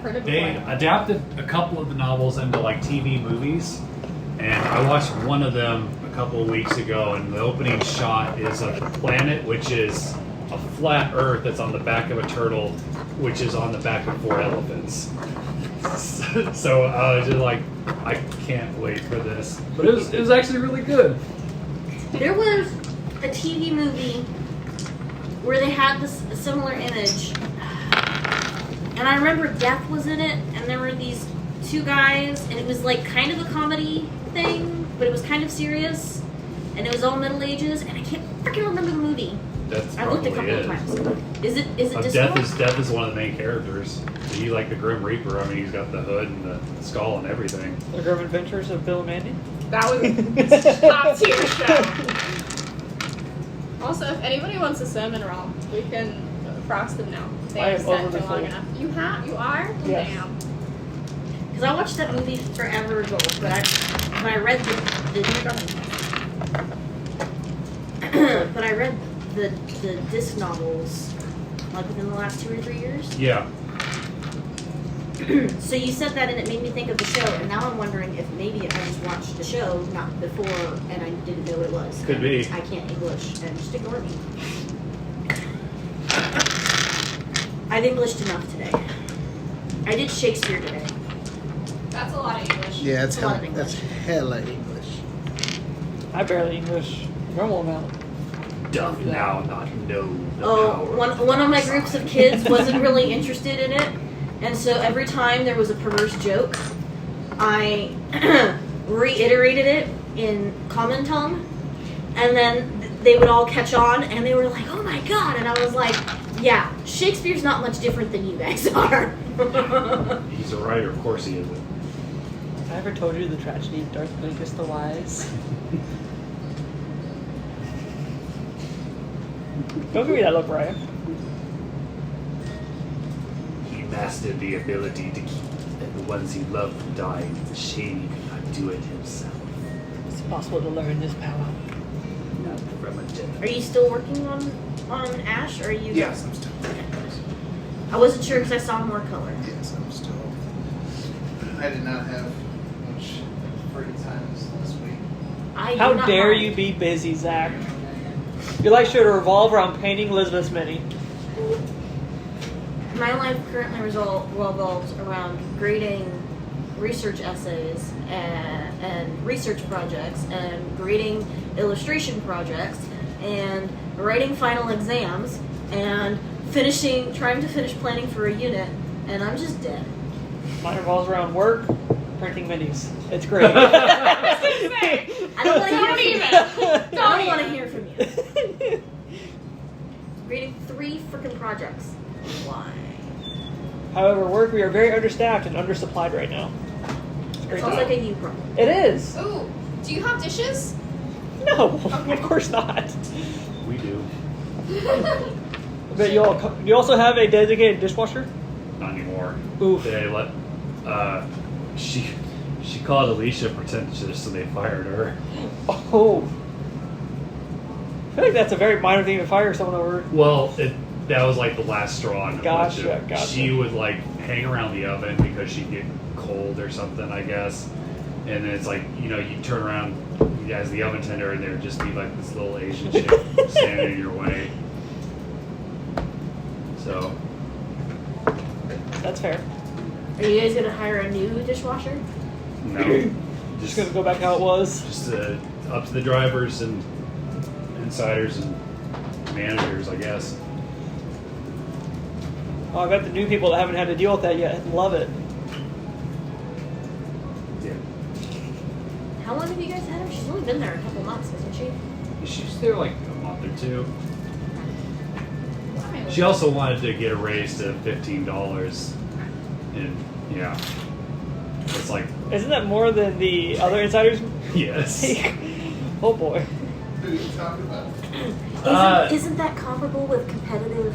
heard it They before. adapted a couple of the novels into like TV movies, and I watched one of them a couple of weeks ago, and the opening shot is a planet which is a flat Earth that's on the back of a turtle, which is on the back of 4 elephants. So I was just like, I can't wait for this. But it was actually really good. There was a TV movie where they had this similar image, and I remember Death was in it, and there were these 2 guys, and it was like kind of a comedy thing, but it was kind of serious, and it was all Middle Ages, and I can't freaking remember the movie. That's I looked a couple of times. Is it Discord? Death is one of the main characters. He like the Grim Reaper. I mean, he's got the hood and the skull and everything. The Grim Adventures of Bill and Mandy? That was a top tier show. Also, if anybody wants a cinnamon roll, we can frost them now. They I are am set over for the long full. enough. You are? Yes. Damn. Because I watched that movie forever ago, but I read the but I read the disc novels like within the last 2 or 3 years. Yeah. So you said that, and it made me think of the show, and now I'm wondering if maybe I just watched the show not before, and I didn't know what it was. Could be. I can't English, and just ignore me. I've Englished enough today. I did Shakespeare today. That's a lot of English. Yeah, It's a lot of English. that's hella English. I barely English normal amount. Doth now not know the Oh, power one of my the groups of sign. kids wasn't really interested in it, and so every time there was a perverse joke, I reiterated it in common tongue, and then they would all catch on, and they were like, "Oh my god!" And I was like, "Yeah, Shakespeare's not much different than you guys are." He's a writer, of course he isn't. Have I ever told you the tragedy of Darth Plagueis the Wise? Don't give me that look, Brian. He mastered the ability to keep the ones he loved from dying. It's a shame he could not do it himself. It's possible to learn this power. Not from a Jedi. Are you still working on Asche, or are you? Yes, I'm still. I wasn't sure because I saw more color. Yes, I'm still. I did not have much free time this last week. I How do not dare mind. you be busy, Zach? Your life should revolve around painting Elizabeth's Mini. My life currently revolves around grading research essays and research projects and grading illustration projects and writing final exams and trying to finish planning for a unit, and I'm just dead. Mine revolves around work, printing minis. It's great. I don't want to Don't hear even. from you. I Don't don't want to even. hear from you. Grading 3 freaking projects. Why? However, work, we are very understaffed and undersupplied right now. It's great Sounds time. like a you problem. It is. Ooh, do you have dishes? No, of course not. We do. But you also have a dedicated dishwasher? Not anymore. Oof. They let she called Alicia pretentious, so they fired her. Oh. I feel like that's a very minor thing to fire someone over. Well, that was like the last straw on the Gotcha, budget. gotcha. She would like hang around the oven because she'd get cold or something, I guess. And then it's like, you turn around as the oven tender, and there would just be like this little Asian chick standing in your way. So That's fair. Are you guys gonna hire a new dishwasher? no, Just gonna go back how it was. just up to the drivers and insiders and managers, I guess. Oh, I bet the new people that haven't had to deal with that yet love it. Yeah, How long have you guys had her? She's only been there a couple months, hasn't she? she's there like a month or two. She also wanted to get a raise to $15, and yeah, it's like Isn't that more than the other insiders? yes. Oh boy. Who are you talking about? Isn't that comparable with competitive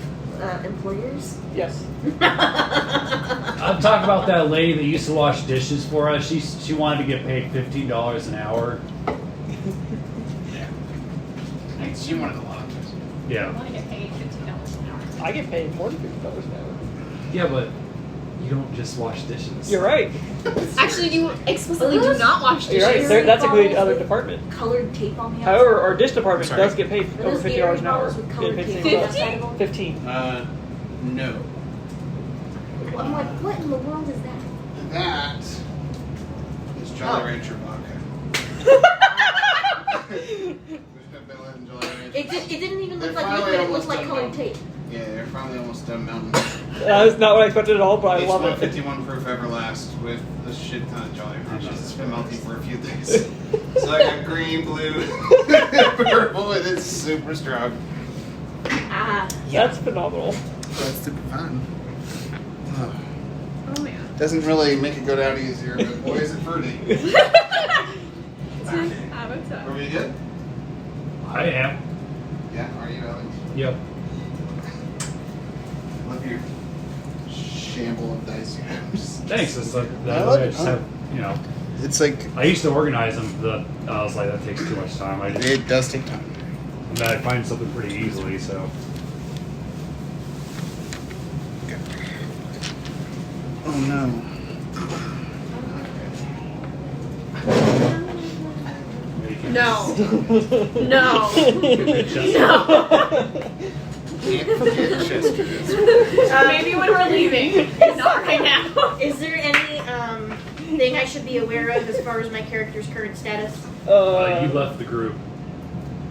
employers? Yes. I'm talking about that lady that used to wash dishes for us. She wanted to get paid $15 an hour. Yeah. She wanted a lot. I Yeah, want to get paid $15 an hour. I get paid more than $50 an hour. yeah, but You don't just wash dishes. You're right. Actually, you explicitly do not wash dishes. You're right. That's a good other department. Colored tape on the outside. However, our dish department Sorry. does get paid Are over those $50 an hour. bottles with Get colored paid tape same on the price. outside of them? 15. No. I'm like, what in the world is that? That is Jolly Rancher vodka. It didn't even They're look like finally liquid. It almost looked like done colored now. tape. Yeah, they're finally almost done melting. That is not what I expected at all, but I It's love it. 151 proof Everlast with a shit ton of Jolly Ranchers. It's been melting for a few days. So I got green, blue, purple, and it's super strong. Ah. That's phenomenal. That's super fun. Oh man. Doesn't really make it go down easier, but boy is it fruity. Are we good? I am. Yeah, are you, Alex? Yep. Love your shamble of dice. Thanks. It's like I that love way I it. just have, you know. It's like, I used to organize them. I was like, that takes too much time. it does take time. I find something pretty easily. So Oh no. No. No. Can't forget Chester's. Maybe when we're leaving. Not right now. Is there any thing I should be aware of as far as my character's current status? you left the group.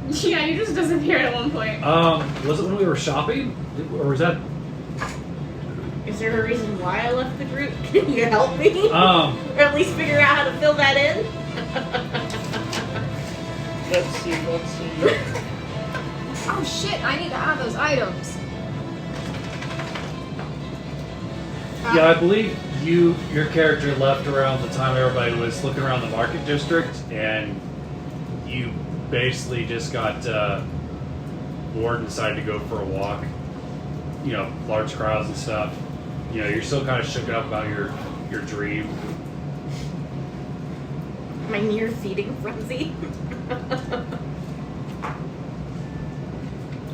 Yeah, you just disappeared at one point. Was it when we were shopping, or was that? Is there a reason why I left the group? Can you help me? Or at least figure out how to fill that in? Let's see. Oh shit, I need to add those items. Yeah, I believe your character left around the time everybody was looking around the market district, and you basically just got bored and decided to go for a walk. You know, large crowds and stuff. You know, you're still kind of shook up about your dream. My near feeding frenzy.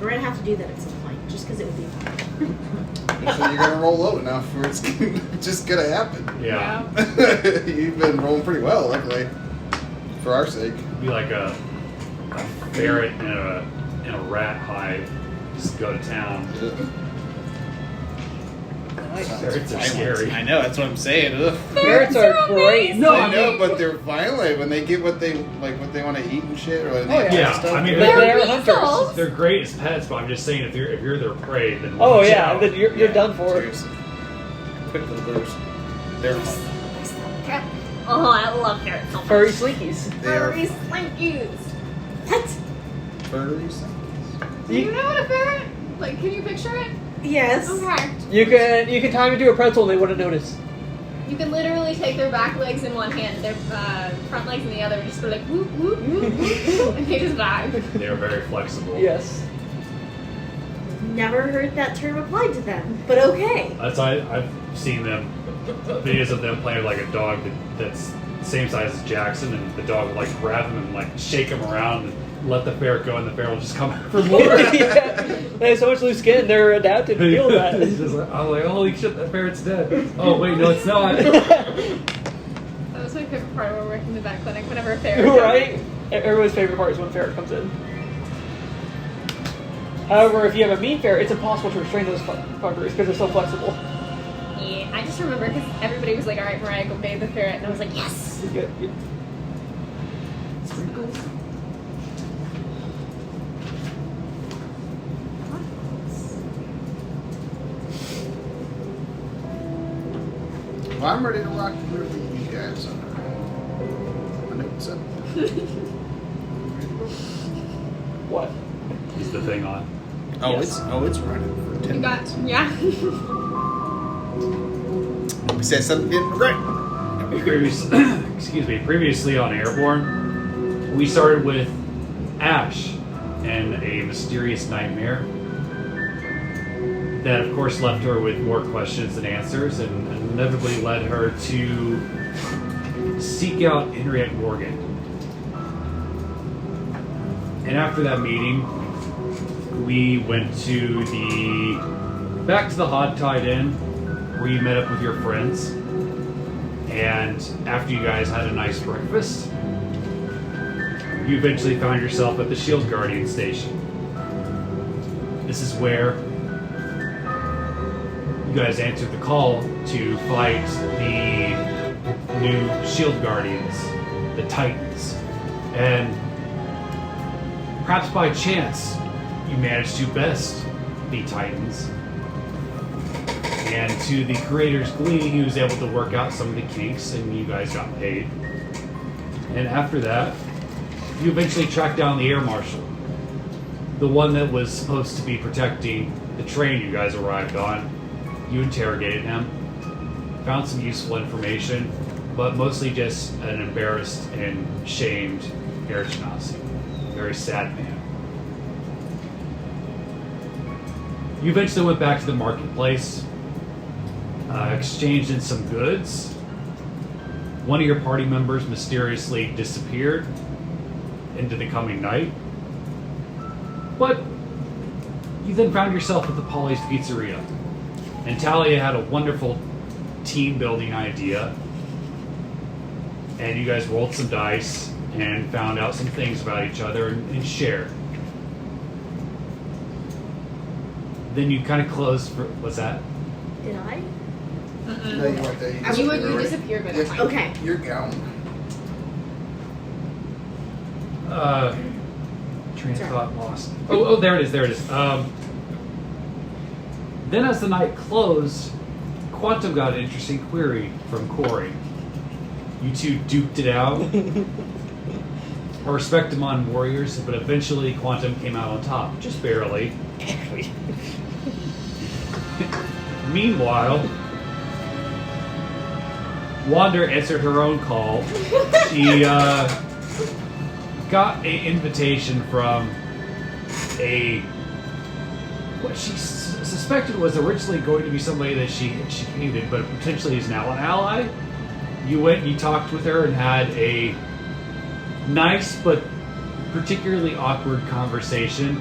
We're gonna have to do that at some point, just because it would be fun. So you're gonna roll low enough where it's just gonna happen. Yeah. You've been rolling pretty well, luckily, for our sake. It'd be like a ferret in a rat hive. Just go to town. Ferrets are scary. I know, that's what I'm saying. Ugh. Ferrets are great. No, I know, but they're violent when they get what they want to eat and shit. Or when they have yeah. stuff. I mean, They're hunters. weasels. They're great as pets, but I'm just saying if you're their prey, then Oh watch yeah, out. then you're done for. Seriously. Quick little burst. They're fun. Oh, I love ferrets so much. Furry slinkies. They are slinkies. What? furry. Do you know what a ferret? Like, can you picture it? Yes. Okay. You can tie them into a pretzel and they wouldn't notice. You can literally take their back legs in one hand, their front legs in the other, and just go like whoop whoop whoop whoop, and they just vibe. They are very flexible. Yes. Never heard that term applied to them, but okay. That's I've seen them videos of them playing like a dog that's the same size as Jackson, and the dog will like grab him and like shake him around and let the ferret go, and the ferret will just come for more. Yeah. They have so much loose skin, they're adapted to feel that. It's just like, I'm like, holy shit, that ferret's dead. Oh wait, no, it's not. That was my favorite part when we were working in the vet clinic. Whenever a ferret comes Right? Everyone's favorite part is when a ferret comes in. However, if you have a mean ferret, it's impossible to restrain those fuckers because they're so flexible. Yeah, I just remember because everybody was like, "All right, Mariah, go bathe the ferret," and I was like, "Yes." You- Well, I'm ready to rock and roll with you guys. I know what's up. What? Is the thing on? Oh, Yes. it's running for 10 You got, minutes. yeah. We said something didn't right. Previously on Aeireborne, we started with Asche and a mysterious nightmare that, of course, left her with more questions than answers, and inevitably led her to seek out Aeireborne. And after that meeting, we went back to the Hog Tide Inn, where you met up with your friends. And after you guys had a nice breakfast, you eventually found yourself at the Shield Guardian station. This is where you guys answered the call to fight the new Shield Guardians, the Titans. And perhaps by chance, you managed to best the Titans. And to the creator's glee, he was able to work out some of the kinks and you guys got paid. And after that, you eventually tracked down the air marshal, the one that was supposed to be protecting the train you guys arrived on. You interrogated him, found some useful information, but mostly just an embarrassed and shamed Air Genasi. Very sad man. You eventually went back to the marketplace, exchanged in some goods. One of your party members mysteriously disappeared into the coming night. But you then found yourself at the Polly's Pizzeria. And Talia had a wonderful team building idea. And you guys rolled some dice and found out some things about each other and shared. Then you kind of closed for, what's that? Did I? No, you weren't there. You disappeared by that point. Okay. You're gone. Train of thought lost. Oh, there it is. Then as the night closed, Quantum got an interesting query from Kuori. You two duked it out. I respect him on warriors, but eventually Quantum came out on top, just barely. Meanwhile, Wander answered her own call. She got an invitation from what she suspected was originally going to be somebody that she hated, but potentially is now an ally. You went, you talked with her, and had a nice but particularly awkward conversation.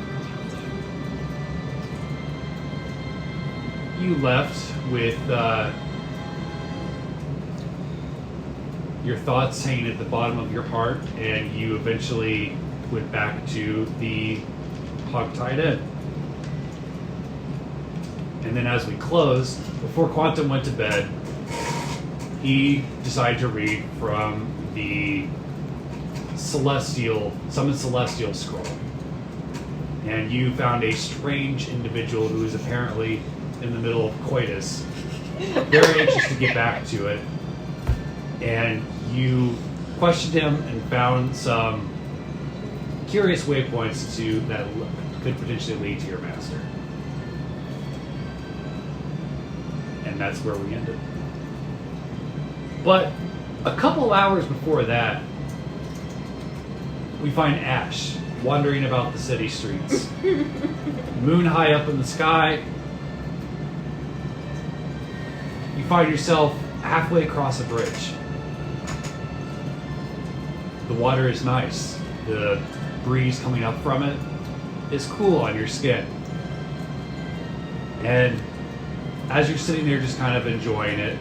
You left with your thoughts hanging at the bottom of your heart, and you eventually went back to the Hogtied Inn. And then as we closed, before Quantum went to bed, he decided to read from the Summoned Celestial Scroll. And you found a strange individual who is apparently in the middle of coitus, very anxious to get back to it. And you questioned him and found some curious waypoints that could potentially lead to your master. And that's where we ended. But a couple hours before that, we find Asche wandering about the city streets. Moon high up in the sky. You find yourself halfway across a bridge. The water is nice. The breeze coming up from it is cool on your skin. And as you're sitting there just kind of enjoying it,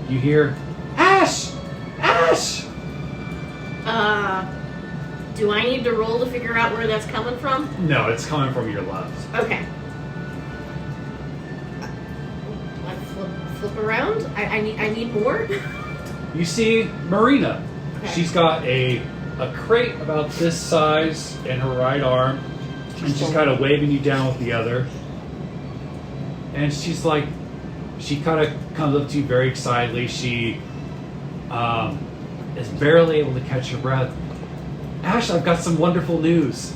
you hear, Asche! Asche! Do I need to roll to figure out where that's coming from? No, it's coming from your left. Okay. Let's flip around. I need more. You see Marina. Okay. She's got a crate about this size in her right arm, and she's kind of waving you down with the other. And she's like, she kind of comes up to you very excitedly. She is barely able to catch her breath. Asche, I've got some wonderful news.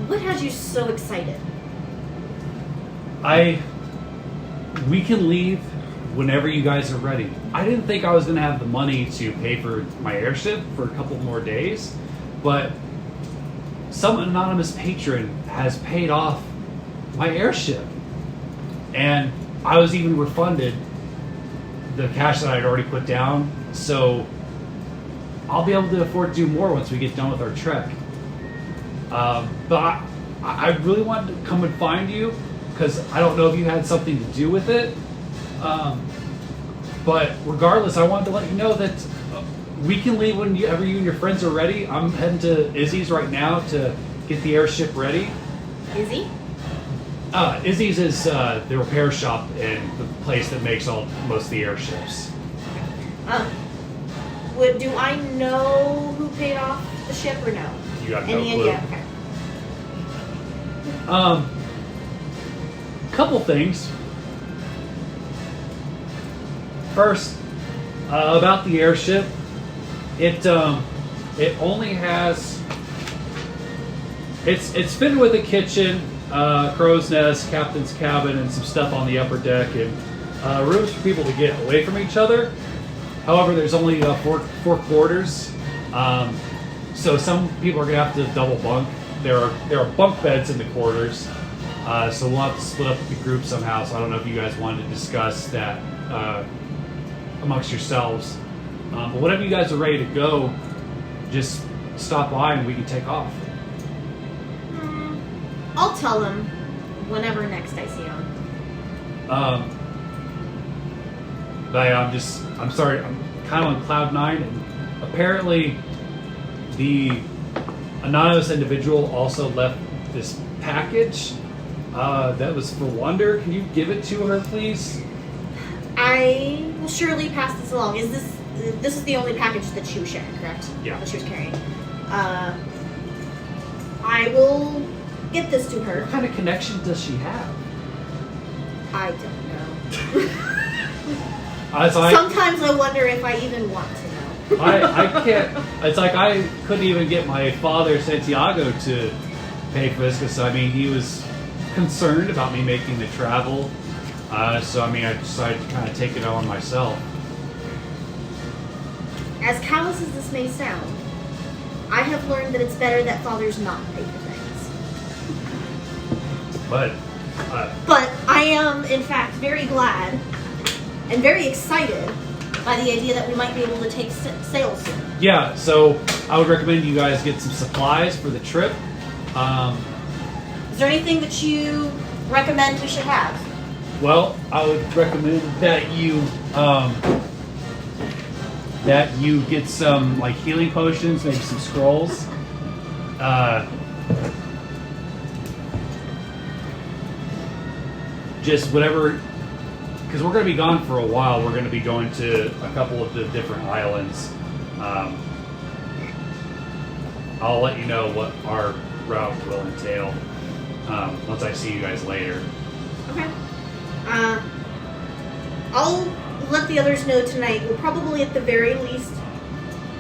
What has you so excited? We can leave whenever you guys are ready. I didn't think I was going to have the money to pay for my airship for a couple more days, but some anonymous patron has paid off my airship. And I was even refunded the cash that I'd already put down, so I'll be able to afford to do more once we get done with our trek. But I really wanted to come and find you. because I don't know if you had something to do with it. But regardless, I wanted to let you know that we can leave whenever you and your friends are ready. I'm heading to Izzy's right now to get the airship ready. Izzy? Izzy's is the repair shop and the place that makes most of the airships. Do I know who paid off the ship or no? You got no Any clue. idea? Okay. Couple things. First, about the airship, it only has. It's fitted with a kitchen, crow's nest, captain's cabin, and some stuff on the upper deck, and rooms for people to get away from each other. However, there's only four quarters, so some people are gonna have to double bunk. There are bunk beds in the quarters, so we'll have to split up the group somehow. So I don't know if you guys wanted to discuss that amongst yourselves, but whenever you guys are ready to go, just stop by and we can take off. I'll tell him whenever next I see him. But I'm sorry, I'm kind of on cloud 9, and apparently the anonymous individual also left this package that was for Wonder. Can you give it to her, please? I will surely pass this along. Is this is the only package that she was sharing, correct? Yeah. That she was carrying. I will get this to her. What kind of connection does she have? I don't know. Sometimes I wonder if I even want to know. I can't. It's like I couldn't even get my father Santiago to pay for this because I mean he was concerned about me making the travel. So I mean I decided to kind of take it on myself. As callous as this may sound, I have learned that it's better that fathers not pay for things. But I am, in fact, very glad and very excited by the idea that we might be able to take sail soon. yeah, so I would recommend you guys get some supplies for the trip. Is there anything that you recommend we should have? Well, I would recommend that you get some like healing potions, maybe some scrolls. Just whatever, because we're going to be gone for a while. We're going to be going to a couple of the different islands. I'll let you know what our route will entail once I see you guys later. Okay. I'll let the others know tonight. We'll probably at the very least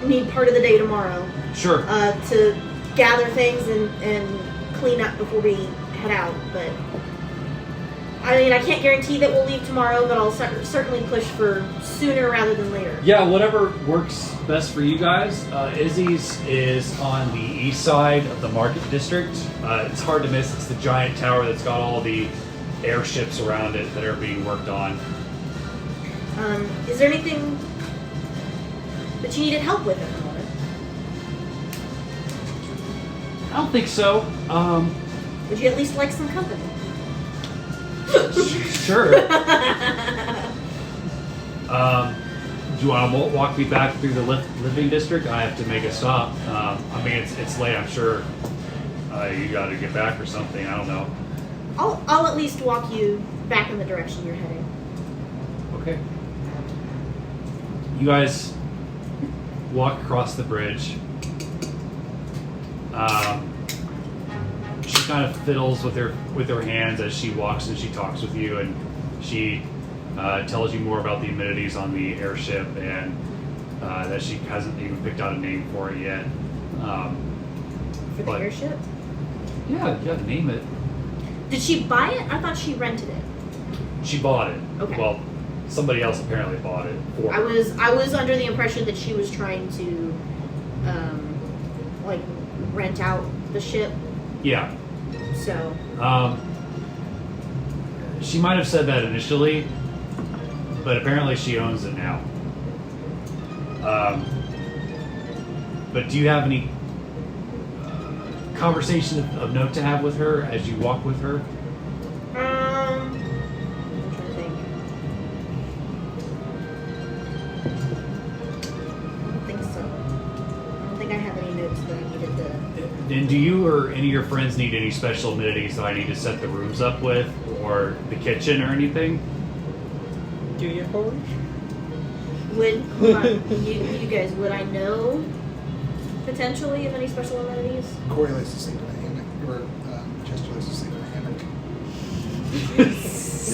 need part of the day tomorrow Sure. to gather things and clean up before we head out. But I mean, I can't guarantee that we'll leave tomorrow, but I'll certainly push for sooner rather than later. Yeah, whatever works best for you guys. Izzy's is on the east side of the market district. It's hard to miss. It's the giant tower that's got all the airships around it that are being worked on. Is there anything that you needed help with at the moment? I don't think so. Would you at least like some company? Sure. Do you want to walk me back through the living district? I have to make a stop. I mean, it's late. I'm sure you got to get back or something. I don't know. I'll at least walk you back in the direction you're heading. Okay. You guys walk across the bridge. She kind of fiddles with her hands as she walks and she talks with you, and she tells you more about the amenities on the airship and that she hasn't even picked out a name for it yet. For the airship? Yeah, name it. Did she buy it? I thought she rented it. She bought it. Okay. Well, somebody else apparently bought it for her. I was under the impression that she was trying to like rent out the ship. Yeah. So she might have said that initially, but apparently she owns it now. But do you have any conversation of note to have with her as you walk with her? And do you or any of your friends need any special amenities that I need to set the rooms up with, or the kitchen or anything? Do you, Corey? Hold on, you guys, would I know potentially of any special amenities? Corey likes to sleep in a hammock, or Chester likes to sleep in a hammock.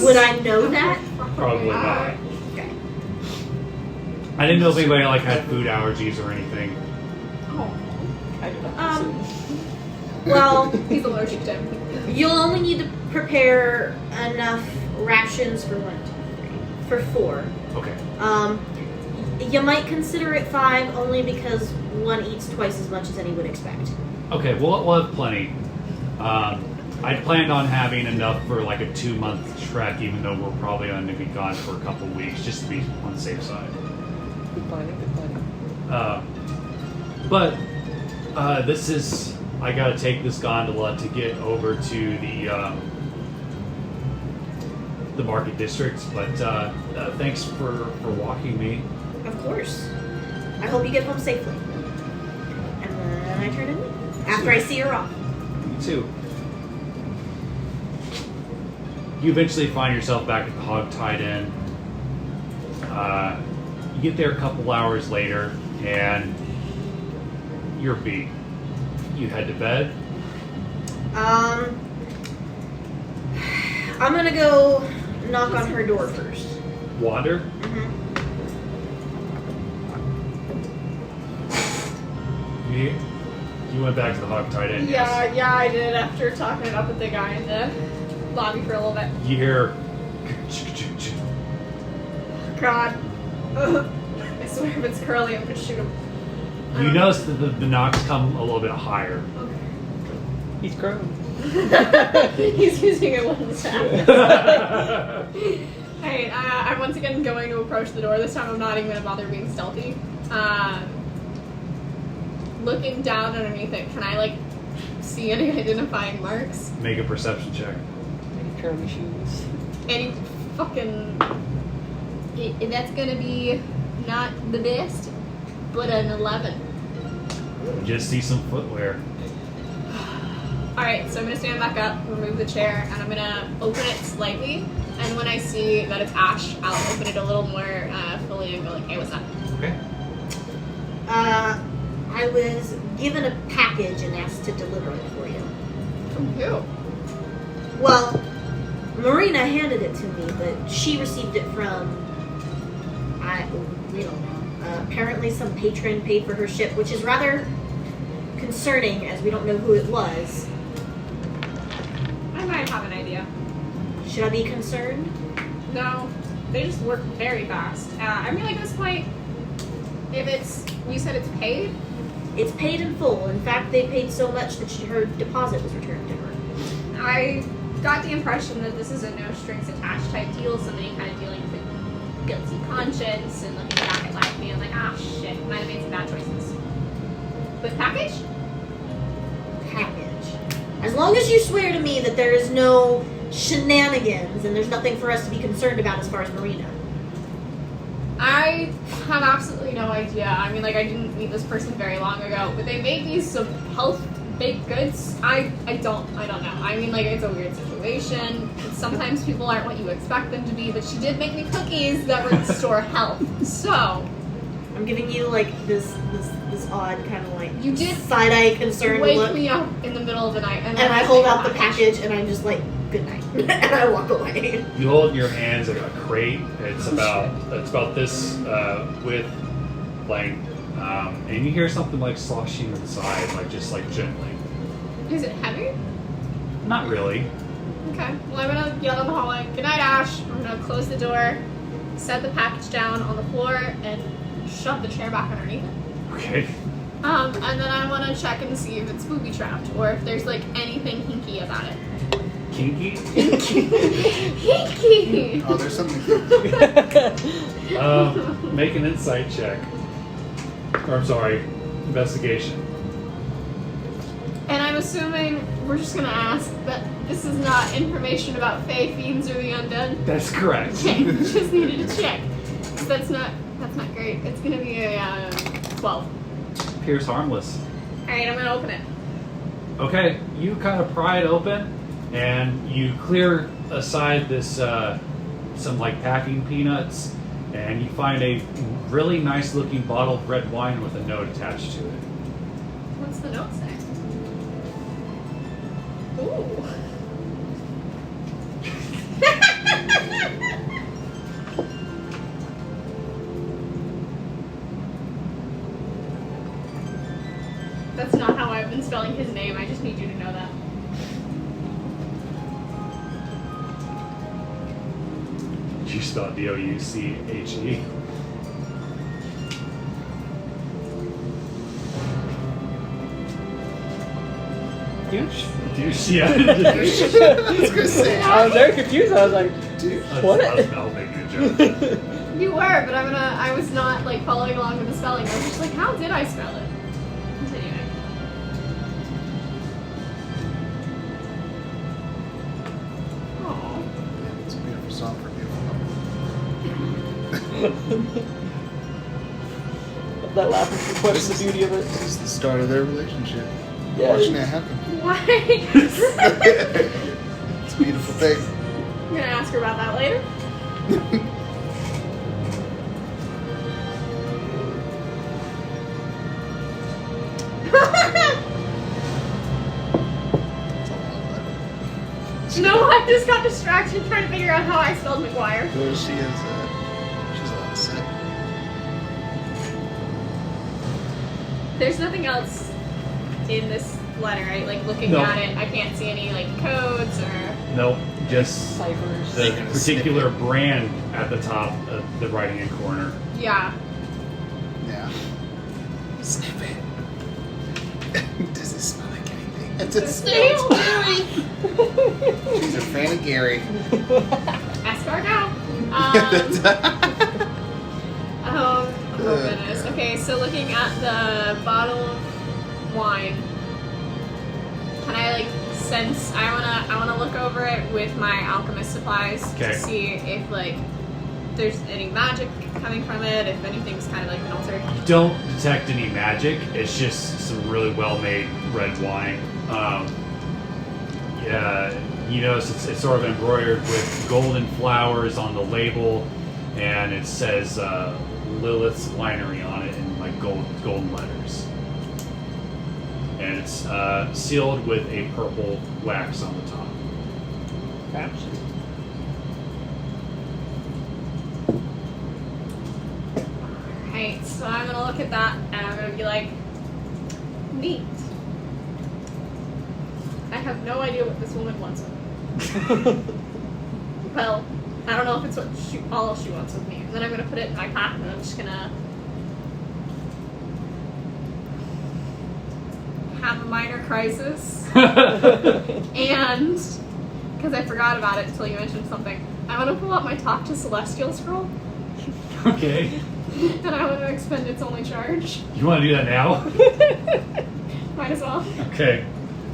Would I know that? Probably not. Okay. I didn't know if anybody like had food allergies or anything. I do not. Well, He's allergic to everything. you'll only need to prepare enough rations for 1, 2, 3, for 4. Okay. You might consider it 5 only because one eats twice as much as any would expect. Okay, we'll have plenty. I planned on having enough for like a 2-month trek, even though we're probably going to be gone for a couple weeks, just to be on the safe side. Good planning, good planning. But this is, I got to take this gondola to get over to the market district. But thanks for walking me. Of course. I hope you get home safely. And then I turn in after I see her off. Me too. You eventually find yourself back at the Hog-Tied Inn. You get there a couple hours later, and you're beat. You head to bed. I'm gonna go knock on her door first. Wander. Mm-hmm. You went back to the Hog-Tied Inn. Yes. Yeah, I did after talking it up with the guy in the lobby for a little bit. You hear. God. Ugh. I swear if it's curly, I'm gonna shoot him. You notice that the knocks come a little bit higher. He's grown. He's using it with his hand. Alright, I'm once again going to approach the door. This time I'm not even going to bother being stealthy. Looking down underneath it, can I, like, see any identifying marks? Make a perception check. Any curly shoes. Any fucking... That's going to be not the best, but an 11. You just see some footwear. Alright, so I'm going to stand back up, remove the chair, and I'm going to open it slightly. And when I see that it's Ash, I'll open it a little more fully and go like, hey, what's up? Okay. I was given a package and asked to deliver it for you. From who? Well, Marina handed it to me, but she received it from, we don't know. Apparently some patron paid for her ship, which is rather concerning as we don't know who it was. I might have an idea. Should I be concerned? No, they just work very fast. I mean, like, at this point, if it's, you said it's paid? It's paid in full. In fact, they paid so much that her deposit was returned to her. I got the impression that this is a no strings attached type deal, somebody kind of dealing with guilty conscience and looking back at life being like, ah, shit, might have made some bad choices. But package? Package. As long as you swear to me that there is no shenanigans and there's nothing for us to be concerned about as far as Marina. I have absolutely no idea. I mean, like, I didn't meet this person very long ago, but they make these some health baked goods. I don't know. I mean, like, it's a weird situation. Sometimes people aren't what you expect them to be, but she did make me cookies that restore health. So I'm giving you like this odd kind of like you did side-eye concerned wake look, me up in the middle of the night, and I hold out the package and I'm just like, good night, and I walk away. You hold in your hands a crate. It's about this width, length, and you hear something like sloshing inside, like just like gently. Is it heavy? Not really. Okay. Well, I'm gonna yell in the hallway, "Good night, Ash." I'm gonna close the door, set the package down on the floor, and shove the chair back underneath it. Okay. And then I want to check and see if it's booby trapped or if there's like anything hinky about it. Kinky? Hinky! Oh, there's something. Make an insight check. Or I'm sorry, investigation. And I'm assuming we're just gonna ask that this is not information about Fae, fiends, or the undead. That's correct. Okay, just needed to check. 'Cause that's not great. It's gonna be a 12. Appears harmless. Alright, I'm gonna open it. Okay, you kind of pry it open, and you clear aside this some like packing peanuts, and you find a really nice looking bottle of red wine with a note attached to it. What's the note say? Ooh. That's not how I've been spelling his name. I just need you to know that. You spell D-O-U-C-H-E. Douche. Douche, yeah. I was gonna say. I was very confused. I was like, what? I was not making a joke. You were, but I was not like following along with the spelling. I was just like, how did I spell it? Continuing. Oh. It's a beautiful song for a beautiful couple. That laughing reflects the beauty of it. This is the start of their relationship. Yeah. Watching it happen. Why? It's a beautiful thing. I'm gonna ask her about that later. No, I just got distracted trying to figure out how I spelled McGuire. Well, she is. She's a lot sick. There's nothing else in this letter, right? Like looking No. at it, I can't see any like codes or. Nope, just Ciphers. the Making a particular brand at the top of the right hand corner. Yeah. Yeah. Sniff it. Does it smell like anything? It just smells Gary. She's a fan of Gary. Escargot. Oh goodness. Okay, so looking at the bottle of wine, can I like sense? I wanna look over it with my alchemist supplies Okay. to see if like there's any magic coming from it. If anything's kind of like been altered. You don't detect any magic. It's just some really well-made red wine. Yeah, you notice it's sort of embroidered with golden flowers on the label, and it says Lilith's Winery on it in like golden letters. And it's sealed with a purple wax on the top. Perhaps. Right, so I'm gonna look at that and I'm gonna be like, neat. I have no idea what this woman wants with me. Well, I don't know if it's what all she wants with me. And then I'm gonna put it in my pocket and I'm just gonna have a minor crisis. And because I forgot about it until you mentioned something, I'm gonna pull out my Talk to Celestial scroll. Okay. And I want to expend its only charge. You want to do that now? Might as well. Okay.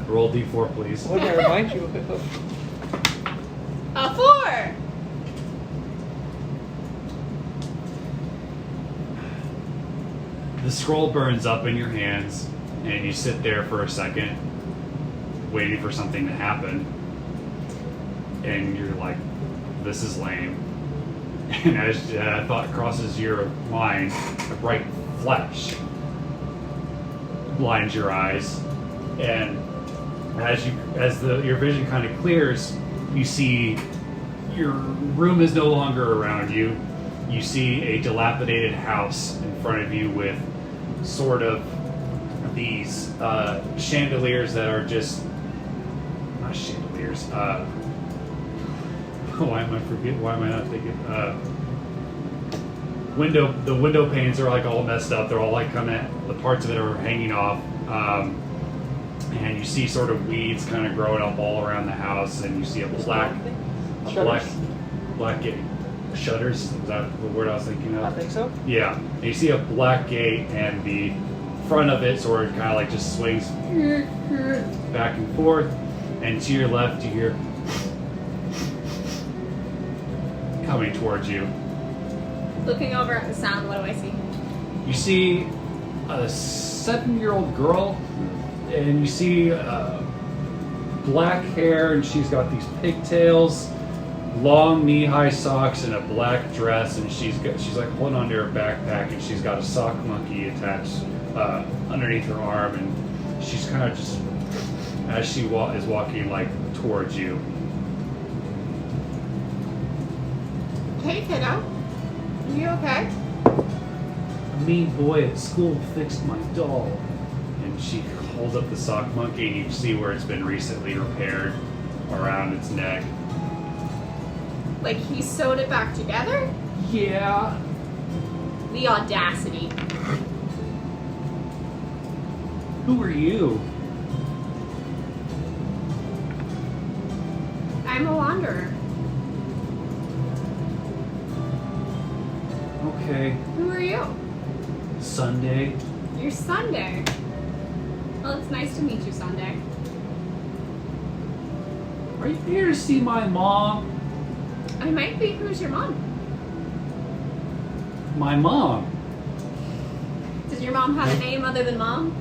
Roll D4, please. What did I remind you of? A 4! The scroll burns up in your hands, and you sit there for a second, waiting for something to happen. And you're like, this is lame. And as that thought crosses your mind, a bright flash blinds your eyes. And as your vision kind of clears, you see your room is no longer around you. You see a dilapidated house in front of you with sort of these chandeliers that are just not chandeliers. Why am I not thinking? The window panes are like all messed up. They're all like the parts of it are hanging off. And you see sort of weeds kind of growing up all around the house, and you see a black gate. Shutters, is that the word I was thinking of? I think so. Yeah. And you see a black gate, and the front of it sort of kind of like just swings back and forth, and to your left you hear coming towards you. Looking over at the sound, what do I see? You see a 7-year-old girl and you see black hair, and she's got these pigtails, long knee-high socks, and a black dress, and she's like holding onto her backpack, and she's got a sock monkey attached underneath her arm, and she's kind of just as she is walking like towards you. Hey, kiddo. You okay? A mean boy at school fixed my doll. And she holds up the sock monkey, and you see where it's been recently repaired around its neck. Like he sewed it back together? Yeah. The audacity. Who are you? I'm a wanderer. Okay. Who are you? Sunday. You're Sunday. Well, it's nice to meet you, Sunday. Are you here to see my mom? I might be. Who's your mom? My mom. Does your mom have a name other than Mom?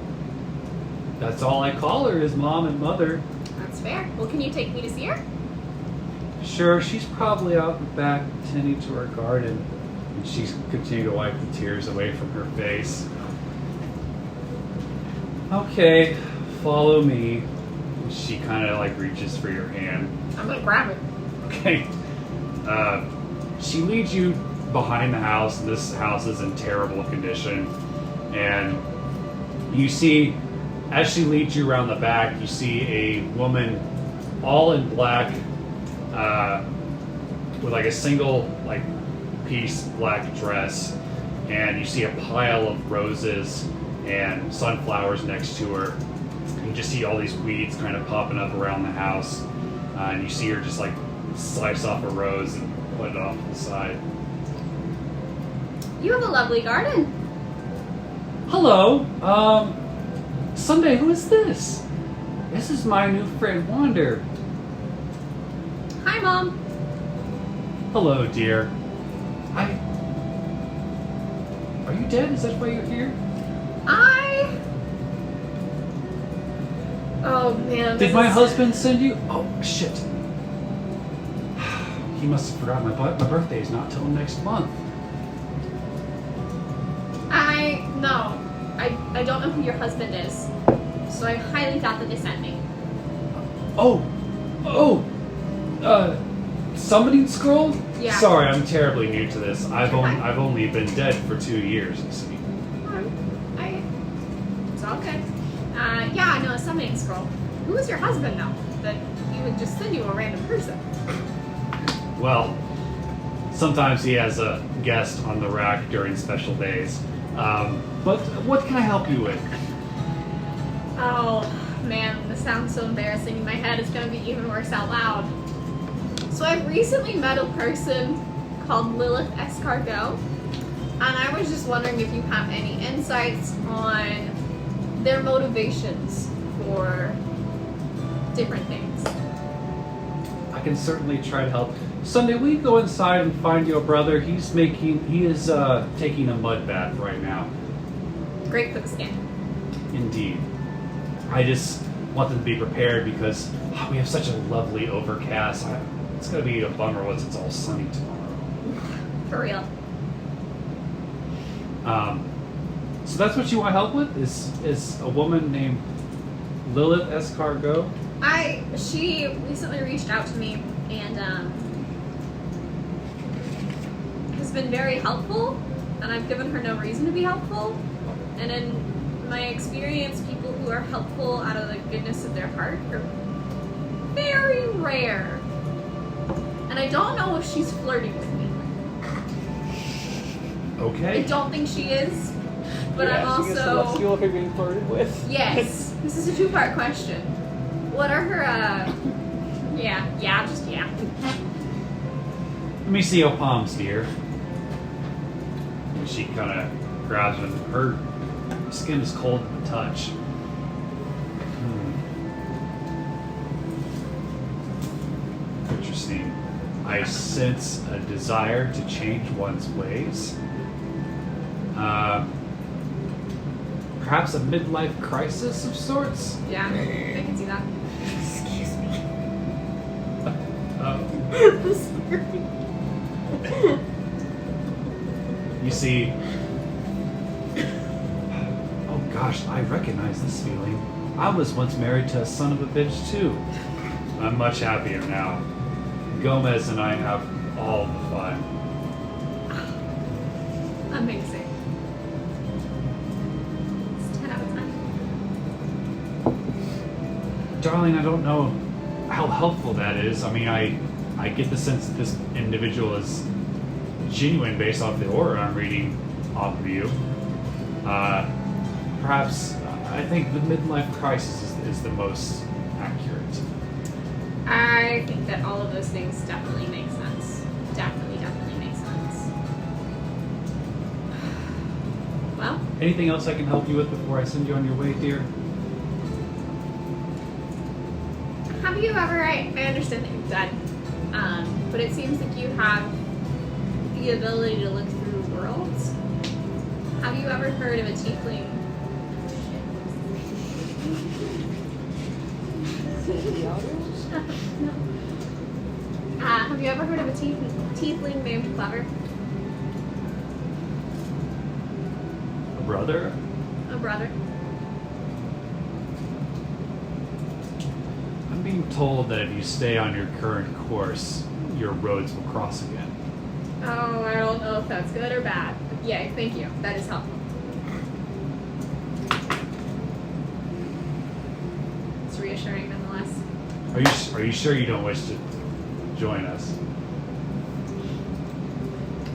That's all I call her is mom and mother. That's fair. Well, can you take me to see her? Sure, she's probably out in the back tending to her garden. And she's continuing to wipe the tears away from her face. Okay, follow me. And she kind of like reaches for your hand. I'm gonna grab it. Okay. She leads you behind the house. This house is in terrible condition. And you see, as she leads you around the back, you see a woman all in black with like a single like piece black dress. And you see a pile of roses and sunflowers next to her. You just see all these weeds kind of popping up around the house. And you see her just like slice off a rose and put it off to the side. You have a lovely garden. Hello, Sunday, who is this? This is my new friend Wander. Hi, Mom. Hello, dear. Are you dead? Is that why you're here? Oh, man. Did my husband send you? Oh, shit. He must have forgotten my birthday is not till next month. No. I don't know who your husband is. So I highly doubt that they sent me. Summoning scroll? Yeah. Sorry, I'm terribly new to this. I've only been dead for 2 years, you see. It's all good. Yeah, I know a summoning scroll. Who is your husband, though? That he would just send you a random person. Well, sometimes he has a guest on the rack during special days. But what can I help you with? Oh, man, this sounds so embarrassing in my head. It's going to be even worse out loud. So I've recently met a person called Lilith Escargot, and I was just wondering if you have any insights on their motivations for different things. I can certainly try to help. Sunday, will you go inside and find your brother? He is taking a mud bath right now. Great for the skin. Indeed. I just want them to be prepared because we have such a lovely overcast. It's going to be a bummer once it's all sunny tomorrow. For real. So that's what you want help with? Is a woman named Lilith Escargot? She recently reached out to me and has been very helpful, and I've given her no reason to be helpful. And in my experience, people who are helpful out of the goodness of their heart are very rare. And I don't know if she's flirting with me. Okay. I don't think she is, but Yeah, I'm she gets also... celestial if you're being flirted with. Yes. This is a two-part question. What are her, yeah. Let me see your palms, dear. And she kind of grabs them. Her skin is cold to the touch. Interesting. I sense a desire to change one's ways. perhaps a midlife crisis of sorts? Yeah, I can see that. Excuse me. Um, I'm sorry. You see... Oh gosh, I recognize this feeling. I was once married to a son of a bitch too. I'm much happier now. Gomez and I have all the fun. Amazing. It's 10 out of 10. Darling, I don't know how helpful that is. I mean, I get the sense that this individual is genuine based off the aura I'm reading off of you. Perhaps, I think the midlife crisis is the most accurate. I think that all of those things definitely make sense. Definitely make sense. Well, Anything else I can help you with before I send you on your way, dear? have you ever, I understand that you're dead, but it seems like you have the ability to look through worlds. Have you ever heard of a tiefling? No. Have you ever heard of a tiefling named Clever? A brother? A brother? I'm being told that if you stay on your current course, your roads will cross again. Oh, I don't know if that's good or bad. But yay, thank you. That is helpful. It's reassuring nonetheless. Are you sure you don't wish to join us?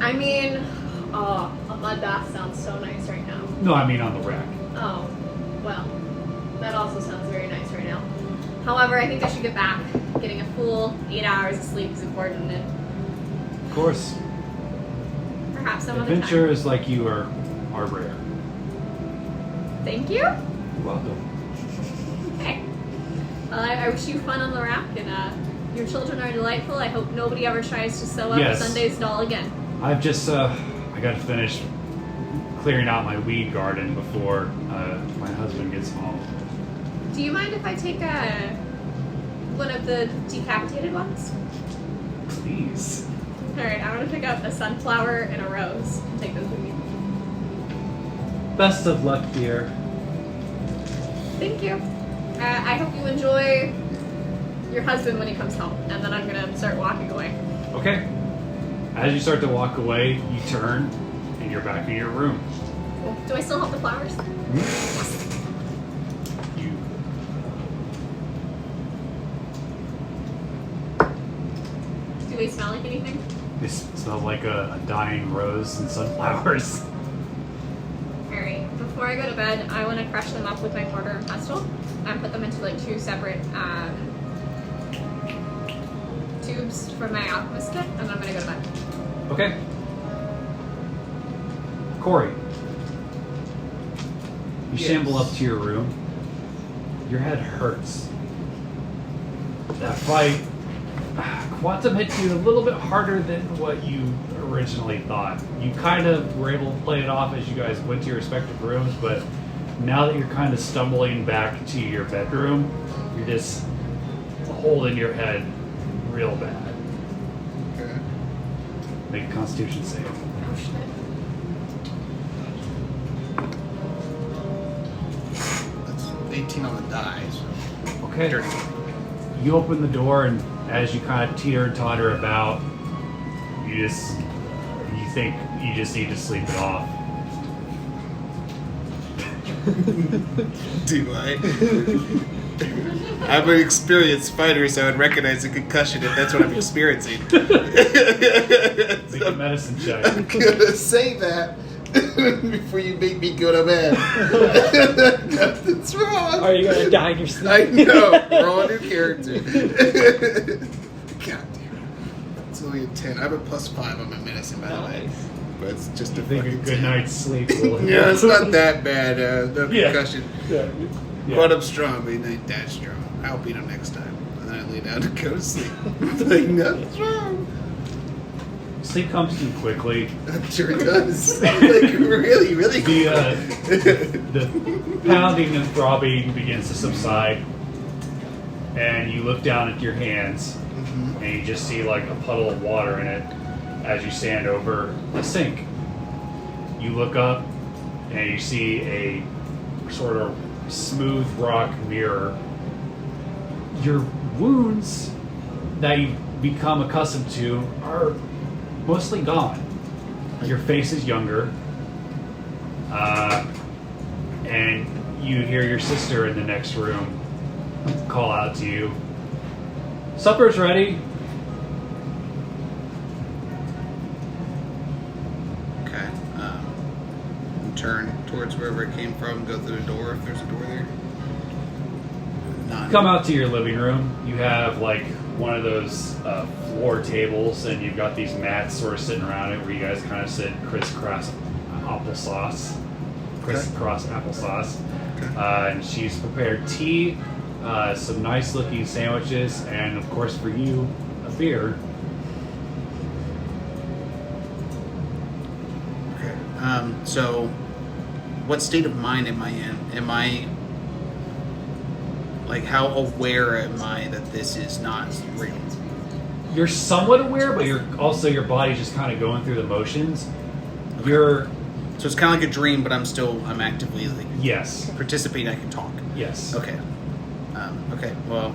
I mean, oh, a mud bath sounds so nice right now. No, I mean on the wreck. Oh, well, that also sounds very nice right now. However, I think I should get back. Getting a full 8 hours of sleep is important, and Of course, perhaps some other adventurers like you are rare. time. Thank you. You're welcome. Okay. Well, I wish you fun on the rack, and your children are delightful. I hope nobody ever tries to sew up Yes. Sunday's doll again. I've just, I gotta finish clearing out my weed garden before my husband gets home. Do you mind if I take one of the decapitated ones? Please. Alright, I want to pick up a sunflower and a rose and take those with me. Best of luck, dear. Thank you. I hope you enjoy your husband when he comes home, and then I'm gonna start walking away. Okay. As you start to walk away, you turn, and you're back in your room. Cool. Do I still have the flowers? You. Do they smell like anything? They smell like a dying rose and sunflowers. Alright, before I go to bed, I want to crush them up with my mortar and pestle and put them into like 2 separate tubes for my alchemist kit, and then I'm going to go to bed. Okay. Kuori. You shamble up to your room. Your head hurts. That fight, Quantum hit you a little bit harder than what you originally thought. You kind of were able to play it off as you guys went to your respective rooms, but now that you're kind of stumbling back to your bedroom, you're just holding your head real bad. Okay. Make a Constitution save. Oh shit. That's 18 on the die, so. Okay. Dirty. You open the door, and as you kind of teeter and totter about, you think you just need to sleep it off. Do I? I'm an experienced fighter, so I would recognize a concussion if that's what I'm experiencing. Make a medicine check. I'm gonna say that before you make me go to bed. Nothing's wrong. Are you gonna die in your sleep? I know. We're all new character. God damn it. It's only a 10. I have a +5 on my medicine, by the way. Nice. But it's just I a think a fucking good 10. night's sleep will Yeah, it's not that bad. No Yeah. concussion. Yeah. Yeah. But I'm strong, but he's not that strong. I'll beat him next time. And then I lay down to go to sleep. Like, nothing's wrong. Sleep comes to you quickly. I'm sure it does. Like, really, really. The pounding and throbbing begins to subside, and you look down at your hands, and you just see like a puddle of water in it as you stand over the sink. You look up, and you see a sort of smooth rock mirror. Your wounds that you've become accustomed to are mostly gone. Your face is younger, and you hear your sister in the next room call out to you, "Supper's ready." Okay. Turn towards wherever it came from. Go through the door if there's a door there. None. Come out to your living room. You have like one of those floor tables, and you've got these mats sort of sitting around it where you guys kind of sit crisscross applesauce. Crisscross applesauce. Okay. And she's prepared tea, some nice looking sandwiches, and of course for you, a beer. Okay. So, what state of mind am I in? Am I like, how aware am I that this is not real? You're somewhat aware, but you're also, your body's just kind of going through the motions. You're So it's kind of like a dream, but I'm actively like yes, participating. I can talk. yes. Okay. Okay. Well,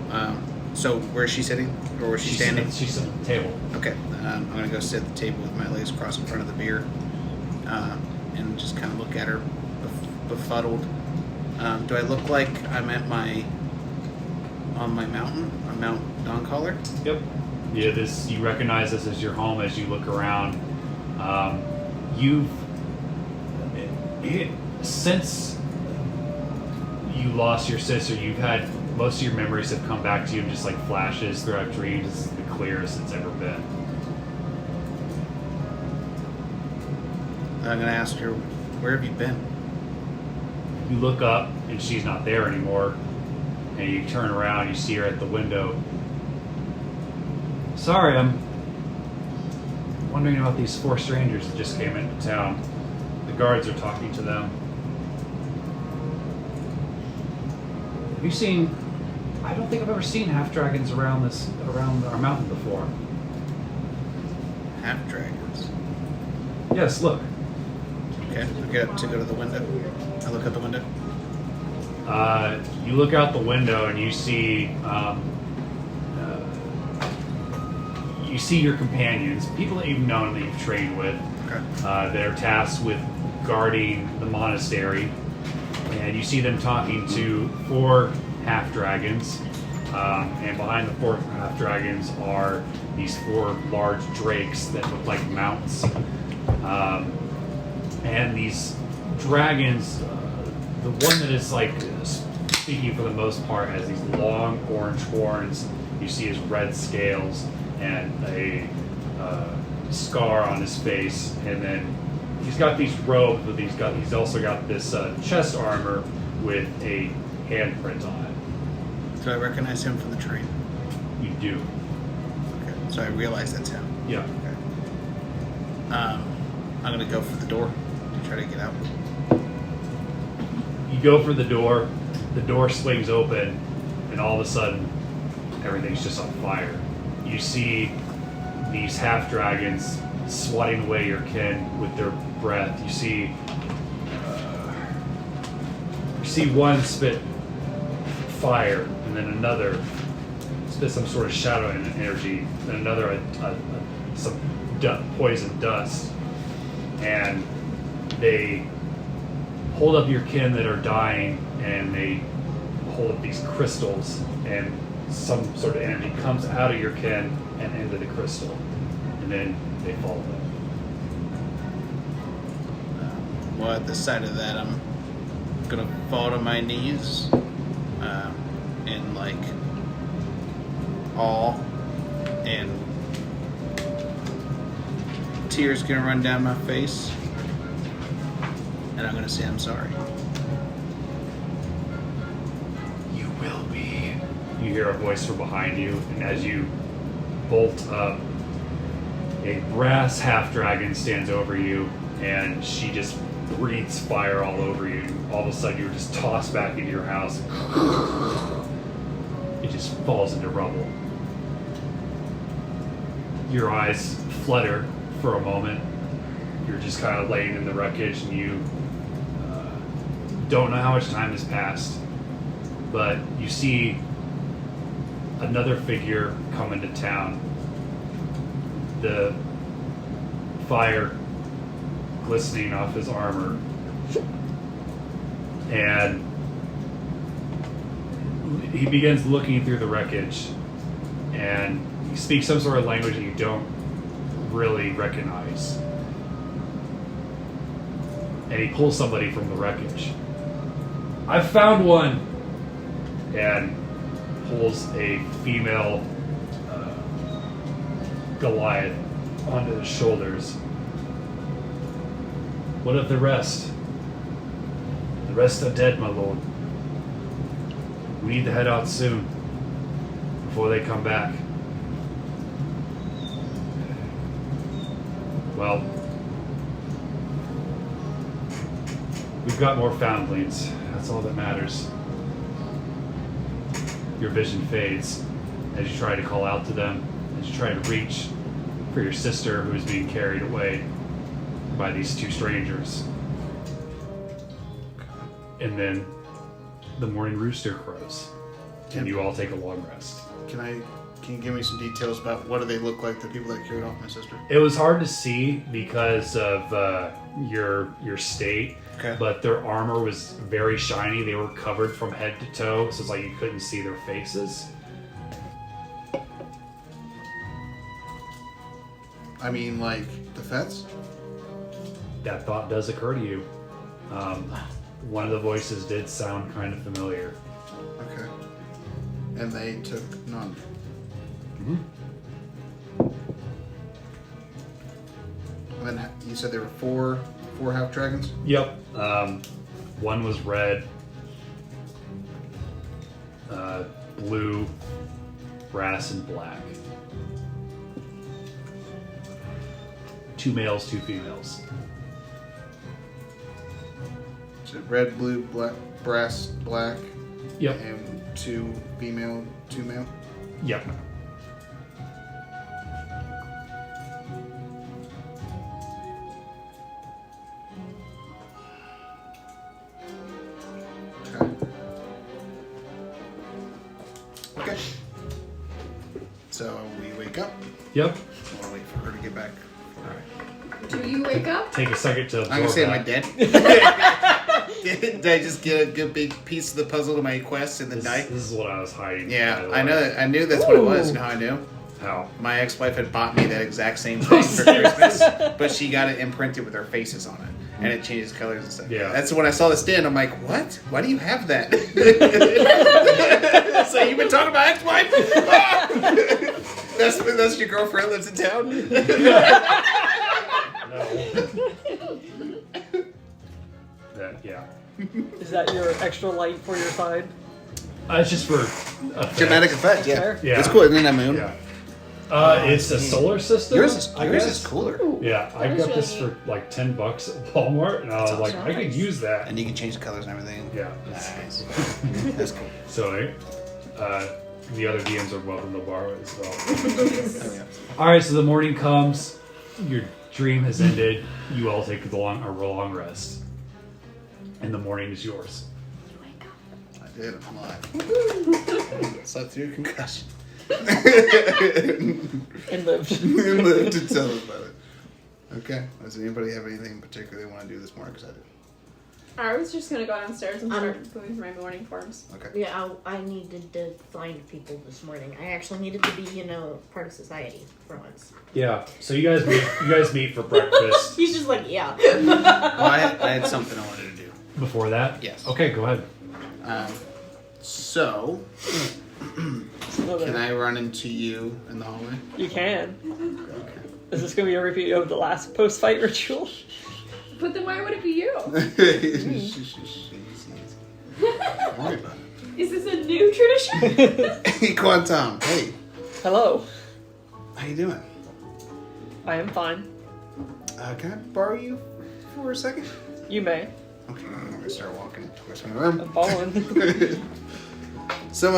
so where is she sitting, or is she standing? She's sitting at the table. Okay. I'm gonna go sit at the table with my legs crossed in front of the beer, and just kind of look at her, befuddled. Do I look like I'm at on my mountain, on Mount Doncaller? Yep. Yeah, you recognize this as your home as you look around. Since you lost your sister, you've had most of your memories have come back to you in just like flashes throughout dreams. This is the clearest it's ever been. I'm gonna ask her, where have you been? You look up and she's not there anymore, and you turn around, you see her at the window. Sorry, I'm wondering about these 4 strangers that just came into town. The guards are talking to them. Have you seen? I don't think I've ever seen half dragons around our mountain before. Half dragons. Yes, look. Okay. I get up to go to the window. I look out the window. You look out the window and you see your companions, people that you've known, that you've trained with, Okay. that are tasked with guarding the monastery, and you see them talking to 4 half dragons, and behind the 4 half dragons are these 4 large drakes that look like mounts, and these dragons, the one that is like speaking for the most part has these long orange horns. You see his red scales and a scar on his face, and then he's got these robes, but he's also got this chest armor with a handprint on it. Do I recognize him from the train? You do. Okay. So I realize that's him. Yeah. Okay. I'm gonna go for the door to try to get out. You go for the door swings open, and all of a sudden, everything's just on fire. You see these half dragons swatting away your kin with their breath. You see one spit fire, and then another spit some sort of shadow and energy, then another some poison dust, and they hold up your kin that are dying, and they hold up these crystals, and some sort of energy comes out of your kin and into the crystal, and then they fall away. Well, at the sight of that, I'm gonna fall to my knees, in like awe, and tears gonna run down my face, and I'm gonna say I'm sorry. You will be. You hear a voice from behind you, and as you bolt up, A brass half-dragon stands over you, and she just breathes fire all over you. And all of a sudden, you're just tossed back into your house. It just falls into rubble. Your eyes flutter for a moment. You're just kind of laying in the wreckage, and you don't know how much time has passed. But you see another figure come into town. The fire glistening off his armor, and he begins looking through the wreckage, and he speaks some sort of language that you don't really recognize, and he pulls somebody from the wreckage. "I've found one!" And pulls a female Goliath onto his shoulders. "What of the rest?" "The rest are dead, my lord. We need to head out soon, before they come back." "Well, we've got more foundlings. That's all that matters." Your vision fades as you try to call out to them, as you try to reach for your sister who is being carried away by these two strangers. And then the morning rooster crows, and you all take a long rest. Can you give me some details about what do they look like, the people that carried off my sister? It was hard to see because of your state, Okay. but their armor was very shiny. They were covered from head to toe, so it's like you couldn't see their faces. I mean, like, defense? That thought does occur to you. One of the voices did sound kind of familiar. Okay. And they took none. And then you said there were four half dragons? Yep. One was red, blue, brass, and black. 2 males, 2 females. So red, blue, black, brass, black. Yep. And 2 female, 2 male. Yep. Okay. So we wake up. Yep. I'll wait for her to get back. Do you wake up? Take a second to absorb I'm gonna say, am I that. dead? Did I just get a good big piece of the puzzle to my quest and then die? This is what I was hiding. by Yeah, the I way. know. I knew that's what it was. You know how I knew? How? My ex-wife had bought me that exact same thing for Christmas, but she got it imprinted with our faces on it, and it changes colors and stuff. Yeah. That's when I saw the stand. I'm like, what? Why do you have that? So you've been talking about ex-wife? That's your girlfriend lives in town? Yeah. Is that your extra light for your side? It's just for effect. Dramatic effect, yeah. Fair. Yeah. It's cool, isn't it, that moon? Yeah. It's a solar system. Yours is I guess. cooler. Yeah, I That got is this really for like $10 at Walmart, and I was like, I could use that. And you can change the colors and everything. Yeah. Nice. That's cool. So, the other DMs are welcome to borrow it as well. Oh, yeah. All right, so the morning comes. Your dream has ended. You all take a long rest, and the morning is yours. I did. I'm alive. Slept through a concussion. And lived. Lived to tell us about it. Okay. Does anybody have anything in particular they want to do this morning? Because I do. I was just gonna go downstairs and start going through my morning forms. Okay. Yeah, I needed to find people this morning. I actually needed to be, part of society for once. Yeah. So you guys meet for breakfast. He's just like, yeah. Well, I had something I wanted to do. Before that? Yes. Okay, go ahead. So, can I run into you in the hallway? You can. Okay. Is this going to be a repeat of the last post-fight ritual? But then why would it be you? Don't worry about it. Is this a new tradition? Hey, Quantum. Hey, Hello. how you doing? I am fine. Can I borrow you for a second? You may. Okay, I'm gonna start walking towards my room. I'm following. So,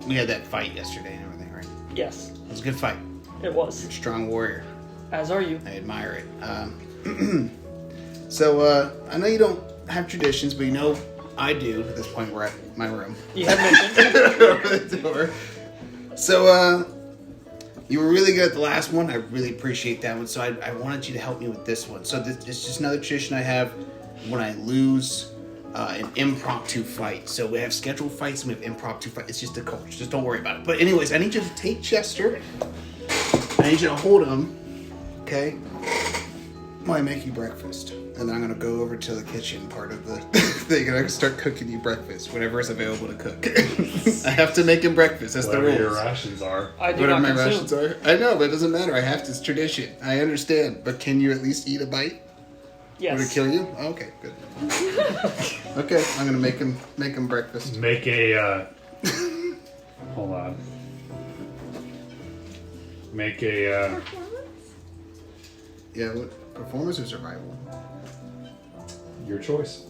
we had that fight yesterday and everything, right? Yes, It was a good fight. it was. You're a strong warrior. As are you. I admire it. So, I know you don't have traditions, but I do at this point. We're at my room. You have mentioned. Over the door. So, you were really good at the last one. I really appreciate that one. So, I wanted you to help me with this one. So, it's just another tradition I have when I lose an impromptu fight. So, we have scheduled fights and we have impromptu fights. It's just a culture. Just don't worry about it. But, anyways, I need you to take Chester. I need you to hold him. Okay? While I make you breakfast. And then I'm going to go over to the kitchen part of the thing and I'm going to start cooking you breakfast. Whatever is available to cook. I have to make him breakfast. That's the Whatever rules. your rations are. I do Whatever not my consume. rations are. I know, but it doesn't matter. I have to. It's tradition. I understand. But can you at least eat a bite? Yes. Would it kill you? Oh, okay, good. Okay, I'm going to make him breakfast. Make a, hold on. Make a, Yeah, what? Performance or survival? your choice.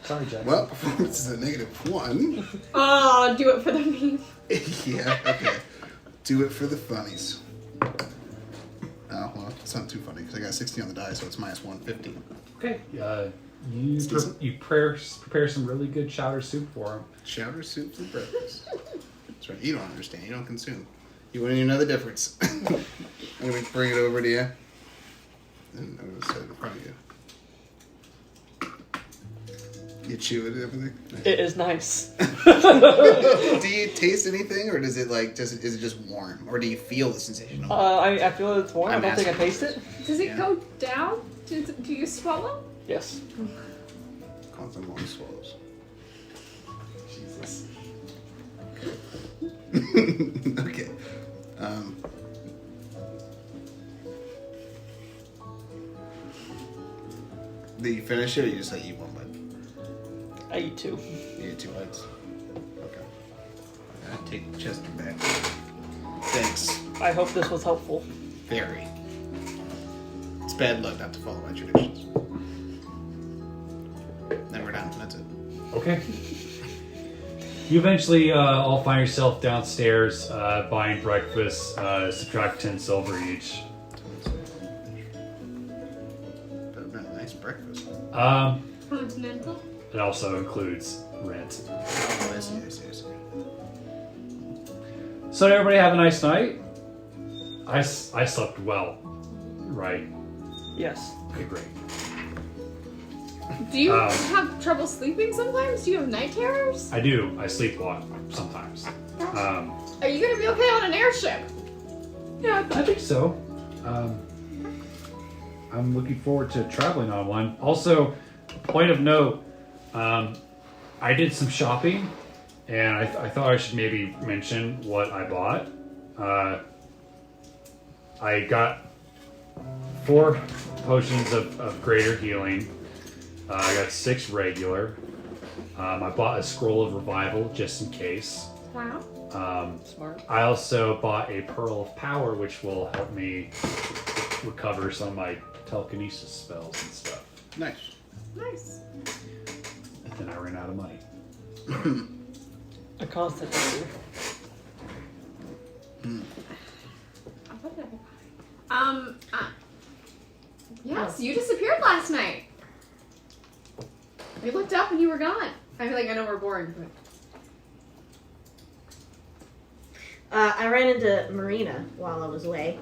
Sorry, Jack. Well, performance is a -1. Oh, do it for the meme. Yeah, okay. Do it for the funnies. Oh, well, it's not too funny because I got 60 on the die, so it's -150. Okay. It's decent. You prepare some really good chowder soup for him. Chowder soup for breakfast. That's right. You don't understand. You don't consume. You wouldn't even know the difference. I'm going to bring it over to you. And I'm going to set it in front of you. You chew it and everything? It is nice. Do you taste anything, or is it just warm? Or do you feel the sensation? I feel it's warm. I I'm don't think I asking. taste it. Does it Yeah. go down? Do you swallow? Yes. Constant long swallows. Jesus. Okay. Did you finish it, or you just eat one bite? I eat 2. You ate 2 bites. Okay. I take Chester back. Thanks. I hope this was helpful. Very. It's bad luck not to follow my traditions. Then we're done. That's it. Okay. You eventually all find yourself downstairs buying breakfast, subtract 10 silver each. But a nice breakfast. Continental. It also includes rent. Oh, I see. So did everybody have a nice night? I slept well, right? Yes. Okay, great. Do you have trouble sleeping sometimes? Do you have night terrors? I do. I sleepwalk sometimes. Are you gonna be okay on an airship? Yeah, I think so. I'm looking forward to traveling on one. Also, point of note, I did some shopping, and I thought I should maybe mention what I bought. I got 4 potions of greater healing. I got 6 regular. I bought a scroll of revival just in case. Wow. Smart. I also bought a pearl of power, which will help me recover some of my telekinesis spells and stuff. Nice. Nice. And then I ran out of money. A constant issue. Yes, you disappeared last night. We looked up and you were gone. I feel like I know we're boring, but I ran into Marina while I was away.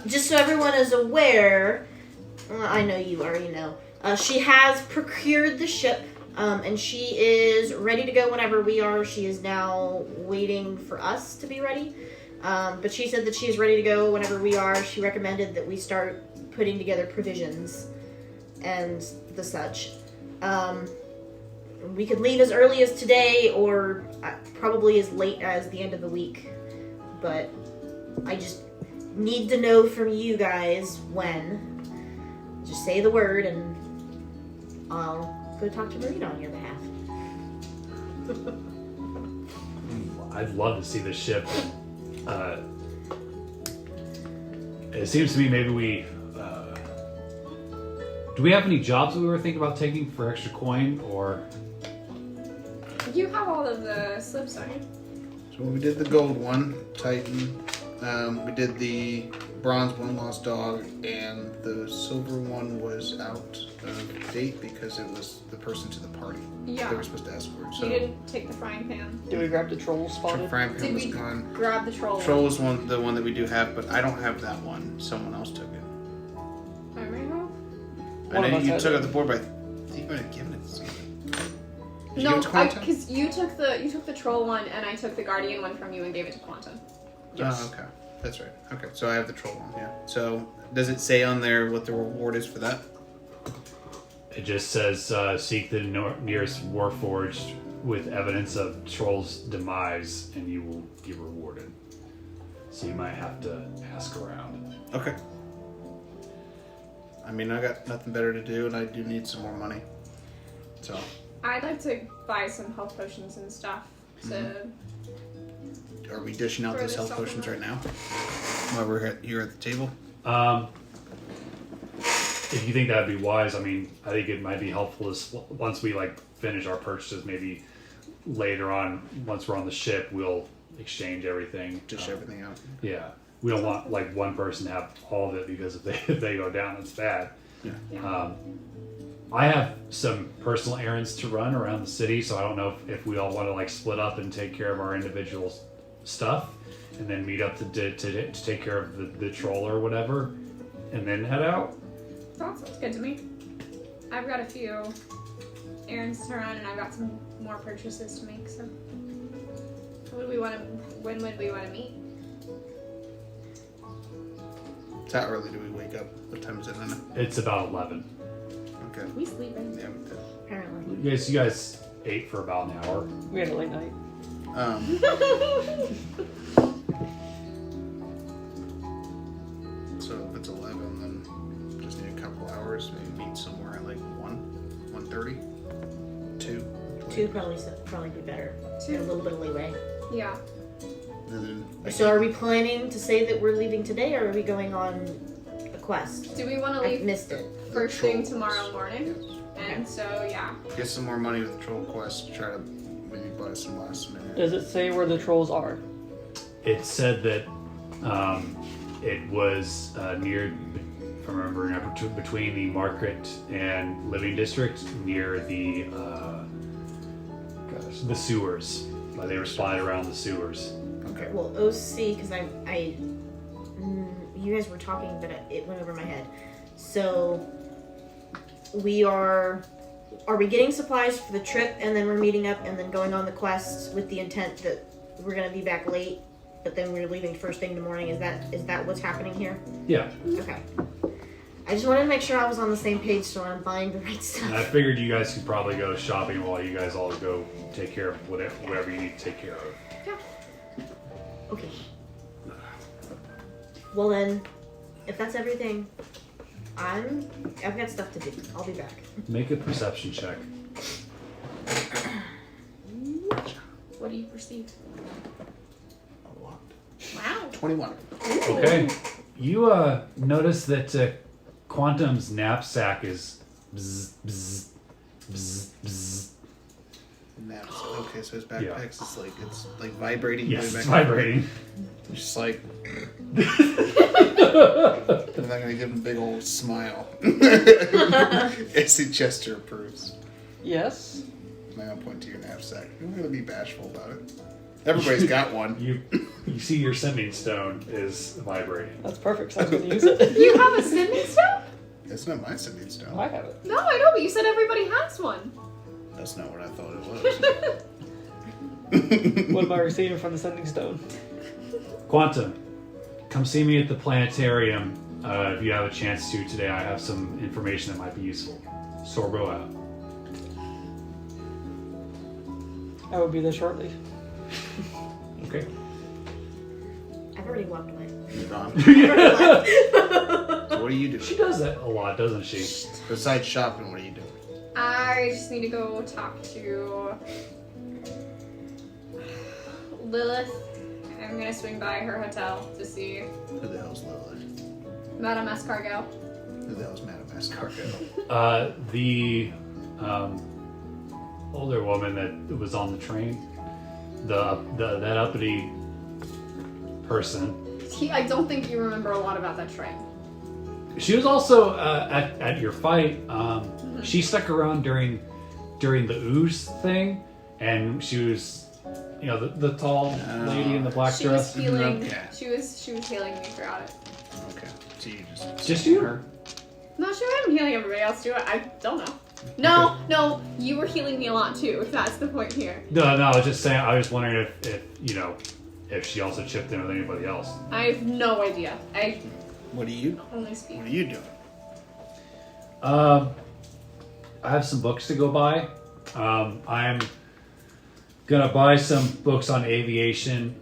Just so everyone is aware, I know you already know, she has procured the ship, and she is ready to go whenever we are. She is now waiting for us to be ready. But she said that she is ready to go whenever we are. She recommended that we start putting together provisions and the such. We could leave as early as today or probably as late as the end of the week. But I just need to know from you guys when. Just say the word and I'll go talk to Marina on your behalf. I'd love to see the ship. It seems to me maybe we. Do we have any jobs that we were thinking about taking for extra coin, or? You have all of the slips, don't you? So we did the gold one, Titan. We did the bronze one, Lost Dog, and the silver one was out of date because it was the person to the party. Yeah. They were supposed to escort. So You didn't take the frying pan. Did we grab the troll spotted? Frying pan Did was we gone. grab the troll? Troll is the one that we do have, but I don't have that one. Someone else took it. Aeireborne? I One of know us you had took it. out the board, but I think you might have given it to someone. Did you No, give it to Quantum? because you took the troll one, and I took the guardian one from you and gave it to Quantum. Oh, okay. That's right. Okay, so I have the troll one, yeah. So, does it say on there what the reward is for that? It just says seek the nearest warforged with evidence of Troll's demise, and you will be rewarded. So you might have to ask around. Okay. I mean, I got nothing better to do, and I do need some more money. So, I'd like to buy some health potions and stuff to. are we dishing out For those the health potions right supplement. now? While we're here at the table? If you think that'd be wise, I mean, I think it might be helpful once we finish our purchases, maybe later on, once we're on the ship, we'll exchange everything. Dish everything out. Yeah, we don't want one person to have all of it because if they go down, it's bad. Yeah. I have some personal errands to run around the city, so I don't know if we all want to split up and take care of our individual stuff, and then meet up to take care of the troll or whatever, and then head out. That sounds good to me. I've got a few errands to run, and I've got some more purchases to make. So, when would we want to meet? How early do we wake up? What time is it now? It's about 11. Okay. We sleeping. Yeah, we did. Apparently. You guys ate for about an hour. We had a late night. So if it's 11, then just need a couple hours. Maybe meet somewhere at 1:30, 2. 2 probably be better. Get a little bit of leeway. Yeah. And then So are we planning to say that we're leaving today, or are we going on a quest? Do we want to I leave missed it. first troll thing quest. tomorrow morning? Yes. And so, yeah. Get some more money with the troll quest. Try to maybe buy some last minute. Does it say where the trolls are? It said that it was near, if I'm remembering, between the Market and Living District, near the sewers. They were spotted around the sewers. Okay. Well, OC, because you guys were talking, but it went over my head. So we are we getting supplies for the trip, and then we're meeting up and then going on the quest with the intent that we're going to be back late, but then we're leaving first thing in the morning? Is that what's happening here? Yeah. Okay. I just wanted to make sure I was on the same page so I'm buying the right stuff. And I figured you guys could probably go shopping while you guys all go take care of whatever you need to take care of. Okay. Well then, if that's everything, I've got stuff to do. I'll be back. Make a perception check. What do you perceive? A lot. Wow. 21. Okay. You notice that Quantum's knapsack is bzz, bzz, bzz, bzz. Naps. Okay, so his backpack Yeah. it's vibrating. Yes, going it's back. vibrating. Just like. I'm not gonna give him a big old smile. As he gesture approves. Yes. I'm gonna point to your knapsack. I'm gonna be bashful about it. Everybody's got one. You see your sending stone is vibrating. That's perfect, so I was going to use it. You have a sending stone? It's not my sending stone. I have it. No, I know, but you said everybody has one. That's not what I thought it was. What am I receiving from the sending stone? Quantum, come see me at the planetarium if you have a chance to today. I have some information that might be useful. Sorbo out. I will be there shortly. Okay. I've already walked away. You're gone. I've already left. So what do you do? She does that a lot, doesn't she? Besides shopping, what do you do? Lilith. I'm gonna swing by her hotel to see Who the hell's Lilith? Madame Escargot. Who the hell's Madame Escargot? The older woman that was on the train, that uppity person. I don't think you remember a lot about that train. She was also at your fight. She stuck around during the ooze thing, and she was, the tall lady in the black She was dress. healing. Okay. She was healing me throughout it. Okay. So you Just you? her? No, she wasn't healing everybody else too. I don't know. No, you were healing me a lot too. If that's the point here. No, I was just saying. I was wondering if she also chipped in with anybody else. I have no idea. I What are you? only speak. What are you doing? I have some books to go buy. I'm gonna buy some books on aviation,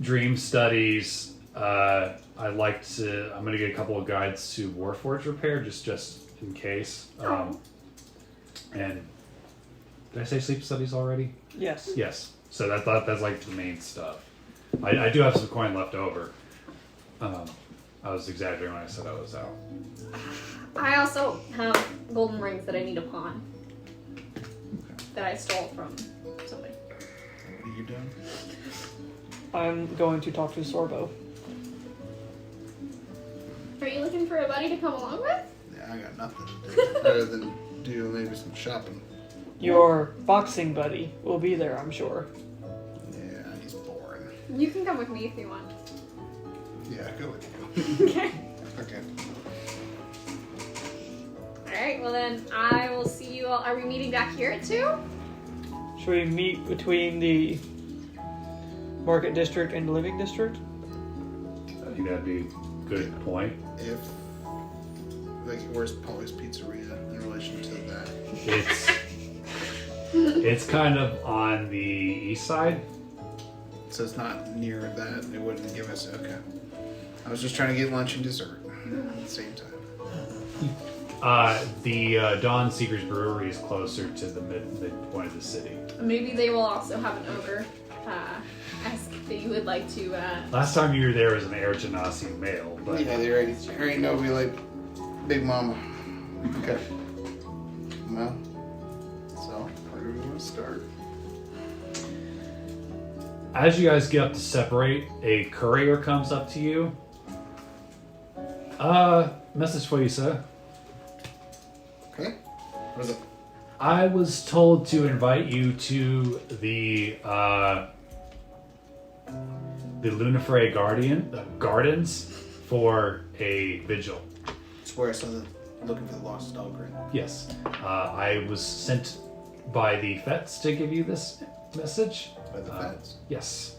dream studies. I'm gonna get a couple of guides to Warforged repair, just in case. And did I say sleep studies already? Yes. Yes. So that's like the main stuff. I do have some coin left over. I was exaggerating when I said I was out. I also have golden rings that I need to pawn. That I stole from somebody. What are you doing? I'm going to talk to Sorbo. Are you looking for a buddy to come along with? Yeah, I got nothing to do other than do maybe some shopping. Your boxing buddy will be there, I'm sure. Yeah, he's boring. You can come with me if you want. Yeah, go with you. Okay. Okay. Alright, well then I will see you all. Are we meeting back here at 2? Should we meet between the Market District and the Living District? I think that'd be a good point. Where's Polly's Pizzeria in relation to that? It's kind of on the east side. So it's not near that. It wouldn't give us. Okay. I was just trying to get lunch and dessert at the same time. The Dawn Seekers Brewery is closer to the midpoint of the city. Maybe they will also have an ogre. Ask that you would like to. Last time you were there was an Air Genasi male, but Yeah, there ain't nobody like Big Mama. Okay. Well, so where do we want to start? as you guys get up to separate, a courier comes up to you. Message for you, sir. Okay. What is it? I was told to invite you to the Lunafray Gardens for a vigil. It's where I saw the looking for the lost dog, right? Yes. I was sent by the Fets to give you this message. By the Feds. Yes.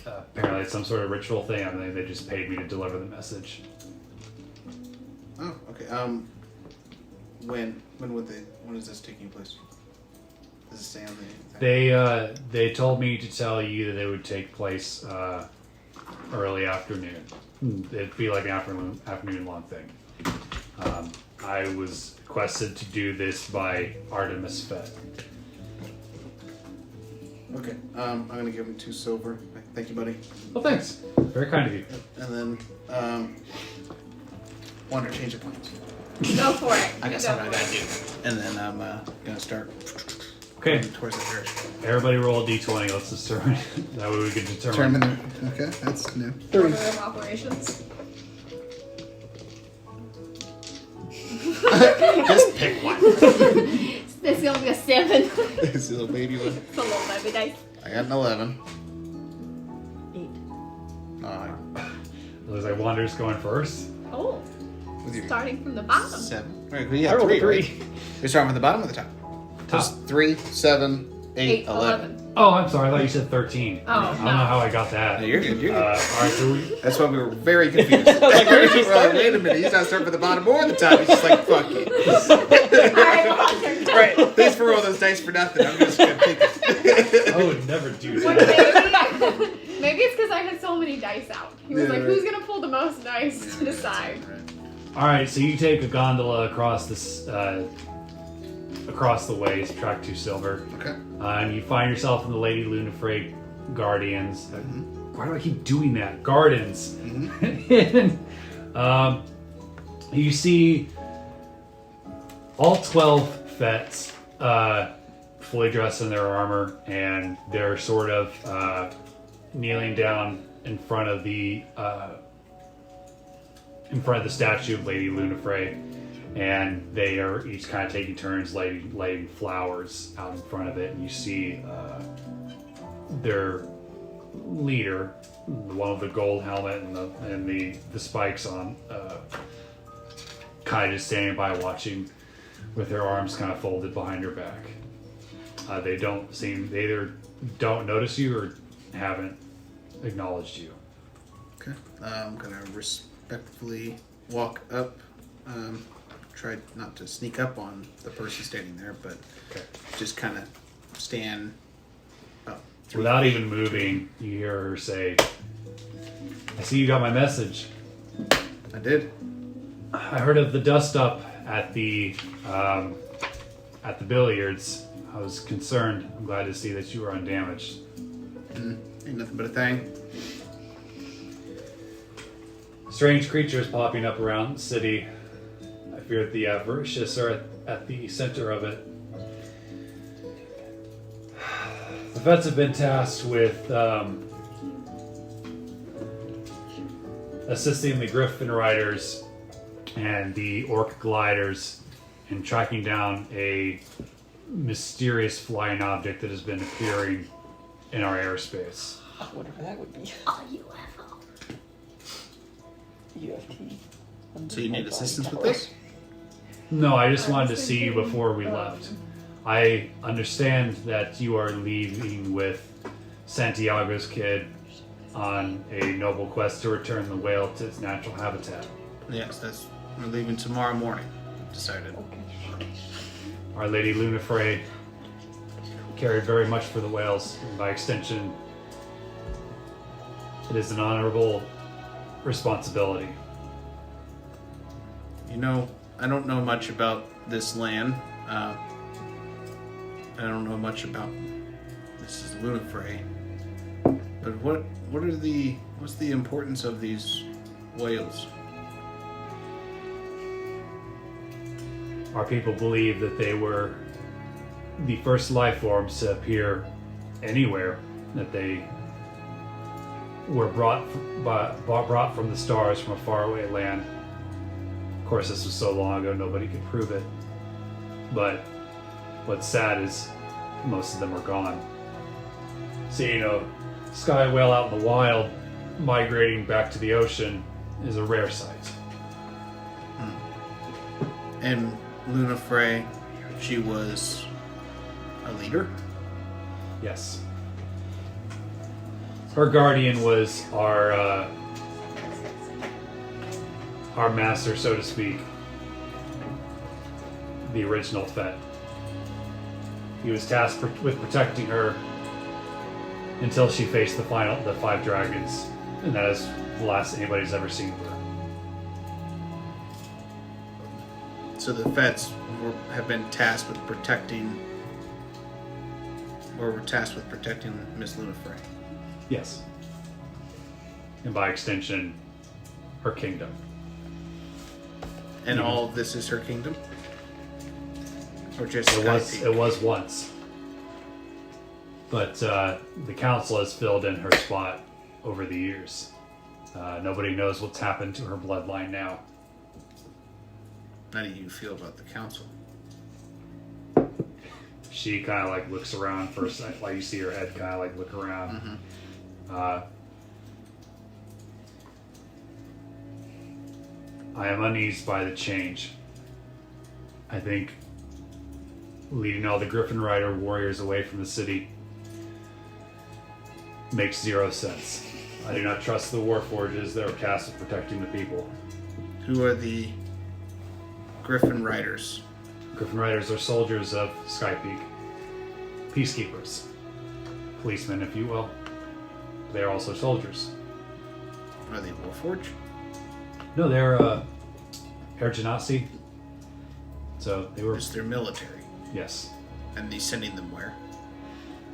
Apparently it's some sort of ritual thing. I mean, they just paid me to deliver the message. Oh, okay. When is this taking place? Does it say on the thing? They told me to tell you that it would take place early afternoon. It'd be like an afternoon long thing. I was requested to do this by Artemis Fett. Okay. I'm gonna give him 2 silver. Thank you, buddy. Well, thanks. Very kind of you. And then want to change of plans. Go for it. I got Go something I for gotta do. And then I'm gonna start Okay. going towards the church. Everybody roll a d20. Let's determine. That way we can determine. Okay, that's new. it. Order of operations. Just pick one. This is gonna be a 7. This little baby one. It's a little baby dice. I got an 11. 8. 9. Looks like Wander's going first. Oh, With your starting from the bottom. 7. Right, well, yeah, I rolled a 3. 3. Right? You're starting from the bottom or the top? Just 3, 7, 8, 11. Oh, I'm sorry. I thought you said 13. Oh, I don't know how I got that. No, you're good. You're good. All right, so That's why we were very confused. I was like, where is he We're like, starting? wait a minute, he's not starting from the bottom or the top. He's just like, fuck it. Alright, Wander. Right, thanks for rolling those dice for nothing. I'm just gonna pick it. I would never do What, that. maybe it's because I had so many dice out. He was Yeah, like, right. who's gonna pull the most dice to decide? All right, so you take a gondola across this across the way, subtract 2 silver. Okay. And you find yourself in the Lady Lunafray Guardians. Mm-hmm. Why do I keep doing that? Gardens. Mm-hmm. And you see all 12 Fets fully dressed in their armor, and they're sort of kneeling down in front of the statue of Lady Lunafray, and they are each kind of taking turns lighting flowers out in front of it. And you see their leader, the one with the gold helmet and the spikes on, kind of just standing by watching with her arms kind of folded behind her back. They either don't notice you or haven't acknowledged you. Okay. I'm gonna respectfully walk up. Try not to sneak up on the person standing there, but Okay. just kind of stand up. Without even moving, you hear her say, "I see you got my message. I did. I heard of the dust up at the billiards. I was concerned. I'm glad to see that you were undamaged." Ain't nothing but a thing. Strange creatures popping up around the city. I fear that the Avaricious are at the center of it. The vets have been tasked with assisting the Griffin Riders and the Orc Gliders in tracking down a mysterious flying object that has been appearing in our airspace. Whatever that would be. UFT. So you need assistance with this? No, I just wanted to see you before we left. I understand that you are leaving with Santiago's kid on a noble quest to return the whale to its natural habitat. Yes, we're leaving tomorrow morning. Decided. Our Lady Lunafray cared very much for the whales, and by extension, it is an honorable responsibility. You know, I don't know much about this land. I don't know much about Mrs. Lunafray. But what's the importance of these whales? Our people believe that they were the first life forms to appear anywhere, that they were brought from the stars from a faraway land. Of course, this was so long ago, nobody could prove it. But what's sad is most of them are gone. Seeing a sky whale out in the wild migrating back to the ocean is a rare sight. And Lunafray, she was a leader? Yes. Her guardian was our master, so to speak. The original Fet. He was tasked with protecting her until she faced the 5 dragons, and that is the last anybody's ever seen of her. So the Fets have been tasked with protecting, or were tasked with protecting Miss Lunafray. Yes. And by extension, her kingdom. And all of this is her kingdom? Or just It was once. But the council has filled in her spot over the years. Nobody knows what's happened to her bloodline now. How do you feel about the council? She kind of like looks around for a second, like you see her head kind of like look around. I am uneased by the change. I think leading all the Griffin Rider warriors away from the city makes 0 sense. I do not trust the Warforges that are tasked with protecting the people. Who are the Griffin Riders? Griffin Riders are soldiers of Skypeak. Peacekeepers. Policemen, if you will. They are also soldiers. Are they Warforged? No, they're Air Genasi. So they were... Just their military. Yes. And he's sending them where?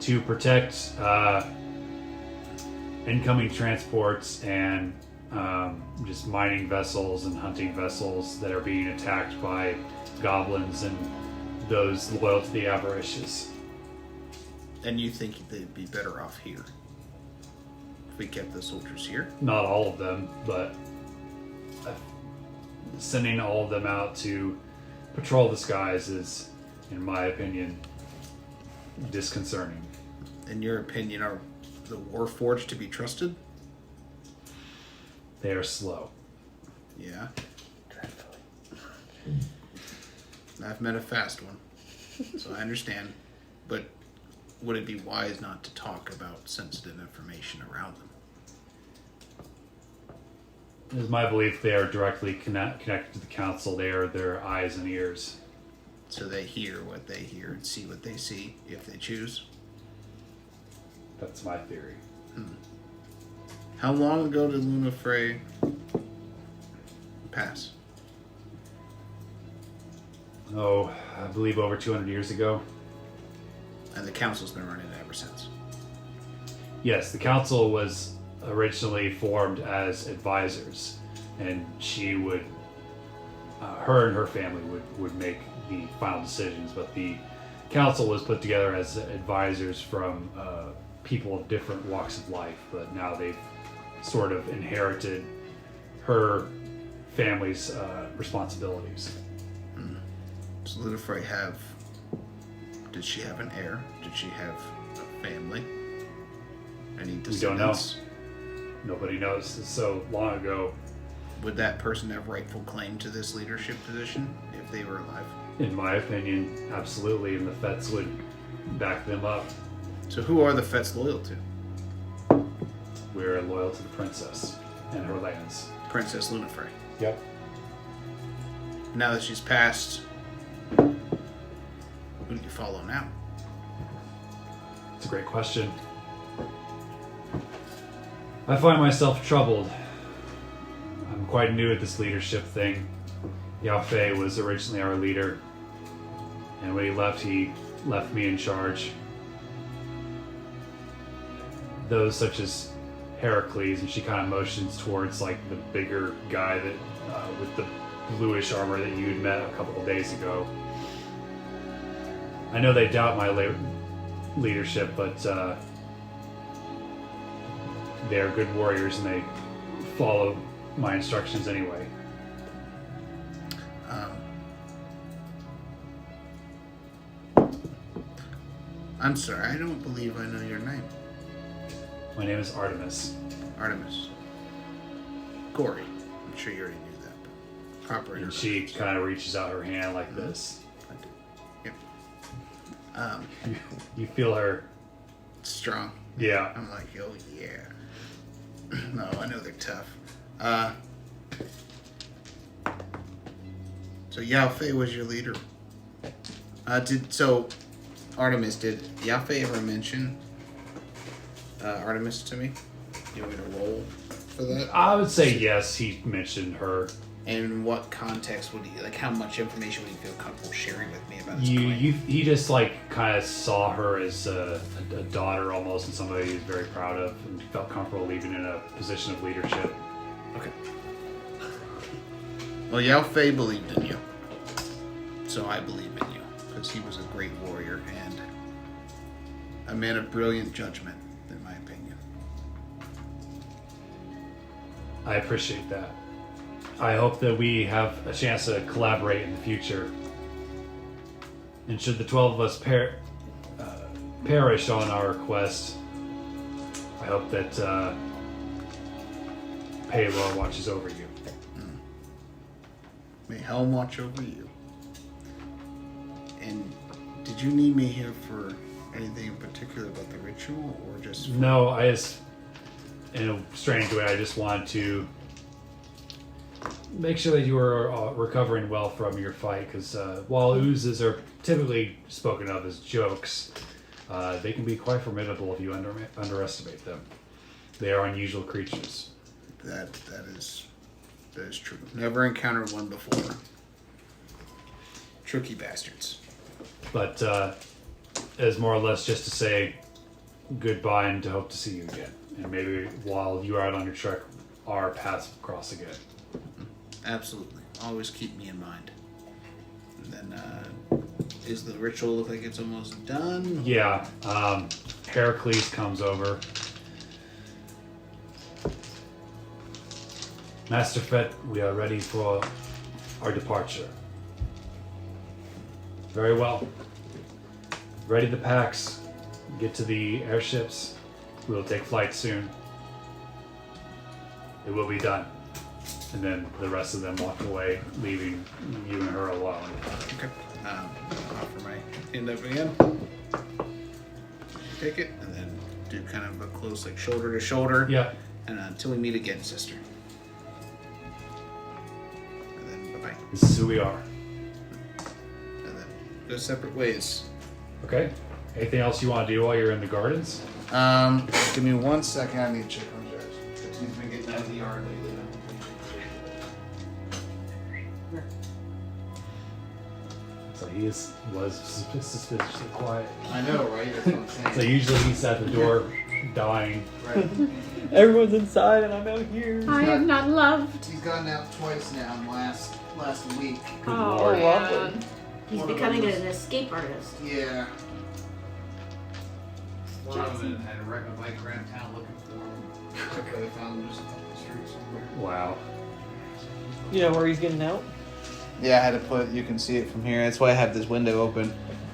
To protect incoming transports and just mining vessels and hunting vessels that are being attacked by goblins and those loyal to the Avaricious. And you think they'd be better off here if we kept the soldiers here? Not all of them, but sending all of them out to patrol the skies is, in my opinion, disconcerting. In your opinion, are the Warforged to be trusted? They are slow. Yeah. I've met a fast one, so I understand. But would it be wise not to talk about sensitive information around them? It is my belief they are directly connected to the council. They are their eyes and ears. So they hear what they hear and see what they see, if they choose? That's my theory. How long ago did Luna Frey pass? Oh, I believe over 200 years ago. And the council's been running it ever since. Yes, the council was originally formed as advisors, and she would, her and her family would make the final decisions, but the council was put together as advisors from people of different walks of life, but now they've sort of inherited her family's responsibilities. Does Luna Frey have... Did she have an heir? Did she have a family? Any descendants? We don't know. Nobody knows. It's so long ago. Would that person have rightful claim to this leadership position if they were alive? In my opinion, absolutely, and the Fets would back them up. So who are the Fets loyal to? We're loyal to the princess and her lands. Princess Luna Frey. Yep. Now that she's passed, who do you follow now? It's a great question. I find myself troubled. I'm quite new at this leadership thing. Yao Fei was originally our leader, and when he left me in charge. Those such as Heracles, and she kind of motions towards like the bigger guy that with the bluish armor that you'd met a couple of days ago. I know they doubt my leadership, but they are good warriors and they follow my instructions anyway. I'm sorry, I don't believe I know your name. My name is Artemis. Artemis. Kuori. I'm sure you already knew that, but proper And introduction. she kind of reaches out her hand like this. I do. Yep. You feel her. Strong. Yeah. I'm like, oh yeah. No, I know they're tough. So Yao Fei was your leader. Artemis, did Yao Fei ever mention Artemis to me? You want me to roll for that? I would say yes, he mentioned her. And in what context would he, like, how much information would he feel comfortable sharing with me about his He just like kind of saw her as a daughter almost, and somebody he was very proud of, and felt comfortable leaving in a position of leadership. Okay. Well, Yao Fei believed in you. So I believe in you. Because he was a great warrior and a man of brilliant judgment, in my opinion. I appreciate that. I hope that we have a chance to collaborate in the future. And should the 12 of us perish on our quest, I hope that Paylor watches over you. May Helm watch over you. And did you need me here for anything in particular about the ritual, or just... No, I just, in a strange way, I just want to make sure that you are recovering well from your fight, because while oozes are typically spoken of as jokes, they can be quite formidable if you underestimate them. They are unusual creatures. That is true. Never encountered one before. Tricky bastards. but is more or less just to say goodbye and to hope to see you again. And maybe while you are out on your trek, our paths cross again. Absolutely. Always keep me in mind. And then, is the ritual look like it's almost done? Yeah. Heracles comes over. Master Fett, we are ready for our departure. Very well. Ready the packs. Get to the airships. We will take flight soon. It will be done. And then the rest of them walk away, leaving you and her alone. Okay. Offer my hand up again. Take it, and then do kind of a close, like shoulder to shoulder. Yeah. And until we meet again, sister. And then bye bye. This is who we are. And then go separate ways. Okay. Anything else you want to do while you're in the gardens? Give me 1 second. I need to check on Jax. He's been getting out of the yard lately. So he was suspiciously quiet. I know, right? That's what I'm saying. So usually he's at the door dying. Right. Everyone's inside and I'm out here. I am not loved. He's gotten out twice now in last week. Good Oh, lord. man. He's One of becoming them was- an escape artist. Yeah. One of them had to ride my bike around town looking for him. They found him just up the street somewhere. Wow. You know where he's getting out? Yeah, I had to put, you can see it from here. That's why I have this window open.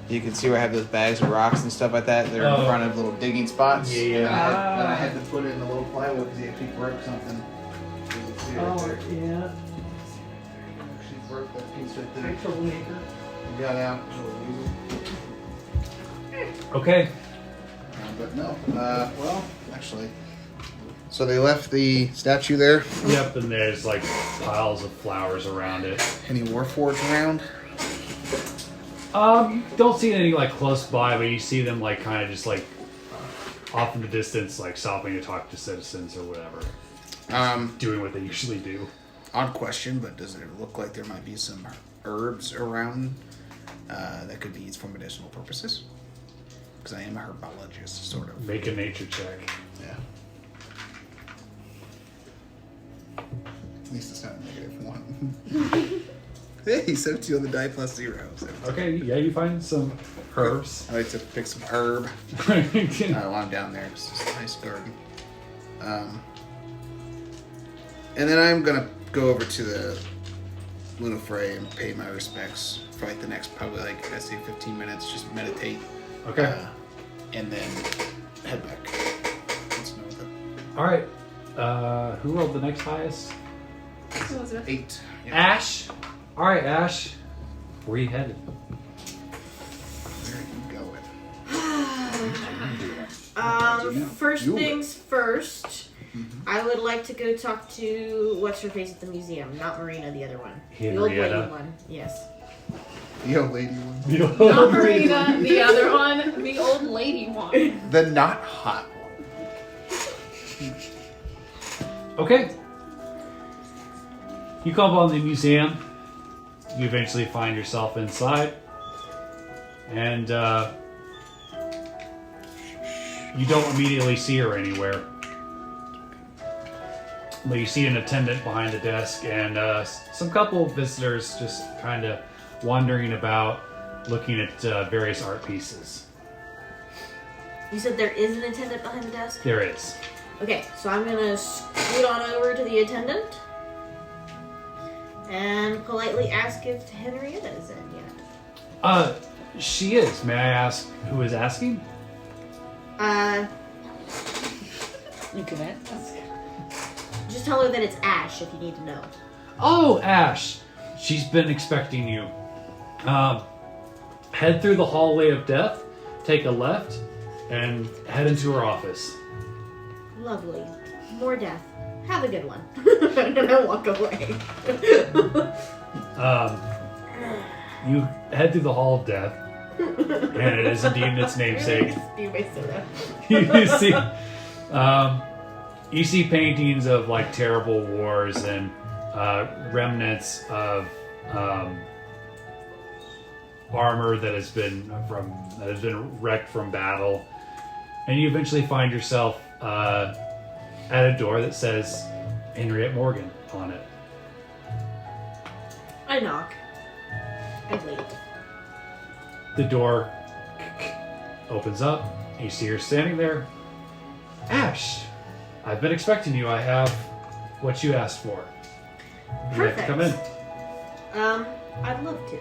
You can see where I have those bags of rocks and stuff like that. They're in front of little digging spots. Yeah. And then I had to put it in the little plywood because he actually broke something. You can see right there. yeah. She broke that piece right there. Troublemaker. He got out. Okay. But no. Well, actually. So they left the statue there. Yep, and there's like piles of flowers around it. Any warforged around? You don't see any like close by, but you see them like kind of just like off in the distance, like stopping to talk to citizens or whatever. Doing what they usually do. Odd question, but does it look like there might be some herbs around that could be used for medicinal purposes? Because I am a herbologist, sort of. Make a nature check. Yeah. At least it's not a -1. Hey, 17 on the die plus 0. So. Okay, yeah, you find some herbs. I like to pick some herb while I'm down there. It's just a nice garden. And then I'm going to go over to the Lunafray and pay my respects for like the next probably like, I say 15 minutes, just meditate. Okay. And then head back. Let's know that. All right. Who rolled the next highest? Elizabeth. 8. Yeah. Ash. All right, Ash. Where are you headed? Where are you going? First do it. things first, I would like to go talk to what's her face at the museum, not Marina, the other one. The old lady Henrietta. one, yes. The old lady one. Not Marina, the other one, the old lady one. The not hot one. Okay. You come upon the museum. You eventually find yourself inside. And you don't immediately see her anywhere. But you see an attendant behind the desk and some couple of visitors just kind of wandering about, looking at various art pieces. You said there is an attendant behind the desk? There is. Okay, so I'm gonna scoot on over to the attendant and politely ask if Henrietta is in yet. She is. May I ask who is asking? You can ask. Just tell her that it's Ash if you need to know. Oh, Ash. She's been expecting you. Head through the hallway of death, take a left, and head into her office. Lovely. More death. Have a good one. And I walk away. You head through the hall of death, and it is indeed its namesake. You may say that. You see paintings of like terrible wars and remnants of armor that has been wrecked from battle, and you eventually find yourself at a door that says Henriette Morgan on it. I knock. I wait. The door opens up, and you see her standing there. Ash, I've been expecting you. I have what you asked for. You have to come in. I'd love to.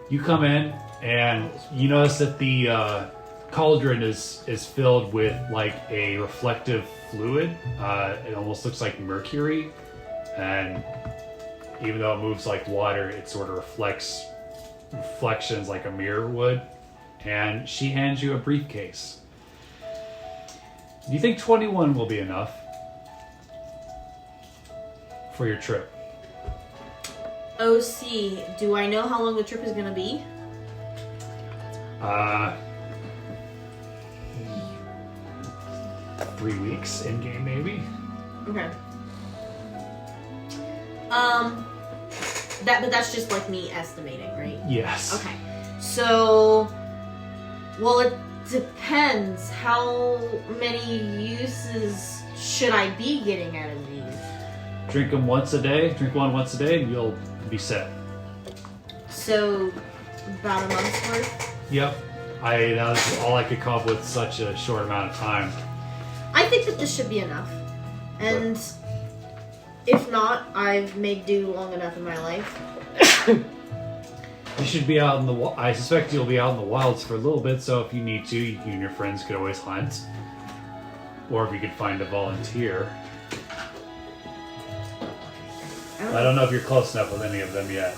You come in, and you notice that the cauldron is filled with like a reflective fluid. It almost looks like mercury, and even though it moves like water, it sort of reflections like a mirror would. And she hands you a briefcase. Do you think 21 will be enough for your trip? OC, do I know how long the trip is going to be? 3 weeks in game, maybe. Okay. But that's just like me estimating, right? Yes. Okay. So, well, it depends. How many uses should I be getting out of these? Drink them once a day. Drink one once a day, and you'll be set. So, about a month's worth? Yep. That was all I could come up with such a short amount of time. I think that this should be enough. And if not, I've made do long enough in my life. You should be out in the. I suspect you'll be out in the wilds for a little bit. So if you need to, you and your friends could always hunt, or if you could find a volunteer. I don't know if you're close enough with any of them yet.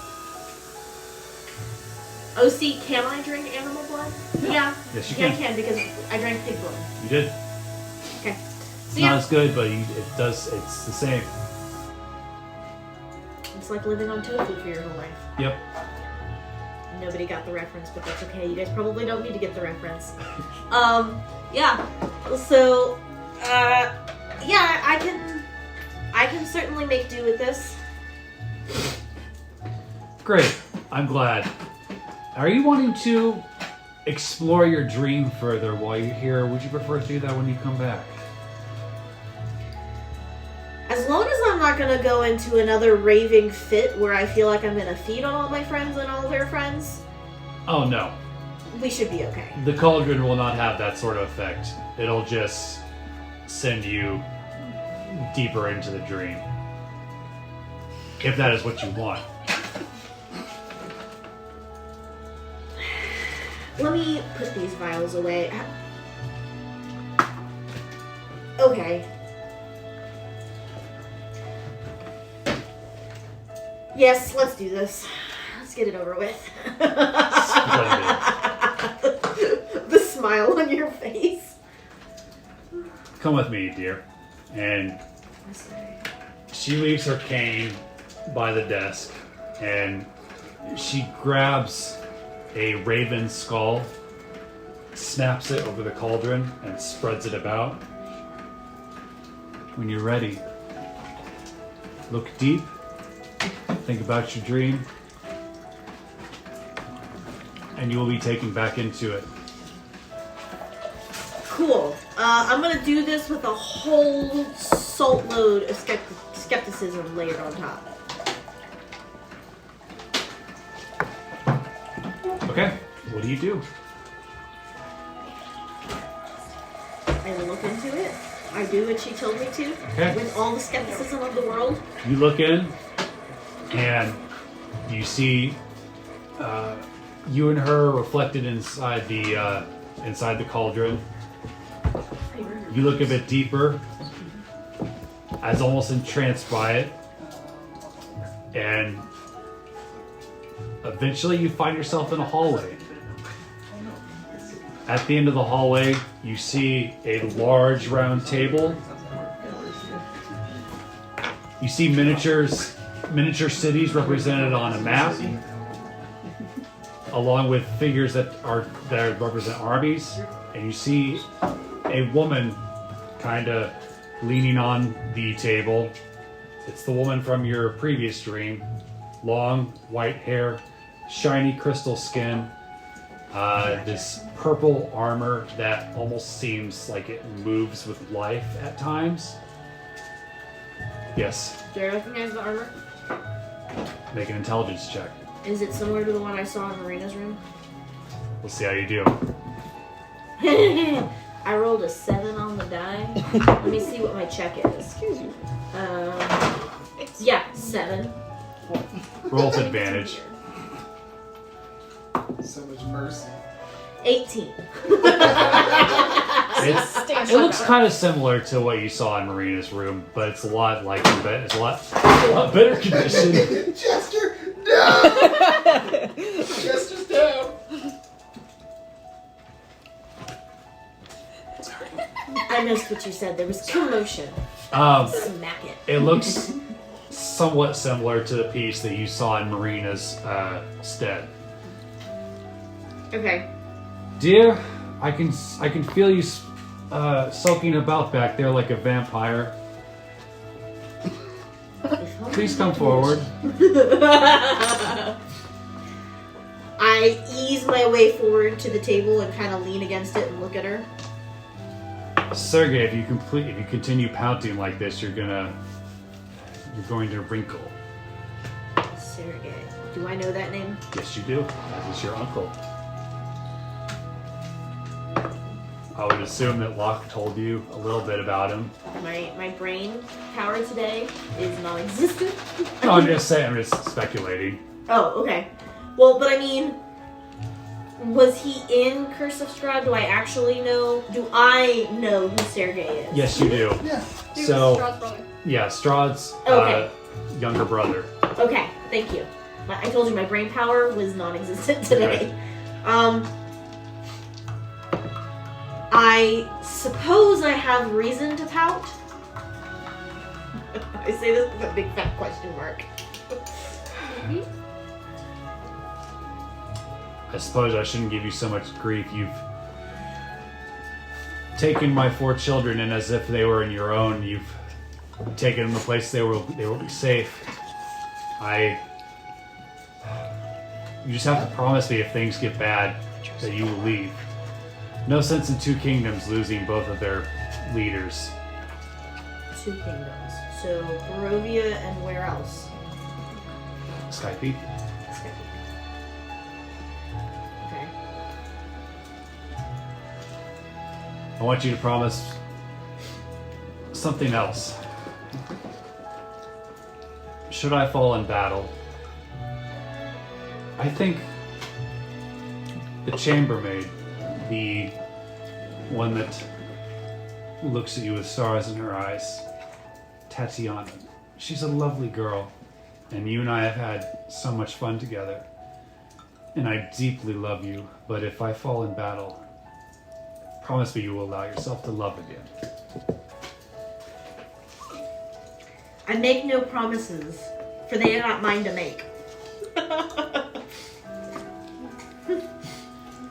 OC, can I drink animal blood? Yeah. Yes, you Yeah, can. I can because I drank pig blood. You did. Okay. It's So not yeah, as good, but it does. It's the same. it's like living on tofu for your whole life. Yep. Nobody got the reference, but that's okay. You guys probably don't need to get the reference. Yeah. So, yeah, I can certainly make do with this. Great. I'm glad. Are you wanting to explore your dream further while you're here, or would you prefer to do that when you come back? As long as I'm not gonna go into another raving fit where I feel like I'm gonna feed on all my friends and all their friends, Oh no. we should be okay. The cauldron will not have that sort of effect. It'll just send you deeper into the dream. If that is what you want. Let me put these vials away. Okay. Yes, let's do this. Let's get it over with. The smile on your face. Come with me, dear. And she leaves her cane by the desk, and she grabs a raven skull, snaps it over the cauldron, and spreads it about. When you're ready, look deep, think about your dream, and you will be taken back into it. Cool. I'm gonna do this with a whole salt load of skepticism layered on top. Okay, what do you do? I look into it. I do what she told me to. Okay. With all the skepticism of the world. You look in, and you see you and her reflected inside the cauldron. You look a bit deeper, as almost entranced by it, and eventually you find yourself in a hallway. At the end of the hallway, you see a large round table. You see miniature cities represented on a map, along with figures that represent armies. And you see a woman kind of leaning on the table. It's the woman from your previous dream. Long white hair, shiny crystal skin, this purple armor that almost seems like it moves with life at times. Yes, Do I recognize the armor? make an intelligence check. Is it similar to the one I saw in Marina's room? We'll see how you do. I rolled a 7 on the die. Let me see what my check is. Excuse you. Yeah, 7. Roll with advantage. So much mercy. 18. It looks kind of similar to what you saw in Marina's room, but it's a lot like it's a lot better condition. Chester, no! Chester's down. I missed what you said. There was commotion. Smack it. It looks somewhat similar to the piece that you saw in Marina's stead. Okay. Dear, I can feel you sulking about back there like a vampire. Please come forward. I ease my way forward to the table and kind of lean against it and look at her. Sergey, if you continue pouting like this, you're going to wrinkle. Sergey. Do I know that name? Yes, you do. That is your uncle. I would assume that Locke told you a little bit about him. My brain power today is non-existent. No, I'm just speculating. Oh, okay. Well, but I mean, was he in Curse of Strahd? Do I actually know? Do I know who Sergey is? Yes, you do. Yeah. So, Strahd's brother. yeah, Strahd's Okay. younger brother. Okay, thank you. I told you my brain power was non-existent today. Okay. I suppose I have reason to pout. I say this with a big fat question mark. I suppose I shouldn't give you so much grief. You've taken my 4 children, and as if they were in your own, you've taken them to a place they will be safe. You just have to promise me if things get bad that you will leave. No sense in 2 kingdoms losing both of their leaders. 2 kingdoms. So, Barovia and where else? Skypeak? Okay. I want you to promise something else. Should I fall in battle, I think the chambermaid, the one that looks at you with stars in her eyes, Tatiana, she's a lovely girl, and you and I have had so much fun together, and I deeply love you, but if I fall in battle, promise me you will allow yourself to love again. I make no promises, for they are not mine to make.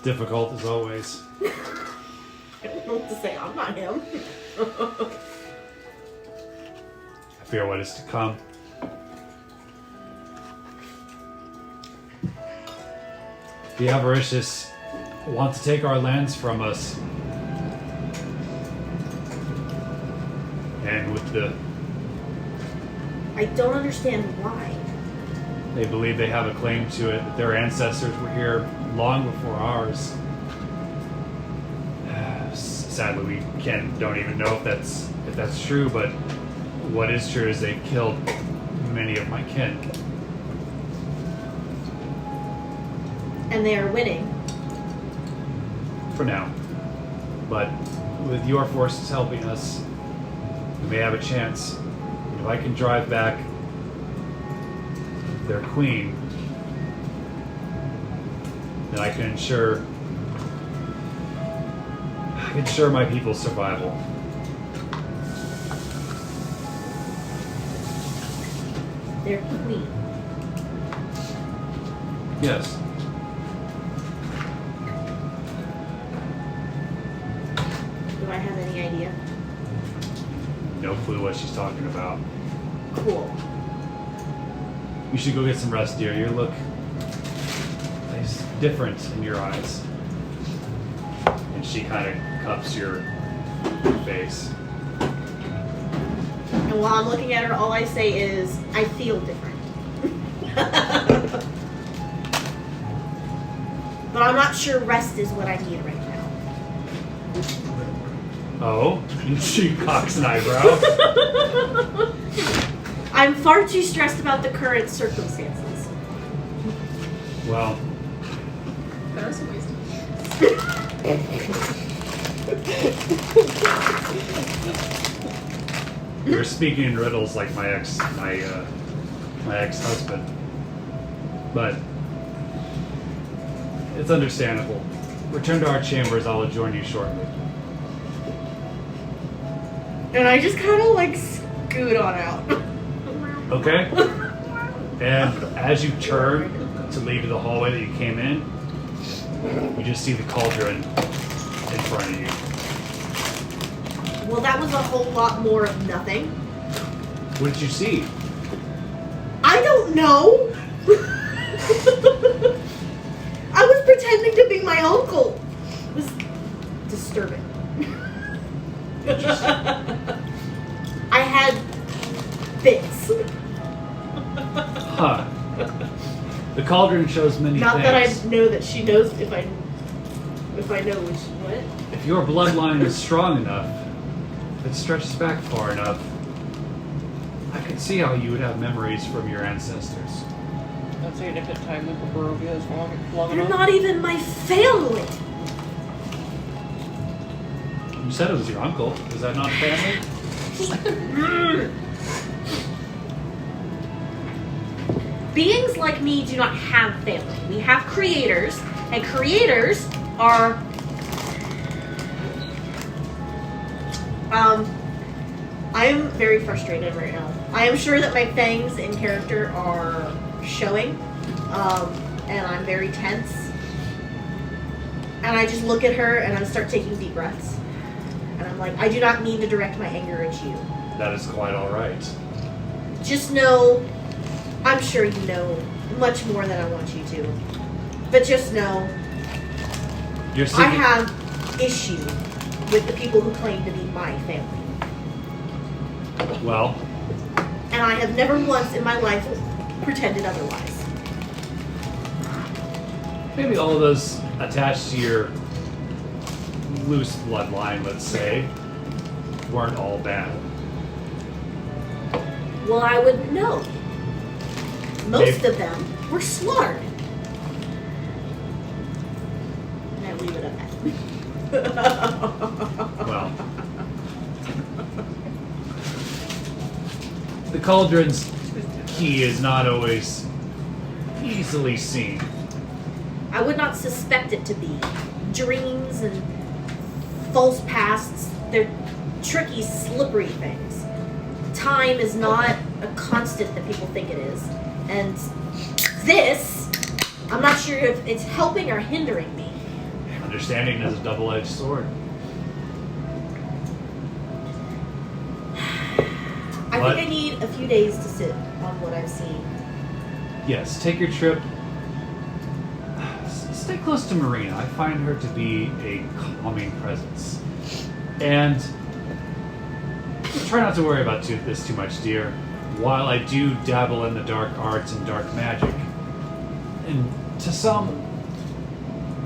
Difficult as always. I don't know what to say. I'm not him. I fear what is to come. The avaricious want to take our lands from us. And with the... I don't understand why. They believe they have a claim to it, that their ancestors were here long before ours. Sadly, we don't even know if that's true, but what is true is they've killed many of my kin. And they are winning. For now. But with your forces helping us, we may have a chance. If I can drive back their queen, then I can ensure my people's survival. Their queen. Yes. Do I have any idea? No clue what she's talking about. Cool. You should go get some rest, dear. You look is different in your eyes. And she kind of cups your face. And while I'm looking at her, all I say is, I feel different. But I'm not sure rest is what I need right now. Oh? And she cocks an eyebrow. I'm far too stressed about the current circumstances. Well, There are some ways to you're speaking in riddles like my ex-husband. But it's understandable. Return to our chambers. I will join you shortly. And I just kind of like scoot on out. Okay? And as you turn to leave the hallway that you came in, you just see the cauldron in front of you. Well, that was a whole lot more of nothing. What did you see? I don't know. I was pretending to be my uncle. It was disturbing. I had bits. Huh. The cauldron shows many Not things. that I know that she knows if I know which what. If your bloodline is strong enough, if it stretches back far enough, I could see how you would have memories from your ancestors. I'd say if it's time with the Barovia is long You're enough. not even my family. You said it was your uncle. Is that not family? Beings like me do not have family. We have creators, and creators are I am very frustrated right now. I am sure that my fangs in character are showing, and I'm very tense. And I just look at her and I start taking deep breaths. And I'm like, I do not mean to direct my anger at you. That is quite all right. Just know, I'm sure you know much more than I want you to. But just know, You're I seeking, have issue with the people who claim to be my family. well, And I have never once in my life pretended otherwise. maybe all of those attached to your loose bloodline, let's say, weren't all bad. Well, I would know. Most Maybe. of them were slaughtered. And I leave it at that. Well, the cauldron's key is not always easily seen. I would not suspect it to be. Dreams and false pasts, they're tricky, slippery things. Time is not a constant that people think it is. And this, I'm not sure if it's helping or hindering me. Understanding is a double-edged sword. I What? think I need a few days to sit on what I've seen. Yes, take your trip. Stay close to Marina. I find her to be a calming presence. And try not to worry about this too much, dear. While I do dabble in the dark arts and dark magic, and to some,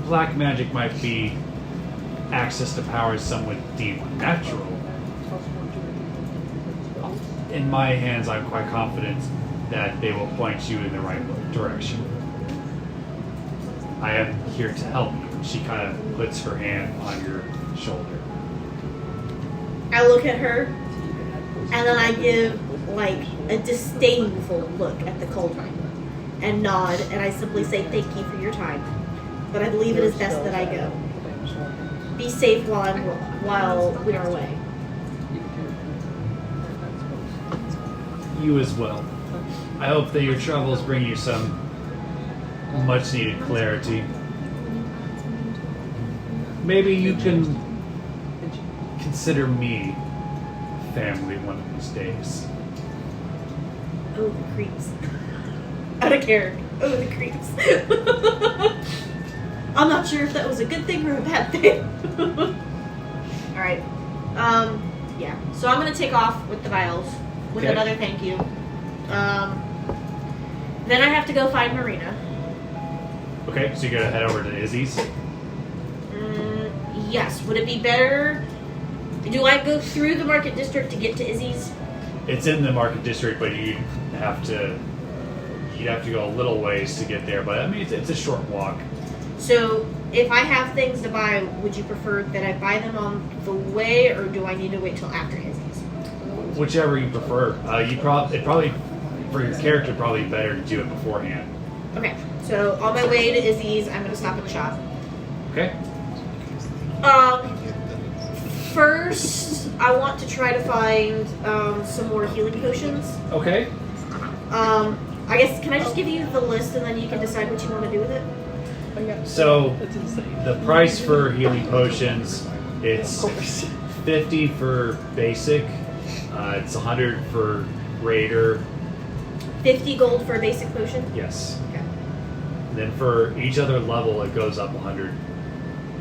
black magic might be access to powers some would deem unnatural. In my hands, I'm quite confident that they will point you in the right direction. I am here to help you. She kind of puts her hand on your shoulder. I look at her, and then I give, like, a disdainful look at the cauldron, and nod, and I simply say thank you for your time. But I believe it is best that I go. Be safe while we are away. You as well. I hope that your travels bring you some much needed clarity. Maybe you can consider me family one of these days. Oh, the creeps. out of character. Oh, the creeps. I'm not sure if that was a good thing or a bad thing. Alright. Yeah. So I'm gonna take off with the vials with Okay. another thank you. Then I have to go find Marina. Okay, so you're gonna head over to Izzy's. Yes. Would it be better? Do I go through the market district to get to Izzy's? It's in the market district, but you'd have to go a little ways to get there. But I mean, it's a short walk. So, if I have things to buy, would you prefer that I buy them on the way, or do I need to wait till after Izzy's? Whichever you prefer. It probably for your character probably better to do it beforehand. Okay. So on my way to Izzy's, I'm gonna stop at the shop. Okay. First, I want to try to find some more healing potions. Okay. I guess, can I just give you the list and then you can decide what you want to do with it? So That's insane. the price for healing potions, it's Of course. 50 for basic. It's 100 for greater. 50 gold for a basic potion? Yes. Okay. Then for each other level, it goes up 100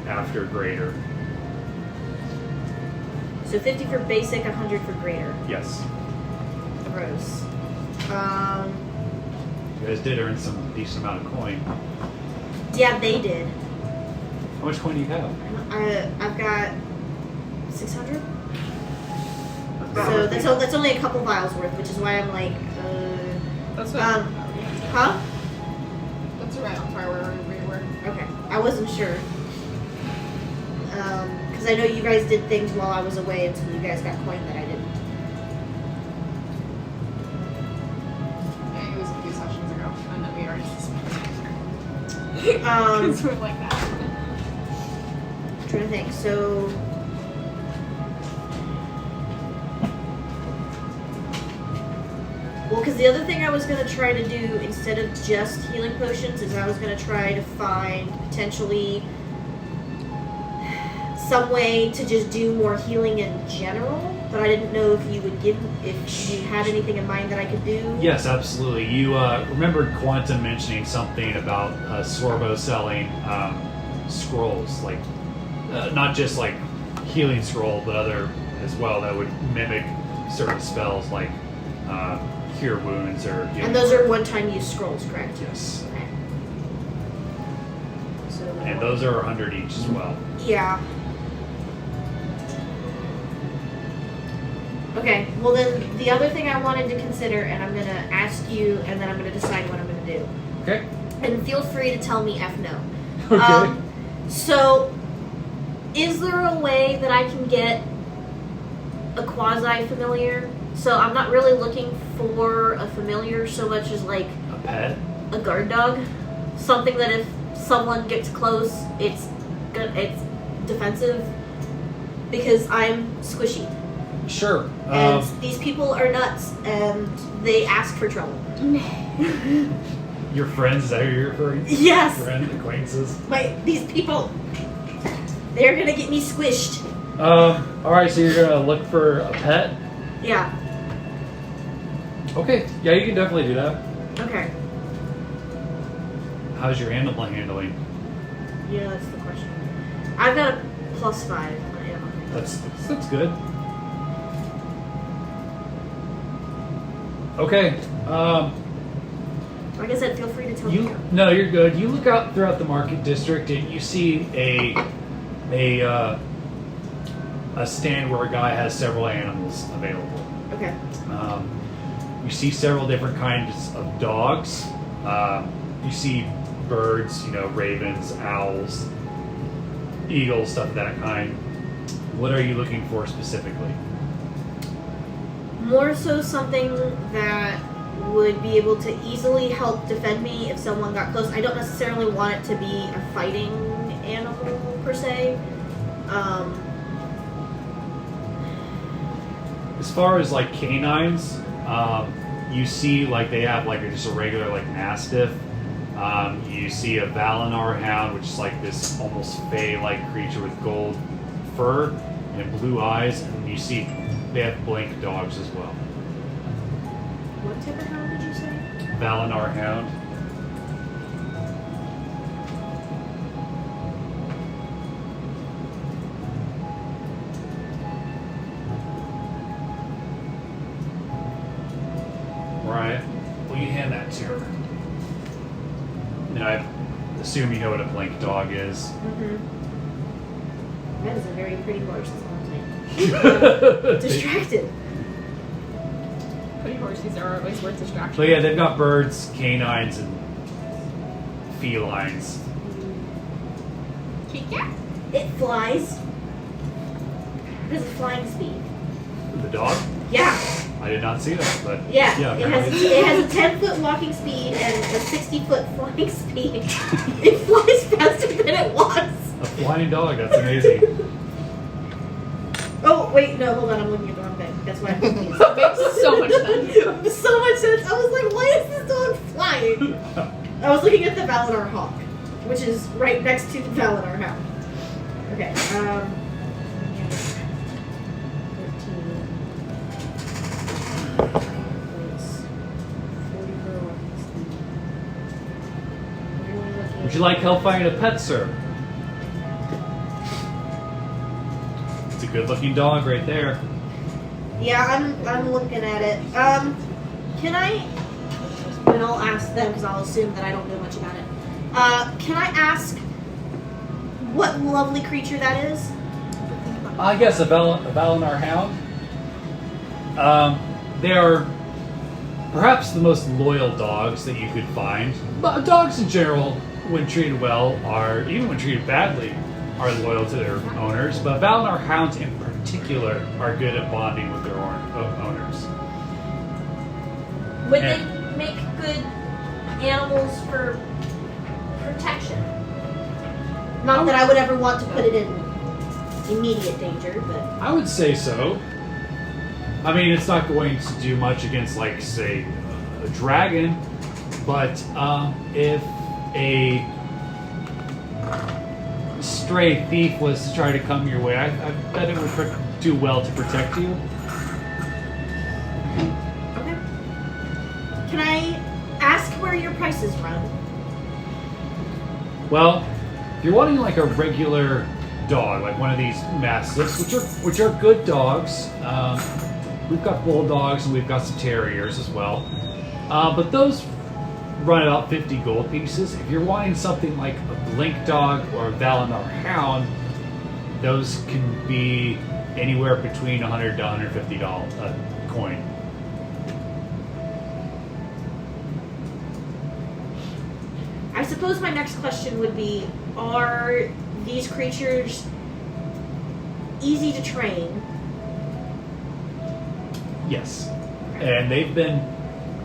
after greater. So 50 for basic, 100 for greater. Yes. Gross. You guys did earn some decent amount of coin. Yeah, they did. How much coin do you have? I've got 600. So that's only a couple vials worth, which is why I'm like, That's what. huh? That's right on par where we were. Okay, I wasn't sure. Because I know you guys did things while I was away, and so you guys got coin that I didn't. Yeah, it was a few sessions ago, and then we already Um, Because we're like that. trying to think. So, well, because the other thing I was gonna try to do instead of just healing potions is I was gonna try to find potentially some way to just do more healing in general. But I didn't know if you had anything in mind that I could do. Yes, absolutely. You remembered Quantum mentioning something about Sorbo selling scrolls, like not just like healing scroll, but other as well that would mimic certain spells like cure wounds or. And those are one-time use scrolls, correct? Yes. Okay. So, And those are 100 each as well. yeah. Okay, well then the other thing I wanted to consider, and I'm gonna ask you, and then I'm gonna decide what I'm gonna do. Okay. And feel free to tell me F no. Okay. So, is there a way that I can get a quasi-familiar? So I'm not really looking for a familiar so much as like A pet. a guard dog. Something that if someone gets close, it's defensive. Because I'm squishy. Sure. And these people are nuts, and they ask for trouble. Your friends, is that who you're referring to? Yes! Friend, acquaintances? These people, they're gonna get me squished. Alright, so you're gonna look for a pet? Yeah, Okay. Yeah, you can definitely do that. okay. How's your animal handling? Yeah, that's the question. I've got a +5 on animal. That's good. Okay. Like I said, feel free to tell me. No, you're good. You look out throughout the market district and you see a stand where a guy has several animals available. Okay. You see several different kinds of dogs. You see birds, ravens, owls, eagles, stuff of that kind. What are you looking for specifically? More so something that would be able to easily help defend me if someone got close. I don't necessarily want it to be a fighting animal per se. As far as like canines, you see like they have like just a regular like mastiff. You see a Valinar hound, which is like this almost fey-like creature with gold fur and blue eyes, and you see they have blank dogs as well. What type of hound did you say? Valinar Hound. Right. Will you hand that to her? And I assume you know what a blank dog is. Mm-hmm. That is a very pretty horse. That's all I'm saying. Distracted. Pretty horses are always worth distraction. But yeah, they've got birds, canines, and felines. Kitty cat. It flies. What is its flying speed? The dog? Yeah. I did not see that, but Yeah. yeah, It has a 10-foot walking speed and a 60-foot flying speed. It flies faster than it walks. a flying dog. That's amazing. Oh wait, no, hold on. I'm looking at the wrong thing. That's why I'm confused. It makes so much sense. So much sense. I was like, why is this dog flying? I was looking at the Valinar Hawk, which is right next to the Valinar Hound. Okay, 13. Points. 44 walking speed. Would you like help finding a pet, sir? It's a good-looking dog right there. Yeah, I'm looking at it. Can I? And I'll ask them because I'll assume that I don't know much about it. Can I ask what lovely creature that is? I guess a Valinar Hound. They are perhaps the most loyal dogs that you could find. But dogs in general, when treated well, even when treated badly, are loyal to their owners. But Valinar Hounds in particular are good at bonding with their owners. Would And- they make good animals for protection? Not that I would ever want to put it in immediate danger, but I would say so. I mean, it's not going to do much against, like, say, a dragon, but if a stray thief was to try to come your way, I bet it would do well to protect you. okay. Can I ask where your prices run? Well, if you're wanting like a regular dog, like one of these mastiffs, which are good dogs. We've got bulldogs and we've got some terriers as well. But those run about 50 gold pieces. If you're wanting something like a blink dog or a Valinar Hound, those can be anywhere between $100 to $150 a coin. I suppose my next question would be, are these creatures easy to train? Yes, and they've been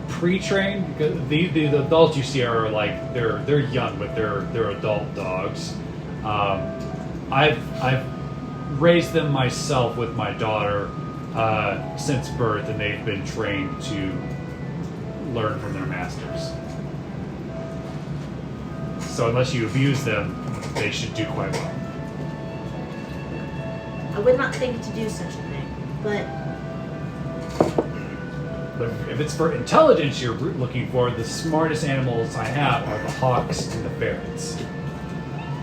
pre-trained because the adults you see are like they're young, but they're adult dogs. I've raised them myself with my daughter since birth, and they've been trained to learn from their masters. So unless you abuse them, they should do quite well. I would not think to do such a thing, but But if it's for intelligence you're looking for, the smartest animals I have are the hawks and the ferrets.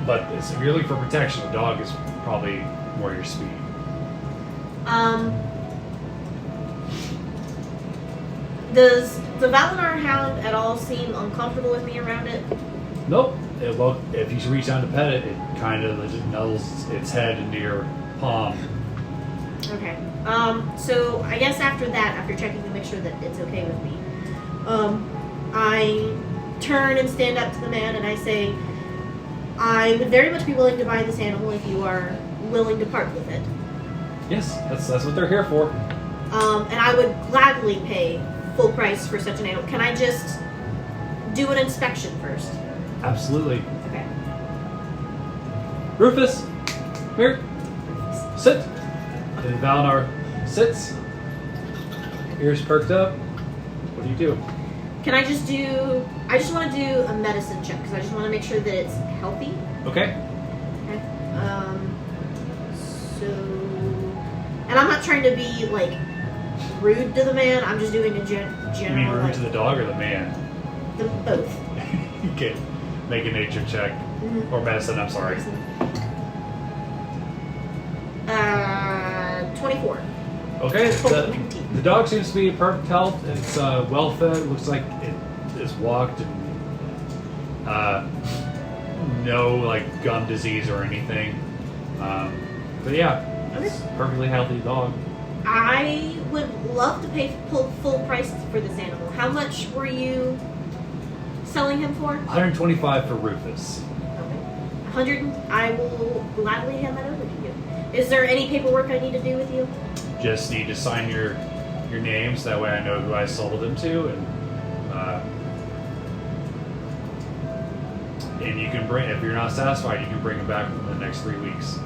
But if you're looking for protection, the dog is probably more your speed. does the Valinar Hound at all seem uncomfortable with me around it? Nope. Well, if you reach down to pet it, it kind of just nuzzles its head into your palm. Okay. So I guess after that, after checking to make sure that it's okay with me, I turn and stand up to the man and I say, I would very much be willing to buy this animal if you are willing to part with it. Yes, that's what they're here for. And I would gladly pay full price for such an animal. Can I just do an inspection first? Absolutely. Okay. Rufus, here, sit. And Valinar sits. Ears perked up. What do you do? Can I just do... I just want to do a medicine check because I just want to make sure that it's healthy. Okay. Okay. So... And I'm not trying to be, like, rude to the man. I'm just doing a general. You mean rude like, to the dog or the man? both. Okay. Make a nature check. Mhm. Or medicine, I'm sorry. 24. Okay, Oh, 19. the dog seems to be in perfect health. It's well fed. Looks like it is walked and no like gum disease or anything. But yeah, it's a perfectly healthy dog. I would love to pay full price for this animal. How much were you selling him for? 125 for Rufus. Okay. 100. I will gladly hand that over to you. Is there any paperwork I need to do with you? Just need to sign your names. That way I know who I sold them to, and you can bring. If you're not satisfied, you can bring them back in the next 3 weeks.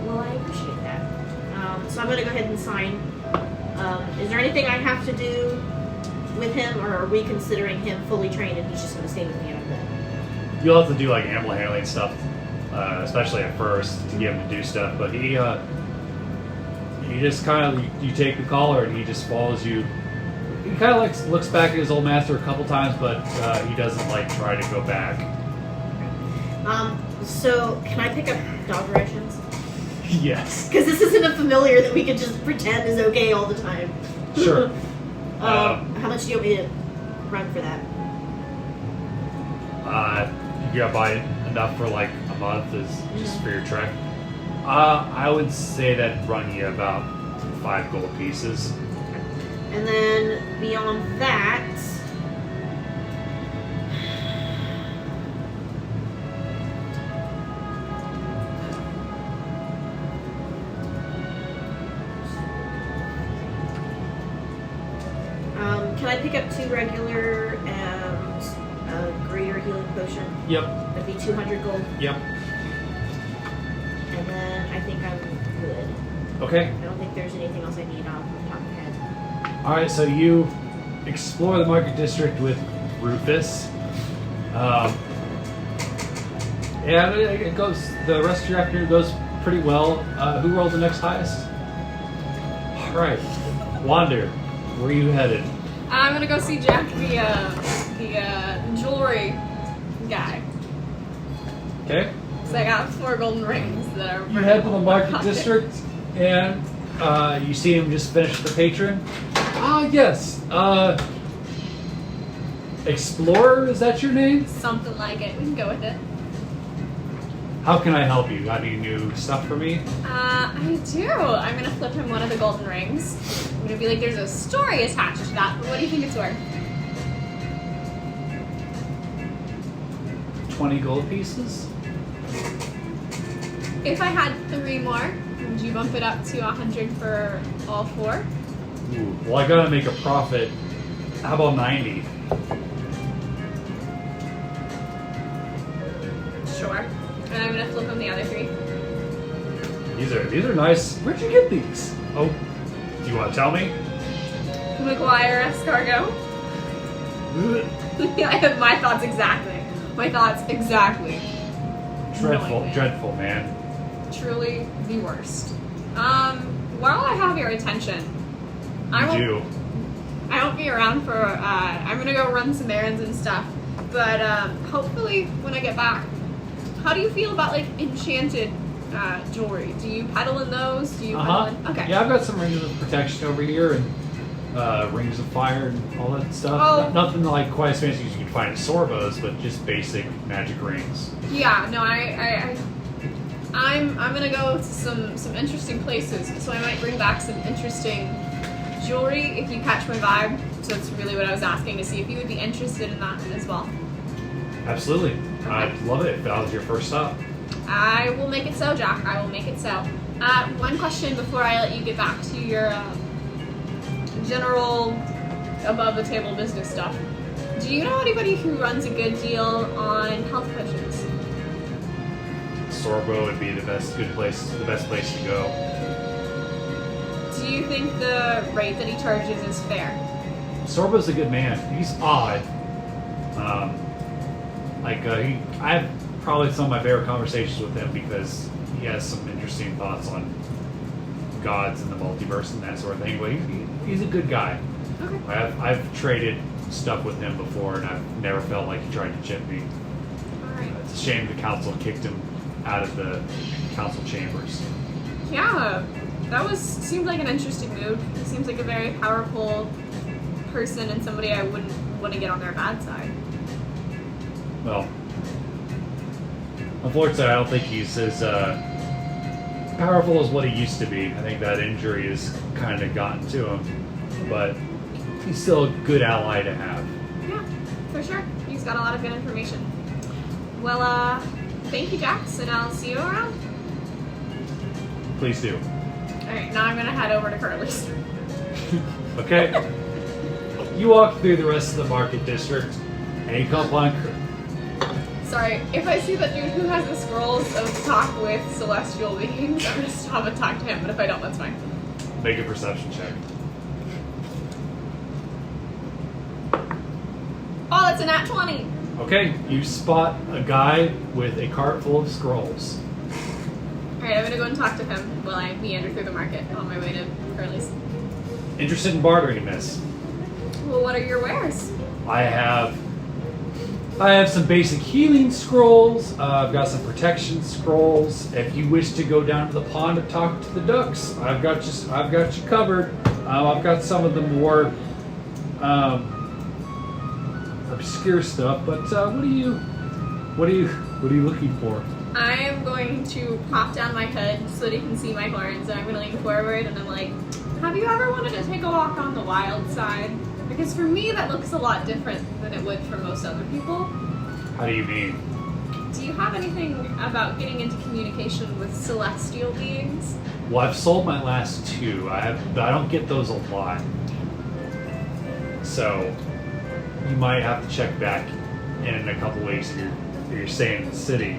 Well, I appreciate that. So I'm going to go ahead and sign. Is there anything I have to do with him, or are we considering him fully trained and he's just going to stay with me out of bed? You'll have to do like animal handling stuff, especially at first, to get him to do stuff. But he just kind of you take the collar and he just follows you. He kind of like looks back at his old master a couple times, but he doesn't like try to go back. So can I pick up dog rations? Yes. Because this isn't a familiar that we could just pretend is okay all the time. Sure. How much do you want me to run for that? You gotta buy enough for like a month is just for your trek. I would say that run you about 5 gold pieces. And then beyond that, can I pick up 2 regular and a greater healing potion? Yep. That'd be 200 gold. Yep. And then I think I'm good. Okay. I don't think there's anything else I need off the top of my head. All right. So you explore the market district with Rufus. And it goes. The rest of your afternoon goes pretty well. Who rolled the next highest? All right. Wander, where are you headed? I'm gonna go see Jack, the jewelry guy. Okay. So I got 4 golden rings that are. You head to the market district, and you see him just finish the patron. Yes. Explorer, is that your name? Something like it. We can go with it. How can I help you? Got any new stuff for me? I do. I'm gonna flip him one of the golden rings. I'm gonna be like, there's a story attached to that, but what do you think it's worth? 20 gold pieces? If I had 3 more, would you bump it up to 100 for all 4? Ooh, well, I gotta make a profit. How about 90? Sure. And I'm gonna flip him the other 3. These are nice. Where'd you get these? Oh, do you want to tell me? McGuire escargot. I have my thoughts exactly. Dreadful, Knowingly. dreadful, man. Truly the worst. While I have your attention, I won't be around for. I'm gonna go run some errands and stuff. But hopefully, when I get back, how do you feel about like enchanted jewelry? Do you peddle in those? Do you peddle in? Okay. Yeah, I've got some rings of protection over here and rings of fire and all that stuff. Oh. Nothing like quite as fancy as you can find at Sorbos, but just basic magic rings. Yeah. No, I'm gonna go to some interesting places, so I might bring back some interesting jewelry if you catch my vibe. So that's really what I was asking, to see if you would be interested in that as well. Absolutely. I'd love it if that was your first stop. I will make it so, Jack. I will make it so. One question before I let you get back to your general above-the-table business stuff. Do you know anybody who runs a good deal on health potions? Sorbo would be the best place to go. Do you think the rate that he charges is fair? Sorbo's a good man. He's odd. I have probably some of my favorite conversations with him because he has some interesting thoughts on gods in the multiverse and that sort of thing. But he's a good guy. Okay. I've traded stuff with him before, and I've never felt like he tried to chip me. Alright. It's a shame the council kicked him out of the council chambers. Yeah, that seemed like an interesting move. He seems like a very powerful person and somebody I wouldn't want to get on their bad side. Well, unfortunately, I don't think he's as powerful as what he used to be. I think that injury has kind of gotten to him, but he's still a good ally to have. Yeah, for sure. He's got a lot of good information. Well, thank you, Jax, and I'll see you around. Please do. Alright, now I'm gonna head over to Curly's. Okay. You walk through the rest of the market district, and you come upon. Sorry, if I see that dude who has the scrolls of talk with celestial beings, I'm gonna stop and talk to him, but if I don't, that's fine. Make a perception check. Oh, that's a nat 20! Okay, you spot a guy with a cart full of scrolls. Alright, I'm gonna go and talk to him while I meander through the market on my way to Curly's. Interested in bartering, miss? Well, what are your wares? I have some basic healing scrolls. I've got some protection scrolls. If you wish to go down to the pond and talk to the ducks, I've got you covered. I've got some of the more obscure stuff. But what are you looking for? I am going to pop down my head so that he can see my horns, and I'm going to lean forward, and I'm like, have you ever wanted to take a walk on the wild side? Because for me, that looks a lot different than it would for most other people. How do you mean? Do you have anything about getting into communication with celestial beings? Well, I've sold my last two. I don't get those a lot. So you might have to check back in a couple weeks if you're staying in the city.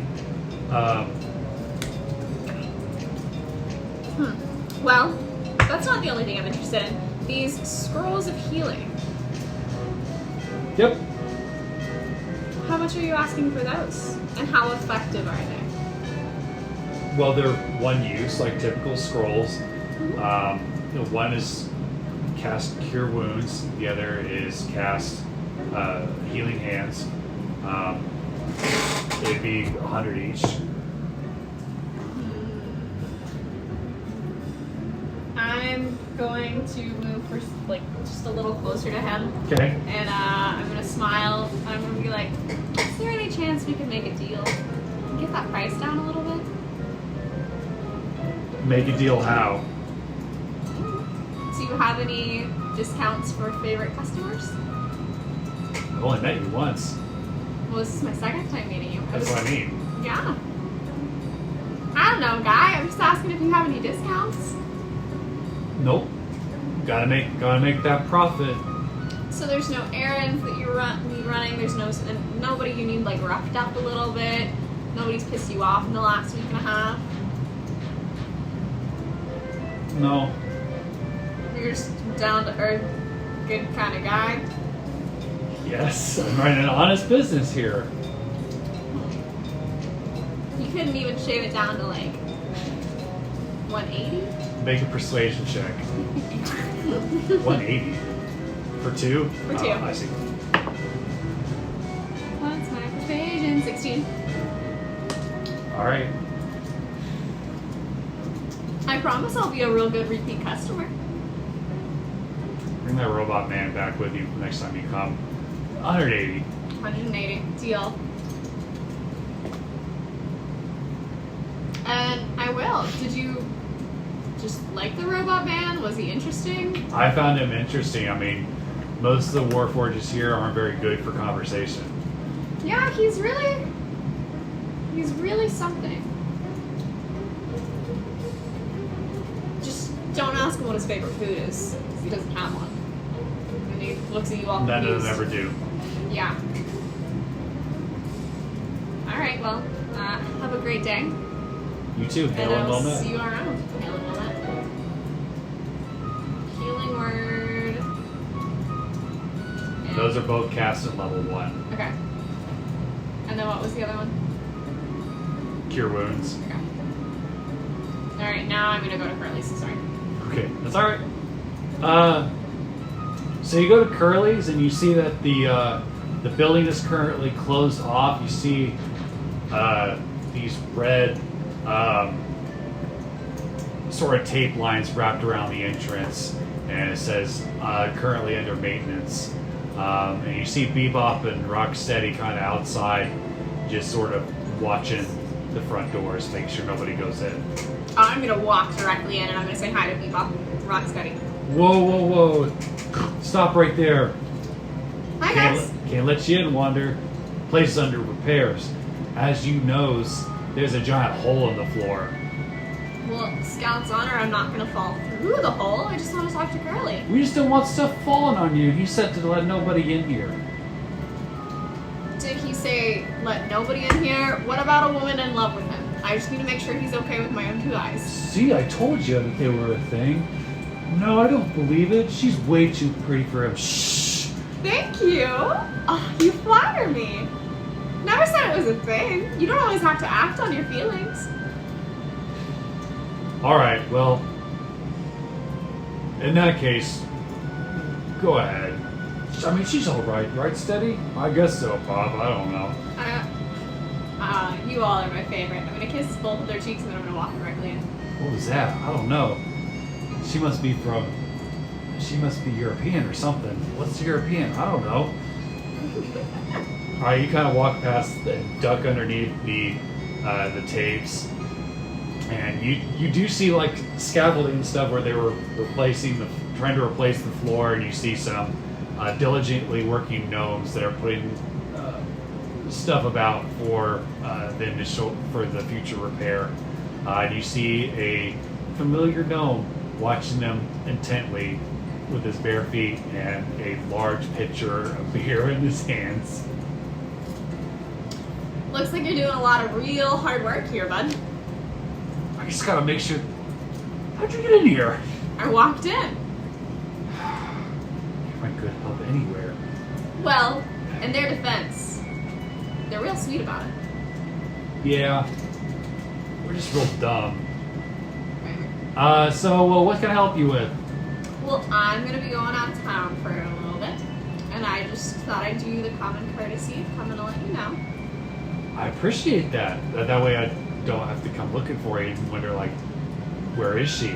Well, that's not the only thing I'm interested in. These scrolls of healing. Yep. How much are you asking for those? And how effective are they? Well, they're one use, like typical scrolls. One is cast Cure Wounds. The other is cast Healing Hands. It'd be 100 each. I'm going to move for just a little closer to him, Okay. and I'm gonna smile. And I'm gonna be like, "Is there any chance we can make a deal? Get that price down a little bit?" Make a deal how? Do you have any discounts for favorite customers? I've only met you once. Well, this is my second time meeting you. That's what I mean. Yeah. I don't know, guy. I'm just asking if you have any discounts. Nope. Gotta make that profit. So there's no errands that you need running. There's nobody you need like roughed up a little bit. Nobody's pissed you off in the last week and a half. No. You're just down to earth, good kind of guy. Yes, I'm running an honest business here. You couldn't even shave it down to like 180. Make a persuasion check. 180 for two. For two. I see. What's my persuasion? 16. All right. I promise I'll be a real good repeat customer. Bring that robot man back with you next time you come. 180. 180. Deal. And I will. Did you just like the robot man? Was he interesting? I found him interesting. I mean, most of the Warforges here aren't very good for conversation. Yeah, he's really something. Just don't ask him what his favorite food is, because he doesn't have one. And he looks at you all None of confused. them ever do. Yeah. Alright, well, have a great day. You too. And Hail and I'll well met. see you around. Hail and well met. Healing word. And- Those are both cast at level 1. Okay. And then what was the other one? Cure Wounds. Okay. Alright, now I'm gonna go to Curly's. Sorry. Okay, that's all right. So you go to Curly's and you see that the building is currently closed off. You see these red sort of tape lines wrapped around the entrance, and it says currently under maintenance. And you see Bebop and Rocksteady kind of outside, just sort of watching the front doors, making sure nobody goes in. I'm gonna walk directly in and I'm gonna say hi to Bebop and Rocksteady. Whoa. Stop right there. Hi guys. Can't let you in, Wander. Place is under repairs. As you knows, there's a giant hole in the floor. Well, Scout's honor, I'm not gonna fall through the hole. I just want to talk to Curly. We just don't want stuff falling on you. He said to let nobody in here. Did he say let nobody in here? What about a woman in love with him? I just need to make sure he's okay with my own two eyes. See, I told you that they were a thing. No, I don't believe it. She's way too pretty for him. Shh. Thank you. Oh, you flatter me. Never said it was a thing. You don't always have to act on your feelings. All right, well, in that case, go ahead. I mean, she's all right, Steady? I guess so, Bob. I don't know. You all are my favorite. I'm gonna kiss both of their cheeks and then I'm gonna walk directly in. What was that? I don't know. She must be European or something. What's European? I don't know. All right, you kind of walk past and duck underneath the tapes, and you do see like scaffolding and stuff where they were trying to replace the floor, and you see some diligently working gnomes that are putting stuff about for the future repair. And you see a familiar gnome watching them intently with his bare feet and a large pitcher of beer in his hands. Looks like you're doing a lot of real hard work here, bud. I just gotta make sure. How'd you get in here? I walked in. You might good help anywhere. Well, in their defense, they're real sweet about it. Yeah. We're just real dumb. So what can I help you with? Well, I'm gonna be going out of town for a little bit, and I just thought I'd do the common courtesy of coming to let you know. I appreciate that. That way I don't have to come looking for you and wonder, like, where is she?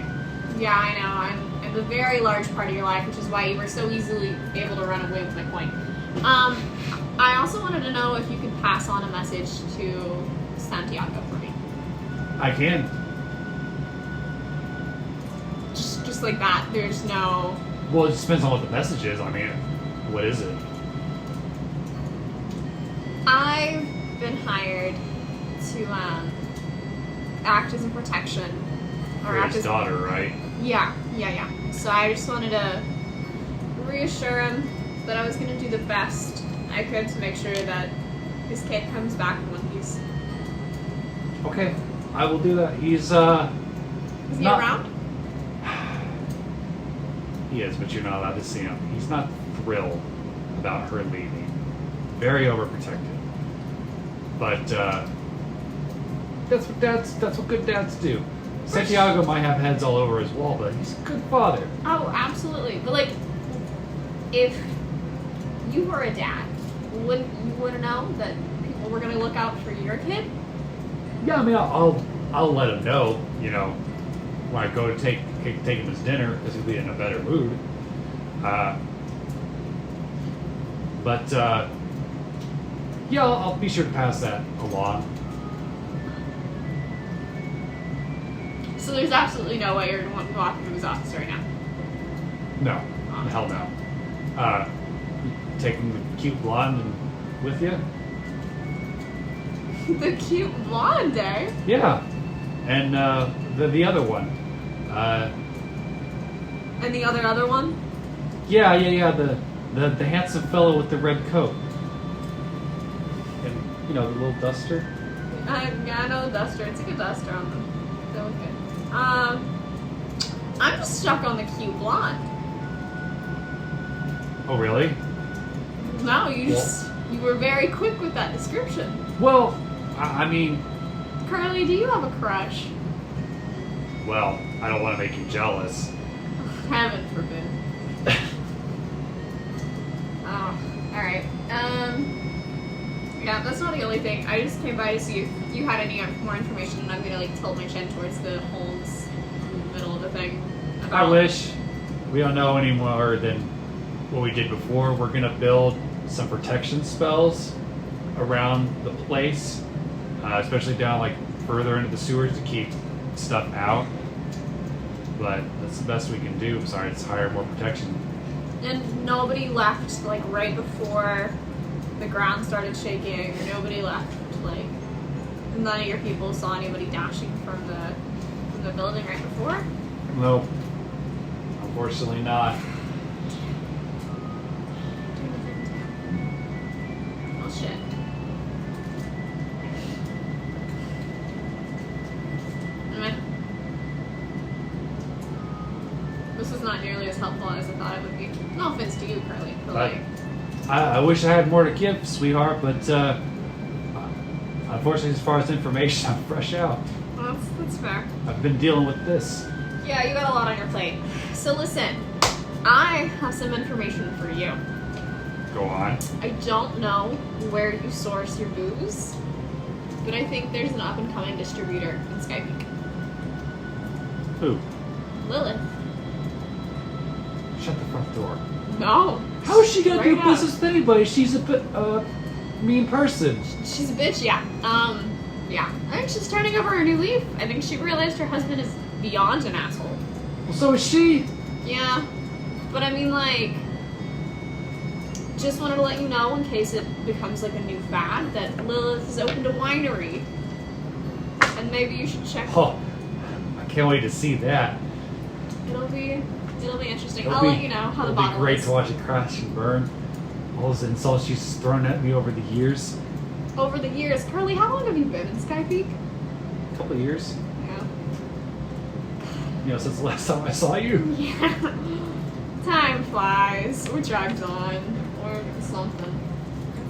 Yeah, I know. I'm a very large part of your life, which is why you were so easily able to run away with my coin. I also wanted to know if you could pass on a message to Santiago for me. I can. Just like that. There's no... Well, it just depends on what the message is. I mean, what is it? I've been hired to act as a protection. Or act His as daughter, right? Yeah. So I just wanted to reassure him that I was going to do the best I could to make sure that his kid comes back in one piece. Okay, I will do that. He's Is he not around? He is, but you're not allowed to see him. He's not thrilled about her leaving. Very overprotective. But that's what good dads do. Santiago might have heads all over his wall, but he's a good father. Oh, absolutely. But like, if you were a dad, wouldn't you want to know that people were going to look out for your kid? Yeah, I mean, I'll let him know. You know, when I go to take him his dinner, because he'll be in a better mood. But yeah, I'll be sure to pass that along. So there's absolutely no way you're going to walk into his office right now. No, hell no. Taking the cute blonde with you? The cute blonde, eh? Yeah, and the other one. And the other one? Yeah. The handsome fellow with the red coat. And, you know, the little duster. I know the duster. It's a good duster on them. They look good. I'm just stuck on the cute blonde. Oh, really? No, you were very quick with that description. Well, I mean, Curly, do you have a crush? well, I don't want to make you jealous. Heaven forbid. Oh, alright. Yeah, that's not the only thing. I just came by to see if you had any more information, and I'm gonna like tilt my chin towards the holes in the middle of the thing. I wish. We don't know any more than what we did before. We're gonna build some protection spells around the place, especially down like further into the sewers to keep stuff out. But that's the best we can do. Besides, hire more protection. And nobody left like right before the ground started shaking, or nobody left like none of your people saw anybody dashing from the building right before? Nope. Unfortunately not. Oh shit. This is not nearly as helpful as I thought it would be. No offense to you, Curly, but like... I wish I had more to give, sweetheart, but unfortunately, as far as information, I'm fresh out. Well, that's fair. I've been dealing with this. Yeah, you got a lot on your plate. So listen, I have some information for you. Go on. I don't know where you source your booze, but I think there's an up-and-coming distributor in Skypeak. Who? Lilith. Shut the front door. No. How is she gonna do Right business with anybody? She's a bit, mean person. She's a bitch, yeah. Yeah. I think she's turning over a new leaf. I think she realized her husband is beyond an asshole. Well, so is she. Yeah. But I mean, like, just wanted to let you know in case it becomes like a new fad that Lilith has opened a winery. And maybe you should check. Oh, I can't wait to see that. It'll be interesting. It'll I'll be- let you know how the It'll bottle be great is. to watch it crash and burn. All those insults she's thrown at me over the years. Over the years, Curly, how long have you been in Skypeak? A couple of years. Yeah. You know, since the last time I saw you. Yeah. Time flies. Or drives on. Or something.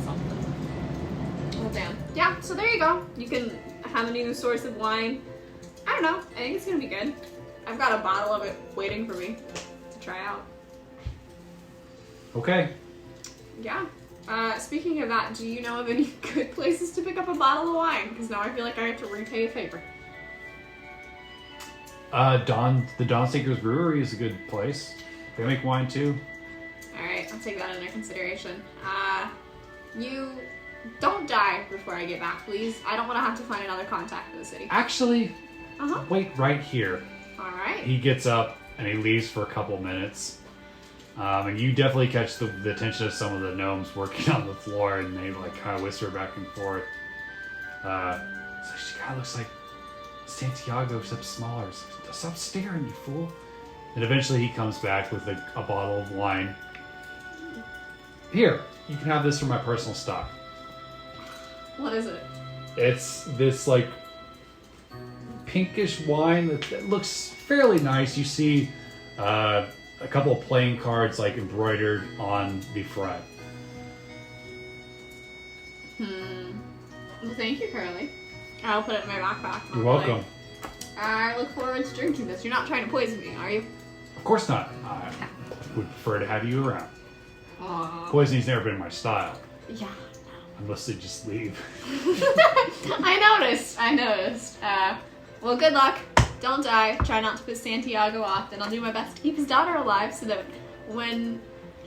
Oh, damn. Yeah, so there you go. You can have a new source of wine. I don't know. I think it's gonna be good. I've got a bottle of it waiting for me to try out. Okay. Yeah. Speaking of that, do you know of any good places to pick up a bottle of wine? Because now I feel like I have to repay a favor. The Dawn Seekers Brewery is a good place. They make wine too. Alright, I'll take that into consideration. You don't die before I get back, please. I don't want to have to find another contact in the city. Actually, Uh-huh. wait right here. Alright. He gets up and he leaves for a couple minutes. And you definitely catch the attention of some of the gnomes working on the floor, and they like kind of whisper back and forth. So she kind of looks like Santiago, except smaller. So, stop staring, you fool. And eventually he comes back with a bottle of wine. Here, you can have this from my personal stock. What is it? It's this like pinkish wine that looks fairly nice. You see a couple of playing cards like embroidered on the front. Well, thank you, Curly. I'll put it in my backpack. You're welcome. I look forward to drinking this. You're not trying to poison me, are you? Of course not. I would prefer to have you around. Aww. Poisoning's never been my style. Yeah. Unless they just leave. I noticed. Well, good luck. Don't die. Try not to piss Santiago off. Then I'll do my best to keep his daughter alive so that when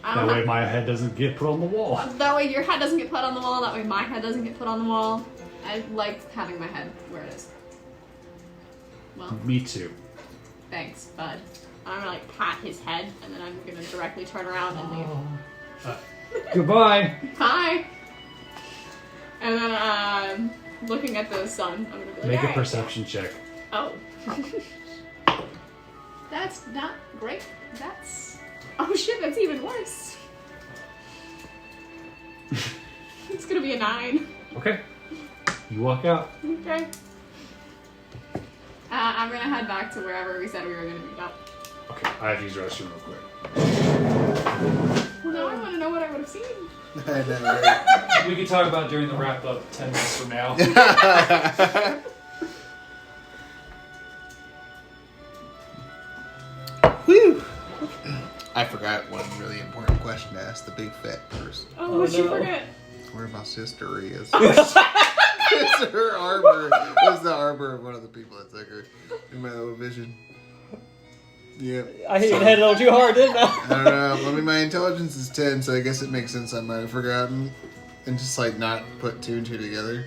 That way my head doesn't get put on the wall. That way your head doesn't get put on the wall. That way my head doesn't get put on the wall. I like having my head where it is. Well, Me too. thanks, bud. I'm gonna like pat his head and then I'm gonna directly turn around and leave. Goodbye. Bye. And then looking at the sun, I'm gonna be like, Make a "Alright." perception check. Oh. That's not great. That's... Oh shit, that's even worse. It's gonna be a 9. Okay. You walk out. Okay. I'm gonna head back to wherever we said we were gonna meet up. Okay, I have to use the restroom real quick. Well, now I wanna know what I would have seen. I know, We can talk about it during the wrap up 10 minutes from now. right? Whew. I forgot one really important question to ask the big fat person. Oh, what'd you no. forget? Where my sister is. It's her arbor. It was the arbor of one of the people that took her in my little vision. Yeah. I hit your head a little too hard, didn't I? I don't know. I mean, my intelligence is 10, so I guess it makes sense I might have forgotten. And just, like, not put 2 and 2 together.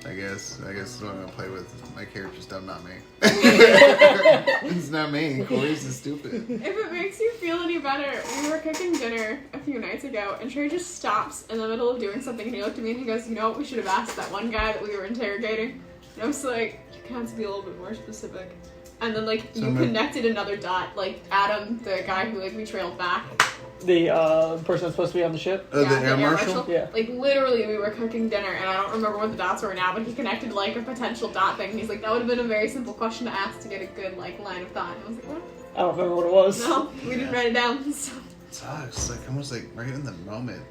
I guess that's what I'm going to play with. My character's dumb, not me. It's not me. Corey's is stupid. If it makes you feel any better, we were cooking dinner a few nights ago, and Trey just stops in the middle of doing something, and he looked at me and he goes, "You know what? We should have asked that one guy that we were interrogating." And I was like, "You can have to be a little bit more specific." And then, like, you connected another dot, like Adam, the guy who, like, we trailed back. The person that's supposed to be on the ship? Oh, the air marshal? Yeah. Like, literally, we were cooking dinner, and I don't remember what the dots were now, but he connected, like, a potential dot thing, and he's like, that would have been a very simple question to ask to get a good, like, line of thought. And I was like, what? I don't remember what it was. No, we didn't write it down, so. It sucks. Like, almost like right in the moment.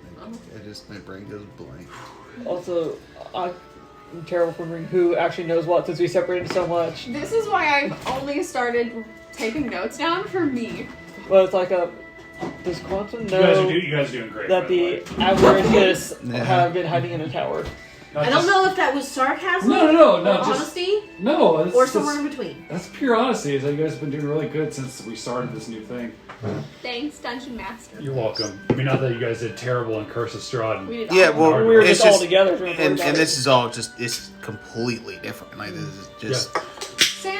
My brain goes blank. Also, I'm terrible for remembering who actually knows what since we separated so much. This is why I've only started taking notes down for me. Well, it's like does Quantum know You guys are doing great. that by the way. Aeireborne Yeah. have been hiding in a tower? I don't know if that was sarcasm No, or just honesty no. It's, or somewhere in between. That's pure honesty. Is that you guys have been doing really good since we started this new thing. Thanks, Dungeon Master. You're welcome. I mean, not that you guys did terrible in Curse of Strahd. We did Yeah, all- well, We were it's just all together. For and this is all just, it's completely different. Like, this is just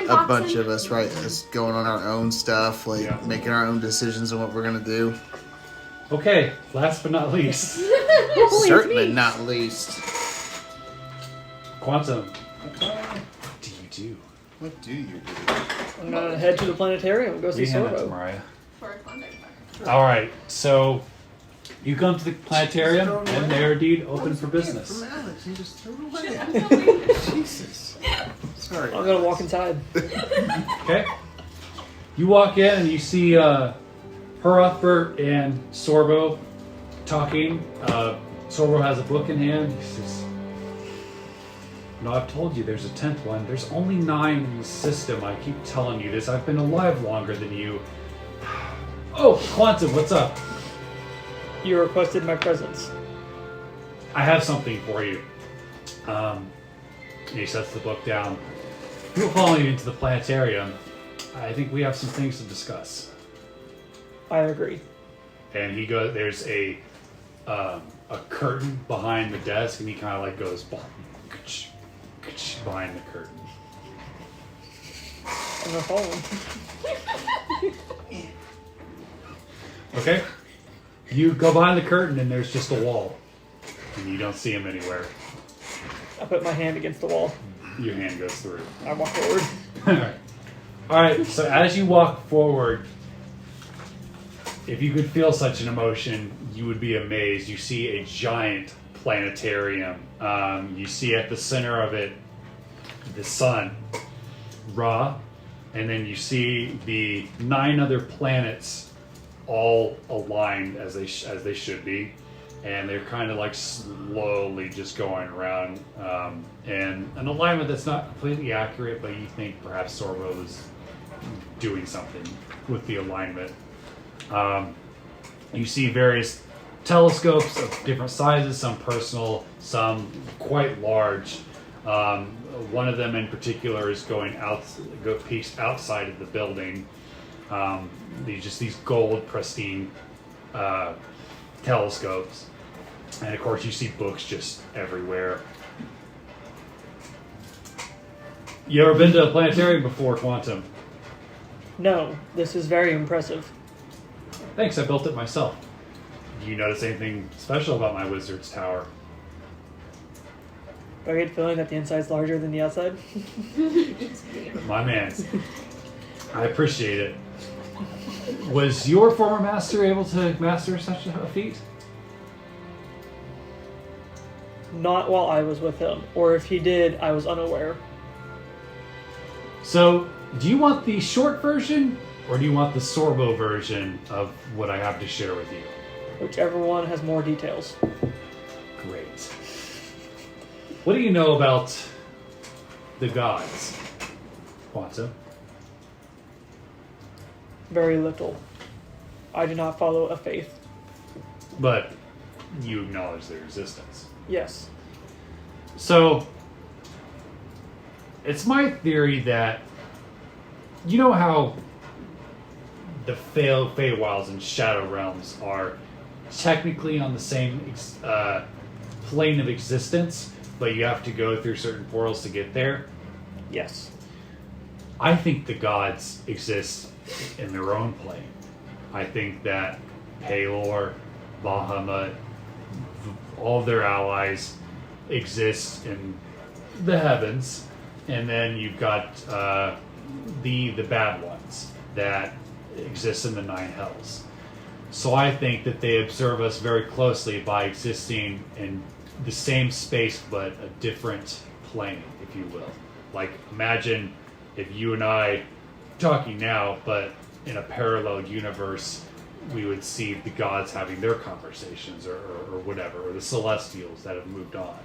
a bunch of us, right? Us going on our own stuff, like Yeah. making our own decisions on what we're gonna do. Okay, last but not least, Certainly not least. Quantum. What do you do? What do you do? I'm gonna head to the planetarium and go see Hand that to Sorbo. Mariah. For a Klondike bar. All right, so you come to the planetarium, and they're indeed open for business. From Alex, you just threw it away. Jesus. Sorry. I'm gonna walk inside. Okay. You walk in and you see Hrothgar and Sorbo talking. Sorbo has a book in hand. He says, "No, I've told you there's a 10th one. There's only 9 in the system. I keep telling you this. I've been alive longer than you." Oh, Quantum, what's up? You requested my presence. I have something for you. He sets the book down. You'll follow me into the planetarium. I think we have some things to discuss. I agree. And he goes. There's a curtain behind the desk, and he kind of like goes behind the curtain. I'm gonna follow him. Okay. You go behind the curtain, and there's just a wall, and you don't see him anywhere. I put my hand against the wall. Your hand goes through. I walk forward. All right. So as you walk forward, if you could feel such an emotion, you would be amazed. You see a giant planetarium. You see at the center of it the sun, Ra, and then you see the 9 other planets all aligned as they should be, and they're kind of like slowly just going around, and an alignment that's not completely accurate, but you think perhaps Sorbo is doing something with the alignment. You see various telescopes of different sizes, some personal, some quite large. One of them in particular is peeks outside of the building. These gold pristine telescopes, and of course you see books just everywhere. You ever been to a planetarium before, Quantum? No, this is very impressive. Thanks, I built it myself. Do you notice anything special about my wizard's tower? Do I get the feeling that the inside's larger than the outside? My man. I appreciate it. Was your former master able to master such a feat? Not while I was with him. Or if he did, I was unaware. So, do you want the short version, or do you want the Sorbo version of what I have to share with you? Whichever one has more details. Great. What do you know about the gods, Quantum? Very little. I do not follow a faith. But you acknowledge their existence. Yes. So, it's my theory that, you know how the Feywilds and Shadow Realms are technically on the same plane of existence, but you have to go through certain portals to get there? Yes. I think the gods exist in their own plane. I think that Pelor, Bahamut, all of their allies exist in the heavens, and then you've got the bad ones that exist in the nine hells. So I think that they observe us very closely by existing in the same space but a different plane, if you will. Like, imagine if you and I talking now, but in a parallel universe, we would see the gods having their conversations or whatever, or the celestials that have moved on.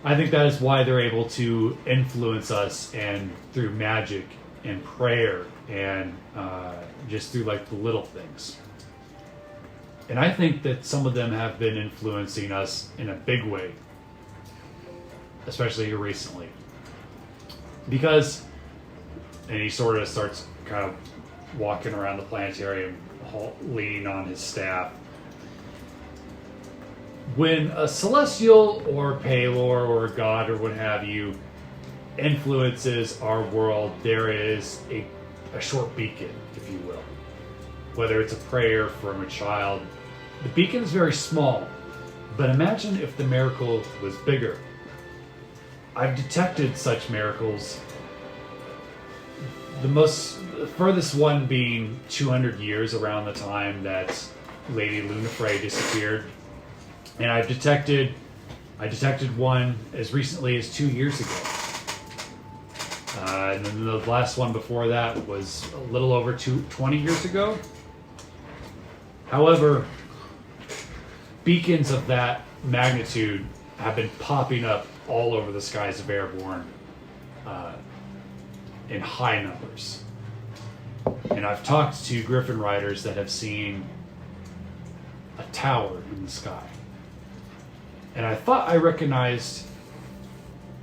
I think that is why they're able to influence us, and through magic and prayer and just through like the little things. And I think that some of them have been influencing us in a big way, especially here recently. Because, and he sort of starts kind of walking around the planetarium, leaning on his staff. When a celestial or Pelor or a god or what have you influences our world, there is a short beacon, if you will. Whether it's a prayer from a child, the beacon is very small, but imagine if the miracle was bigger. I've detected such miracles. The furthest one being 200 years around the time that Lady Lunafrey disappeared. And I detected one as recently as 2 years ago. And then the last one before that was a little over 20 years ago. However, beacons of that magnitude have been popping up all over the skies of Aeireborne in high numbers. And I've talked to Griffin riders that have seen a tower in the sky. And I thought I recognized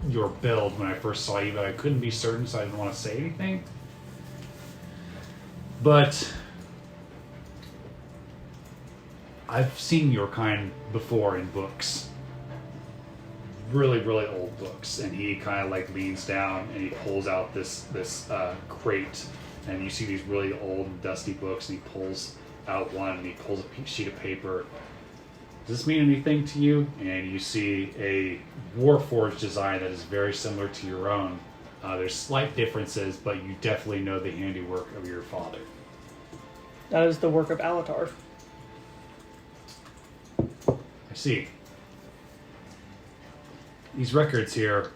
your build when I first saw you, but I couldn't be certain, so I didn't want to say anything. But I've seen your kind before in books. Really, really old books. And he kind of like leans down and he pulls out this crate, and you see these really old and dusty books, and he pulls out one and he pulls a sheet of paper. Does this mean anything to you? And you see a Warforged design that is very similar to your own. There's slight differences, but you definitely know the handiwork of your father. That is the work of Alatar. I see. These records here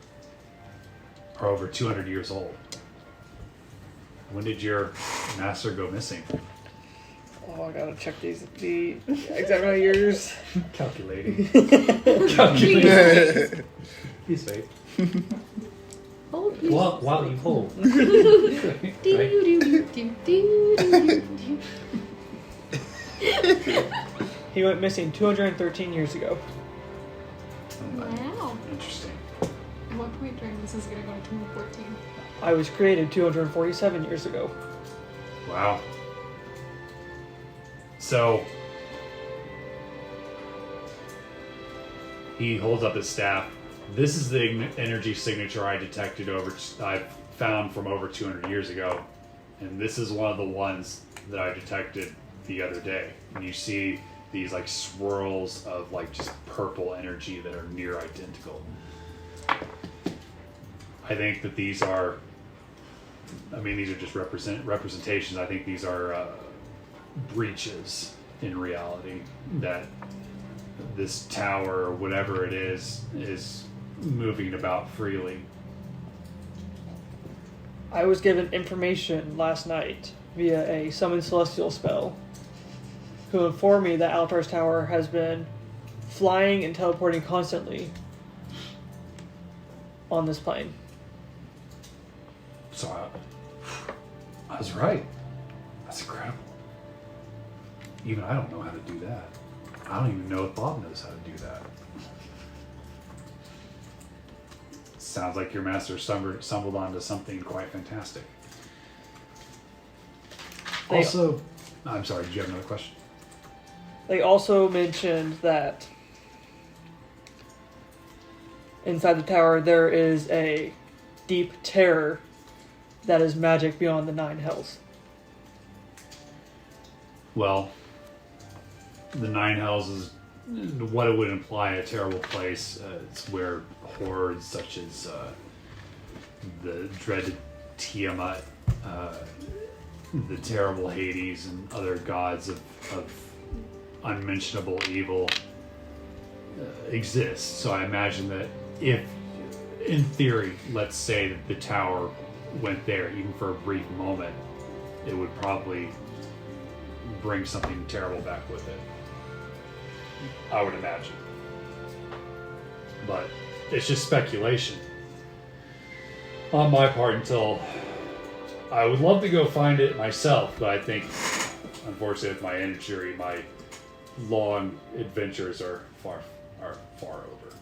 are over 200 years old. When did your master go missing? Oh, I gotta check the exact amount of years. Calculating. Calculating. He's fake. Hold, please. While you hold. He went missing 213 years ago. Wow. Interesting. At what point during this is going to go to 2014? I was created 247 years ago. Wow. So he holds up his staff. This is the energy signature I found from over 200 years ago, and this is one of the ones that I detected the other day. And you see these like swirls of like just purple energy that are near identical. I think that these are just representations. I think these are breaches in reality, that this tower or whatever it is moving about freely. I was given information last night via a Summon Celestial spell, who informed me that Alatar's tower has been flying and teleporting constantly on this plane. So I was right. That's incredible. Even I don't know how to do that. I don't even know if Bob knows how to do that. Sounds like your master stumbled onto something quite fantastic. Also, I'm sorry, did you have another question? They also mentioned that inside the tower there is a deep terror that is magic beyond the 9 hells. Well, the 9 hells is what it would imply, a terrible place. It's where hordes such as the dreaded Tiamat, the terrible Hades, and other gods of unmentionable evil exist. So I imagine that if, in theory, let's say that the tower went there, even for a brief moment, it would probably bring something terrible back with it. I would imagine. But it's just speculation on my part until I would love to go find it myself, but I think, unfortunately, with my injury, my long adventures are far over.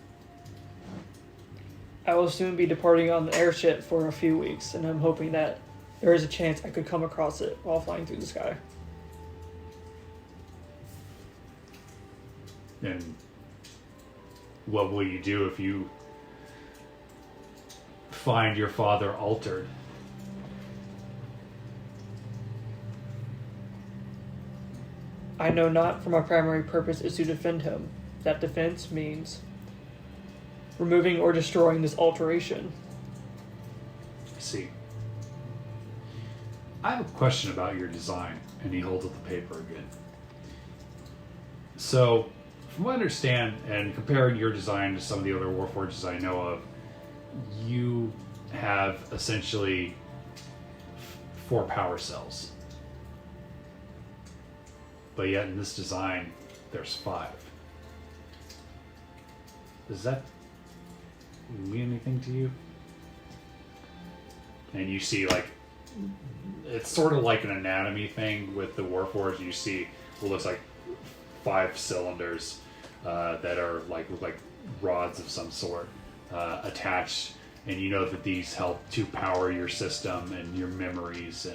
I will soon be departing on the airship for a few weeks, and I'm hoping that there is a chance I could come across it while flying through the sky. And what will you do if you find your father altered? I know not, for my primary purpose is to defend him. That defense means removing or destroying this alteration. I see. I have a question about your design, and he holds up the paper again. So, from what I understand, and comparing your design to some of the other Warforges I know of, you have essentially 4 power cells. But yet in this design, there's 5. Does that mean anything to you? And you see, like, it's sort of like an anatomy thing with the Warforged. You see what looks like 5 cylinders that are look like rods of some sort attached, and you know that these help to power your system and your memories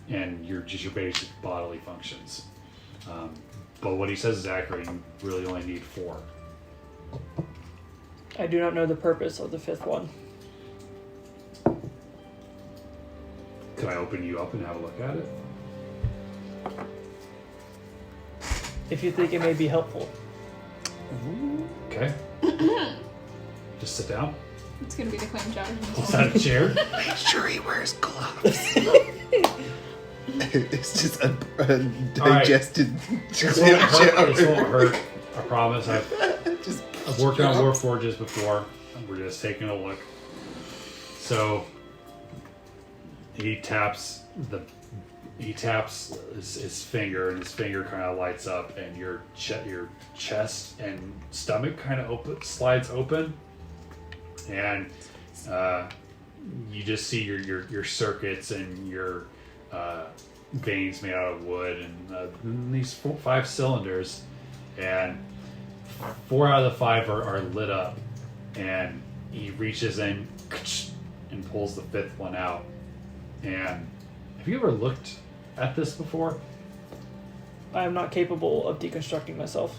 and your basic bodily functions. But what he says is accurate. You really only need 4. I do not know the purpose of the 5th one. Can I open you up and have a look at it? If you think it may be helpful. Okay. Just sit down. It's gonna be the clam chowder. Is that a chair? Make sure he wears gloves. It's just undigested. This won't hurt. I promise. I've worked on Warforges before. We're just taking a look. So he taps his finger, and his finger kind of lights up, and your chest and stomach kind of slides open, and you just see your circuits and your veins made out of wood, and these 5 cylinders, and 4 out of the 5 are lit up, and he reaches in and pulls the 5th one out. And have you ever looked at this before? I am not capable of deconstructing myself.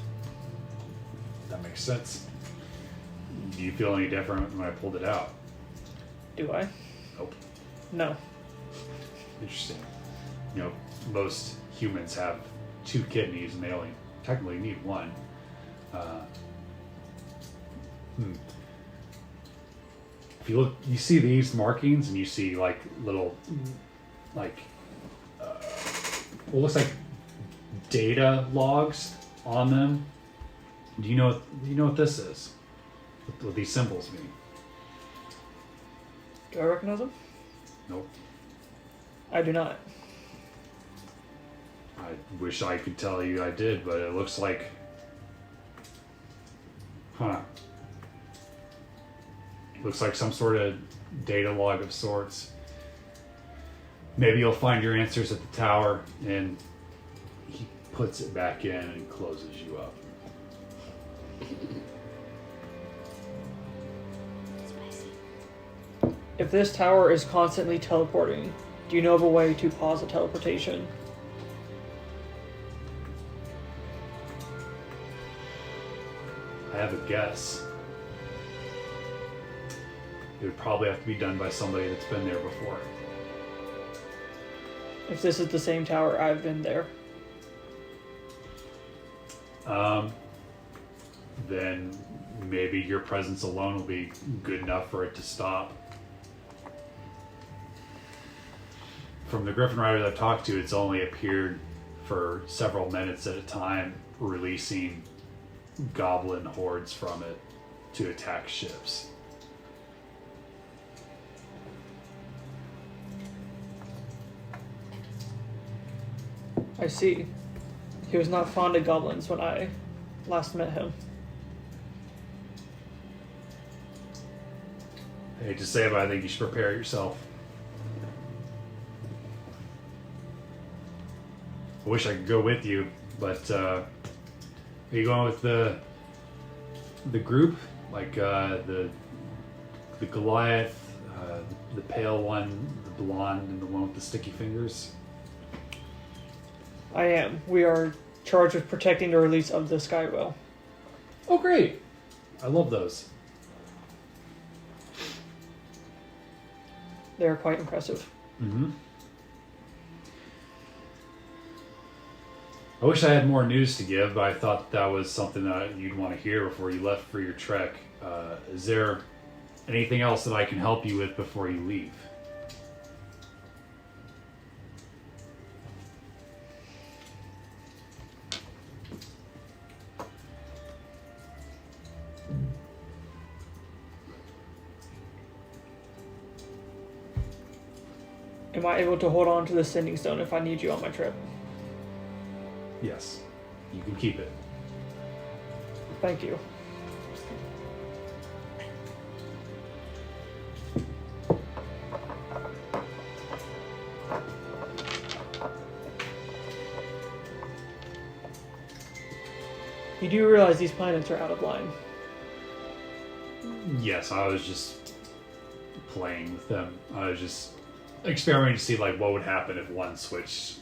That makes sense. Do you feel any different when I pulled it out? Do I? Nope. No. Interesting. You know, most humans have 2 kidneys, and they only technically need 1. If you look, you see these markings, and you see like little, what looks like data logs on them. Do you know what this is? What these symbols mean? Do I recognize them? Nope. I do not. I wish I could tell you I did, but it looks like... Looks like some sort of data log of sorts. Maybe you'll find your answers at the tower, and he puts it back in and closes you up. If this tower is constantly teleporting, do you know of a way to pause the teleportation? I have a guess. It would probably have to be done by somebody that's been there before. If this is the same tower, I've been there. Then maybe your presence alone will be good enough for it to stop. From the Griffin Riders I've talked to, it's only appeared for several minutes at a time, releasing goblin hordes from it to attack ships. I see. He was not fond of goblins when I last met him. I hate to say it, but I think you should prepare yourself. I wish I could go with you, but are you going with the group? Like the Goliath, the pale one, the blonde, and the one with the sticky fingers? I am. We are charged with protecting the release of the Skywell. Oh, great! I love those. They are quite impressive. Mm-hmm. I wish I had more news to give, but I thought that was something that you'd want to hear before you left for your trek. Is there anything else that I can help you with before you leave? Am I able to hold on to the sending stone if I need you on my trip? Yes. You can keep it. Thank you. You do realize these planets are out of line. Yes, I was just playing with them. I was just experimenting to see like what would happen if one switched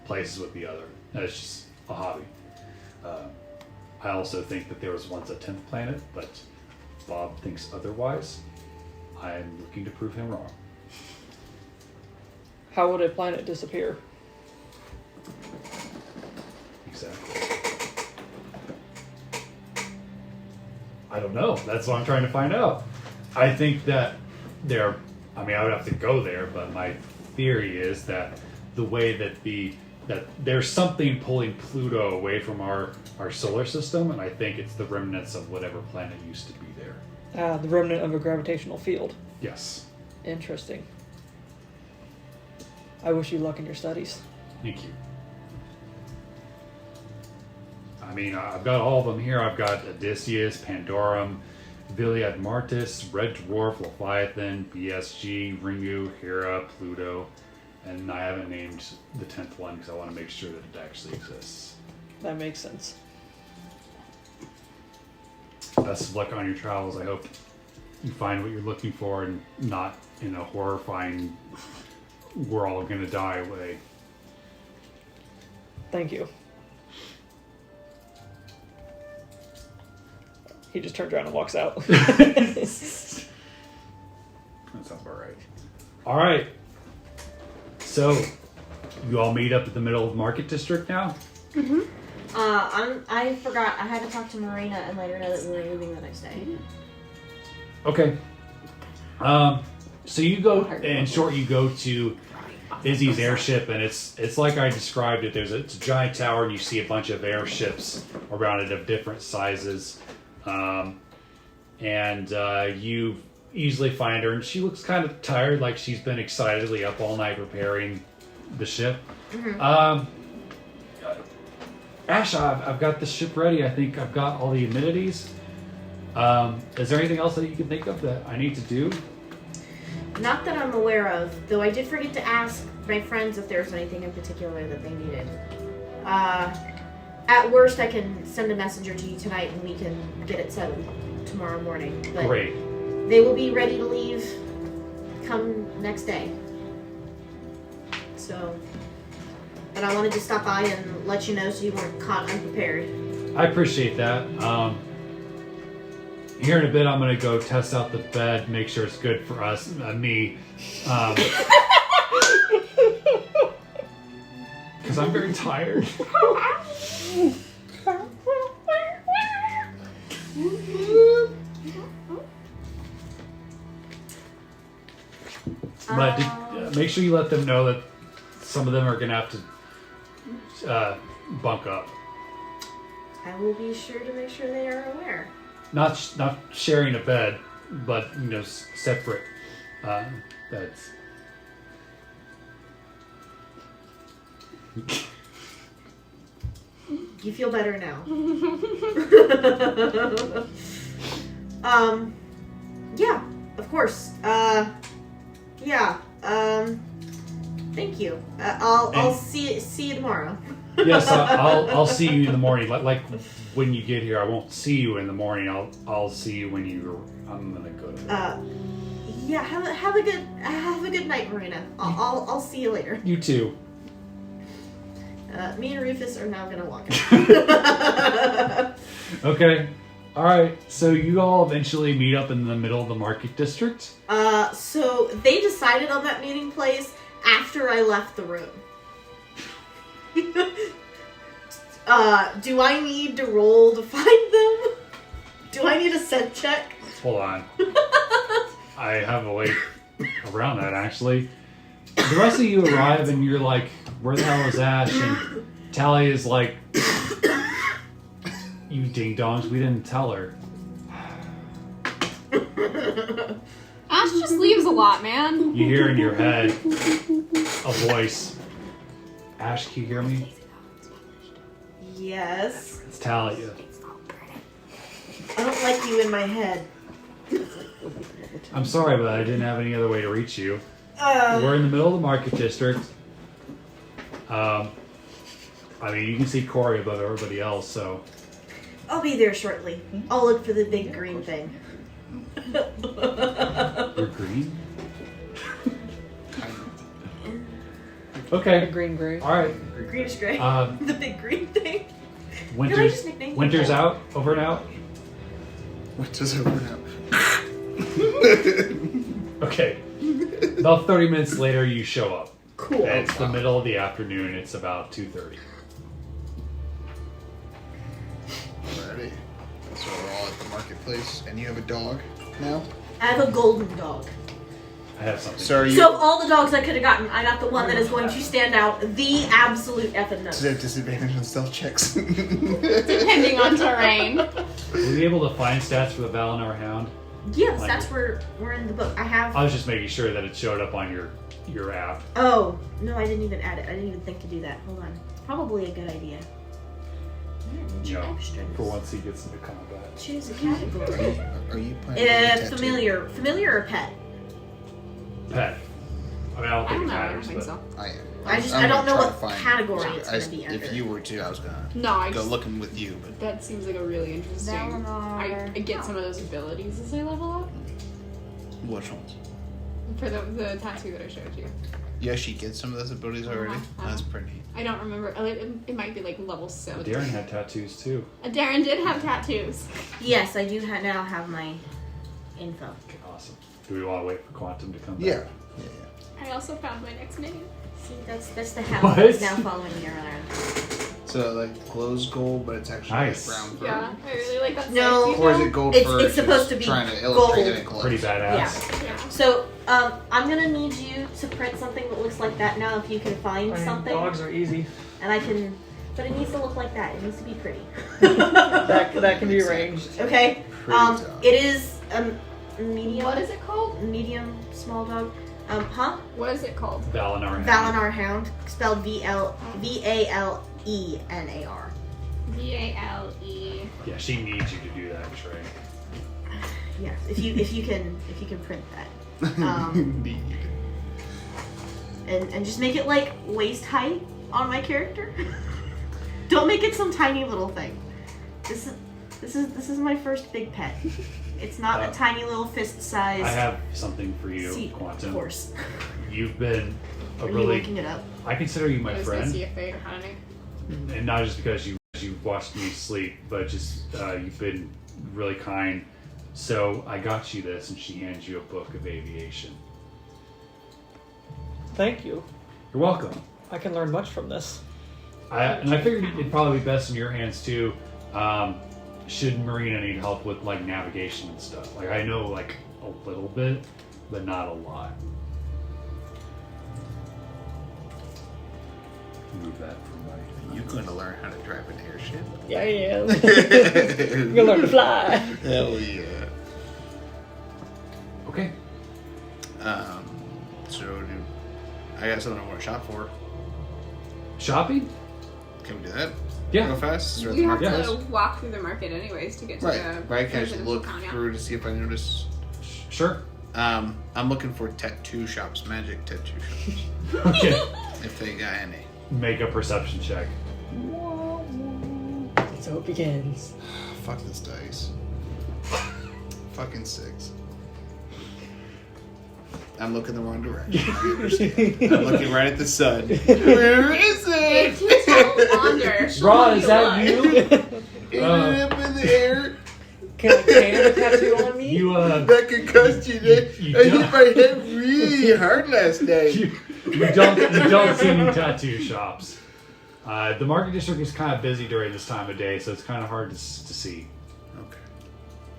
places with the other. That's just a hobby. I also think that there was once a 10th planet, but Bob thinks otherwise. I'm looking to prove him wrong. How would a planet disappear? Exactly. I don't know. That's what I'm trying to find out. I think that I would have to go there, but my theory is that the way that that there's something pulling Pluto away from our solar system, and I think it's the remnants of whatever planet used to be there. The remnant of a gravitational field. Yes. Interesting. I wish you luck in your studies. Thank you. I mean, I've got all of them here. I've got Odysseus, Pandorum, Viliad Martis, Red Dwarf, Leviathan, BSG, Ringu, Hera, Pluto, and I haven't named the 10th one because I want to make sure that it actually exists. That makes sense. Best of luck on your travels. I hope you find what you're looking for and not in a horrifying, we're all going to die way. Thank you. He just turns around and walks out. That sounds about right. All right. So, you all meet up at the middle of Market District now? Mm-hmm. I forgot. I had to talk to Marina and let her know that we were leaving the next day. Okay. So you go, in short, you go to Izzy's airship, and it's like I described it. It's a giant tower, and you see a bunch of airships around it of different sizes. You easily find her, and she looks kind of tired, like she's been excitedly up all night preparing the ship. Mm-hmm. Asche, I've got the ship ready. I think I've got all the amenities. Is there anything else that you can think of that I need to do? Not that I'm aware of, though I did forget to ask my friends if there was anything in particular that they needed. at worst, I can send a messenger to you tonight and we can get it settled tomorrow morning. But Great. they will be ready to leave come next day. So, but I wanted to stop by and let you know so you weren't caught unprepared. I appreciate that. Here in a bit, I'm gonna go test out the bed, make sure it's good for us, me. Because I'm very tired. But make sure you let them know that some of them are gonna have to bunk up. I will be sure to make sure they are aware. Not sharing a bed, but separate beds. You feel better now. Yeah, of course. Thank you. I'll see you tomorrow. Yes, I'll see you in the morning. Like when you get here, I won't see you in the morning. I'll see you when I'm gonna go to bed. Yeah. Have a good night, Marina. I'll see you later. You too. Me and Rufus are now gonna walk out. Okay. All right. So you all eventually meet up in the middle of the market district. So they decided on that meeting place after I left the room. Do I need to roll to find them? Do I need a scent check? Hold on. I have a way around that, actually. The rest of you arrive and you're like, where the hell is Ash? And Tally is like, you ding-dongs, we didn't tell her. Ash just leaves a lot, man. You hear in your head a voice. Ash, can you hear me? Yes. It's Talia. I don't like you in my head. I'm sorry, but I didn't have any other way to reach you. We're in the middle of the market district. I mean, you can see Kuori above everybody else, so... I'll be there shortly. I'll look for the big green thing. You're green? Okay. Green gray. All right. Greenish gray. The big green thing. Can I just nickname Winter's people? out. Over and out. What does it work out? Okay. About 30 minutes later, you show up. Cool. And it's the middle of the afternoon. It's about 2:30. Alrighty. So we're all at the marketplace, and you have a dog now? I have a golden dog. I have something. So are you... So of all the dogs I could have gotten, I got the one that is going to stand out the absolute effing Does it most. have disadvantage on stealth checks? Depending on terrain. Were you able to find stats for the Valinor Hound? Yeah, the stats were in the book. I have... I was just making sure that it showed up on your app. Oh, no, I didn't even add it. I didn't even think to do that. Hold on. Probably a good idea. You know, Extras. for once he gets into combat. Choose a category. Are you planning to get a tattoo? Familiar or pet? Pet. I mean, I don't I think don't it know. I don't matters, think but so. I am. I I'm don't know gonna what try to find- category it's I- going to be under. If you were to, I was gonna No, I go just... looking with you, but That seems like a really interesting... I get some of those abilities as I level up. which ones? For the tattoo that I showed you. Yeah, she gets some of those abilities already. Uh-huh. That's pretty. I don't remember. It might be like level 7. Darren had tattoos too. Darren did have tattoos. Yes, I do now have my info. Okay, awesome. Do we want to wait for Quantum to come back? Yeah. I also found my next name. See, that's the hell What? that's now following me around. So like glow's gold, but it's actually Nice. like brown. Yeah, I really like that. No. side Or is detail. it gold It's first? supposed just to be trying to illustrate gold. it in clothes. Pretty badass. Yeah. So, I'm gonna need you to print something that looks like that now if you can find I mean, something. dogs are easy. And I can, but it needs to look like that. It needs to be pretty. That can be arranged. Okay? Pretty dog. It is medium. What is it called? Medium, small dog. What is it called? Valinor Hound. Valinor Hound, spelled Valenar. Vale. Yeah, she needs you to do that, Trey. Yes, if you can print that. And just make it like waist height on my character. Don't make it some tiny little thing. This is my first big pet. It's not a tiny little fist size. I have something for you, seat Quantum. horse. You've been a Are you really. looking it up? I consider you my I was gonna friend, see if they had any. and not just because you watched me sleep, but just you've been really kind. So I got you this, and she hands you a book of aviation. Thank you. You're welcome. I can learn much from this. I figured it'd probably be best in your hands too. Should Marina need help with like navigation and stuff? Like I know like a little bit, but not a lot. Move that from my. You going to learn how to drive an airship? Yeah, I am. I'm gonna learn to fly. Hell yeah. Okay. So I got something I want to shop for. Shopping? Can we do that? Yeah. Real fast? Is there You the have market? to walk through the market anyways to get to Right. the Right. Can I just residential look town, yeah. through to see if I notice? Sure. I'm looking for tattoo shops, magic tattoo shops. Okay. If they got any. Make a perception check. So it begins. Fuck this dice. Fucking 6. I'm looking the wrong direction. I understand. I'm looking right at the sun. Where is It it? takes a longer. Raw, is that you? It's up in the air. Can I have a tattoo on me? You That could cost you that. You I hit don't- my head really hard last night. you don't see any tattoo shops. The market district is kind of busy during this time of day, so it's kind of hard to see, Okay.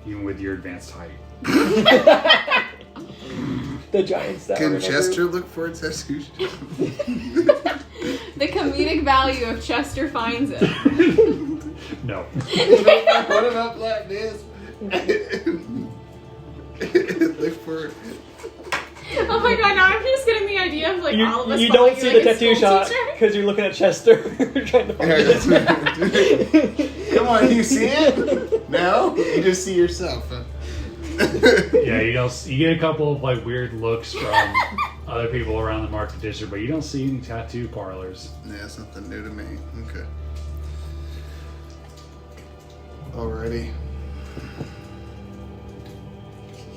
even with your advanced height. The giants that Can were Chester look for a tattoo shop? The comedic value of Chester finds it. No. What about like this? Look for. Oh my god, now I'm just getting the idea of like all of us You following don't see like the a tattoo school shot teacher. because you're looking at Chester trying to find it. Come on, you see it? No, you just see yourself. Huh? Yeah, you don't. You get a couple of like weird looks from other people around the market district, but you don't see any tattoo parlors. Yeah, something new to me. Okay. Alrighty.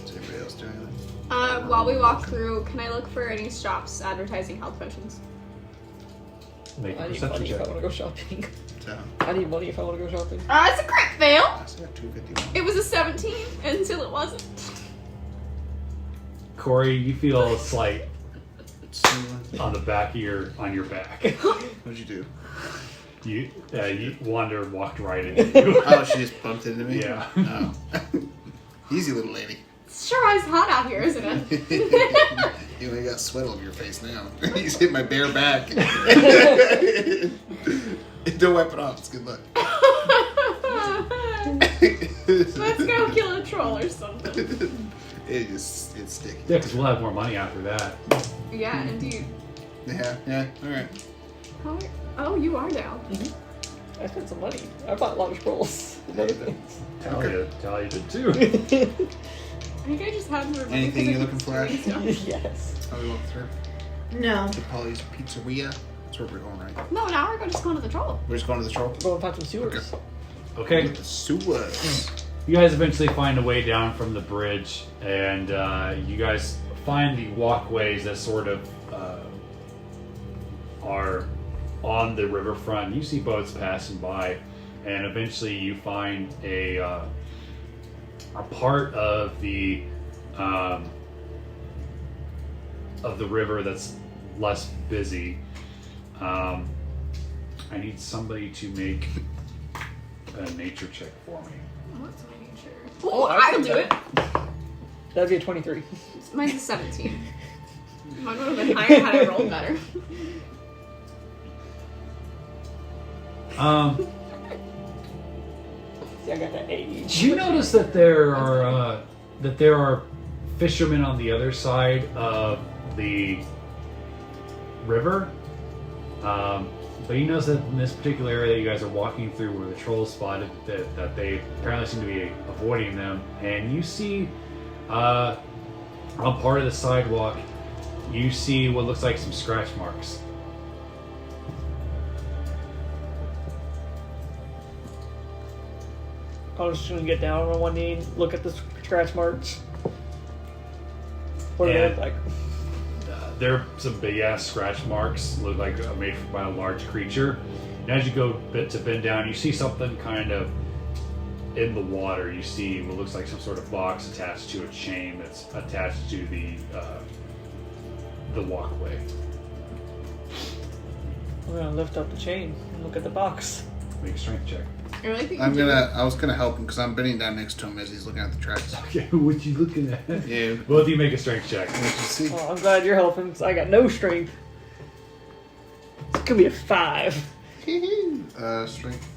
Is anybody else doing anything? While we walk through, can I look for any shops advertising health potions? Make a I need perception money if I check. want to go shopping. So, I need money if I want to go shopping. It's a crit fail. I still got 251. It was a 17 until it wasn't. Corey, you feel a slight on the back of your back. What'd you do? You Wander walked right into you. Oh, she just bumped into me? Yeah. Oh. Easy, little lady. Sure is hot out here, isn't it? You only got sweat all over your face now. You just hit my bare back. Don't wipe it off. It's good luck. Let's go kill a troll or something. It's sticky. Yeah, because we'll have more money after that. Yeah, indeed. Yeah, alright. Oh, you are down. I spent some money. I bought a lot of scrolls and other things. Talia did too. I think I just had more money. Anything 'cause you're I looking could for, Ashe? stuff. Yes. How we walk through? No. To Polly's Pizzeria. That's where we're going, right? No, now we're just going to the troll. We're just going to the troll. Go and find some sewers. Okay, The sewers. you guys eventually find a way down from the bridge, and you guys find the walkways that sort of are on the riverfront. You see boats passing by, and eventually you find a part of the river that's less busy. I need somebody to make a nature check for me. What's my nature? Oh, Oh, I I'll can do do it. That'd be a 23. Mine's a 17. Mine would have been higher had I rolled better. See, I got that age. You notice that there are fishermen on the other side of the river, but you notice that in this particular area that you guys are walking through, where the trolls spotted, that they apparently seem to be avoiding them, and you see on part of the sidewalk, you see what looks like some scratch marks. I was just gonna get down on one knee and look at the scratch marks. What do they look like? There are some big ass scratch marks, look like made by a large creature. And as you go to bend down, you see something kind of in the water. You see what looks like some sort of box attached to a chain that's attached to the walkway. I'm gonna lift up the chain and look at the box. Make a strength check. I really think I was gonna help him because I'm bending down next to him as he's looking at the tracks. Okay, what you looking at? Yeah. Both of you make a strength check. What you see? Oh, I'm glad you're helping because I got no strength. It's gonna be a 5. Strength.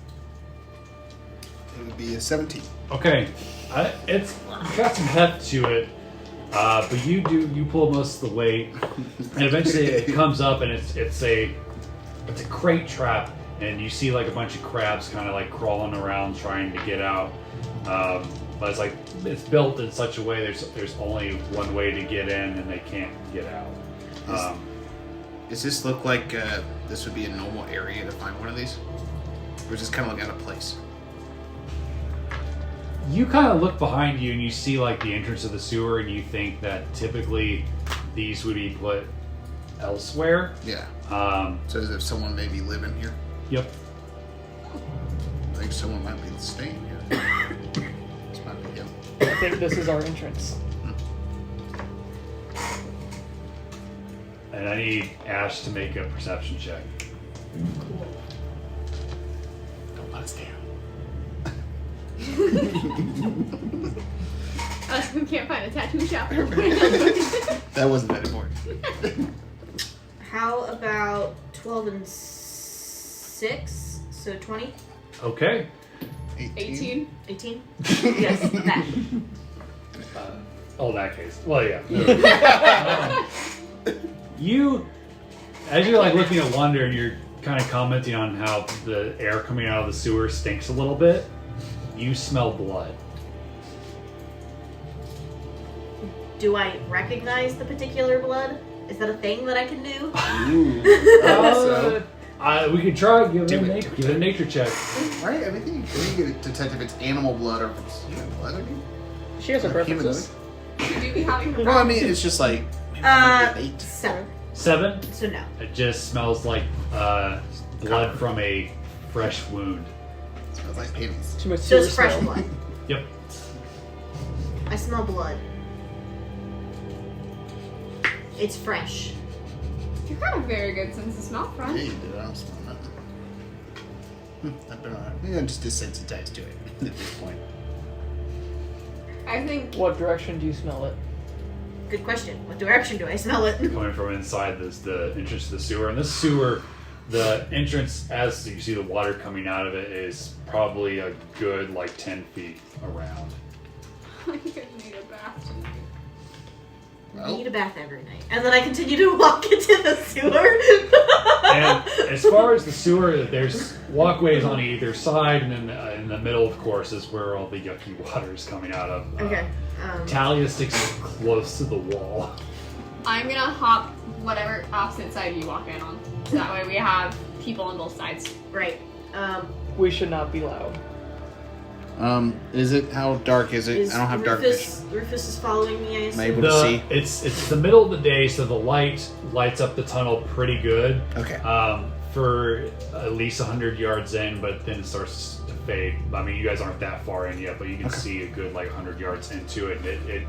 It would be a 17. Okay, it's got some heft to it, but you pull most of the weight, and eventually it comes up, and it's a crate trap, and you see like a bunch of crabs kind of like crawling around trying to get out. But it's built in such a way there's only one way to get in, and they can't get out. Does this look like this would be a normal area to find one of these? Or is this kind of like out of place? You kind of look behind you and you see like the entrance of the sewer, and you think that typically these would be put elsewhere. Yeah. So as if someone may be living here. Yep. I think someone might be staying here. This might be him. I think this is our entrance. And I need Ash to make a perception check. Don't let us down. us who can't find a tattoo shop. That wasn't that important. How about 12 and 6? So 20? Okay. 18. 18? Yes, that. In that case. Well, yeah. You, as you're like looking at Wonder and you're kind of commenting on how the air coming out of the sewer stinks a little bit, you smell blood. Do I recognize the particular blood? Is that a thing that I can do? We could try. Give Do it it. a nature check. Right? I mean, you can detect if it's animal blood or if it's human blood. I mean, She has her preferences. Should you be having her well, I mean, it's just like maybe an 8. 7. 7. So no. It just smells like blood from a fresh wound. It smells like panties. Too much So sewer it's fresh smell. blood. Yep. I smell blood. It's fresh. You've got a very good sense of smell, friend. Hey, dude, I don't smell nothing. I don't know. Maybe I'm just desensitized to it at this point. I think What direction do you smell it? Good question. What direction do I smell it? Coming from inside the entrance to the sewer. And this sewer, the entrance, as you see the water coming out of it, is probably a good like 10 feet around. I think I need a bath tonight. I need a bath every night. And then I continue to walk into the sewer. And as far as the sewer, there's walkways on either side, and then in the middle, of course, is where all the yucky water is coming out of. Okay. Talia sticks close to the wall. I'm gonna hop whatever opposite side you walk in on. So that way we have people on both sides. Right. We should not be loud. Is it, how dark is it? I don't have dark vision. Rufus is following me, I Am I assume. able to see? It's the middle of the day, so the light lights up the tunnel pretty good. Okay. For at least 100 yards in, but then it starts to fade. I mean, you guys aren't that far in yet, but you can see a good like 100 yards into it, and it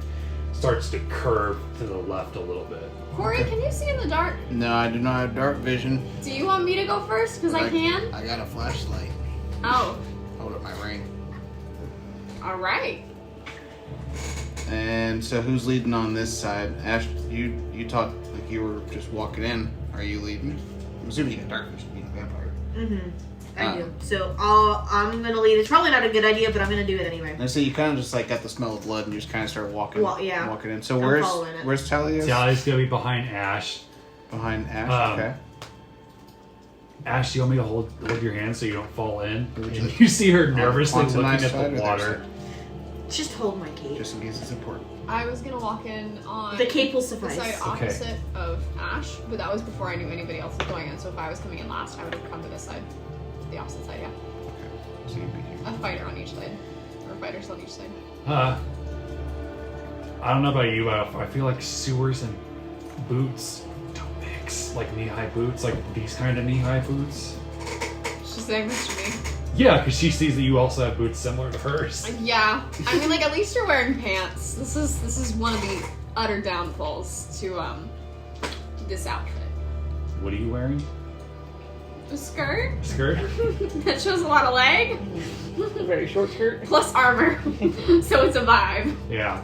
starts to curve to the left a little bit. Kuori, can you see in the dark? No, I do not have dark vision. Do you want me to go first? Because I can? I got a flashlight. Oh, Hold up my ring. alright. And so who's leading on this side? Ash, you talked like you were just walking in. Are you leading? I'm assuming you got dark vision, being a vampire. Mm-hmm. I do. So I'm gonna lead. It's probably not a good idea, but I'm gonna do it anyway. And so you kind of just like got the smell of blood and you just kind of start walking. Well, yeah. Walking in. So I'm following it. where's Talia? Talia's gonna be behind Ash. Behind Ash. Okay. Ash, you want me to hold your hand so you don't fall in? And you see her nervously Onto my looking at side or the their water. Just hold my cape. Just in case it's important. I was gonna walk in on The cape will the suffice. side opposite of Ash, but that was before I knew anybody else was going in, so if I was coming in last, I would have come to this side. The opposite side, yeah. So you'd be here. A fighter on each side. Or fighters on each side. I don't know about you, but I feel like sewers and boots don't mix. Like knee-high boots, like these kind of knee-high boots. She's saying this to me. Yeah, because she sees that you also have boots similar to hers. Yeah. I mean, like, at least you're wearing pants. This is one of the utter downfalls to, this outfit. What are you wearing? A skirt? Skirt? That shows a lot of leg. A very short skirt. Plus armor. So it's a vibe. Yeah.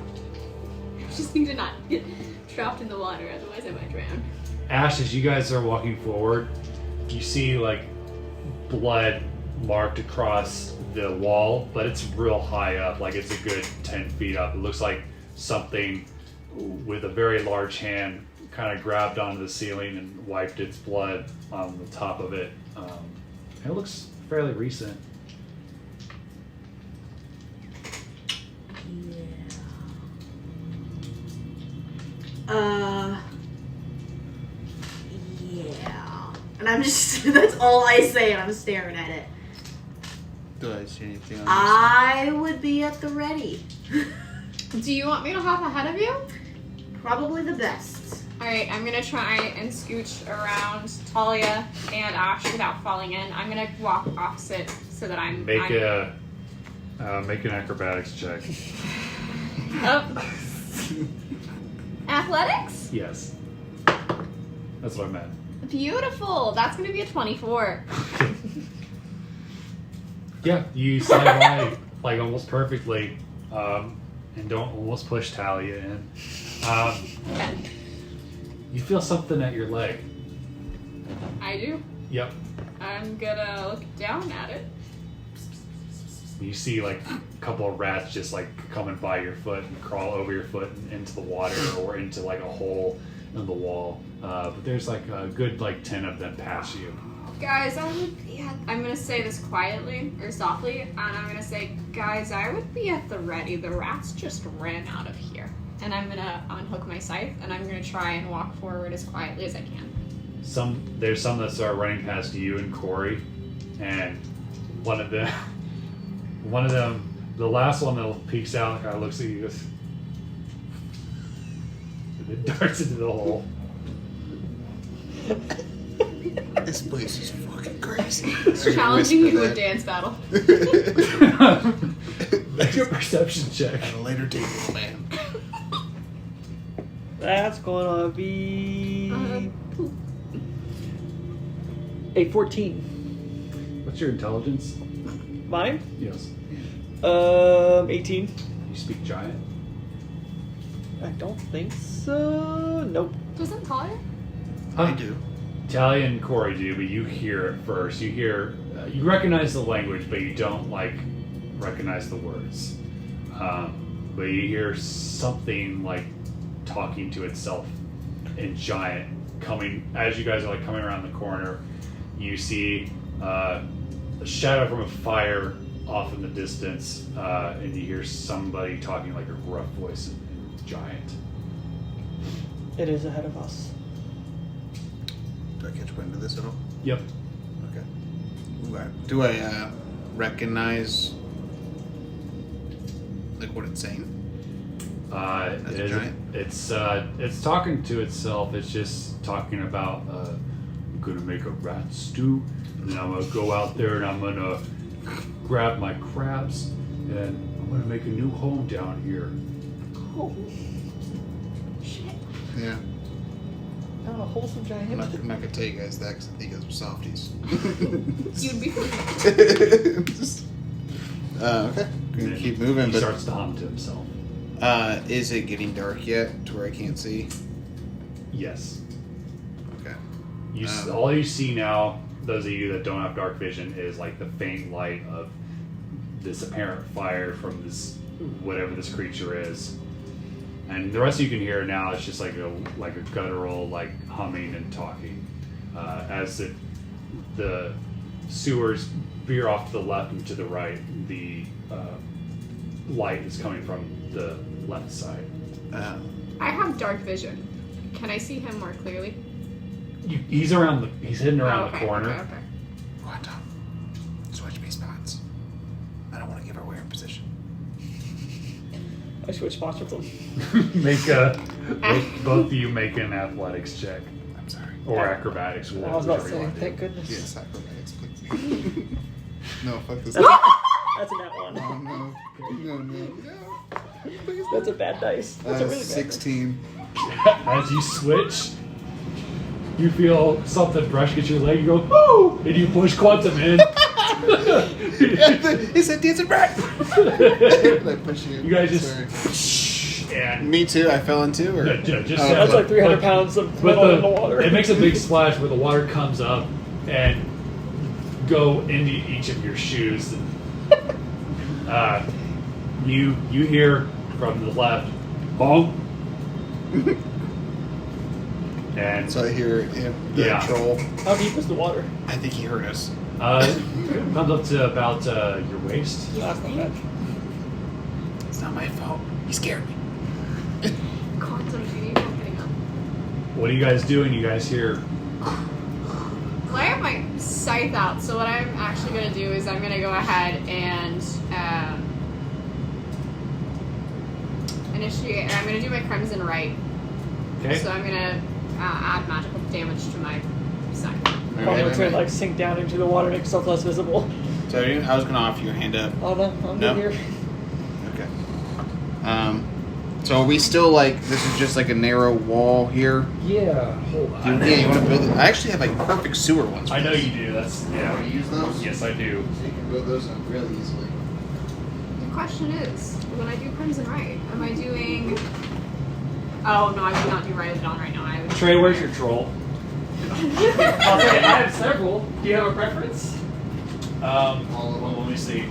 Just need to not get dropped in the water, otherwise I might drown. Ash, as you guys are walking forward, you see like blood marked across the wall, but it's real high up, like it's a good 10 feet up. It looks like something with a very large hand kind of grabbed onto the ceiling and wiped its blood on the top of it. It looks fairly recent. Yeah. And I'm just, that's all I say, and I'm staring at it. Do I see anything on I would be at the ready. Do you want me to hop ahead of you? Probably the best. Alright, I'm gonna try and scooch around Talia and Ash without falling in. I'm gonna walk opposite so that I'm... Make an acrobatics check. Oh. Athletics? Yes. That's what I meant. Beautiful. That's gonna be a 24. Yeah, you slide by like almost perfectly, and don't almost push Talia in. You feel something at your leg. I do. Yep. I'm gonna look down at it. You see like a couple of rats just like coming by your foot and crawl over your foot and into the water or into like a hole in the wall. But there's like a good like 10 of them pass you. Guys, I'm gonna say this quietly or softly, and I'm gonna say, guys, I would be at the ready. The rats just ran out of here. And I'm gonna unhook my scythe, and I'm gonna try and walk forward as quietly as I can. There's some that start running past you and Kuori, and one of them, the last one that peeks out, kind of looks at you, goes, and then darts into the hole. This place is fucking crazy. It's challenging you to a dance battle. Make a perception check. At a later date, man. That's going to be Poop. a 14. What's your intelligence? Mine? Yes. 18. You speak giant? I don't think so. Nope. Doesn't Talia? I do. Talia and Kuori do, but you hear it first. You hear, you recognize the language, but you don't like recognize the words. But you hear something like talking to itself in giant coming as you guys are like coming around the corner. You see a shadow from a fire off in the distance, and you hear somebody talking like a gruff voice in giant. It is ahead of us. Do I catch wind of this at all? Yep. Okay. Do I recognize like what it's saying? As a giant? It's talking to itself. It's just talking about I'm gonna make a rat stew, and then I'm gonna go out there and I'm gonna grab my crabs, and I'm gonna make a new home down here. Oh. Shit. Yeah. Oh, a wholesome giant. I'm not gonna tell you guys that because I think those are softies. You'd be Okay. Gonna keep moving, He but starts to hum to himself. is it getting dark yet to where I can't see? Yes. Okay. All you see now, those of you that don't have dark vision, is like the faint light of this apparent fire from this whatever this creature is, and the rest you can hear now is just like a guttural like humming and talking as the sewers veer off to the left and to the right. The light is coming from the left side. I have dark vision. Can I see him more clearly? He's hidden around the corner. Okay. What? Switch me spots. I don't want to give her away her position. I switch spots with them. both of you make an athletics check I'm sorry. or acrobatics. I was about to whatever you say, want to thank do. goodness. Yes, acrobatics, please. No, fuck this. That's a nat one. Oh, no. Please. That's a bad dice. That's a really bad 16. As you switch, you feel something brush against your leg. You go, "Woo!" and you push Quantum in. It's a dancing rat. I push you. You guys Sorry. just and Me too. I fell into, or just Oh, That's like 300 but- pounds of but metal in the water. It makes a big splash where the water comes up and go into each of your shoes. And, you hear from the left, honk, and so I hear him, the Yeah. troll. How deep is the water? I think he heard us. comes up to about your waist. That's not bad. It's not my fault. He scared me. Quantum, do you need help getting up? What are you guys doing? You guys hear? Well, I have my scythe out, so what I'm actually going to do is I'm going to go ahead and initiate, or I'm going to do my Crimson Right. Okay. So I'm going to add magical damage to my scythe. Probably trying to like sink down into the water, make yourself less visible. So I was gonna offer you a hand up. Oh no, I'm No. good here. Okay. So are we still like this is just like a narrow wall here? Yeah. Hold on. Yeah, you want to build it? I actually have like perfect sewer ones. for I know this. you do. That's Want yeah. to use those? Yes, I do. So you can build those up really easily. The question is, when I do Crimson Right, am I doing... Oh, no, I would not do Right of Dawn right now. I would Trey, where's your troll? I'll say I have several. Do you have a preference? All of them. Let me see.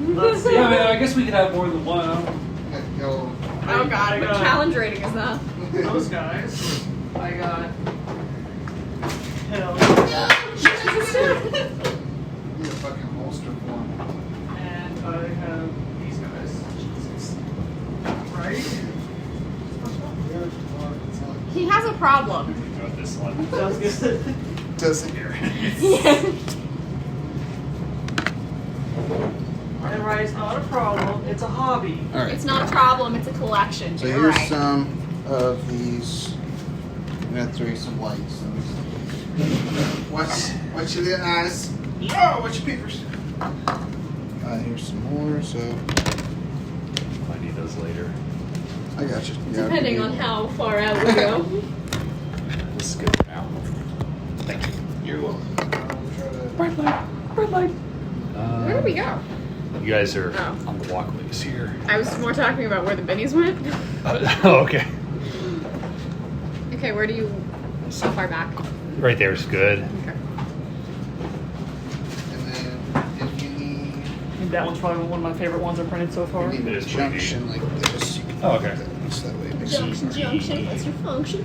Let's see. Yeah, I mean, I guess we could have more than one. Okay, go. Oh god, I what got challenge rating is that? those guys. I got. Hell. Need a fucking holster for them. And I have these guys. Jesus. Right? He has a problem. Go with this one. Sounds good. Does it? Here. Memorized not a problem. It's a hobby. All right. It's not a problem, it's a collection. So You're here's right. some of these. I'm gonna throw you some lights. Watch your eyes. Oh, watch your peepers. Here's some more. So I need those later. I got you. Yeah, Depending on how far out we go. This is good now. Thank you. You're welcome. Bright light. Bright light. Where did we go? You guys are Oh. on the walkways here. I was more talking about where the bennies went. Oh, okay. Okay, where do you... How far back? Right there is good. Okay. And then if you need, I think that one's probably one of my favorite ones I've printed so far. you need It a is pretty junction like this, you can Oh, okay. put that so that way it makes it easier. Junction, what's your function?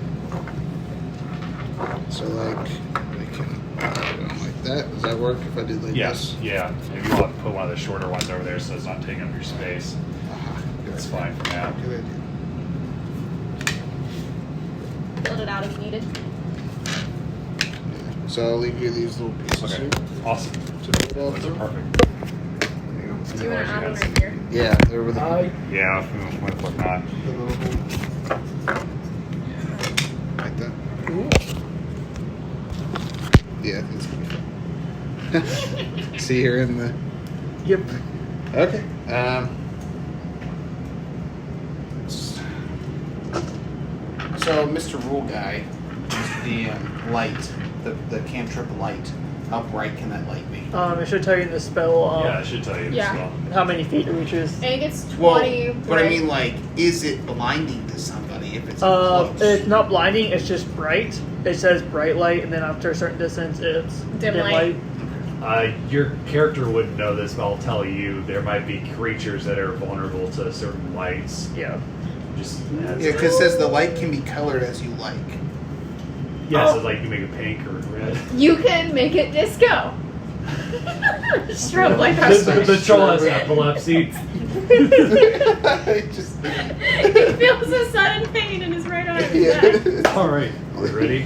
So like we can put it on like that. Does that work if I did like Yes. this? Yeah. If you want to put one of the shorter ones over there so it's not taking up your space, Aha, good that's idea. fine for now. Good idea. Build it out if needed. Yeah. So I'll leave you these little pieces Okay. here. Awesome. To put all Those through. are perfect. There you go. Do you want to add one right here? Yeah, they're with Yeah. What the fuck not? the little hole. Like that. Yeah, it's gonna be fun. See here in the. Yep. Okay. So, Mr. Rule Guy, the light, the cantrip light. How bright can that light be? It should tell you in the spell Yeah, I should tell you Yeah. as well. how many feet it reaches. And it gets 20. Well, but I bright. mean, like, is it blinding to somebody if it's It's close? not blinding. It's just bright. It says bright light, and then after a certain distance, it's Dim light. Your character wouldn't know this, but I'll tell you, there might be creatures that are vulnerable to certain lights. Yeah. Just Yeah, because it says the light can be colored as you like. yeah, so like you make it pink or red. You can make it disco. Strobe like The troll has epilepsy. I just. He feels a sudden pain in his right arm. Yeah. All right, are we ready?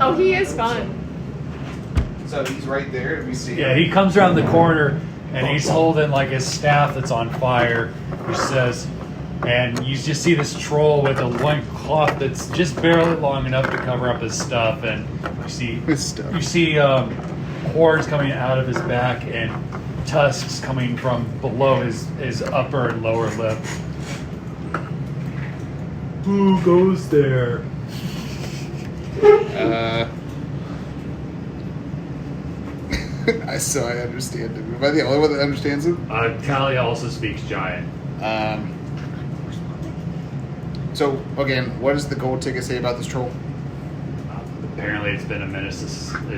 Oh, he is fun. So he's right there. Let me see. Yeah, he comes around the corner and he's holding like his staff that's on fire. He says, and you just see this troll with a one cloth that's just barely long enough to cover up his stuff, and His stuff. you see horns coming out of his back and tusks coming from below his upper and lower lip. Who goes there? So I understand him. Am I the only one that understands him? Callie also speaks giant. So again, what does the gold ticket say about this troll? Apparently, it's been a menace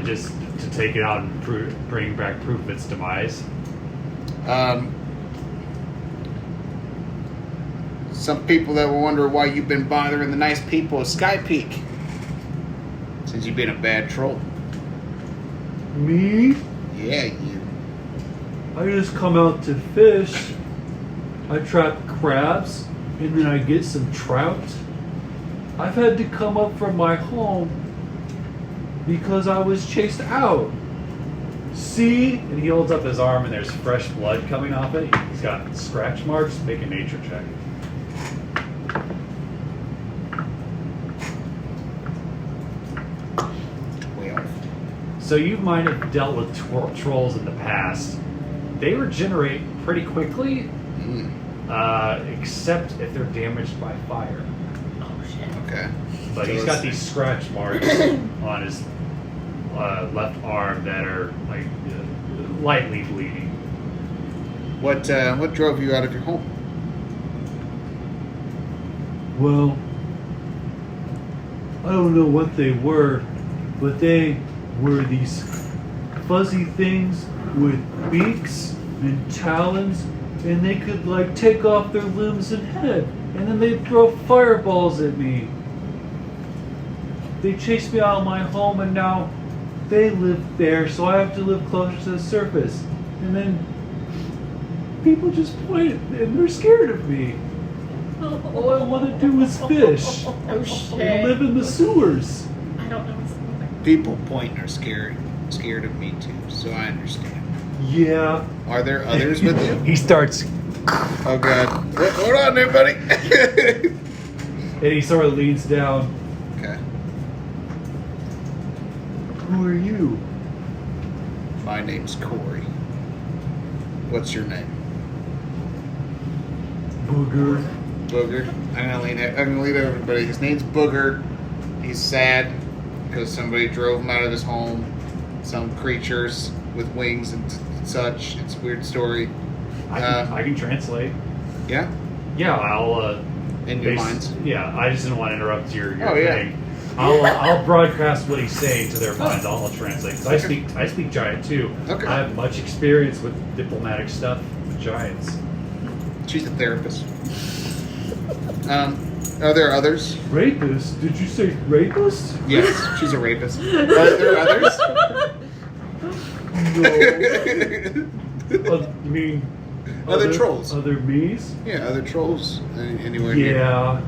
just to take it out and bring back proof of its demise. Some people that will wonder why you've been bothering the nice people of Skypeak. Since you've been a bad troll. Me? Yeah, you. I just come out to fish. I trap crabs, and then I get some trout. I've had to come up from my home because I was chased out. See? And he holds up his arm, and there's fresh blood coming off it. He's got scratch marks. Make a nature check. So you might have dealt with trolls in the past. They regenerate pretty quickly, except if they're damaged by fire. Oh shit. Okay. But So he's let's got these scratch marks on his left arm that are like lightly bleeding. What drove you out of your home? Well, I don't know what they were, but they were these fuzzy things with beaks and talons, and they could like take off their limbs and head, and then they'd throw fireballs at me. They chased me out of my home, and now they live there, so I have to live closer to the surface. And then people just point and they're scared of me. All I want to do is fish. Oh And shit. live in the sewers. I don't know. People point and are scared of me too, so I understand. Yeah. Are there others with you? He starts, Oh god. Hold on there, buddy. and he sort of leans down. Okay. Who are you? My name's Kuori. What's your name? Booger. Booger. I'm gonna lean over everybody. His name's Booger. He's sad because somebody drove him out of his home. Some creatures with wings and such. It's a weird story. I can translate. Yeah? Yeah, I'll. In your minds? Yeah, I just didn't want to interrupt your Oh, yeah. thing. I'll broadcast what he's saying to their minds. I'll translate because I speak giant too. Okay. I have much experience with diplomatic stuff with giants. She's a therapist. Are there others? Rapist? Did you say rapist? Yes, she's a rapist. Are there others? No. You mean Other trolls. Other me's? Yeah, other trolls anywhere near. Yeah,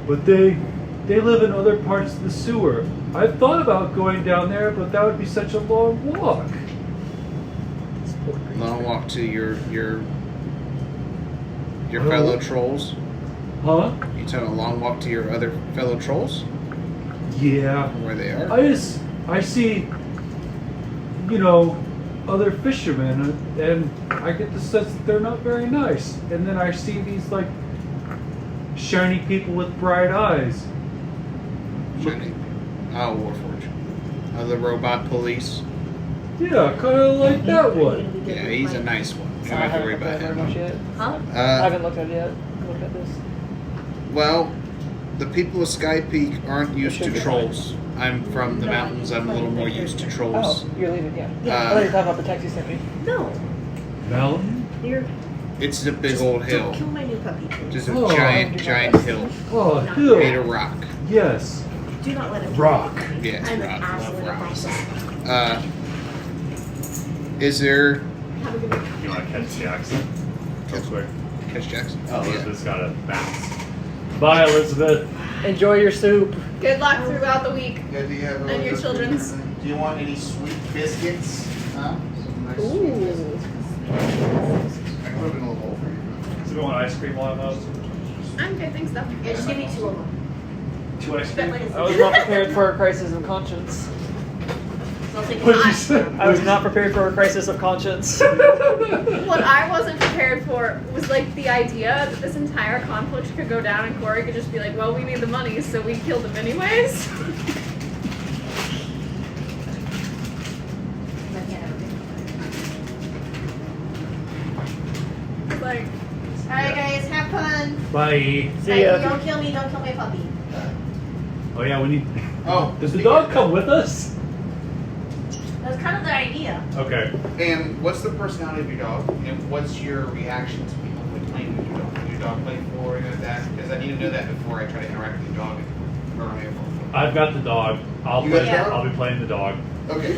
but they live in other parts of the sewer. I've thought about going down there, but that would be such a long walk. Long walk to your fellow trolls. Huh? You took a long walk to your other fellow trolls? Yeah. Where they are? I see, other fishermen, and I get the sense that they're not very nice. And then I see these like shiny people with bright eyes. Shiny. Oh, Warforge. The robot police. Yeah, kind of like that one. Yeah, he's a nice one. You I don't have to haven't worry looked at about it very much him. yet. Huh? I haven't looked at it yet. Look at this. Well, the people of Skypeak aren't used should to be trolls. I'm from the mountains. I'm a little more used to trolls. Oh, you're leaving, yeah. Yeah. I thought you were talking about the text you sent me. No. Mountain? You're. It's a big just old don't hill. kill my new puppy. Please. Just a Oh. giant hill Oh, made hill. of rock. Yes. Do not let him. Rock. Yeah, it's I'm an rock. absolute Love rocks. rock. Is there Have a good week. You want to catch the accent? Real quick. Catch Jackson? Oh, Elizabeth's got to bounce. Bye, Elizabeth. Enjoy your soup. Good luck throughout the week. Yeah, do you have And your children's. Do you want any sweet biscuits? Huh? Some nice sweet biscuits. Ooh. ice cream while I'm out? I'm good, thanks though. Yeah, just give me 2 of them. 2 ice cream? I was not prepared for a crisis of conscience. I'll take What'd you it. say? I was not prepared for a crisis of conscience. What I wasn't prepared for was like the idea that this entire conflict could go down and Kuori could just be like, well, we need the money, so we killed them anyways. Like, Alright, guys, have fun. Bye. See ya. Don't kill me, don't kill my puppy. Oh yeah, we need. Oh, Does the dog come with us? That was kind of the idea. Okay. And what's the personality of your dog? And what's your reaction to people when playing with your dog? Does your dog play for any of that? Because I need to know that before I try to interact with your dog. I've got the dog. I'll You play. got the dog? I'll be playing the dog. Okay.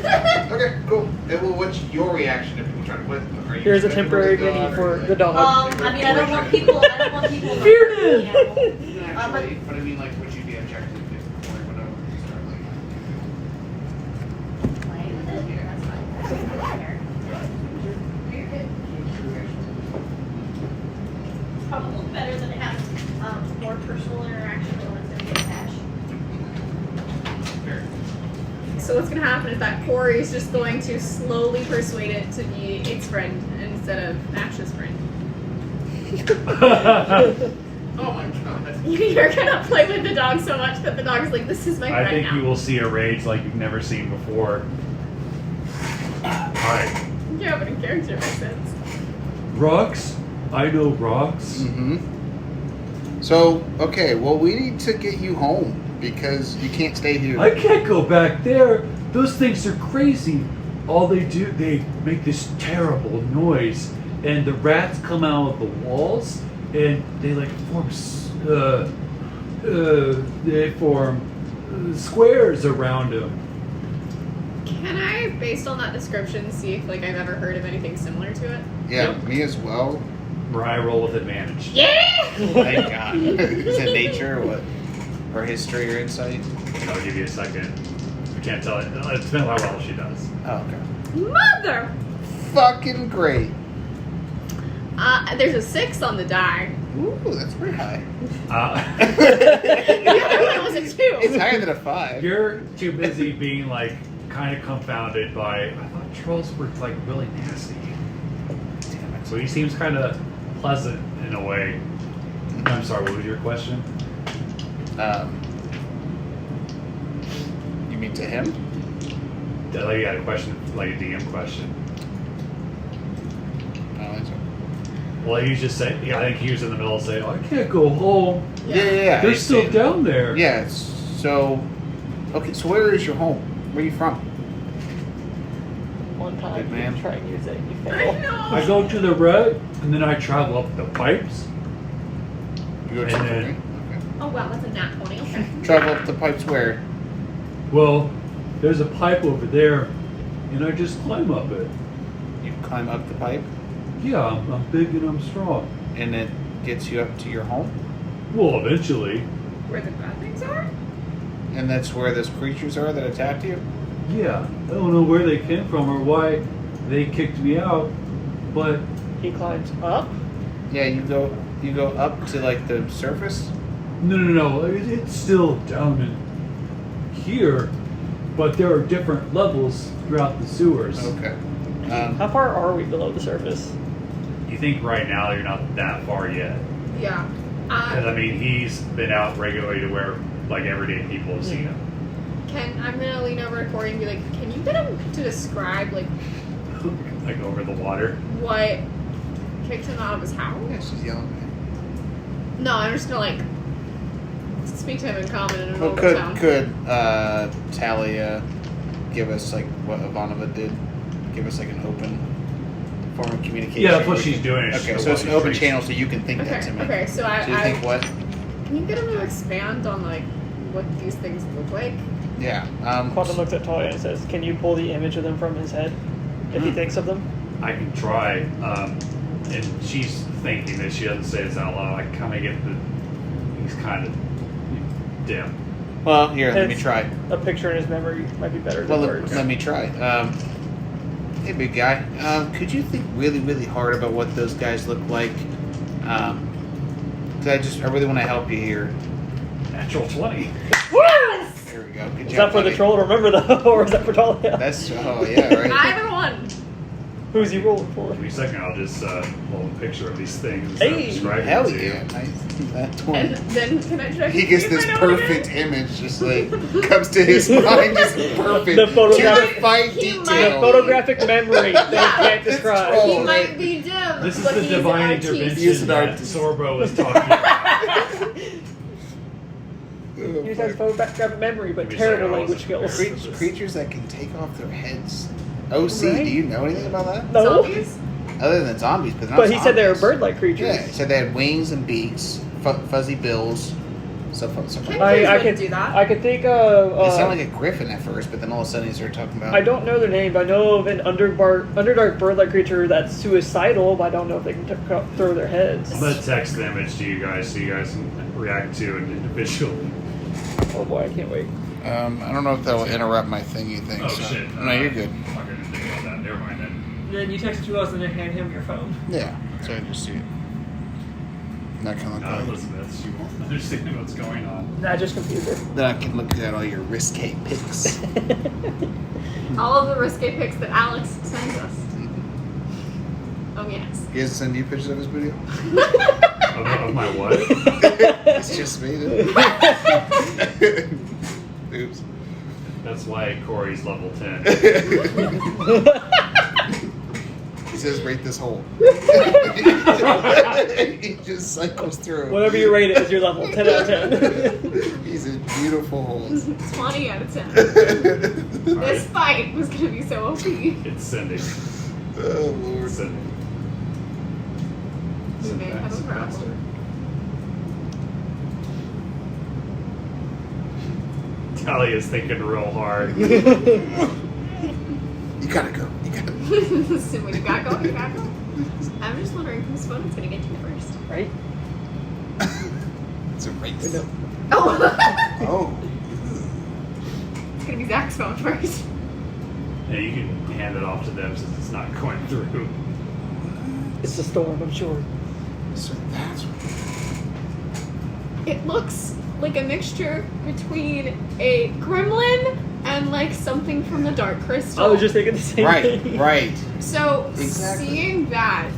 Okay, cool. And well, what's your reaction if people try to play? Are you Here's a expecting temporary the dog, mini or for like- the dog. I mean, I don't want people to Bearded! Actually, but I mean, like, would you be objective if or whatever? Start like. Play with it. That's fine. You're good. It's probably better than to have more personal interaction than what's going to get Asche. Fair. so what's gonna happen is that Kuori is just going to slowly persuade it to be its friend instead of Ashe's friend. Oh my god. You're gonna play with the dog so much that the dog is like, this is my friend I think now. you will see a rage like you've never seen before. Alright. Yeah, but in character makes sense. Rocks? I know rocks. Mm-hmm. So, okay, well, we need to get you home because you can't stay here. I can't go back there. Those things are crazy. All they do, they make this terrible noise, and the rats come out of the walls, and they like form, squares around them. Can I, based on that description, see if like I've ever heard of anything similar to it? Yeah, me as well. Mariah, roll with advantage. Yeah! Thank God. Is it nature or what? Or history or insight? I'll give you a second. I can't tell it. It depends how well she does. Oh, okay. Mother! Fucking great. There's a 6 on the die. Ooh, that's pretty high. The other one was a 2. It's higher than a 5. You're too busy being like kind of confounded by. I thought trolls were like really nasty. Damn it. So he seems kind of pleasant in a way. I'm sorry. What was your question? You mean to him? I thought you had a question, like a DM question. Oh, that's Well, he just said. Yeah, I think he was in the middle of saying, "I can't go home. yeah. They're I still see. down there." Yeah, so... Okay, so where is your home? Where are you from? One time, Good man. you try and use it, you I fail. know! I go to the right, and then I travel up the pipes. You go to And then- Oh wow, that's a nat 20, okay. Travel up the pipes where? Well, there's a pipe over there, and I just climb up it. You climb up the pipe, Yeah, I'm big and I'm strong. and it gets you up to your home? Well, eventually, Where the bad things are? And that's where those creatures are that attacked you? yeah. I don't know where they came from or why they kicked me out, but He climbs up. Yeah, you go up to like the surface? no, it's still down in here, but there are different levels throughout the sewers. Okay. How far are we below the surface? You think right now you're not that far yet? Yeah. Because I mean, he's been out regularly to where like everyday people have seen him. I'm gonna lean over to Kuori and be like, can you get him to describe like Like over the water. what kicked him out of his house? Yeah, she's yelling. No, I'm just gonna like speak to him in common in a Well, normal town. could Talia give us like what Ivanova did? Give us like an open form of communication. Yeah, that's what she's doing. Okay, so it's an open channel, so you can think that to me. Okay, so So you I think what? can you get him to expand on like what these things look like? Yeah. Quantum looks at Talia and says, "Can you pull the image of them from his head, if he thinks of them?" I can try. And she's thinking that she doesn't say this out loud. I kind of get he's kind of dim. Well, here, let me It's- try. A picture in his memory might be better Well, than let, words. let me try. Hey, big guy. Could you think really, really hard about what those guys look like? I really want to help you here. Natural 20. There we go. Good Is job. that for the buddy. troll to remember though, or is that for Talia? That's right. Either one. Who's he rolling for? Give me a second, I'll just hold a picture of these things. Hey. Describe Hell it to you. yeah! Nice. That And 20. then can I check? He gets if this I know perfect it? image, just like comes to his mind, just perfect. The photographic- to the fine he detail. might- The photographic memory that Yeah. he can't describe. Troll. He might be dim. This is but the he's divine an artiste. intervention He's an that artist. Sorbo was talking about. He just has photographic memory, but Give me a terrible second, I language wasn't skills. prepared. Creatures that can take off their heads. OC, Right. do you know anything about that? No, Zombies? Other than zombies, but not but he said they were zombies. bird-like creatures. Yeah, he said they had wings and beaks, fuzzy bills, stuff like Can that. I I could could do that. I could think It of. sounded like a griffin at first, but then all of a sudden he started talking about. I don't know their name, but I know of an underdark bird-like creature that's suicidal, but I don't know if they can throw their heads. I'm going to text the image to you guys so you guys can react to it individually. Oh boy, I can't wait. I don't know if that will interrupt my thingy thing. Oh, so. shit. No, you're good. I'm not going to think about that. Never mind then. Then you text it to us and then hand him your phone. Yeah, so I just see it. That kind of look like. Elizabeth, she won't understand what's going on. Nah, just computer. Then I can look at all your risque pics. All of the risque pics that Alex sends us. Oh yes. He doesn't send you pictures of his video? Of my what? It's just me. Then. Oops. That's why Corey's level 10. He says, rate this hole. He just cycles through. Whatever you rate it is your level. 10 out of 10. He's a beautiful hole. 20 out of 10. This fight was gonna be so OP. It's sending. Oh, Lord. It's sending. We may have a problem. Talia's thinking real hard. You gotta go. You gotta go. So when you got going, you got going. I'm just wondering whose phone is gonna get to you first. Right? It's a race. No. Oh! Oh. It's gonna be Zach's phone first. Yeah, you can hand it off to them since it's not going through. It's a storm, I'm sure. So that's what. It looks like a mixture between a gremlin and like something from the Dark Crystal. I was just thinking the same Right, thing. right. So Exactly. seeing that,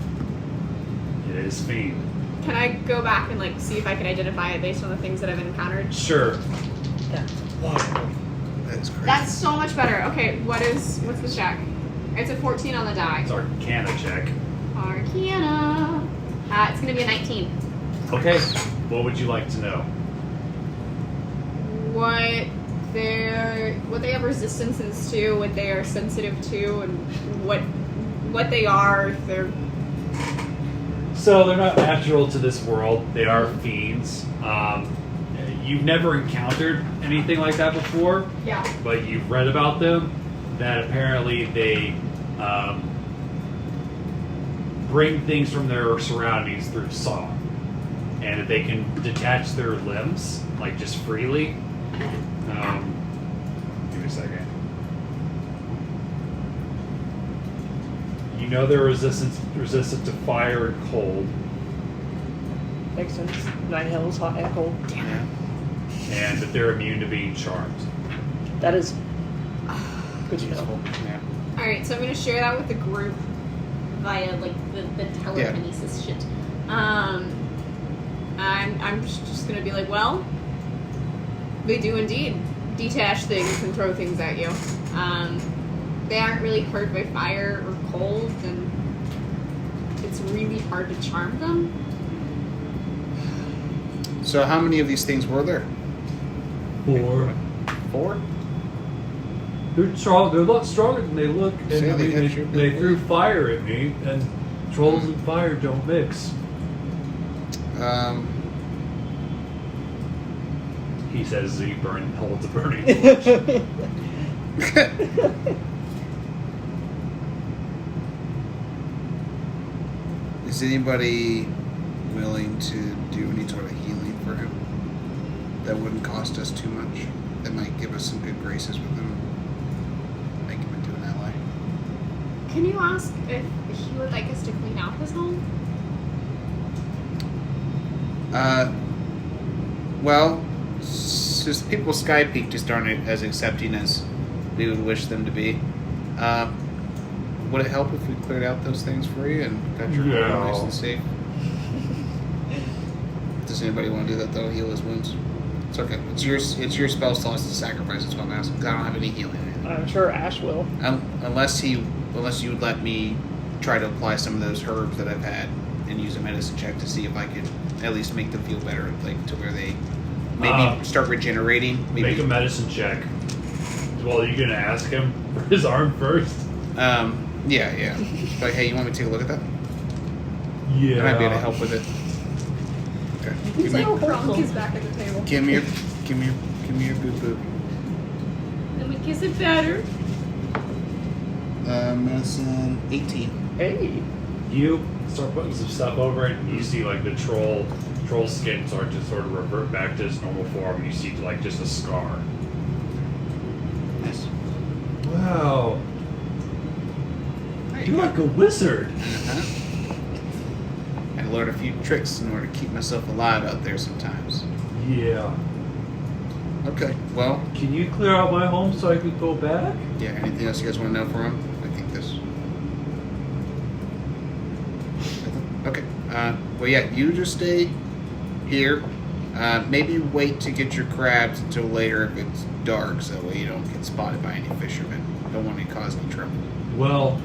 It is Fiend. can I go back and like see if I can identify it based on the things that I've encountered? Sure. That's That's crazy. That's so much better. Okay, what's the check? It's a 14 on the die. It's Arcana check. Arcana. It's gonna be a 19. Okay. What would you like to know? What they have resistances to, what they are sensitive to, and what they are. If they're So they're not natural to this world. They are fiends. You've never encountered anything like that before, yeah. but you've read about them. That apparently they bring things from their surroundings through song, and that they can detach their limbs like just freely. Give me a second. You know they're resistant to fire and cold, Makes sense. 9 hells, hot and cold. Yeah. and that they're immune to being charmed. That is good to know. Yeah. All right, so I'm gonna share that with the group via like the telekinesis shit. I'm just gonna be like, well, they do indeed detach things and throw things at you. They aren't really hurt by fire or cold, and it's really hard to charm them. So how many of these things were there? 4. 4? They're strong. They're a lot stronger than they look. And Say I they mean, hit you. they threw fire at me, and trolls and fire don't mix. He says he holds a burning torch. Is anybody willing to do any sort of healing for him? That wouldn't cost us too much. That might give us some good graces with him. Make him into an ally. Can you ask if he would like us to clean out his home? Well, just people with Skypeak just aren't as accepting as we would wish them to be. Would it help if we cleared out those things for you and got your Yeah. nice and safe? Does anybody want to do that though? Heal his wounds? It's okay. It's your spell slots to sacrifice. That's what I'm asking. 'Cause I don't have any healing. I'm sure Ash will. Unless you would let me try to apply some of those herbs that I've had and use a medicine check to see if I could at least make them feel better, like to where they maybe start regenerating. Maybe. Make a medicine check. Well, are you gonna ask him for his arm first? Yeah. Like, hey, you want me to take a look at that? Yeah. I might be able to help with it. Okay. He's like crunk his back at the table. Give me your boop boop. Let me kiss it better. Medicine 18. Hey. You start putting some stuff over it, and you see like the troll skin start to sort of revert back to its normal form, and you see like just a scar. Nice. Wow. There You're you like a wizard. Uh-huh. I learned a few tricks in order to keep myself alive out there sometimes. Yeah. Okay, well, Can you clear out my home so I can go back? yeah, anything else you guys want to know from him? I think this. Okay, well, yeah, you just stay here. Maybe wait to get your crabs until later if it's dark, so that way you don't get spotted by any fishermen. Don't want to cause any trouble. Well,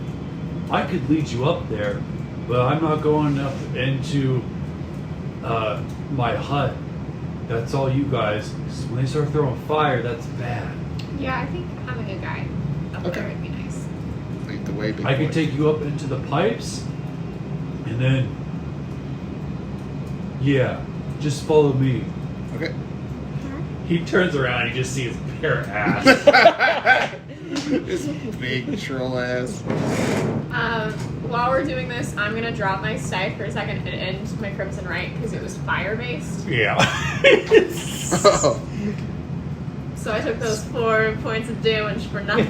I could lead you up there, but I'm not going up into my hut. That's all you guys. 'Cause when they start throwing fire, that's bad. Yeah, I think having a guy up Okay. there would be nice. Lead the way, big I boy. can take you up into the pipes, and then, yeah, just follow me. Okay. He turns around, you just see his bare ass. This big troll ass. While we're doing this, I'm gonna drop my scythe for a second and end my Crimson Right because it was fire based. Yeah. Oh. So I took those 4 points of damage for nothing.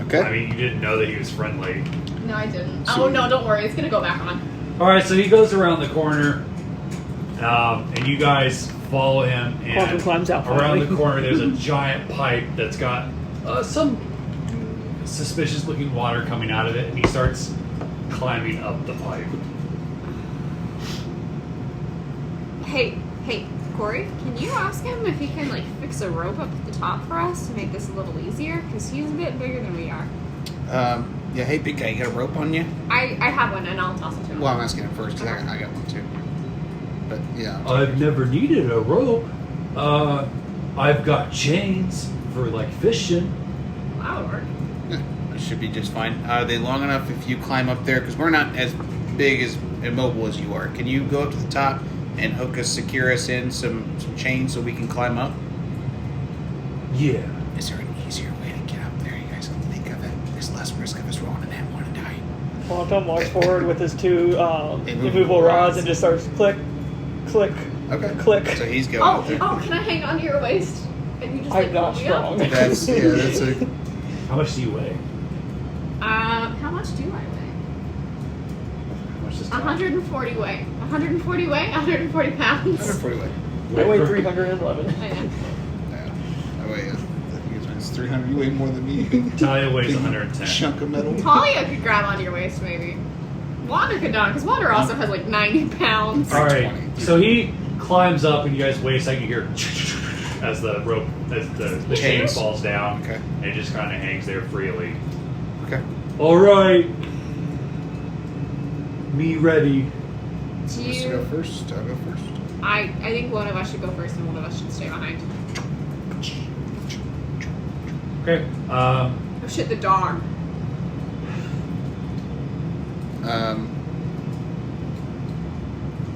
Okay. I mean, you didn't know that he was friendly. No, I didn't. So- Oh no, don't worry, it's gonna go back on. All right, so he goes around the corner, and you guys follow him. Quantum And climbs out around finally. the corner, there's a giant pipe that's got some suspicious-looking water coming out of it, and he starts climbing up the pipe. Hey, Kuori, can you ask him if he can like fix a rope up at the top for us to make this a little easier? Because he's a bit bigger than we are. Yeah, hey, big guy, you got a rope on you? I have one and I'll toss it to him. Well, I'm asking him first, because I got one too. But, yeah. I've never needed a rope. I've got chains for like fishing. That would work. Yeah, it should be just fine. Are they long enough if you climb up there? Because we're not as big as immobile as you are. Can you go up to the top and hook us, secure us in some chains so we can climb up? Yeah. Is there an easier way to get up there? You guys can think of it. There's less risk of us rolling an M1 and dying. Quantum walks forward with his two Immovable immovable rods rods. and just starts click, click, Okay. click. So he's going Oh, up there. can I hang on to your waist? And you just I'm like not pull me up? strong. That's a. How much do you weigh? How much do I weigh? How much does Tom? 140 weight. 140 weight? 140 pounds. 140 weight. I weigh 311. I know. Yeah. I weigh, I think it's 300. You weigh more than me. Talia weighs Big 110. Chunk of metal. Talia could grab onto your waist maybe. Water could not, because Water also has like 90 pounds. All right. 20. So he climbs up, and you guys wait a second. You hear as the rope, as the chain Chains. falls down, Okay. and it just kind of hangs there freely. Okay. All right. Me ready. Do Wants to you... go first? I'll go first. I think one of us should go first and one of us should stay behind. Okay. Oh shit, the dog.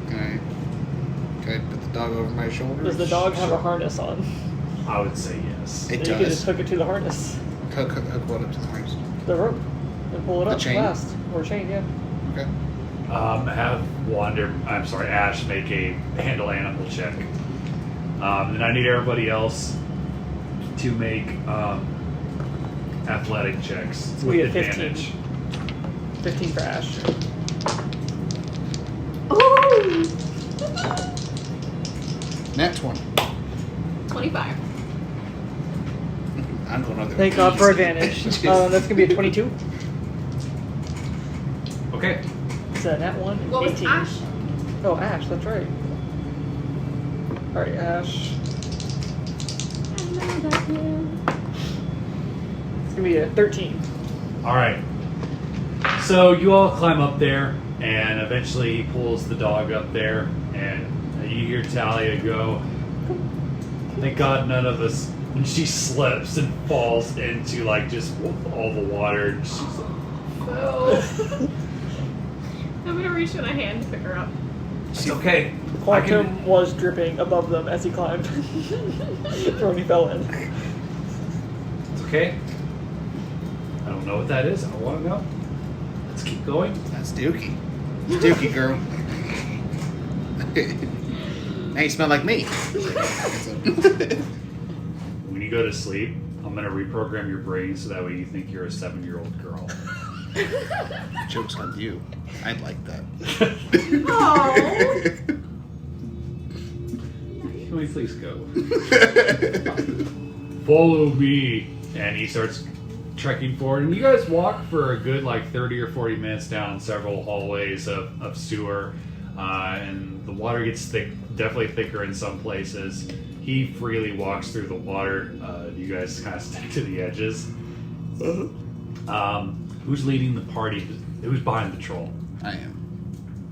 Can I put the dog over my shoulder? Does the dog have a harness on? I would say yes. It Then you can just does. hook it to the harness, Hook what up to the harness? the rope, and pull it The up chain? fast. Or chain, yeah. Okay. Have Ash make a handle animal check. And I need everybody else to make athletic checks We with get 15. advantage. 15 for Ash. Oh! Nat 20. 25. I'm going over there. Thank God for advantage. That's gonna be a 22. Okay. Is that nat 1? What was 18. Ash? Oh, Ash, that's right. Alright, Ash. It's gonna be a 13. All right. So you all climb up there, and eventually he pulls the dog up there, and you hear Talia go, "Thank God none of us." And she slips and falls into like just all the water. And she's like, Oh. I'm gonna reach in a hand to pick her up. "It's okay. Quantum was dripping above them as he climbed. From when he fell in. It's okay. I don't know what that is. I don't want to know. Let's keep going." That's Dookie. It's Dookie, girl. Now you smell like me. When you go to sleep, I'm gonna reprogram your brain so that way you think you're a 7-year-old girl. Joke's on you. I'd like that. Oh. Can we please go? Follow me. And he starts trekking forward. And you guys walk for a good like 30 or 40 minutes down several hallways of sewer. And the water gets thick, definitely thicker in some places. He freely walks through the water. You guys kind of stick to the edges. Who's leading the party? Who's behind the troll? I am.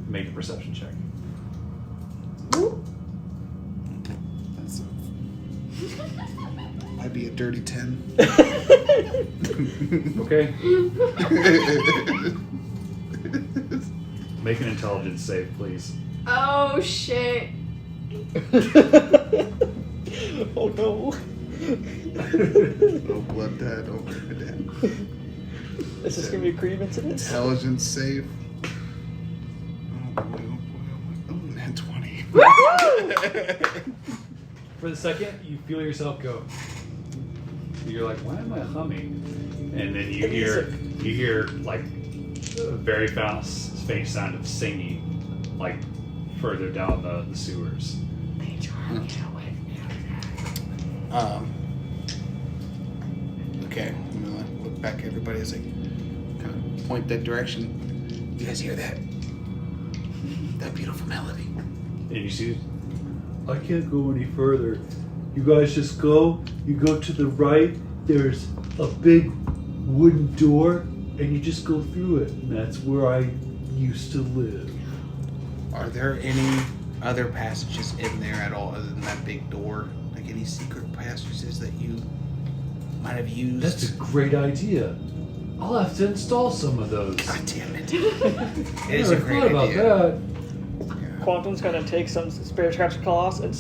Make a perception check. That's might be a dirty 10. Okay. Make an intelligence save, please. Oh shit. Oh no. Oh, blood dad over dad. Is this gonna be a creative incident? Intelligence save. Oh boy, oh boy, oh boy. Oh, nat 20. For the second, you feel yourself go. You're like, why am I humming? And then you hear like a very faint sound of singing, like further down the sewers. Okay, I'm gonna like, look back at everybody as I kind of point that direction. You guys hear that? That beautiful melody. And you see, I can't go any further. You guys just go. You go to the right. There's a big wooden door, and you just go through it. And that's where I used to live. Are there any other passages in there at all other than that big door? Like any secret passages that you might have used? That's a great idea. I'll have to install some of those. God damn it. It is a great thought about idea. that. Quantum's gonna take some spare scraps of cloth and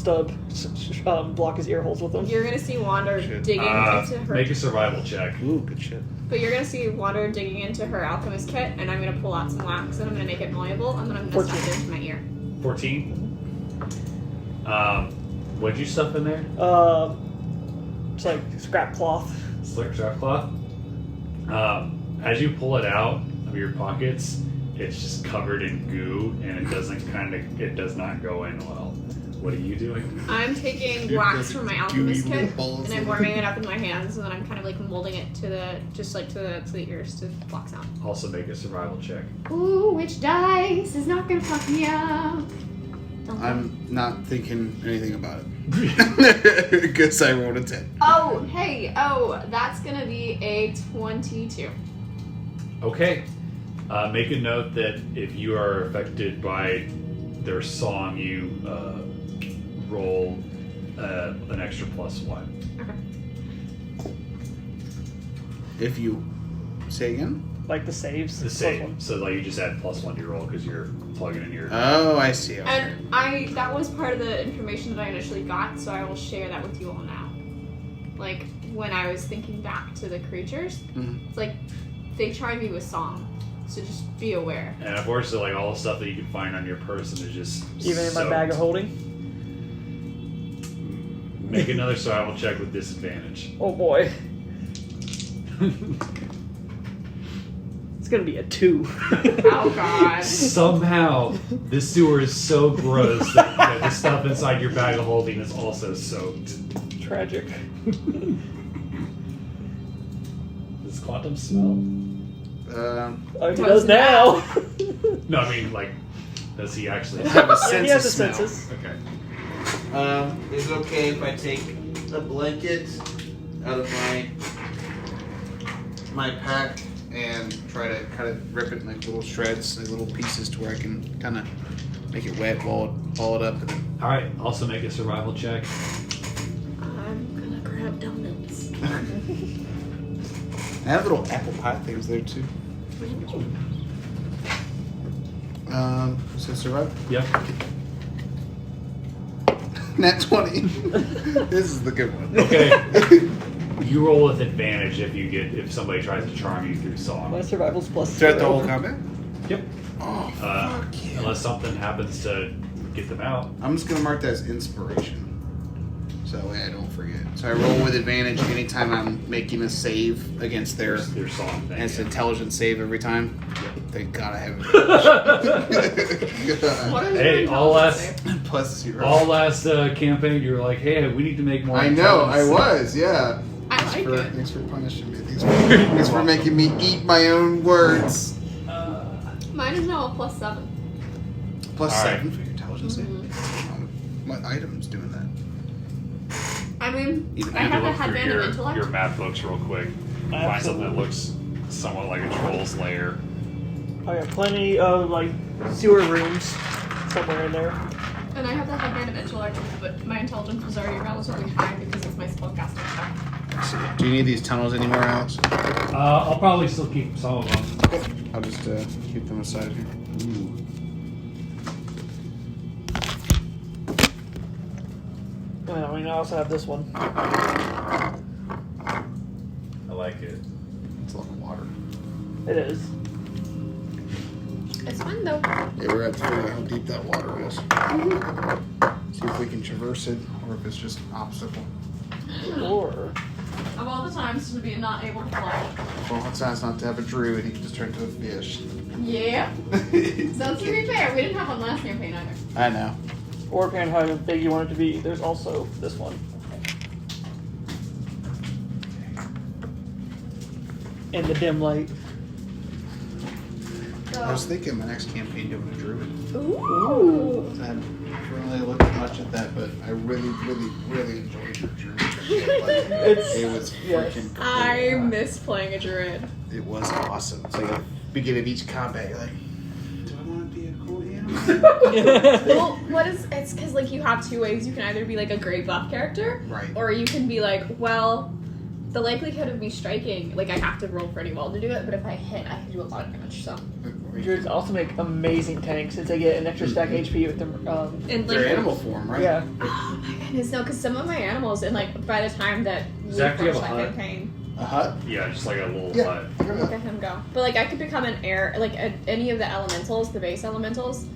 block his ear holes with them. You're gonna see Wander Shit. digging into her. Make a survival check. Ooh, good shit. But you're gonna see Wander digging into her alchemist kit, and I'm gonna pull out some wax, and I'm gonna make it malleable, and then I'm gonna 14. stuff it into my ear. 14. What'd you stuff in there? It's like scrap cloth. Slick strap cloth. As you pull it out of your pockets, it's just covered in goo, and it does not go in well. What are you doing? I'm taking You're wax gonna from my do alchemist evil kit, balls and I'm in warming it. it up in my hands, and then I'm kind of like molding it to the ears to block sound. Also make a survival check. Ooh, which dice is not gonna fuck me up? I'm not thinking anything about it. Because I rolled a 10. Oh, hey, that's gonna be a 22. Okay. Make a note that if you are affected by their song, you roll an extra +1. Okay. If you say again? Like the saves. The same. So like you just add +1 to your roll because you're plugging in your. Oh, I see. Okay. And that was part of the information that I initially got, so I will share that with you all now. Like, when I was thinking back to the creatures, it's like, they tried me with song, so just be aware. And unfortunately, like all the stuff that you can find on your person is just Even in my bag of holding. Make another survival check with disadvantage. Oh boy. It's gonna be a 2. Oh god. Somehow, this sewer is so gross that the stuff inside your bag of holding is also soaked. Tragic. Does Quantum smell? Oh, he does now. No, I mean, like, does he actually have a Yeah, sense he has of a smell. senses. Okay. Is it okay if I take a blanket out of my pack and try to kind of rip it in like little shreds, like little pieces, to where I can kind of make it wet, ball it up, and then Alright, also make a survival check. I'm gonna grab donuts. I have little apple pie things there too. So survive. Yep. Nat 20. This is the good one. Okay. You roll with advantage if somebody tries to charm you through song. My survival's plus Throughout the 0. whole combat? Yep. Oh, fuck yeah. Unless something happens to get them out. I'm just gonna mark that as inspiration, so that way I don't forget. So I roll with advantage anytime I'm making a save against their song thing. and it's yeah. an intelligence save every time. Thank God I have What it. is Hey, your all intelligence last Plus 0. all last campaign, you were like, "Hey, we need to make more." I know, I intelligence." was, yeah. I like it. Thanks for punishing me. Thanks for making me eat my own words. Mine is now a +7. Plus All right. 7 for your intelligence save. Mm-hmm. What item's doing that? I mean, Even I You have can a look through headband of intellect. your math books real quick. Find something that looks somewhat like a troll's lair. I got plenty of like sewer rooms somewhere in there. And I have the headband of intellect, but my intelligence was already relatively high because of my spellcasting check. So, do you need these tunnels anymore, Alex? I'll probably still keep some of them. I'll just keep them aside here. Ooh. I mean, I also have this one. I like it. It's a lot of water. It is. It's fun though. Yeah, we're going to figure out how deep that water is. See if we can traverse it, or if it's just an obstacle. Or Of all the times to be not able to fly. Well, it's nice not to have a druid. He can just turn into a fish. Yeah. So to be fair, we didn't have one last campaign either. I know. or depending on how big you want it to be, there's also this one. In the dim light. I was thinking my next campaign doing a druid. Ooh. I haven't really looked much at that, but I really enjoyed your druid. It was freaking cool. I miss playing a druid. It was awesome. It's like at the beginning of each combat, you're like, do I want to be a cool animal? Well, it's because like you have two ways. You can either be like a gray buff character, Right. or you can be like, well, the likelihood of me striking, like I have to roll pretty well to do it, but if I hit, I can do a lot of damage. So, Druids also make amazing tanks since they get an extra stack HP with them. and They're like, animal form, right? Yeah. oh my goodness, no, because some of my animals, and like by the time that we Zach, do you have finished a that hut? campaign, A hut? Yeah, just like a little Yeah. hut. look at him go. But like I could become an air, like any of the elementals, the base elementals.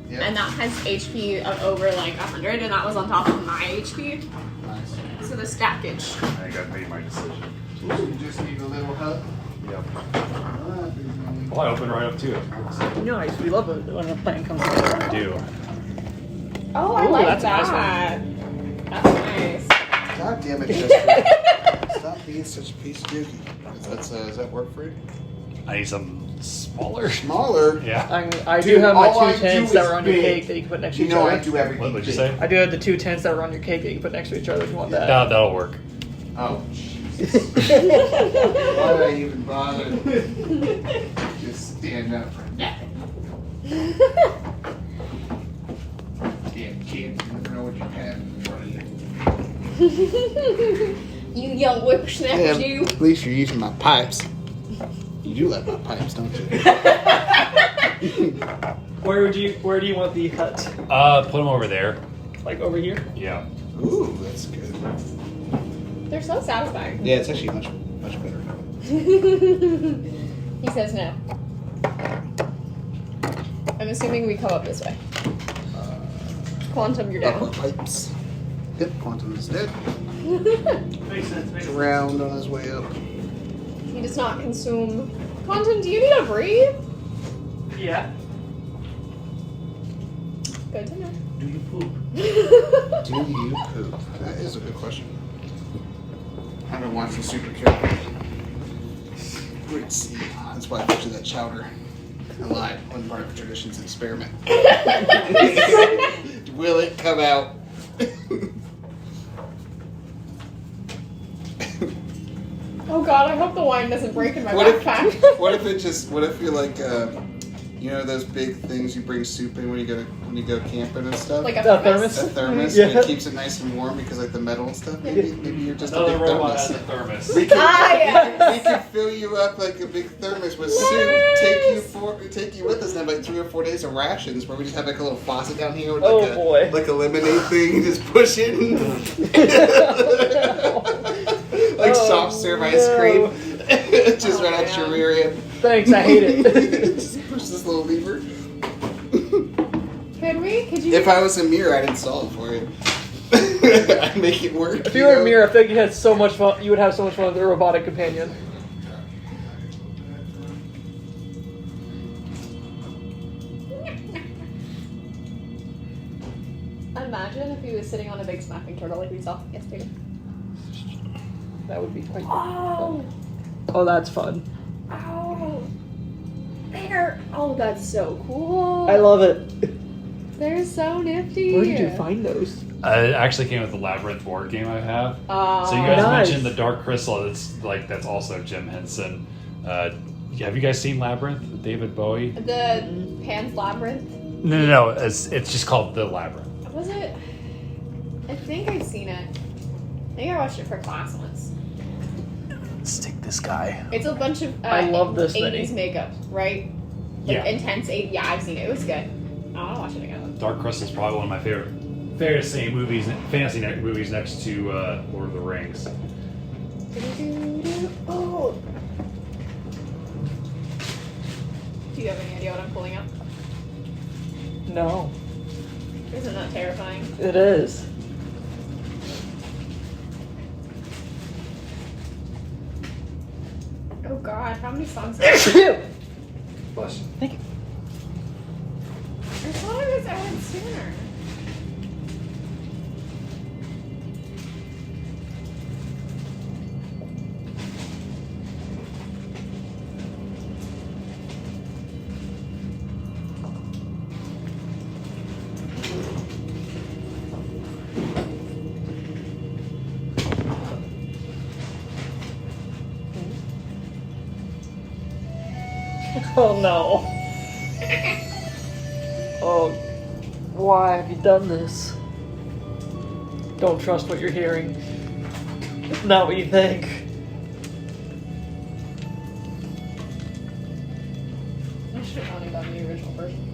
Yeah. And that has HP of over like 100, and that was on top of my HP. Nice. So the stackage. I think I've made my decision. Ooh, you just need a little hut. Yep. Oh, I open right up to it. Nice. We love it when a plan comes together. I do. Oh, I Ooh, like that's a nice that. That's nice. God damn it, Jessica. Stop being such a piece of dookie. Does that work for you? I need some smaller. Smaller? Yeah. I do Dude, have my all I two do tents that is were on your big. cake that you can put next to You each know other. I do everything. What would you big. say? I do have the two tents that were on your cake that you can put next to each other if you want that. That'll work. Oh, Jesus. Why did I even bother? Just stand up for nothing. Damn kid, you never know what you have in front of you. You young whippersnapper, you. At least you're using my pipes. You do like my pipes, don't you? Where do you want the hut? Put them over there. Like over here? Yeah. Ooh, that's good. They're so satisfying. Yeah, it's actually much better. He says no. I'm assuming we come up this way. Quantum, you're Oh, down. pipes. Yep, Quantum is dead. Makes sense. Round on his way up. He does not consume Quantum, do you need a breathe? Yeah. Good to know. Do you poop? Do you poop? That is a good question. I've been watching super carefully. Let's see. That's why I picture that chowder. I lied. One part of the tradition's an experiment. Will it come out? Oh god, I hope the wine doesn't break in my What if, backpack. what if you're like, you know those big things you bring soup in when you go camping and stuff? Like a The thermos? a thermos, Yeah. and it keeps it nice and warm because like the metal and stuff. Maybe you're just a Another big robot thermos. has a thermos. We can, yes. we can fill you up like a big thermos with soup. Take you with us and have like 3 or 4 days of rations where we just have like a little faucet down here with Oh, boy. like a lemonade thing. You just push it. Like soft serve ice cream. Just right out your rear end. Thanks, I hate it. Just push this little lever. Could you? If I was a mirror, I'd install it for you. I'd make it work. If you were a mirror, I feel like you had so much fun. You would have so much fun with a robotic companion. Imagine if he was sitting on a big snapping turtle like we saw yesterday. That would be quite. Oh, Oh, that's fun. oh, there. Oh, that's so cool. I love it. They're so nifty. Where did you find those? It actually came with the Labyrinth board game I have. Oh, So you guys Nice. mentioned the Dark Crystal. That's also Jim Henson. Have you guys seen Labyrinth? with David Bowie? the Pan's Labyrinth. No. It's just called the Labyrinth. Was it? I think I've seen it. I think I watched it for class once. Let's take this guy. It's a bunch of I love this 80s mini. makeup, right? Like Yeah. intense 80s. Yeah, I've seen it. It was good. I want to watch it again. Dark Crystal is probably one of my favorite fantasy movies next to Lord of the Rings. Oh. Do you have any idea what I'm pulling up? No, Isn't that terrifying? it is. Oh god, how many songs? Bless you. Thank you. I thought it was out sooner. Oh no. Oh, why have you done this? Don't trust what you're hearing. It's not what you think. I should have only done the original version.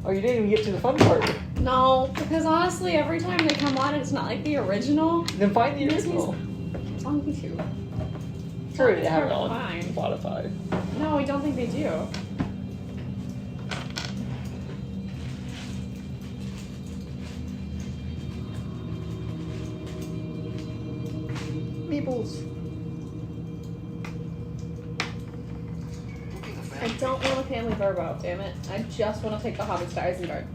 Oh, you didn't even get to the fun part. No, because honestly, every time they come on, it's not like the original. Then find the Disney's- original. It's on YouTube. Sure, they have it on Fine. Spotify. No, I don't think they do. Meeples. I don't want a family Verbo, damn it. I just want to take the Hobbits to Isengard.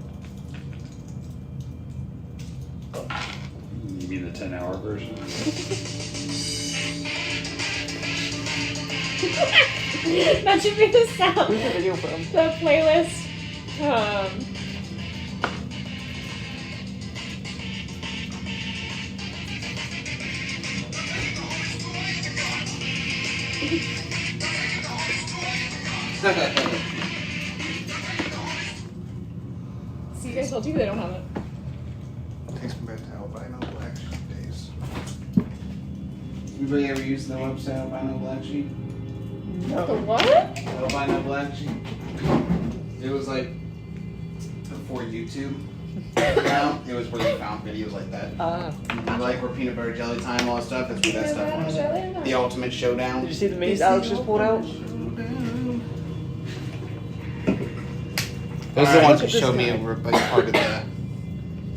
You mean the 10-hour version? That should be the sound. Where's the video from? The playlist. See, guys told you they don't have it. Takes me back to albino black sheep days. Anybody ever used the website albino black sheep? The No. what? Albino black sheep. It was like before YouTube. No, it was where you found videos like that. Like where peanut butter jelly time, all that stuff. That's where that stuff was. The ultimate showdown. Did you see the minis Alex just pulled out? Those are the ones Look you at showed this me guy. were like part of the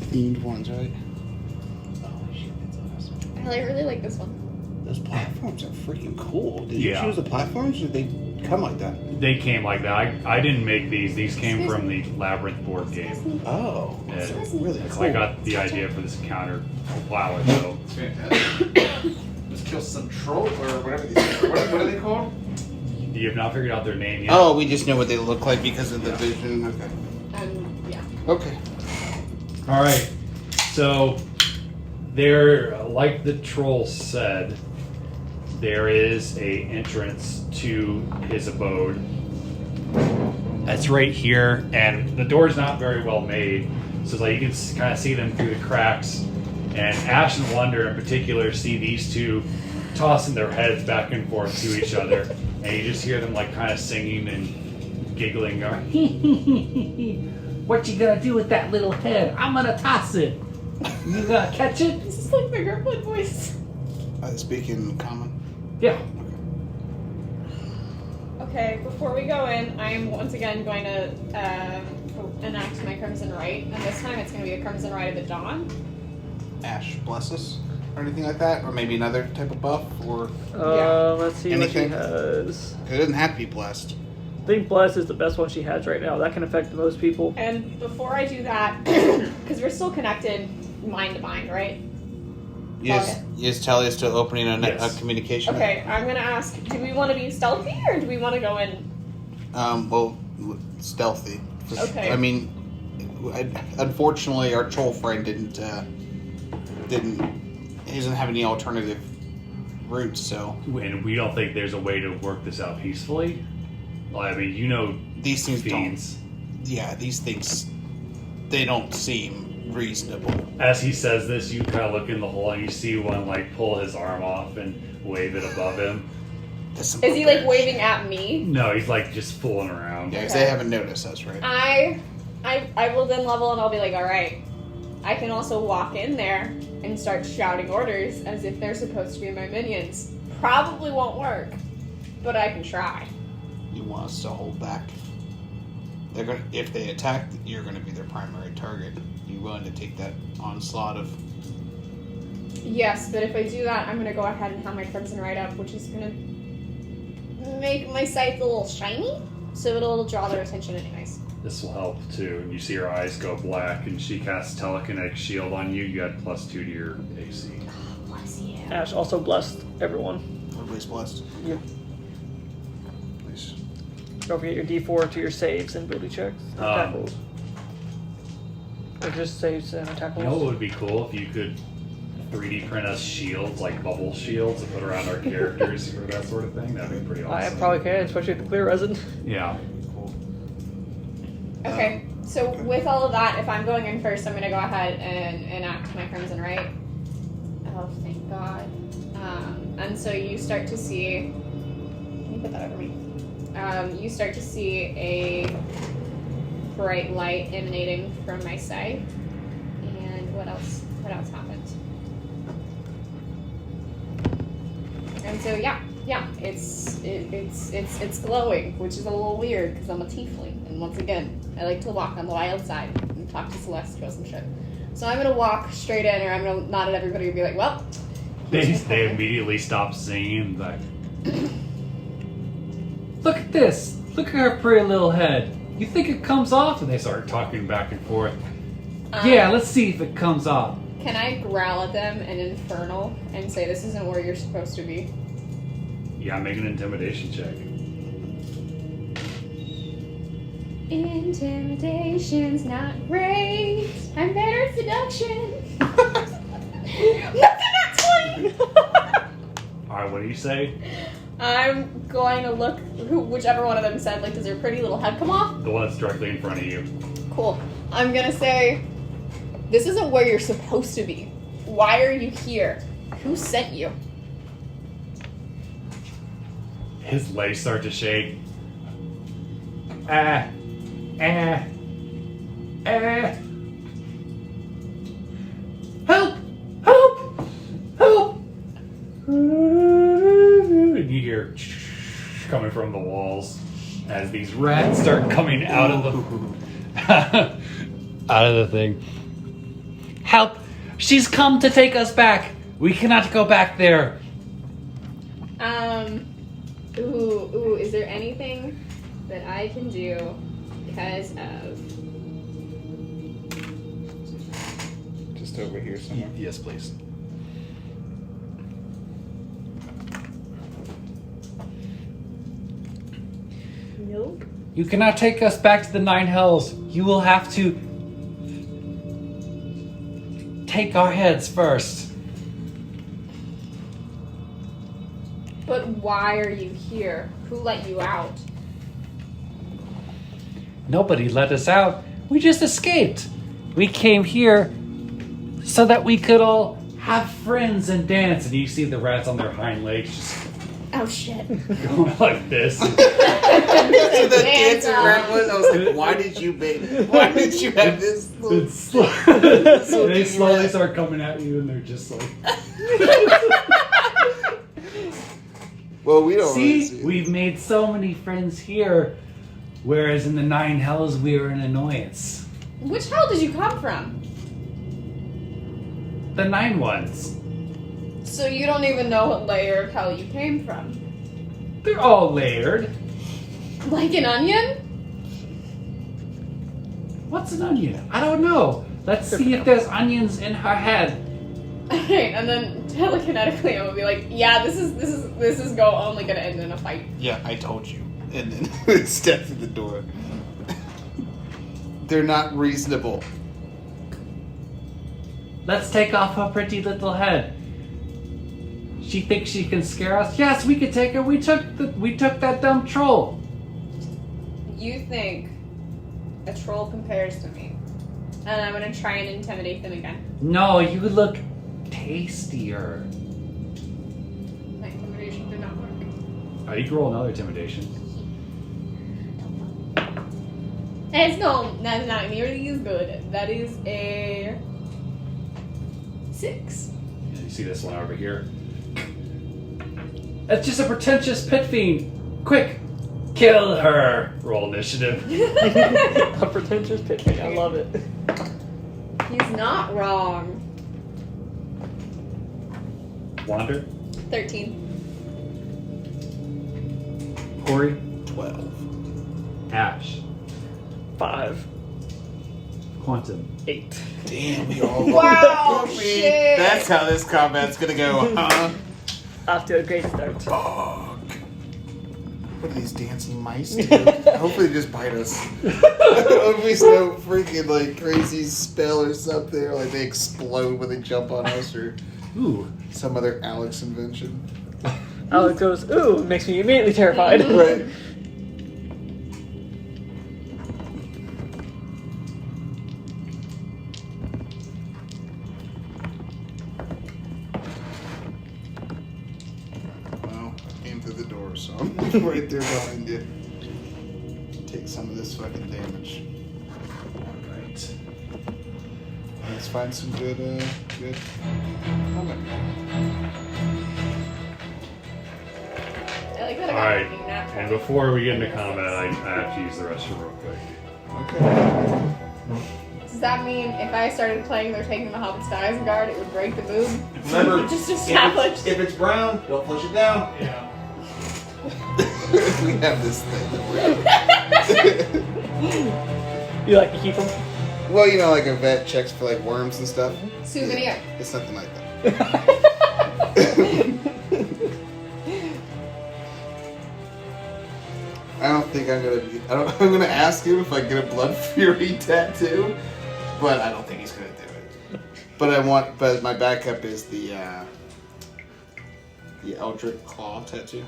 themed ones, right? I really like this one. Those platforms are freaking cool. Did Yeah. you choose the platforms, or did they come like that? They came like that. I didn't make these. These came from the Labyrinth board game. Oh, that's And really so cool. I got the idea for this encounter a while ago. It's fantastic. Let's kill some troll or whatever these are. What are they called? You have not figured out their name yet. Oh, we just know what they look like because of the vision. Okay. Yeah. Okay. All right. So there, like the troll said, there is a entrance to his abode. That's right here, and the door's not very well made, so it's like you can kind of see them through the cracks. And Ash and Wonder in particular see these two tossing their heads back and forth to each other, and you just hear them like kind of singing and giggling, going, "What you gonna do with that little head? I'm gonna toss it. You gonna catch it?" This is like the Gremlin voice. Are they speaking common? Yeah. Okay, before we go in, I am once again going to enact my Crimson Rite, and this time it's going to be a Crimson Rite of the Dawn. Ash bless us, or anything like that, or maybe another type of buff, or Let's see Anything? what she has. it doesn't have to be blessed. I think Bless is the best one she has right now. That can affect most people. And before I do that, because we're still connected mind to mind, right? You just tell us to opening Yes. a communication. Okay, I'm going to ask, do we want to be stealthy, or do we want to go in? Well, stealthy. Okay. I mean, unfortunately, our troll friend he doesn't have any alternative routes, so And we don't think there's a way to work this out peacefully. Well, I mean, you know, these things fiends. these things, they don't seem reasonable. As he says this, you kind of look in the hole and you see one like pull his arm off and wave it above him. That's some Is he like barbaric waving at me? No, he's like just fooling around. shit. Yeah, 'cause Okay. they haven't noticed us, right? I will then level and I'll be like, alright, I can also walk in there and start shouting orders as if they're supposed to be my minions. Probably won't work, but I can try. You want us to hold back. They're gonna, if they attack, you're going to be their primary target. You willing to take that onslaught of? Yes, but if I do that, I'm going to go ahead and have my Crimson Rite up, which is going to make my sight a little shiny, so it'll draw their attention anyways. This will help too. And you see her eyes go black and she casts telekinetic shield on you. You add +2 to your AC. Bless you. Ash also blessed everyone. Everybody's blessed. Yep. Please. Don't forget your D4 to your saves and ability checks. And attack rolls. Or just saves and attack You know what rolls. would be cool if you could 3D print us shields, like bubble shields, and put around our characters for that sort of thing? That'd be pretty I awesome. probably can, especially with the clear resin. Yeah. Okay, so with all of that, if I'm going in first, I'm going to go ahead and enact my Crimson Rite. Oh, thank God. And so you start to see... Can you put that over me? You start to see a bright light emanating from my sight. And what else? What else happened? And so yeah, it's glowing, which is a little weird because I'm a tiefling, and once again, I like to walk on the wild side and talk to Celestials and shit. So I'm gonna walk straight in, or I'm gonna nod at everybody and be like, "Well." They immediately stop singing. Like, look at this! Look at her pretty little head. You think it comes off? And they start talking back and forth. Yeah, let's see if it comes off. Can I growl at them in Infernal and say this isn't where you're supposed to be? Yeah, make an intimidation check. Intimidation's not great. I'm better at seduction. Nothing at 20. Alright, what do you say? I'm going to look whichever one of them said, like, does her pretty little head come off? The one that's directly in front of you. Cool. I'm gonna say, this isn't where you're supposed to be. Why are you here? Who sent you? His legs start to shake. coming from the walls as these rats start coming out of the out of the thing. Help! She's come to take us back. We cannot go back there. Ooh, is there anything that I can do because of... Just over here somewhere. Yes, please. Nope. You cannot take us back to the Nine Hells. You will have to take our heads first. But why are you here? Who let you out? Nobody let us out. We just escaped. We came here so that we could all have friends and dance. And you see the rats on their hind legs just Oh shit. going like this. So the dancing rat was. I was like, why did you make? Why did you have this? They slowly start coming at you, and they're just like. Well, we don't really See, we've made so many friends here, whereas in the Nine Hells we were an annoyance. Which hell did you come from? The Nine Ones. So you don't even know what layer of hell you came from. They're all layered. Like an onion? What's an onion? I don't know. Let's see if there's onions in her head. Alright, and then telekinetically I would be like, yeah, this is only gonna end in a fight. Yeah, I told you. And then step through the door. They're not reasonable. Let's take off her pretty little head. She thinks she can scare us? Yes, we could take her. We took that dumb troll. You think a troll compares to me. And I'm gonna try and intimidate them again. No, you look tastier. My intimidation did not work. You can roll another intimidation. That's not nearly as good. That is a 6. And you see this one over here. That's just a pretentious pit fiend. Quick, kill her. Roll initiative. A pretentious pit fiend. I love it. He's not wrong. Wander. 13. Kuori. 12. Ash. 5. Quantum. 8. Damn, we all Wow, shit. That's how this combat's gonna go, huh? Off to a great start. Fuck. What are these dancing mice do? Hopefully they just bite us. Hopefully it's no freaking like crazy spell or something, or like they explode when they jump on us, or Ooh. some other Alex invention. Alex goes, ooh, makes me immediately terrified. Right. Well, I came through the door, so I'm right there behind you. Take some of this fucking damage. Alright. Let's find some good combat. I like that I got Alright. fucking nat And 20. before we get into combat, I have to use the restroom real quick. Okay. Does that mean if I started playing They're Taking the Hobbits to Isengard, it would break the mood? Remember, Just established. if it's brown, don't flush it down. Yeah. We have this thing. You like to keep them? Well, you know, like a vet checks for like worms and stuff. Souvenir. It's something like that. I don't think I'm gonna be. I'm gonna ask him if I get a Blood Fury tattoo, but I don't think he's gonna do it. But my backup is the Eldritch Claw tattoo.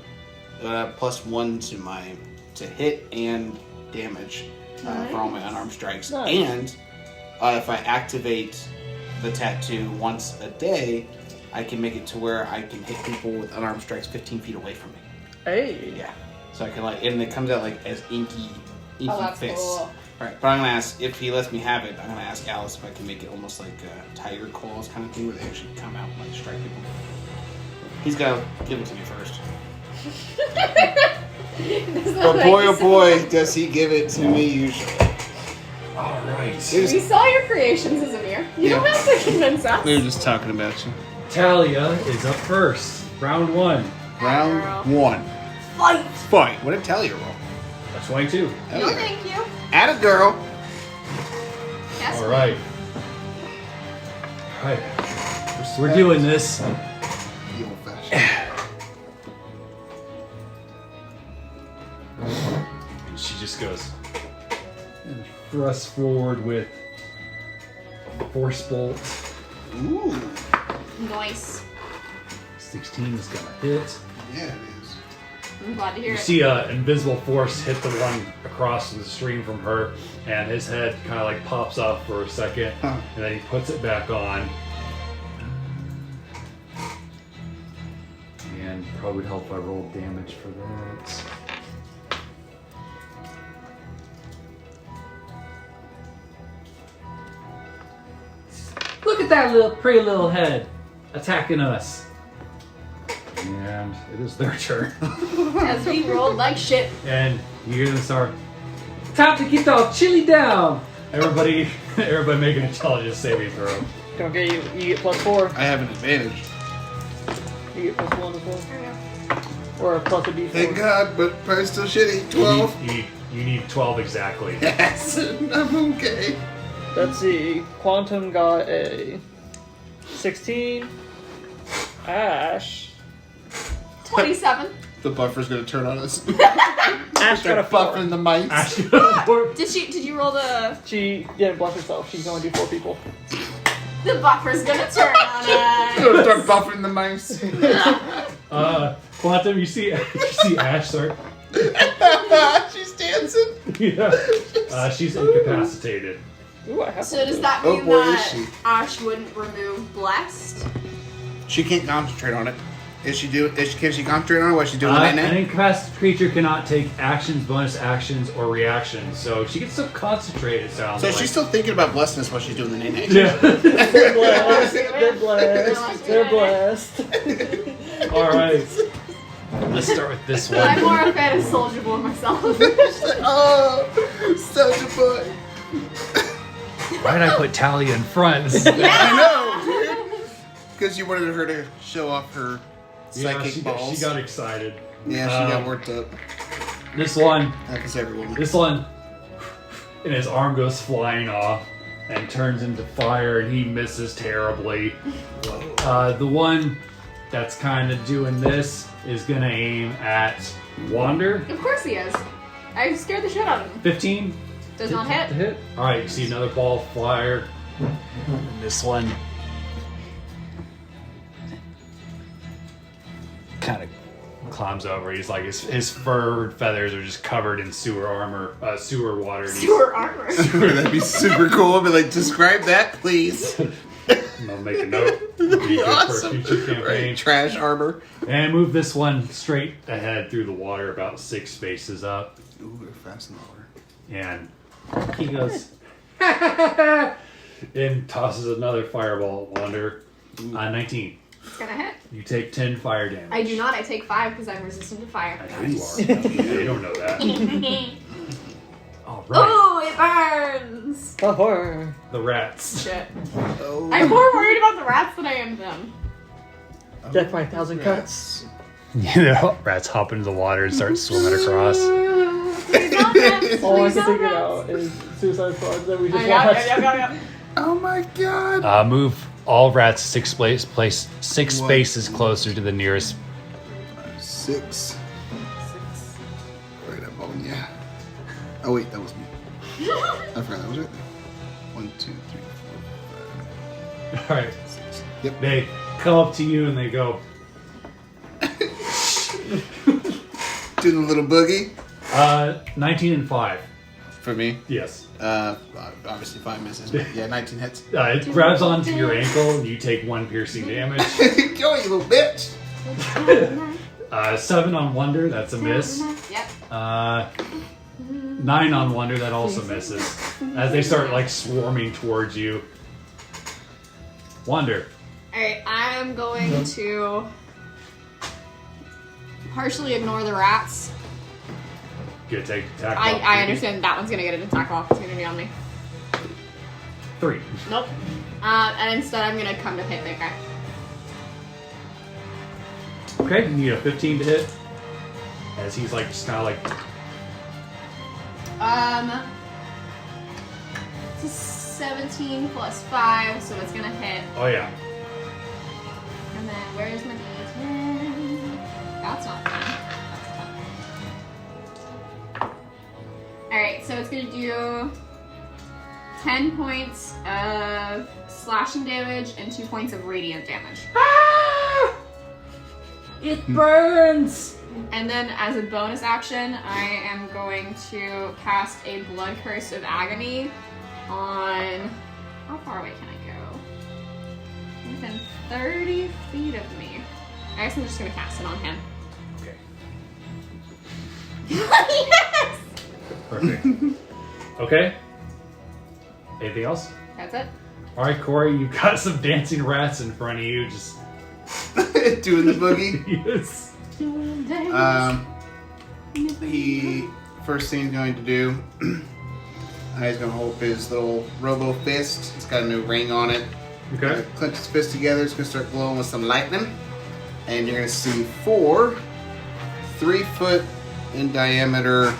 +1 to hit and damage for all my unarmed strikes. Nice. And if I activate the tattoo once a day, I can make it to where I can hit people with unarmed strikes 15 feet away from me. Hey. Yeah. So I can and it comes out like as inky Oh, that's fists. cool. Alright, but I'm gonna ask if he lets me have it. I'm gonna ask Alice if I can make it almost like tiger claws kind of thing, where they actually come out and like strike people. He's gotta give it to me first. But boy, oh boy, does he give it to me usually. All right. We saw your creations as a mirror. You don't have to convince us. We were just talking about you. Talia is up first. Round 1. Round 1. Fight. What did Talia roll? That's 22. Hell No, yeah. thank you. Atta girl. Yes, All right. All right. We're doing this. The old fashioned. And she just goes and thrusts forward with a force bolt. Ooh. Nice. 16 is gonna hit. Yeah, it is. I'm glad to hear You it. see an invisible force hit the one across the stream from her, and his head kind of like pops off for a second, Huh. and then he puts it back on. And probably would help if I rolled damage for that. Look at that little pretty little head attacking us. And it is their turn. As we rolled like shit. And you hear them start. Time to get the chili down. Everybody make an intelligence saving throw. Don't get you. You get +4. I have an advantage. You get +1 as well. Or a plus a D4. Thank God, but probably still shitty. 12. You need 12 exactly. Yes, I'm okay. Let's see. Quantum got a 16. Ash. 27. The buffer's gonna turn on us. Ash got a 4. Buffering the mice. Actually, Did you roll the She didn't bluff herself. She can only do 4 people. buffer's gonna turn on us? Gonna start buffering the mice. Quantum, you see Ash start. She's dancing. Yeah. She's incapacitated. Ooh, I have So does that Oh mean boy, is that she. Ash wouldn't remove blessed? She can't concentrate on it. Can she concentrate on it while she's doing the An night? incapacitated creature cannot take actions, bonus actions, or reactions. So she can still concentrate, it sounds So like. she's still thinking about blessedness while she's doing the night. Yeah. They're blessed. They're blessed. They're blessed. Alright. Let's start with this I'm one. more a fan of Soldier Boy myself. Oh, such a boy. Why did I put Talia in front? I know, dude. Because you wanted her to show off her Yeah, psychic balls. she got excited. Yeah, she got worked up. This one, Happens to every woman. and his arm goes flying off and turns into fire, and he misses terribly. The one that's kind of doing this is gonna aim at Wander. Of course he is. I scared the shit out of him. 15. Does not to hit. hit. All right, you see another ball of fire. And this one kind of climbs over. He's like his fur feathers are just covered in sewer armor, sewer water. and he's- Sewer armor. That'd be super cool. I'd be like, describe that, please. I'm gonna make a note. Be good for a Awesome. future campaign. Right, trash armor. And move this one straight ahead through the water, about 6 spaces up. Ooh, they're fast in the water. And he goes, and tosses another fireball at Wander. 19. It's gonna hit. You take 10 fire damage. I do not. I take 5 because I'm resistant to fire. I know you are. They don't know that. All right. Oh, it burns! Oh, The rats. Shit. Oh. I'm more worried about the rats than I am them. death by 1,000 cuts. Rats hop into the water and start swimming across. Please not rats. All I Please can not figure rats. out is Suicide Squad that we just Yep, watched. yep. Oh my god. Move all rats 6 spaces closer to the nearest. 6. Right up on ya. Oh wait, that was me. I forgot that was it. 1, 2, 3, 4, 5, All right. 6. Yep. They come up to you and they go, Doing a little boogie 19 and 5. for me. Yes. Obviously 5 misses, but yeah, 19 hits. It grabs onto your ankle and you take 1 piercing damage. Go, you little bitch. 7 on Wonder, that's a miss. Yep. 9 on Wonder, that also misses. As they start like swarming towards you. Wonder. Alright, I am going to partially ignore the rats Get take attack. I understand that one's gonna get an attack of opportunity on me. 3. Nope. And instead I'm gonna come to hit that guy. Okay, you need a 15 to hit. As he's like just kind of like. It's a 17 plus 5, so it's gonna hit. Oh yeah. And then where's my D10? That's not fun. That's 10. Alright, so it's gonna do 10 points of slashing damage and 2 points of radiant damage. It burns! And then as a bonus action, I am going to cast a Blood Curse of Agony on... How far away can I go? Within 30 feet of me. I guess I'm just going to cast it on him. Okay. Yes! Perfect. Okay. Anything else? That's it. All right, Corey, you've got some dancing rats in front of you. Just Doing the boogie. yes. He first thing he's going to do, he's going to hold up his little robo fist. It's got a new ring on it. Okay. Clench his fist together. It's going to start glowing with some lightning, and you're going to see 4 3-foot in diameter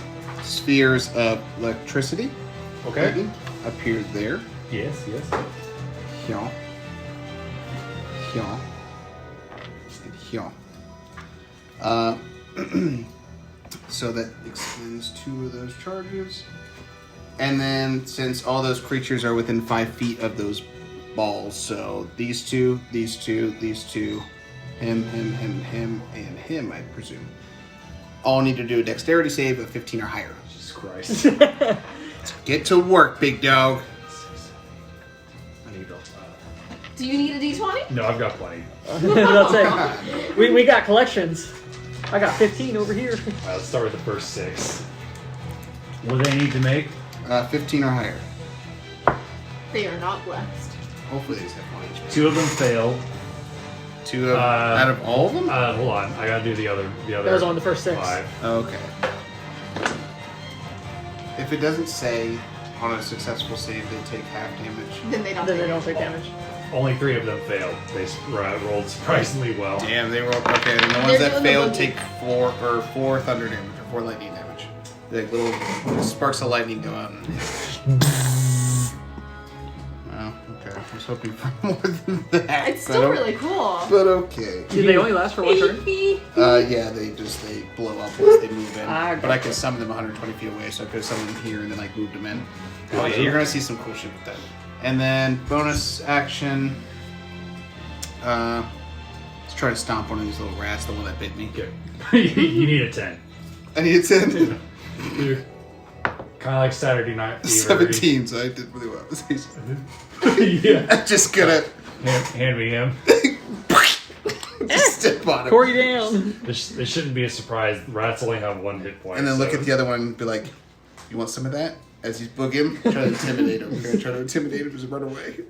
spheres of electricity. Okay. lightning appear there. Yes. Yes. Here. Here. And here. So that extends 2 of those charges. And then, since all those creatures are within 5 feet of those balls, so these two, him, and him, I presume, all need to do a dexterity save of 15 or higher. Jesus Christ. Get to work, big dog. I need to. Do you need a D20? No, I've got plenty. That's it. We got collections. I got 15 over here. All right, let's start with the first 6. What do they need to make? 15 or higher. They are not blessed. Hopefully they just have 1 each. 2 of them fail. 2 out of all of them? Hold on, I gotta do the other. That was on the first 6. 5. Okay. If it doesn't say on a successful save they take half damage. Then they don't. Then they don't take damage. Only 3 of them failed. They rolled surprisingly well. Damn, they rolled. Okay, and the ones They're that doing the failed boogie. take 4 thunder damage or 4 lightning damage. Like little sparks of lightning go out. And... Well, okay. I was hoping for more than that. It's still really cool. But okay. Did they only last for 1 turn? Yeah, they blow up once they move in. Ah, But I gotcha. can summon them 120 feet away, so I could have summoned them here and then like moved them in. Oh yeah, you're gonna see some cool shit with that. And then bonus action. Let's try to stomp one of these little rats, the one that bit me. Okay. You need a 10. I need a 10. Kind of like Saturday Night Fever. 17, so I did really well. Yeah. I'm just gonna Hand me him. just step on him. Corey down. This shouldn't be a surprise. Rats only have 1 hit point. And then look so- at the other one and be like, you want some of that? As he's booging him, try to intimidate him. You're gonna try to intimidate him to run away.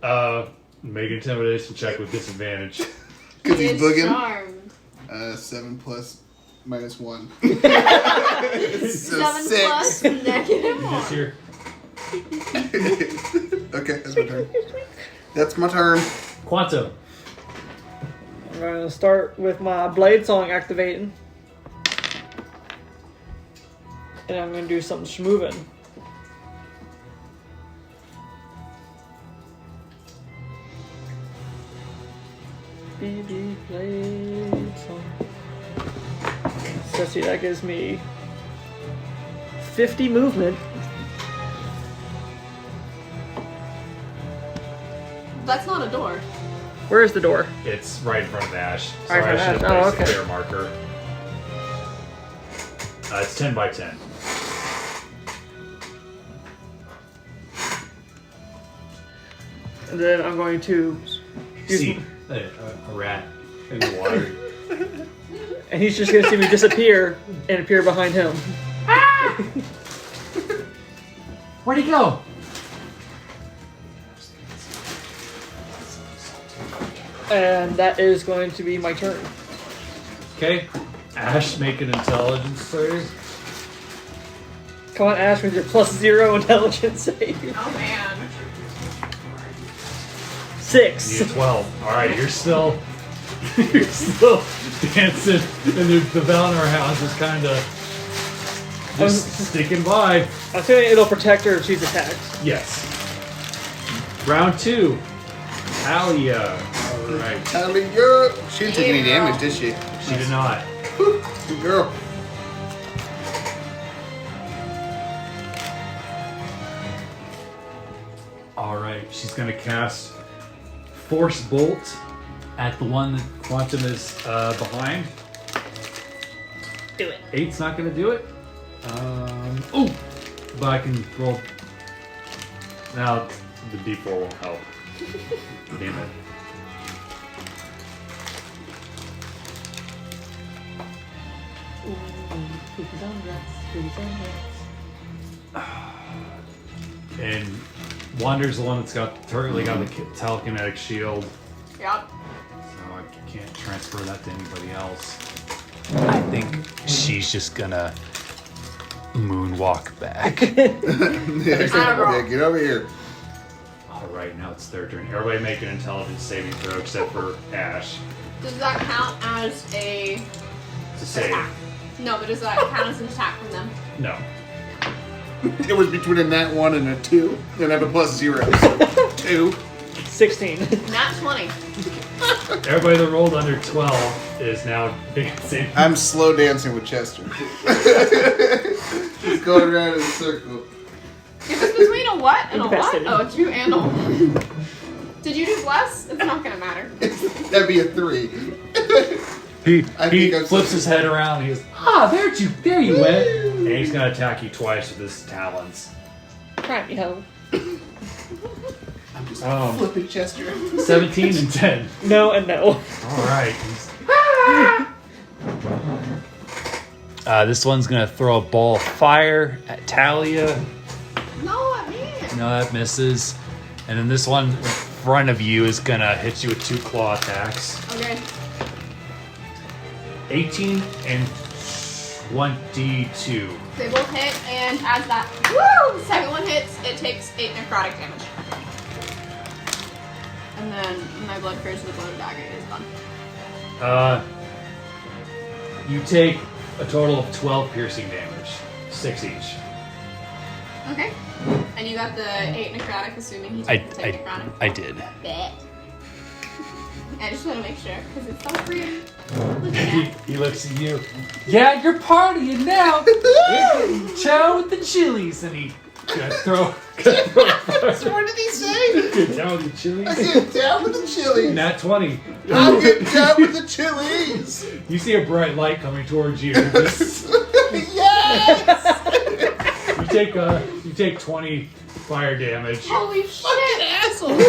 Make an intimidation check with disadvantage. Because he's booging. Charmed. 7 plus minus 1. 7 so 6. plus negative You 1. just hear. Okay, that's my turn. That's my turn. Quantum. I'm going to start with my Blade Song activating. And I'm going to do something schmoovin'. BB Blade Song. So see, that gives me 50 movement. That's not a door. Where is the door? It's right in front of Ash. Right Sorry, in I front should of have Ash. placed Oh, a clear marker. It's 10 by 10. And then I'm going to use See a rat in the water. and he's just going to see me disappear and appear behind him. Where'd he go? And that is going to be my turn. Okay. Ash, make an intelligence save. Come on, Ash, with your +0 intelligence save. Oh man. 6. You need a 12. Alright, you're still dancing, and the Valinor house is kind of just sticking by. I'm saying it'll protect her if she's attacked. Yes. Round 2. Talia. Alright. Talia. She didn't take any damage, did she? She did not. Good girl. Alright, she's gonna cast Force Bolt at the one that Quantum is behind. Do it. 8's not gonna do it. Oh! But I can roll. Now, the D4 won't help. Damn it. And Wander's the one that's currently got the telekinetic shield. Yep. So I can't transfer that to anybody else. I think she's just gonna moonwalk back. Yeah, get over here. Alright, now it's their turn. Everybody make an intelligence saving throw except for Ash Does that count as a to save. attack? No, but does that count as an attack from them? No. It was between a nat 1 and a 2. Then I have a +0. So 2. 16. Nat 20. Everybody that rolled under 12 is now dancing. I'm slow dancing with Chester. Just going around in a circle. If it's between a what and a what? Incapacitated. Oh, 2 and a 1. Did you do less? It's not gonna matter. That'd be a 3. He I think I'm flips so- his head around and he goes, there you went. And he's gonna attack you twice with his talons. Crap, yo. I'm just Um, flipping Chester. 17 and 10. No and no. Alright. This one's gonna throw a ball of fire at Talia. No, I mean. No, that misses. And then this one in front of you is gonna hit you with 2 claw attacks. Okay. 18 and 22. They both hit, and as that the second one hits, it takes 8 necrotic damage. And then my blood curse with the blood dagger is gone. You take a total of 12 piercing damage. 6 each. Okay. And you got the 8 necrotic, assuming he I took the 10 necrotic. did. Bet. I just want to make sure, because it's so pretty. Look at that. He looks at you. Yeah, you're partying now. Chow with the chilies, and he gonna throw. What did he say? Get down with the I chilies. get down with the chilies. Nat 20. I'm getting down with the chilies. You see a bright light coming towards you. Just- Yes. you take 20 fire damage. Holy Fucking shit! asshole.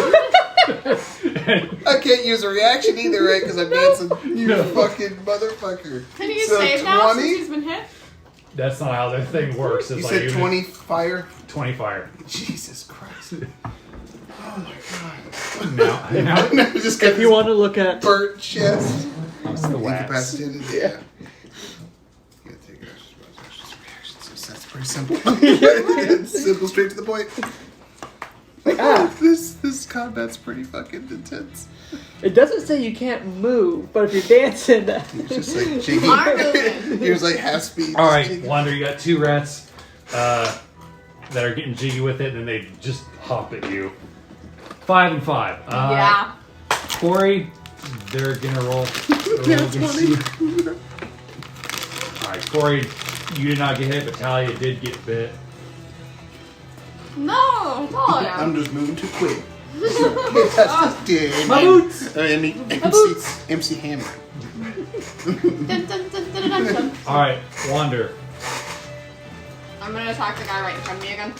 I can't use a reaction either, right? Because I'm dancing. You No. fucking motherfucker. Can you So save now 20? since he's been hit? That's not how the thing works. It's You like said 20 fire? 20 fire. Jesus Christ. Oh my god. Now Now I just got If you want to look at burnt chest. comes the wax. Incapacitated? Yeah. You gotta take reactions. That's pretty simple. Simple, straight to the point. This combat's pretty fucking intense. it doesn't say you can't move, but if you're dancing, It's just like jiggy. Are moving. He was like half speed. All right, jiggy. Wander, you got 2 rats that are getting jiggy with it, and they just hop at you. 5 and 5. Yeah. Kuori, they're gonna roll. That's against funny. you. All right, Kuori, you did not get hit, but Talia did get bit. No! Oh, yeah. I'm just moving too quick. Can't touch this damn. My boots! MC Hammer. Dun, dun, dun, dun, dun, dun, dun. All right, Wander. I'm gonna attack the guy right in front of me again.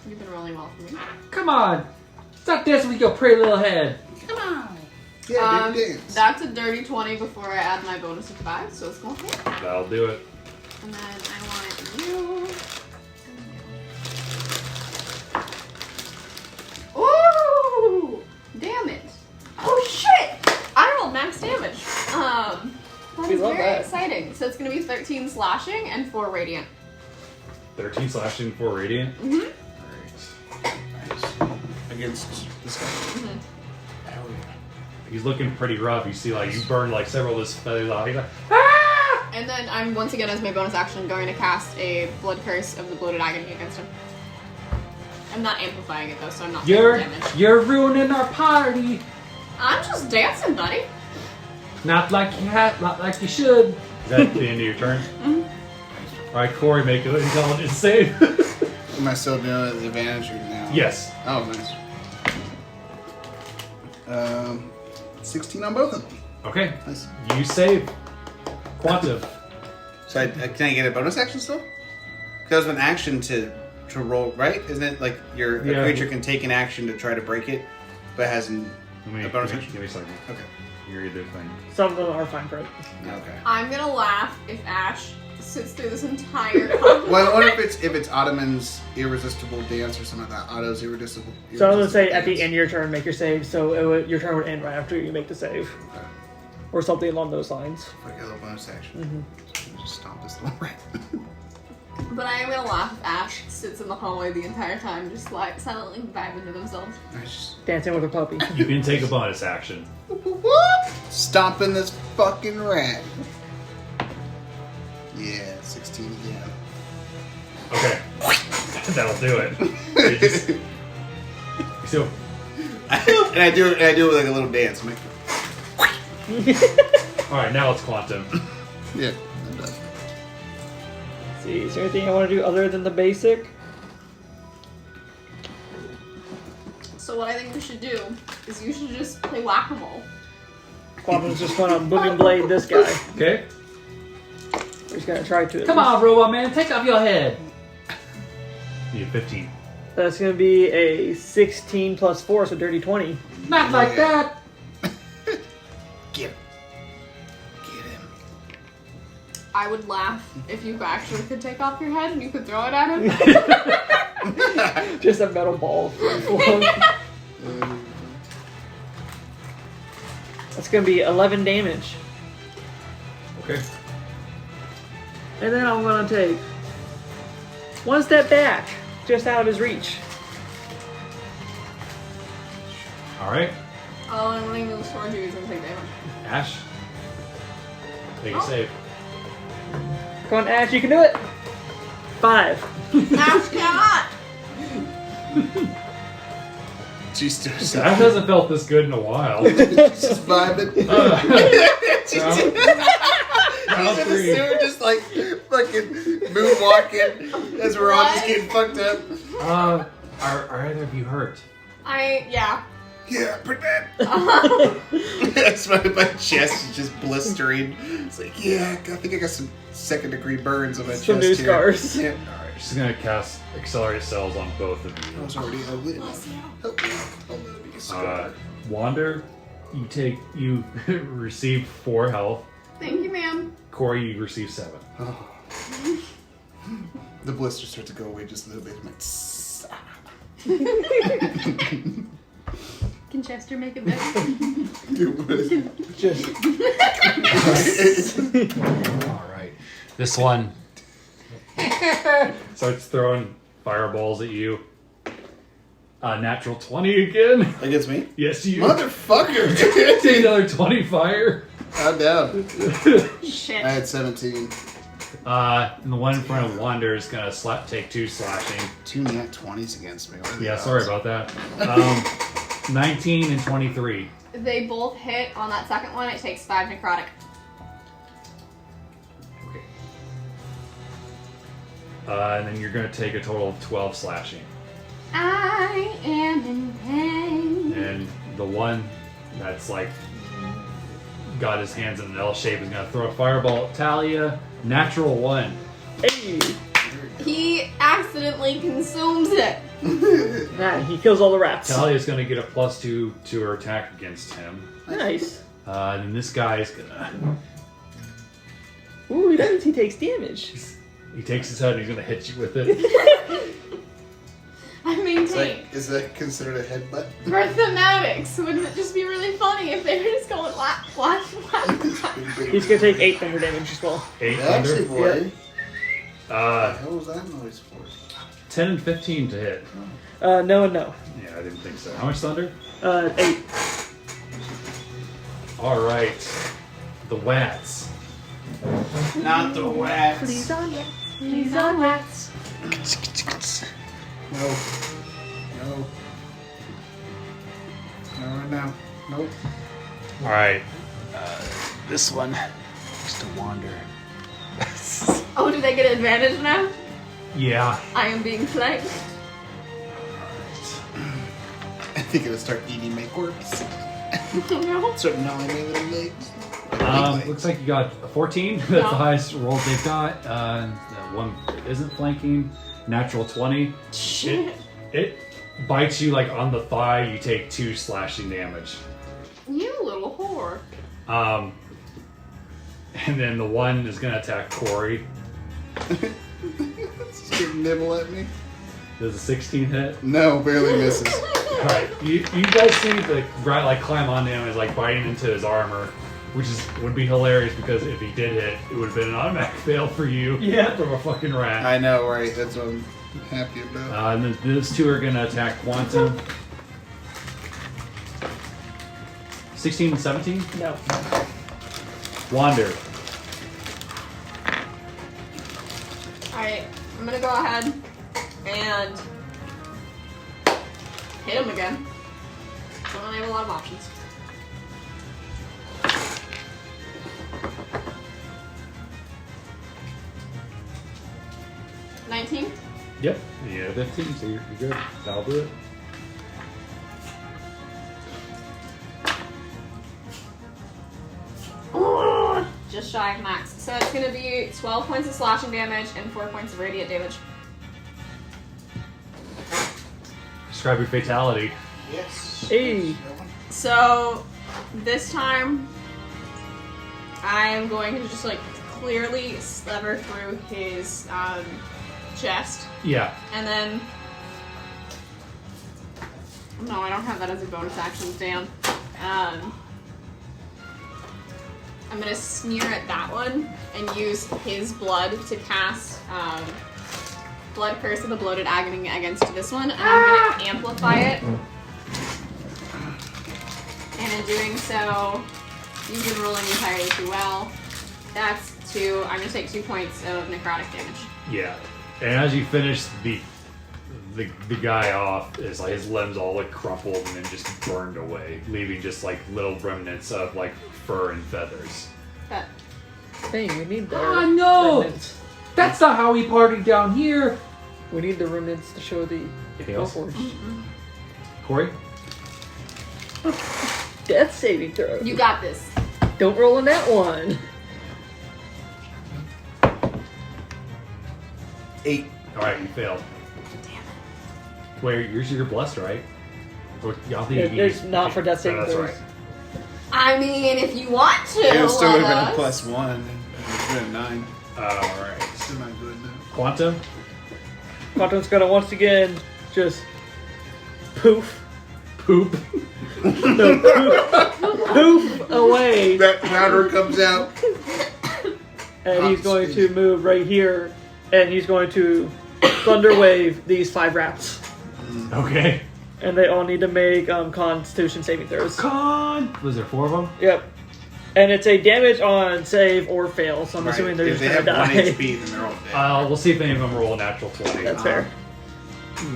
You've been rolling well for me. Come on, stop dancing with your pretty little head. Yeah, big dance. That's a dirty 20 before I add my bonus of 5, so it's going to hit. That'll do it. And then I want you. Ooh! Damn it! Oh shit! I rolled max damage. That We is love very that. exciting. So it's gonna be 13 slashing and 4 radiant. 13 slashing for radiant. Mhm. Nice. Against this guy. Mhm. Hell yeah. He's looking pretty rough. You see, like, you burn like several of his feathers off. He's like, And then I'm once again, as my bonus action, going to cast a Blood Curse of the Bloated Agony against him. I'm not amplifying it though, so I'm not taking damage. You're ruining our party. I'm just dancing, buddy. Not like you should. Is that the end of your turn? Mhm. All right, Kuori, make an intelligence save. Am I still doing it at the advantage or now? Yes. Oh, nice. 16 on both of them. Okay. Nice. You save. Quantum. So can I get a bonus action still? Because it was an action to roll, right? Isn't it like the Yeah. creature can take an action to try to break it, but has a bonus action? Give me a second. Okay. You're either thing. Some of them are fine for it. Okay. I'm gonna laugh if Ash sits through this entire combat. Well, I wonder if it's Ottoman's irresistible dance or something like that. Otto's irresistible. So I was gonna say irresistible at the dance. end of your turn, make your save. So your turn would end right after you make the save, Okay. or something along those lines. Like a little bonus action. Just stomp this little rat. But I am gonna laugh if Ash sits in the hallway the entire time, just like silently vibing to themselves. Nice. Dancing with a puppy. You can take a bonus action. Stomping this fucking rat. Yeah, 16 again. Okay. That'll do it. You just- so, and I do it with like a little dance. I'm like, all right, now it's Quantum. yeah, I'm done. See, is there anything I want to do other than the basic? So what I think we should do is you should just play whack-a-mole. Quabbin's just gonna booming blade this guy. Okay. He's gonna try to. Come on, robot man, take off your head. You have 15. That's gonna be a 16 plus 4, so dirty 20. Not like that. Get him. Get him. I would laugh if you actually could take off your head and you could throw it at him. Just a metal ball. That's gonna be 11 damage. Okay. And then I'm gonna take one step back, just out of his reach. All right. Oh, and when he moves towards you, he's gonna take damage. Ash. Make a save. Come on, Ash, you can do it! 5. Ash cannot! She's still Ash hasn't felt this good in a while. just vibing. She's Round in the three. sewer just like fucking moonwalking as we're all just What? getting fucked up. Are either of you hurt? Yeah. Yeah, pretty bad. That's my chest is just blistering. It's like, yeah, I think I got some second degree burns on my chest. Some new here. scars. Yeah. Alright, she's gonna cast Accelerate Cells on both of I you. was already help me. Help me. Wander, you receive 4 health. Thank you, ma'am. Kuori, you receive 7. Oh. The blisters start to go away just a little bit. I'm like, tss. Can Chester make it better? Just Alright. This one starts throwing fireballs at you. Natural 20 again. Against me? Yes, you. Motherfucker! Take another 20 fire. I'm down. Shit. I had 17. And the one in front of Wander is gonna take 2 slashing. 2 nat 20s against me. What are the Yeah, odds? sorry about that. 19 and 23. They both hit on that second one. It takes 5 necrotic. Okay. And then you're gonna take a total of 12 slashing. I am in pain. And the one that's like got his hands in an L shape is gonna throw a fireball at Talia. Natural 1. hey, He accidentally consumes it. nah, he kills all the rats. Talia's gonna get a +2 to her attack against him. Nice. And then this guy's gonna. Ooh, he takes damage. He takes his head and he's gonna hit you with it. I It's maintain. like, is that considered a headbutt? For thematics, wouldn't it just be really funny if they were just going whack, whack, whack, whack? He's gonna take 8 thunder damage as well. 8 Actually, thunder. boy. What the hell was that noise for? 10 and 15 to hit. No and no. Yeah, I didn't think so. How much thunder? 8. All right. The Wats. Not the wax. Please on wax. Please on wax. No. No. No, right now. Nope. All right. This one. Just a wander. Oh, do they get advantage now? Yeah. I am being flanked. I think it'll start eating my corpse. No. Start gnawing my little legs. Looks like you got a 14. That's No. the highest roll they've got. That one isn't flanking. Natural 20. Shit. It bites you like on the thigh. You take 2 slashing damage. You little whore. And then the one is going to attack Kuori. Just gonna nibble at me. Does a 16 hit? No, barely misses. Alright, you guys see the rat like climb onto him and is like biting into his armor, which would be hilarious because if he did hit, it would have been an automatic fail for you. Yeah. From a fucking rat. I know, right? That's what I'm happy about. And then those 2 are going to attack Quantum. 16 and 17? No. Wander. Alright, I'm gonna go ahead and hit him again. Don't really have a lot of options. $19? Yep. Yeah, 15, so you're good. That'll do it. Just shy of max. So it's gonna be 12 points of slashing damage and 4 points of radiant damage. Describe your fatality. Yes. Hey. So this time I am going to just like clearly sliver through his chest, Yeah. and then no, I don't have that as a bonus action. Damn. I'm gonna sneer at that one and use his blood to cast Blood Curse of the Bloated Agony against this one, and I'm gonna amplify it. And in doing so, you've been rolling entirely too well. That's 2. I'm gonna take 2 points of necrotic damage. Yeah. And as you finish the guy off, is like his limbs all like crumpled and then just burned away, leaving just like little remnants of like fur and feathers. But Hey, we need the no! remnants. That's not how we partied down here. We need the remnants to show the Anything else? Warforged. Corey? Death saving throw. you got this. Don't roll on that one. 8. Alright, you failed. Wait, you're blessed, right? Or, y'all think you can There's use- not for death saving That's throws. right. I mean, if you want to. It still would have let been a us. +1. It's been a 9. Alright. Still not good enough. Quantum? Quantum's gonna once again just poof, Poop. poof away, That powder comes out. and he's going to move right here, and he's going to thunder wave these 5 rats, Okay. and they all need to make Constitution saving throws. Con! Was there 4 of them? Yep. And it's a damage on save or fail, so I'm Right. assuming they're If just they gonna have 1 die. HP, then they're all dead. We'll see if any of them roll a natural 20. That's fair.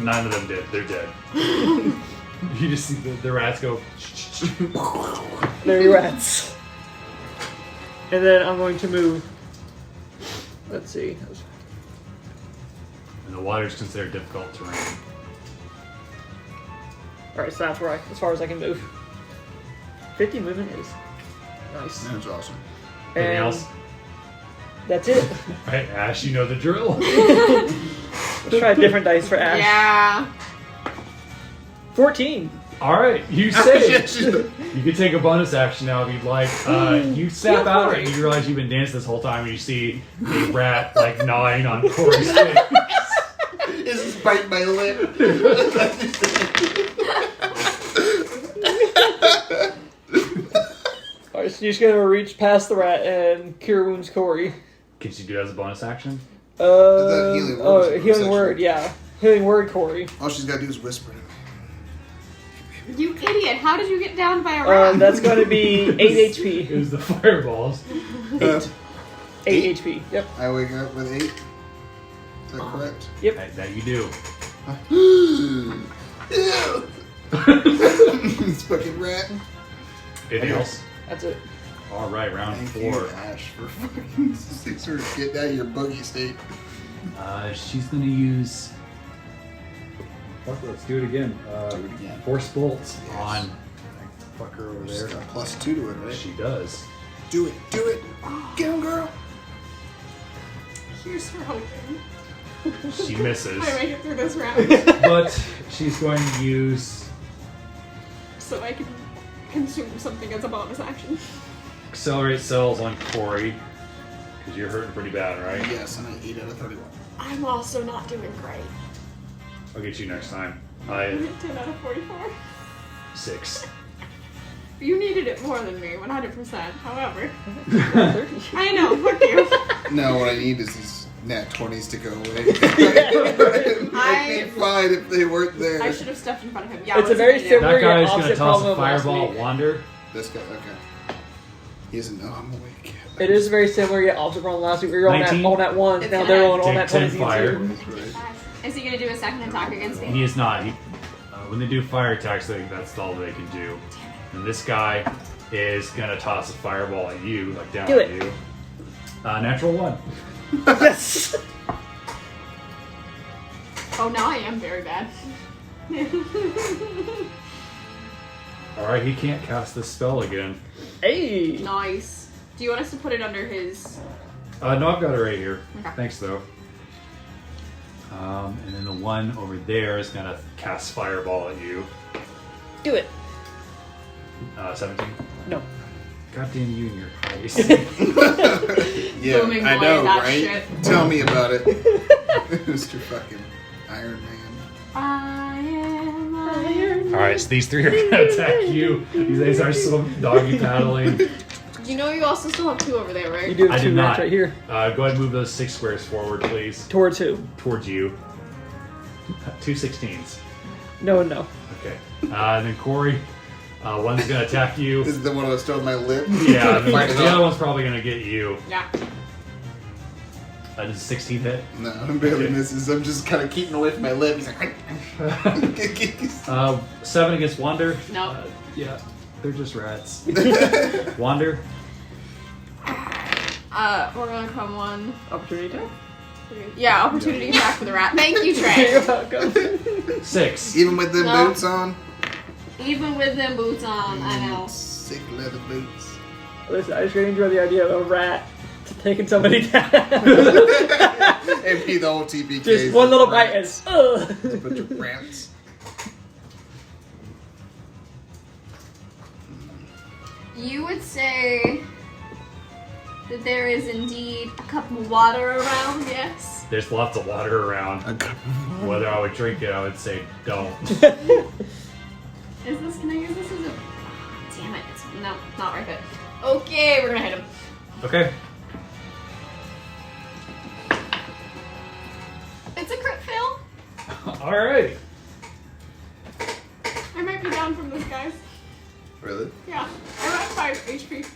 None of them did. They're dead. You just see the rats go. They're your rats. And then I'm going to move. Let's see. And the water's considered difficult terrain. Alright, so that's where as far as I can move. 50 movement is nice. That's awesome. Anything And else? that's it. Right, Ash, you know the drill. Let's try a different dice for Ash. Yeah. 14. Alright, you save. You can take a bonus action now if you'd like. You snap out and you realize you've been dancing this whole time and you see a rat like gnawing on Corey's face. This is biting my lip. Alright, so you're just gonna reach past the rat and cure wounds Corey. Can you do that as a bonus action? The healing word was a healing section. word, yeah. Healing word, Kuori. All she's got to do is whisper to me. You idiot! How did you get downed by a rat? That's going to be 8 It HP. was the fireballs. 8 HP. Yep. I wake up with 8. Is that correct? That you do. Ew. This fucking rat. Anything else? That's it. All right, round Thank 4. you, Ash, for fucking sort of getting out of your boogie state. She's gonna use. Fuck, let's do it again. Do it again. Force bolts Yes. on. Fucker over She's there. got +2 to it, right? She does. Do it. Do it. Get him, girl. Here's for hoping She misses, I make it through this round, but she's going to use so I can consume something as a bonus action. accelerate cells on Kuori because you're hurting pretty bad, right? Yes, and I 8 out of 31. I'm also not doing great. I'll get you next time. I hit 10 out of 44. 6. You needed it more than me, 100%. However, I know, fuck you. No, what I need is these nat 20s to go away. I'd be fine if they weren't there. I should have stepped in front of him. Yeah, It's a what's very he gonna do? similar- That guy is Opposite going to toss problem a of last fireball week. at Wander. This guy, okay. He doesn't know I'm awake. It is very similar, yet opposite from last week. We were on that 19? all at once. It's Now gonna they're on all take that 10 20 fire. too. That's right. Is he gonna do a second attack against me? He is not. When they do fire attacks, that's all they can do. And this guy is going to toss a fireball at you, like down Do at it. you. Natural 1. Yes. Oh, now I am very bad. Alright, he can't cast this spell again. Hey. Nice. Do you want us to put it under his... No, I've got it right here. Okay. Thanks, though. And then the one over there is going to cast fireball at you. Do it. 17. No. Goddamn you and your face. Yeah, Booming I boy, know, that right? shit. Tell me about it. Mr. fucking Iron Man. I am Iron. Alright, so these 3 are going to attack you. These guys are still doggy paddling. You know you also still have 2 over there, right? You do I have did 2 not. rats right here. Go ahead and move those 6 squares forward, please. Towards who? Towards you. 2 16s. No and no. Okay. And then Kuori, one's going to attack you. This is the one I was still in my lip. Yeah, and Fight then it the other off. one's probably going to get you. Yeah. Does 16 hit? No, it barely misses. I'm just kind of keeping away from my lip. He's like, 7 against Wander. No. Yeah, they're just rats. Wander. We're gonna come one. Opportunity attack. Yeah, opportunity attack for the rat. Thank you, Trey. You're welcome. 6. even with them No. boots on. Even with them boots on, I know. Sick leather boots. Listen, I just really enjoy the idea of a rat taking somebody down. And be the whole TPK. Just one little bite is. Ugh. A bunch of rats. You would say that there is indeed a cup of water around, yes? There's lots of water around. Whether I would drink it, I would say don't. Is this, can I use this as a... Damn it, it's, no, not worth it. Okay, we're gonna hit him. Okay. It's a crit fail. Alright. I might be down from this, guys. Really? Yeah, I'm at 5 HP.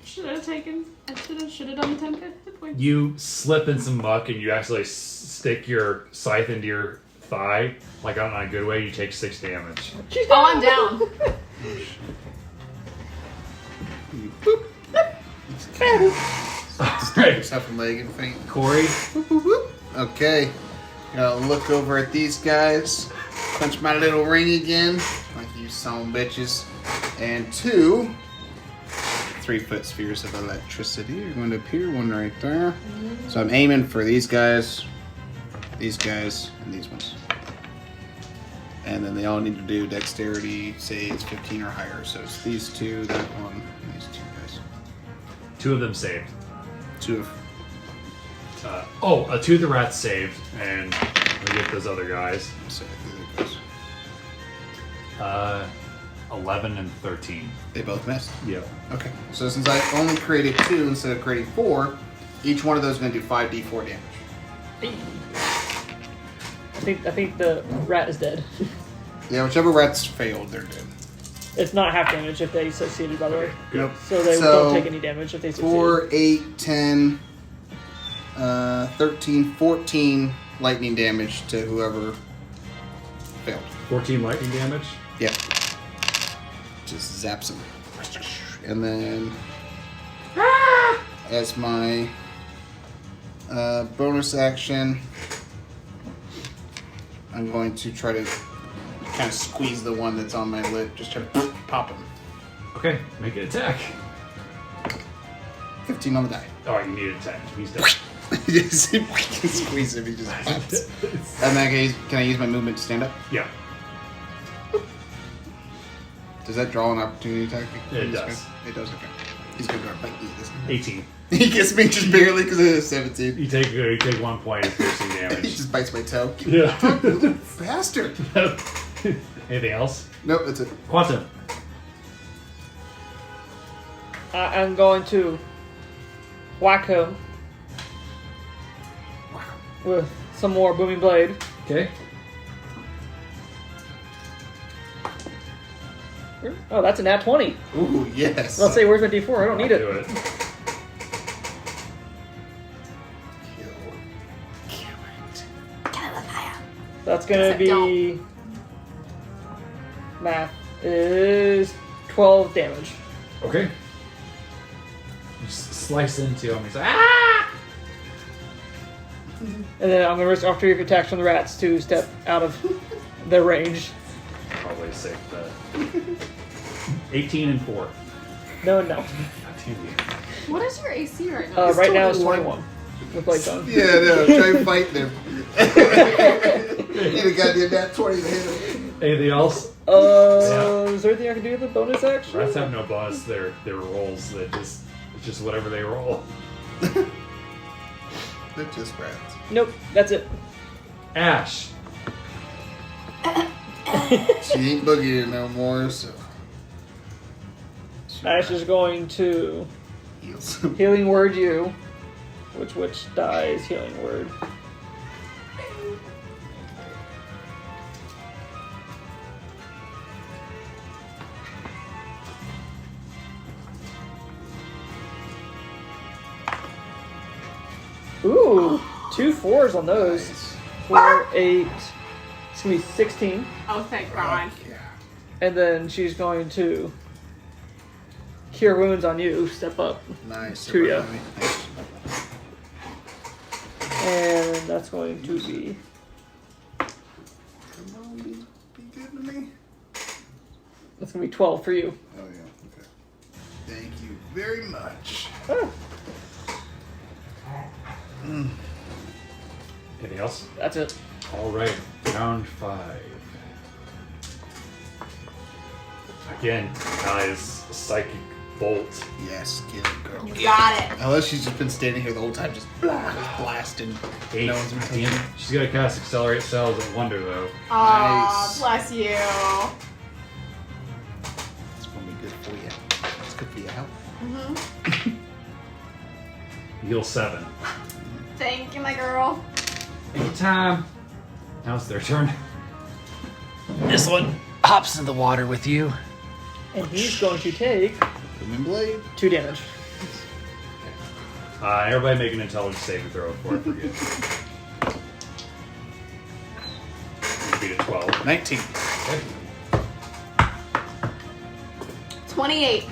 Should have taken, I should have done 10 hit points. You slip in some muck and you actually stick your scythe into your thigh. Like, not in a good way, you take 6 damage. Oh, I'm down. Alright. Yourself a leg and faint. Kuori. Okay. Gotta look over at these guys. Punch my little ring again. Like you son bitches. And 2 3-foot spheres of electricity are going to appear. One right there. So I'm aiming for these guys, and these ones. And then they all need to do dexterity, say it's 15 or higher. So it's these 2, that one, and these 2 guys. 2 of them saved. 2 of 2 of the rats saved, and we get those other guys. so I think that goes. 11 and 13. They both missed. Yep. Okay, so since I only created 2 instead of creating 4, Each one of those is going to do 5d4 damage. I think the rat is dead. Yeah, whichever rats failed, they're dead. It's not half damage if they succeeded, by the way. Nope. So they don't take any damage if they succeed. 4, 8, 10, 13, 14 lightning damage to whoever failed. 14 lightning damage. Yeah. Just zaps him. And then as my bonus action, I'm going to try to kind of squeeze the one that's on my lip. Just try to pop him. Okay, make an attack. 15 on the die. Oh, you need an attack. He's dead. Yes, if I can squeeze him, he just pops. And then can I use my movement to stand up? Yeah, Does that draw an opportunity attack? it does. It does, okay. He's going to bite me this time. 18. He gets me just barely because it is 17. You take 1 point of piercing He damage. just bites my toe. Yeah. Bastard. Anything else? Nope, that's it. Quantum. I'm going to whack him with some more booming blade. Okay. Oh, that's a nat 20. Ooh, yes. Let's say, where's my d4? I don't need Do it. it. Kill it. That's gonna be math is 12 damage. Okay. You just slice into him. He's like, ah! And then I'm gonna risk opportunity attacks from the rats to step out of their range. Probably safe bet. 18 and 4. No. God damn you. What is your AC right now? Right now it's 21. 21 with blades on. Yeah, no, try and fight them. Need a goddamn nat 20 to hit him. Anything else? Is there anything I can do with the bonus action? Rats have no bonus. They're rolls that it's just whatever they roll. They're just rats. Nope, that's it. Ash. She ain't boogieing no more, so. Ash is going to Heals. healing word you, which dies healing word. Ooh, 2 4s on those. Nice. 4, 8. It's gonna be 16, Oh, thank God. Yeah. and then she's going to cure wounds on you. Step up, Nice. To ya. Nice. and that's going to be Come on, be good to me. 12 for you. Oh, yeah. Okay. Thank you very much. Ah, Anything else? that's it. All right. Round 5. Again, guys, psychic bolt. Yes, kill it, girl. You got it. Unless she's just been standing here the whole time, just blasting. 8. No one's been touching Damn her. it. She's gonna cast Accelerate Cells at Wonder though. Aw, Nice. bless you. It's gonna be good for you. It's good for your health. Heal 7. Thank you, my girl. Anytime. Now it's their turn. This one hops in the water with you. And he's going to take Booming blade. 2 damage. Everybody make an intelligence saving throw before I forget. You beat a 12. 19. Okay. 28.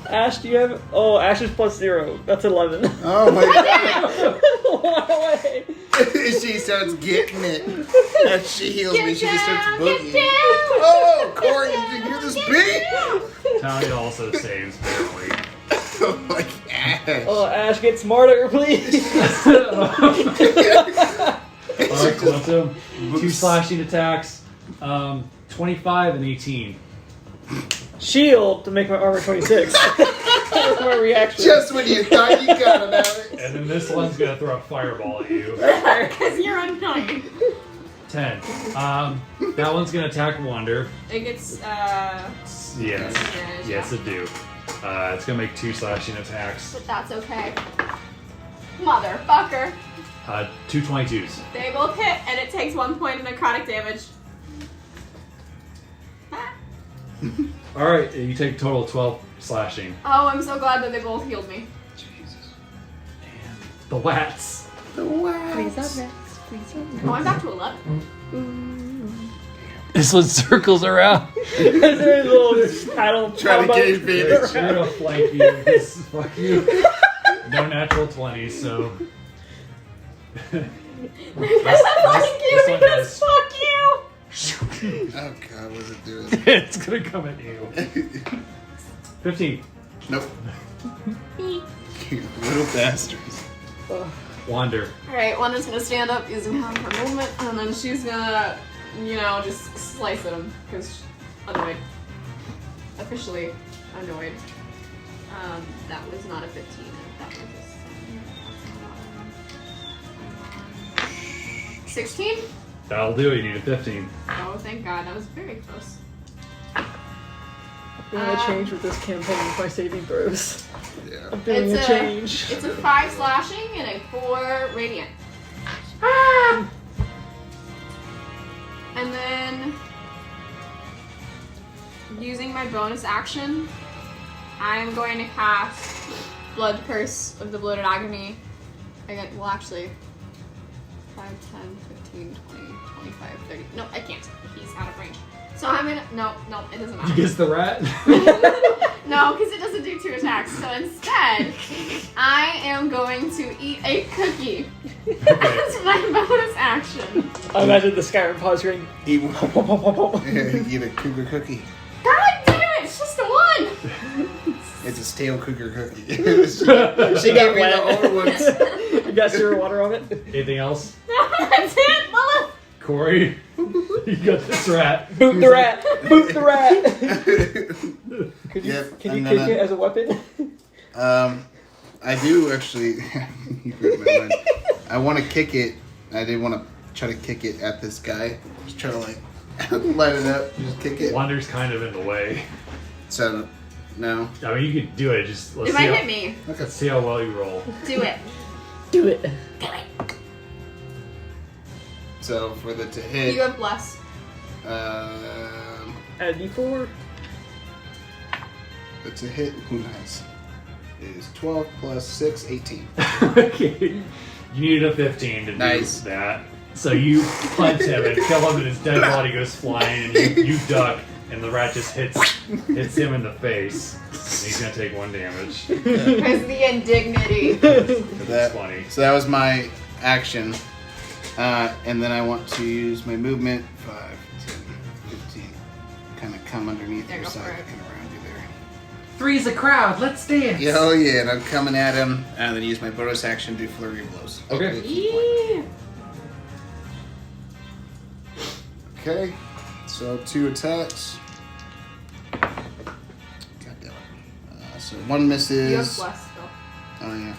Ash, do you have? Oh, Ash is +0. That's 11. Oh my god. One away. She starts getting it. As she heals me, she just starts Get boogieing. down. Oh, Corey, did you hear this beat? Talia also saves barely. Oh my gosh. Oh, Ash, get smarter, please. Alright, Quantum. 2 slashing attacks. 25 and 18. Shield to make my armor 26. That's my reaction. Just when you thought you got him, Alex. And then this one's gonna throw a fireball at you. Because you're unkind. 10. That one's gonna attack Wonder. It gets, Yes, it do. It's gonna make 2 slashing attacks. But that's okay. Motherfucker. 2 22s. They both hit, and it takes 1 point of necrotic damage. Ah. Alright, you take total 12 slashing. Oh, I'm so glad that they both healed me. The wats. The wow. Please don't rest. Please don't rest. Oh, I'm back to 11. This one circles around. There's a little paddle Trying to combo. get advantage. You're gonna flank you. This, fuck you. No natural 20s, so. Fuck you one because does. fuck you! Oh god, what's it doing? It's gonna come at you. 15. Nope. You little bastards. Wander. Alright, Wanda's gonna stand up using half her movement, and then she's gonna, just slice at him, because annoyed. Officially annoyed. That was not a 15. That was a 16? That'll do it. You need a 15. Oh, thank God. That was very close. I'm gonna change with this campaign with my saving throws. Yeah. I'm doing a change. It's a 5 slashing and a 4 radiant. Ah! And then, using my bonus action, I'm going to cast Blood Curse of the Bloated Agony. Again, well, actually, 5, 10, 15, 20, 25, 30. No, I can't. He's out of range. So I'm gonna. No, it doesn't matter. You guess the rat? No, because it doesn't do 2 attacks. So instead, I am going to eat a cookie. That's my bonus action. I imagine the Skyrim pause screen. Eat a cougar cookie. God damn it! It's just a 1. It's a stale cougar cookie. She gave me the old ones. You got zero water on it? Anything else? That's it, Lilith. Corey? You got this rat. Boot the rat! Boot the rat! Could you, Yep, can you I'm kick gonna- it as a weapon? I do actually. You read my mind. I want to kick it. I did want to try to kick it at this guy. Just try to light it up. Just kick it. Wander's kind of in the way. So, no. I mean, you could do it. Just let's It see might how, hit me. Let's see how well you roll. Do it. Do it. So for the to hit, You have bless. Add D4. the to hit, who knows, is 12 plus 6, 18. Okay. You needed a 15 to Nice. do that. So you punch him and kill him, and his dead body goes flying, and you duck, and the rat just hits him in the face. And he's gonna take 1 damage. Because the indignity. That's funny. So that was my action. And then I want to use my movement, 5, 10, 15. Kind of come underneath There, your go for side it. and around you there. Three's a crowd. Let's dance. Yeah, oh yeah, and I'm coming at him, and then use my bonus action to do flurry of blows. Okay. Yeah. Okay, so 2 attacks. God damn it. So 1 misses. You have bless still. Oh yeah.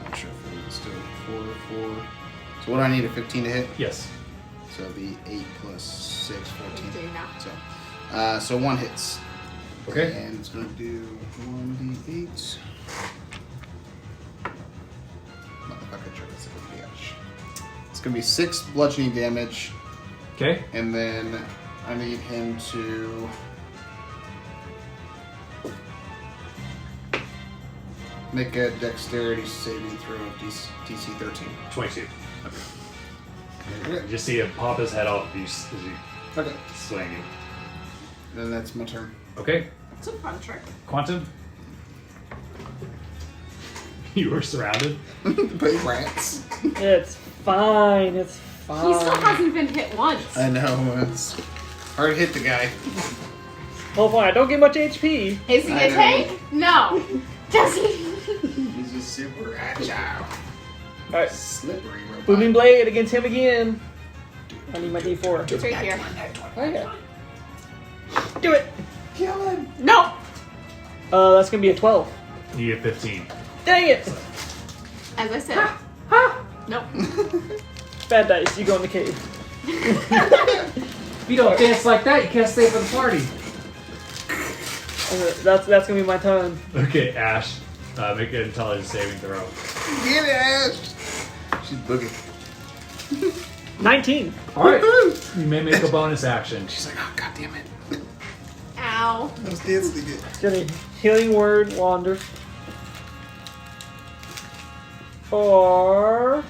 Not sure if it was still 4. So what do I need, a 15 to hit? Yes. So it'll be 8 plus 6, 14. Do now. So 1 hits. Okay. And it's going to do 1d8. Motherfucker, trigger this bitch. It's going to be 6 bludgeoning damage, Okay. and then I need him to. Make a dexterity saving throw of DC 13. 22. Okay. You just see him pop his head off as you Okay. swing it. Then that's my turn. Okay. It's a fun trick. Quantum. You were surrounded. By rats. It's fine. It's fine. He still hasn't been hit once. I know, it's hard to hit the guy. Hold on, I don't get much HP. Is he I a know. tank? No. Does he? He's just super agile. Alright, Slippery robot. booming blade against him again. I need my D4. It's right here. Oh yeah. Do it. Kill him. No. That's gonna be a 12. You get 15. Dang it! As I said. Nope. Bad dice. You go in the cave. If you don't dance like that, you can't stay for the party. That's gonna be my turn. Okay, Ash. Make an intelligence saving throw. Get it, Ash. She's boogie. 19. Alright. You may make a bonus action. She's like, oh, god damn it. Ow. I was dancing again. Gonna healing word wander. For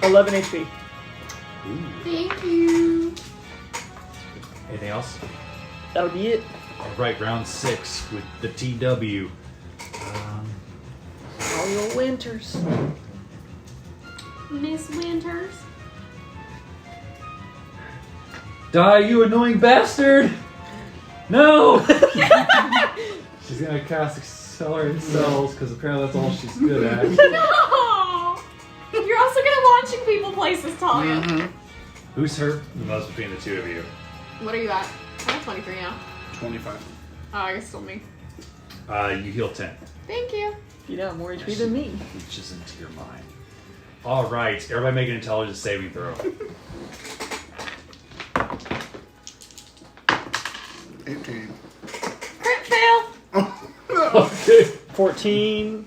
11 HP. Thank you. Anything else? That'll be it. Alright, round 6 with the TW. All your winters. Miss Winters. Die, you annoying bastard! No! She's gonna cast Accelerate Cells, because apparently that's all she's good at. No! You're also good at launching people places, Talia. Mm-hmm. Who's hurt the most between the two of you? What are you at? I'm at 23 now. 25. Oh, I guess still me. You heal 10. Thank you. You got more HP than me. Reaches into your mind. Alright, everybody make an intelligence saving throw. 18. Crit fail. Okay. 14.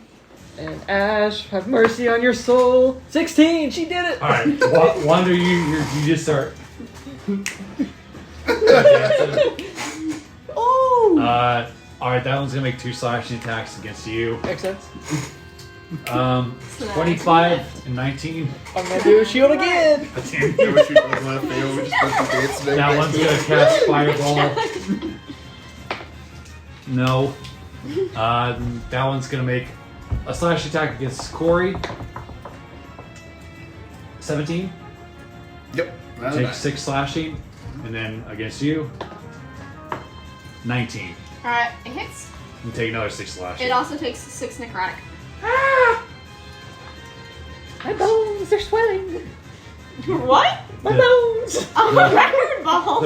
And Ash, have mercy on your soul. 16. She did it. Alright, Wander, you just start. Oh. Alright, that one's gonna make 2 slashing attacks against you. Makes sense. 25 and 19. I'm gonna do a shield again. I wish we both left. They always supposed to dance today. That one's gonna cast Fireball. No. That one's gonna make a slash attack against Kuori. 17. Yep. That's Take nice. 6 slashing. And then against you, 19. Alright, it hits. You take another 6 slashing. It also takes 6 necrotic. My bones are swelling. What? My The- bones. Oh, my record balls.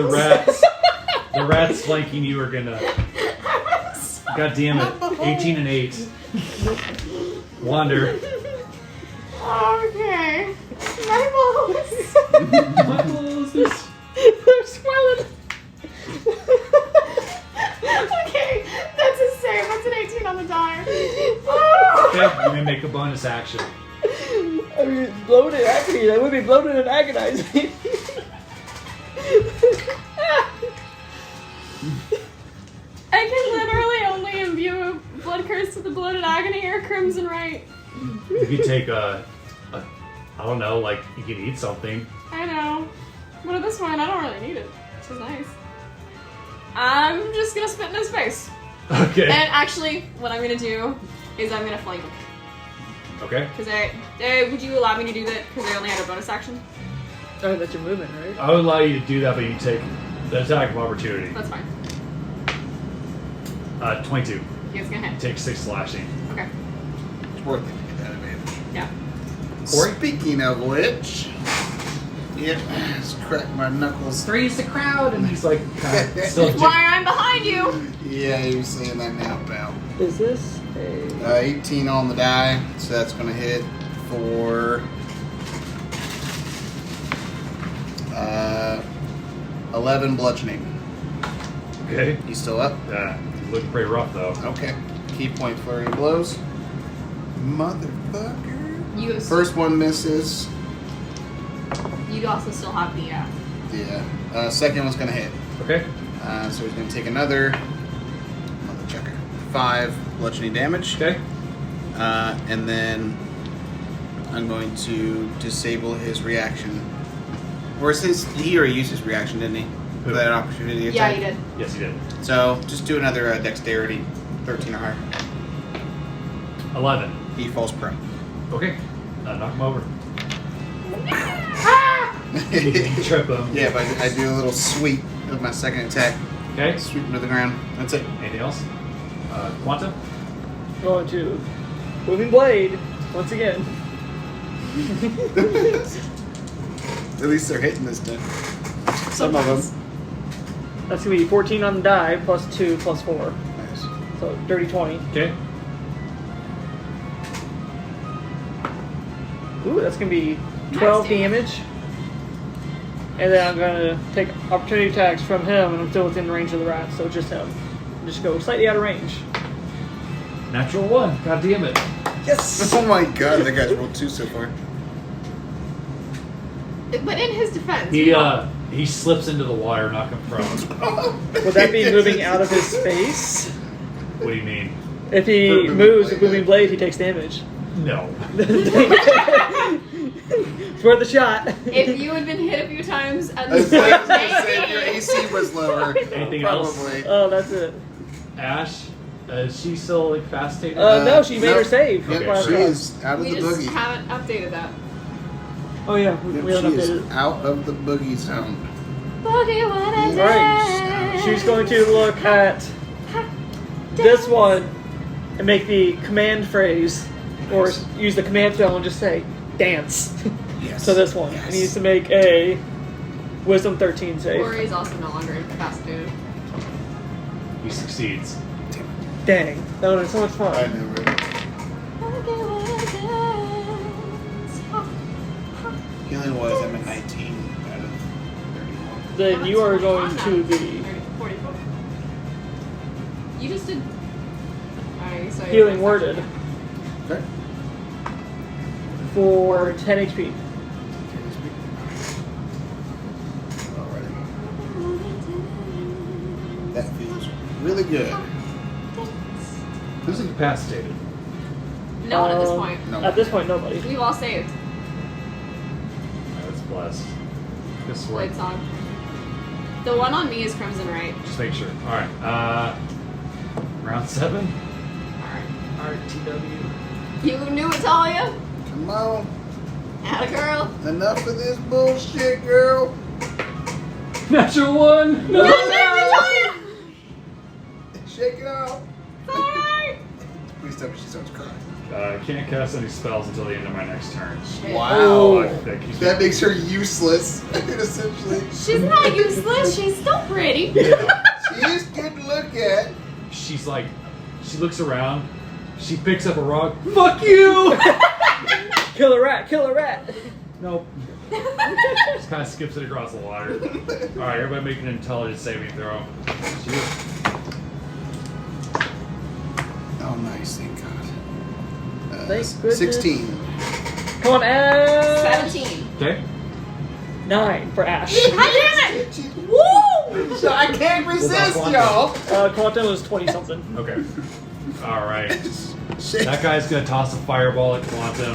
The rats flanking you are gonna. God damn it. 18 and 8. Wander. Okay. My balls. My balls are They're swelling. Okay, that's a save. That's an 18 on the die. Okay, you may make a bonus action. I mean, bloated agony. I would be bloated and agonizing. I can literally only imbue Blood Curse with the Bloated Agony or Crimson Right. You could take I don't know, like, you could eat something. I know. But at this point, I don't really need it. Which is nice. I'm just gonna spit in his face. Okay. And actually, what I'm gonna do is I'm gonna flank him. Okay. Because would you allow me to do that? Because I only had a bonus action? Oh, that's your movement, right? I would allow you to do that, but you take the attack of opportunity. That's fine. 22. He is gonna hit. Take 6 slashing. Okay. It's worth it to get that advantage. Yeah. Kuori? Speaking of which, yep, just crack my knuckles. 3's the crowd, and he's like, still. Why I'm behind you! Yeah, you're saying that now, pal. Is this a... 18 on the die, so that's going to hit for 11 bludgeoning. Okay. You still up? Looking pretty rough though. Okay. Key point flurry of blows. Motherfucker. You First one misses. You also still have the Yeah. Second one's going to hit. Okay. So he's going to take another mother checker. 5 bludgeoning damage. Okay. And then I'm going to disable his reaction. Or since he already used his reaction, didn't he? For that opportunity attack? Yeah, you did. Yes, he did. So just do another dexterity, 13 or higher. 11. He falls prone. Okay. Knock him over. You trip him. Yeah, but I do a little sweep of my second attack. Okay. Sweep him to the ground. That's it. Anything else? Quanta? Going to moving blade once again. At least they're hitting this time. Some of them. That's gonna be 14 on the die, plus 2, plus 4. Nice. So dirty 20. Okay. Ooh, that's gonna be 12 Nice damage. damage. And then I'm gonna take opportunity attacks from him, and I'm still within range of the rat, so just him. Just go slightly out of range. Natural 1. God damn it. Yes! Oh my god, that guy's rolled 2 so far. But in his defense, He slips into the water, knock him prone. Would that be moving out of his space? What do you mean? If he Moving moves blade, with moving blade, he takes damage. No. It's worth a shot. if you had been hit a few times at I was the like, same if your AC was lower, Anything else? probably. Oh, that's it. Ash, is she still incapacitated? No, she made no. her save. Okay, Last She round. is out of We the just boogie. haven't updated that. Oh yeah, we Yep, haven't she is updated. out of the boogie zone. Boogie, what is Alright, she's going to look at this one and make the command phrase, or use the command spell and just say, dance. Yes. So this one Yes. needs to make a Wisdom 13 save. Kuori is also no longer incapacitated. He succeeds. Dang, that would have been so much fun. I know, right? Healing was, I'm at 19 out of 31. Then you are going to the 44. You just did. Alright, so healing worded Okay. for 10 HP. Alrighty. That feels really good. Who's incapacitated? No one at this point. No. At this point, nobody. We've all saved. That's blessed. This Blade one. song. The one on me is Crimson Right. Just make sure. Alright, round 7. Alright, TW. You knew it, Talia? Come on. Atta girl. Enough of this bullshit, girl. Natural 1! No! Talia! Shake it off. It's alright! Please tell me she starts crying. Can't cast any spells until the end of my next turn. Wow. That keeps me- That makes her useless, essentially. She's not useless, she's still pretty. Yeah. She is good to look at. She's like, she looks around, she picks up a rock. Fuck you! Kill a rat, kill a rat. Nope. Just kind of skips it across the water. Alright, everybody make an intelligence saving throw. Oh, nice, thank God. Thank goodness. 16. Come on, Ash. 17. Okay. 9 for Ash. God damn it! Woo! So I can't resist, Quantum? y'all. Quantum was 20 something. Okay. Alright. Shit. That guy's gonna toss a fireball at Quantum.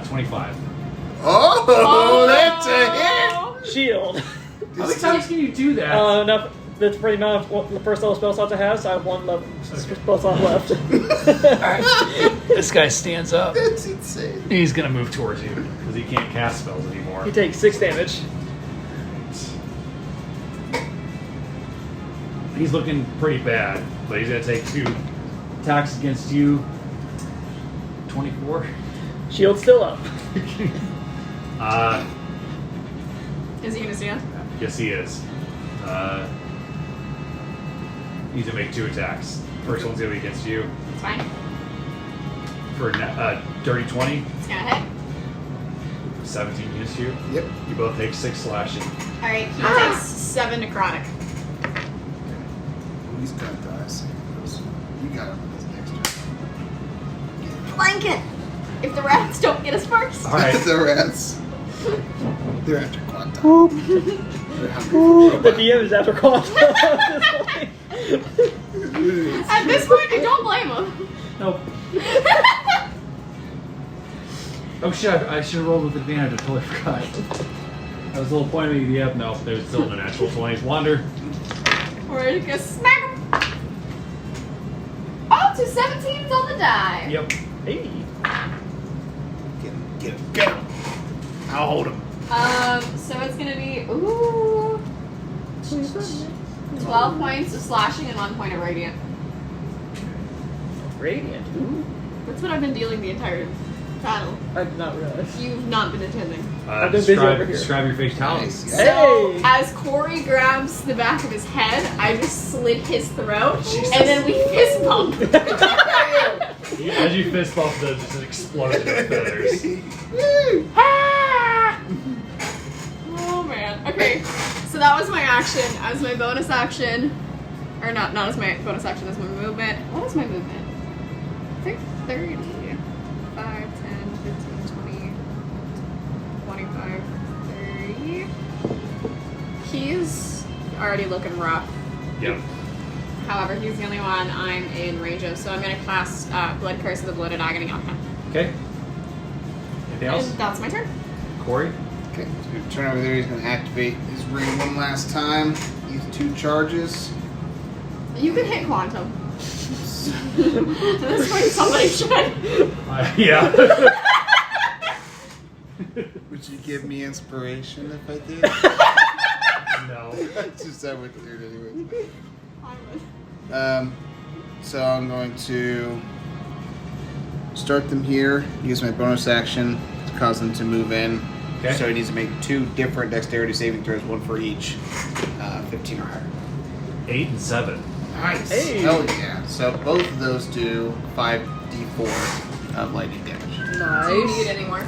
25. Oh, that's a hit. Shield. How many times can you do that? Enough. That's pretty much what the first level spell slots I have, so I have one level spell slot left. This guy stands up. That's insane. He's gonna move towards you because he can't cast spells anymore. He takes 6 damage. He's looking pretty bad, but he's gonna take 2 attacks against you. 24. Shield's still up. Is he gonna stand? Yes, he is. He's gonna make 2 attacks. First one's gonna be against you It's fine. for dirty 20. It's gonna hit. 17 against you. Yep. You both take 6 slashing. Alright, he takes 7 necrotic. He's gonna die. So you got him with this next turn. Blanket! If the rats don't get us first. Alright. The rats. They're after Quantum. They're hungry. The DM is after Quantum. At this point, I don't blame him. Nope. Oh shit, I should have rolled with advantage. I totally forgot. I was a little point of me. Yep, no, there's still no natural 20s. Wander. We're gonna smack him. Oh, 2 17s on the die. Yep. Hey. Get him, get him, get him. I'll hold him. So it's gonna be 12 points of slashing and 1 point of radiant. Radiant. Ooh. That's what I've been dealing the entire battle. I did not realize. You've not been attending. I've been busy over here. Describe your fatality. Nice. So Hey! as Kuori grabs the back of his head, I just slit his throat, Jesus. and then we fist bump. As you fist bump, there's just an explosion of feathers. Okay, so that was my action. As my bonus action, or not as my bonus action, as my movement. What is my movement? I think 30. 5, 10, 15, 20, 25, 30. He's already looking rough. Yep. However, he's the only one I'm in range of, so I'm going to cast Blood Curse of the Bloated Agony on him. Okay. Anything else? And that's my turn. Corey? Okay, so turn over there. He's going to activate his ring one last time. Use 2 charges. You can hit Quantum. This point, somebody should. Yeah. Would you give me inspiration if I did? No. That's just how I would do it anyway. I would. So I'm going to start them here. Use my bonus action to cause them to move in. Okay. So he needs to make 2 different dexterity saving throws, 1 for each, 15 or higher. 8 and 7. Nice. Hey. Oh yeah. So both of those do 5d4 of lightning damage. Do you need Nice. any more? Uh,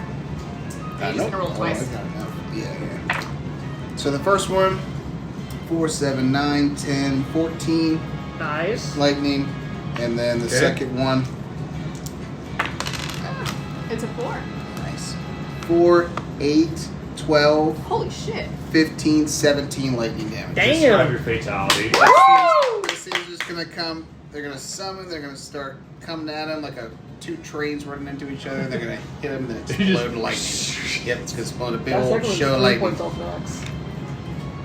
You just gonna roll Oh, twice. I got enough. Yeah. So the first one, 4, 7, 9, 10, 14 Nice. lightning, and then the Okay. second one, It's a 4. nice, 4, 8, 12, Holy shit. 15, 17 lightning damage. Damn. Describe your fatality. This thing's just gonna come. They're gonna summon. They're gonna start coming at him like 2 trains running into each other. They're gonna hit him and explode lightning. Yep, it's gonna spawn a big That's old like show of 3 lightning. points off max.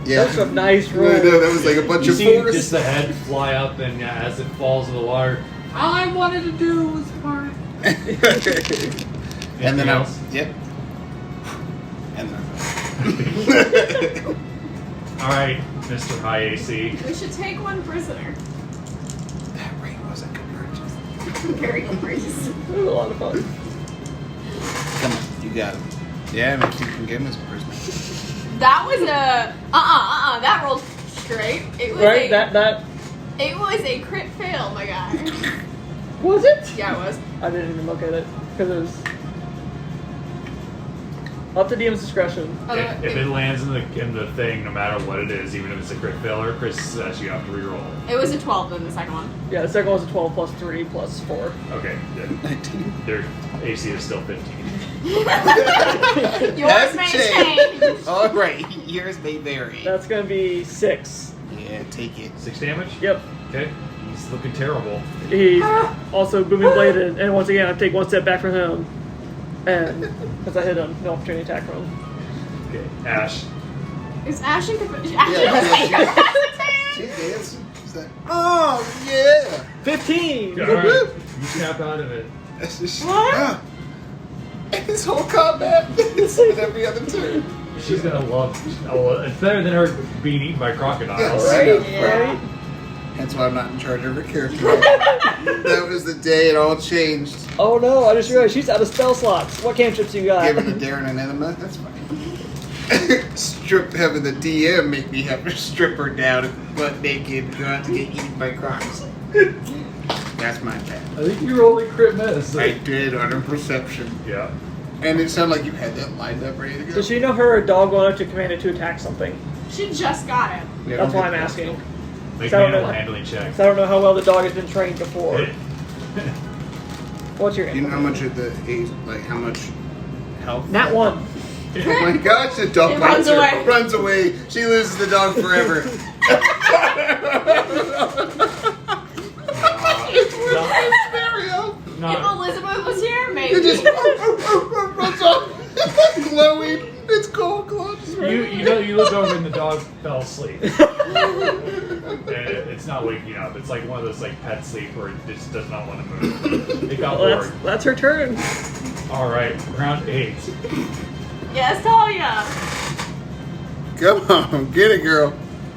Yeah, That's a nice I roll. know, that was like a bunch You of see force. just the head fly up, and as it falls in the water, all I wanted to do was part. And then Anything I else? Yep. And then All right, Mr. High AC. We should take one prisoner. that ring was a good purchase. Very good priest. It was a lot of fun. Come on, you got him. Yeah, maybe you can get him as a prisoner. That was a that rolled straight. It was Right? a That it was a crit fail, my guy. was it? Yeah, it was. I didn't even look at it because it was up to DM's discretion. If it lands in the thing, no matter what it is, even if it's a crit failure, Chris says you have to reroll. It was a 12 then the second one. Yeah, the second one was a 12 plus 3 plus 4. Okay, then 19. their AC is still 15. Yours Hasn't may changed. change. All right, yours may vary. That's gonna be 6. Yeah, take it. 6 damage? Yep. Okay. He's looking terrible. He's also booming bladed, and once again I take 1 step back from him, and because I hit him, no opportunity attack from him. Okay, Ash. Is Ashe in Yeah, She's dancing. She's like, oh yeah. 15. Alright, you snap out of it. That's just What? And this whole combat with every other turn. She's gonna love. Oh, it's better than her being eaten by crocodiles. Right? Yeah. Right? That's why I'm not in charge of her character. That was the day it all changed. Oh no! I just realized she's out of spell slots. What cantrips you got? Giving the Darren an enema, that's fine. Having the DM make me have to strip her down and butt naked and go out to get eaten by crocs. That's my bad. I think you rolled a crit miss. I did under perception. Yeah. And it sounded like you had that lined up ready to go. Does she know her dog going up to command it to attack something? She just got it. Yeah, That's why okay. I'm asking. Make So I an don't animal know. handling check. So I don't know how well the dog has been trained before. What's your Do you know how much of the how much health? Nat 1. Oh my gosh, the dog It bites runs her. away. Runs away. She loses the dog forever. If Elizabeth was here, maybe. It just runs off. Glowing. It's cold glow. You look over and the dog fell asleep. And it's not waking up. It's like one of those like pet sleep where it just does not want to move. It got Well, bored. that's her turn. All right, round 8. Yes, Talia. Come on, get it, girl.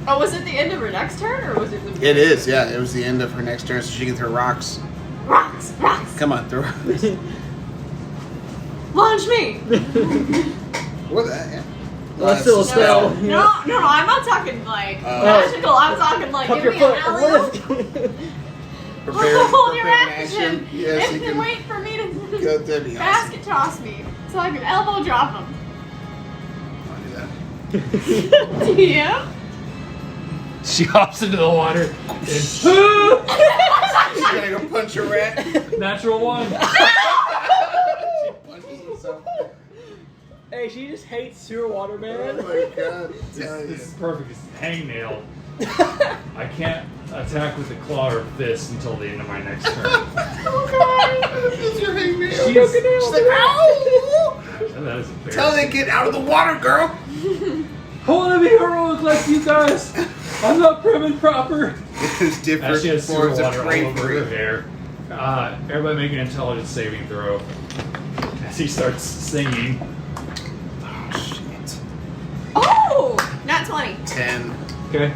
Oh, was it the end of her next turn, or was it the It is, yeah. It was the end of her next turn, so she can throw rocks. Rocks, rocks. Come on, throw rocks. Launch me. What the heck? Well, that's still a spell. No, I'm not talking like Oh. magical. I'm talking like Cup give your me an foot. alley-oop. Lift. Hold your prepare an action. Yes, and you then can. wait for me to Go, that'd be awesome. basket toss me so I can elbow drop him. I'll do that. Yeah. She hops into the water and She's gonna go punch a rat. natural one. She punches herself. Hey, she just hates sewer water, man. Oh my god. This is perfect. It's hangnail. I can't attack with the claw or fist until the end of my next turn. It's your hangnail. She's like, ow! That is embarrassing. Tell them to get out of the water, girl. I want to be heroic like you guys. I'm not prim and proper. There's different She has sewer forms of water all over her bravery. hair. Everybody make an intelligence saving throw. As he starts singing. Oh, shit. Oh! Not 20. 10. Okay.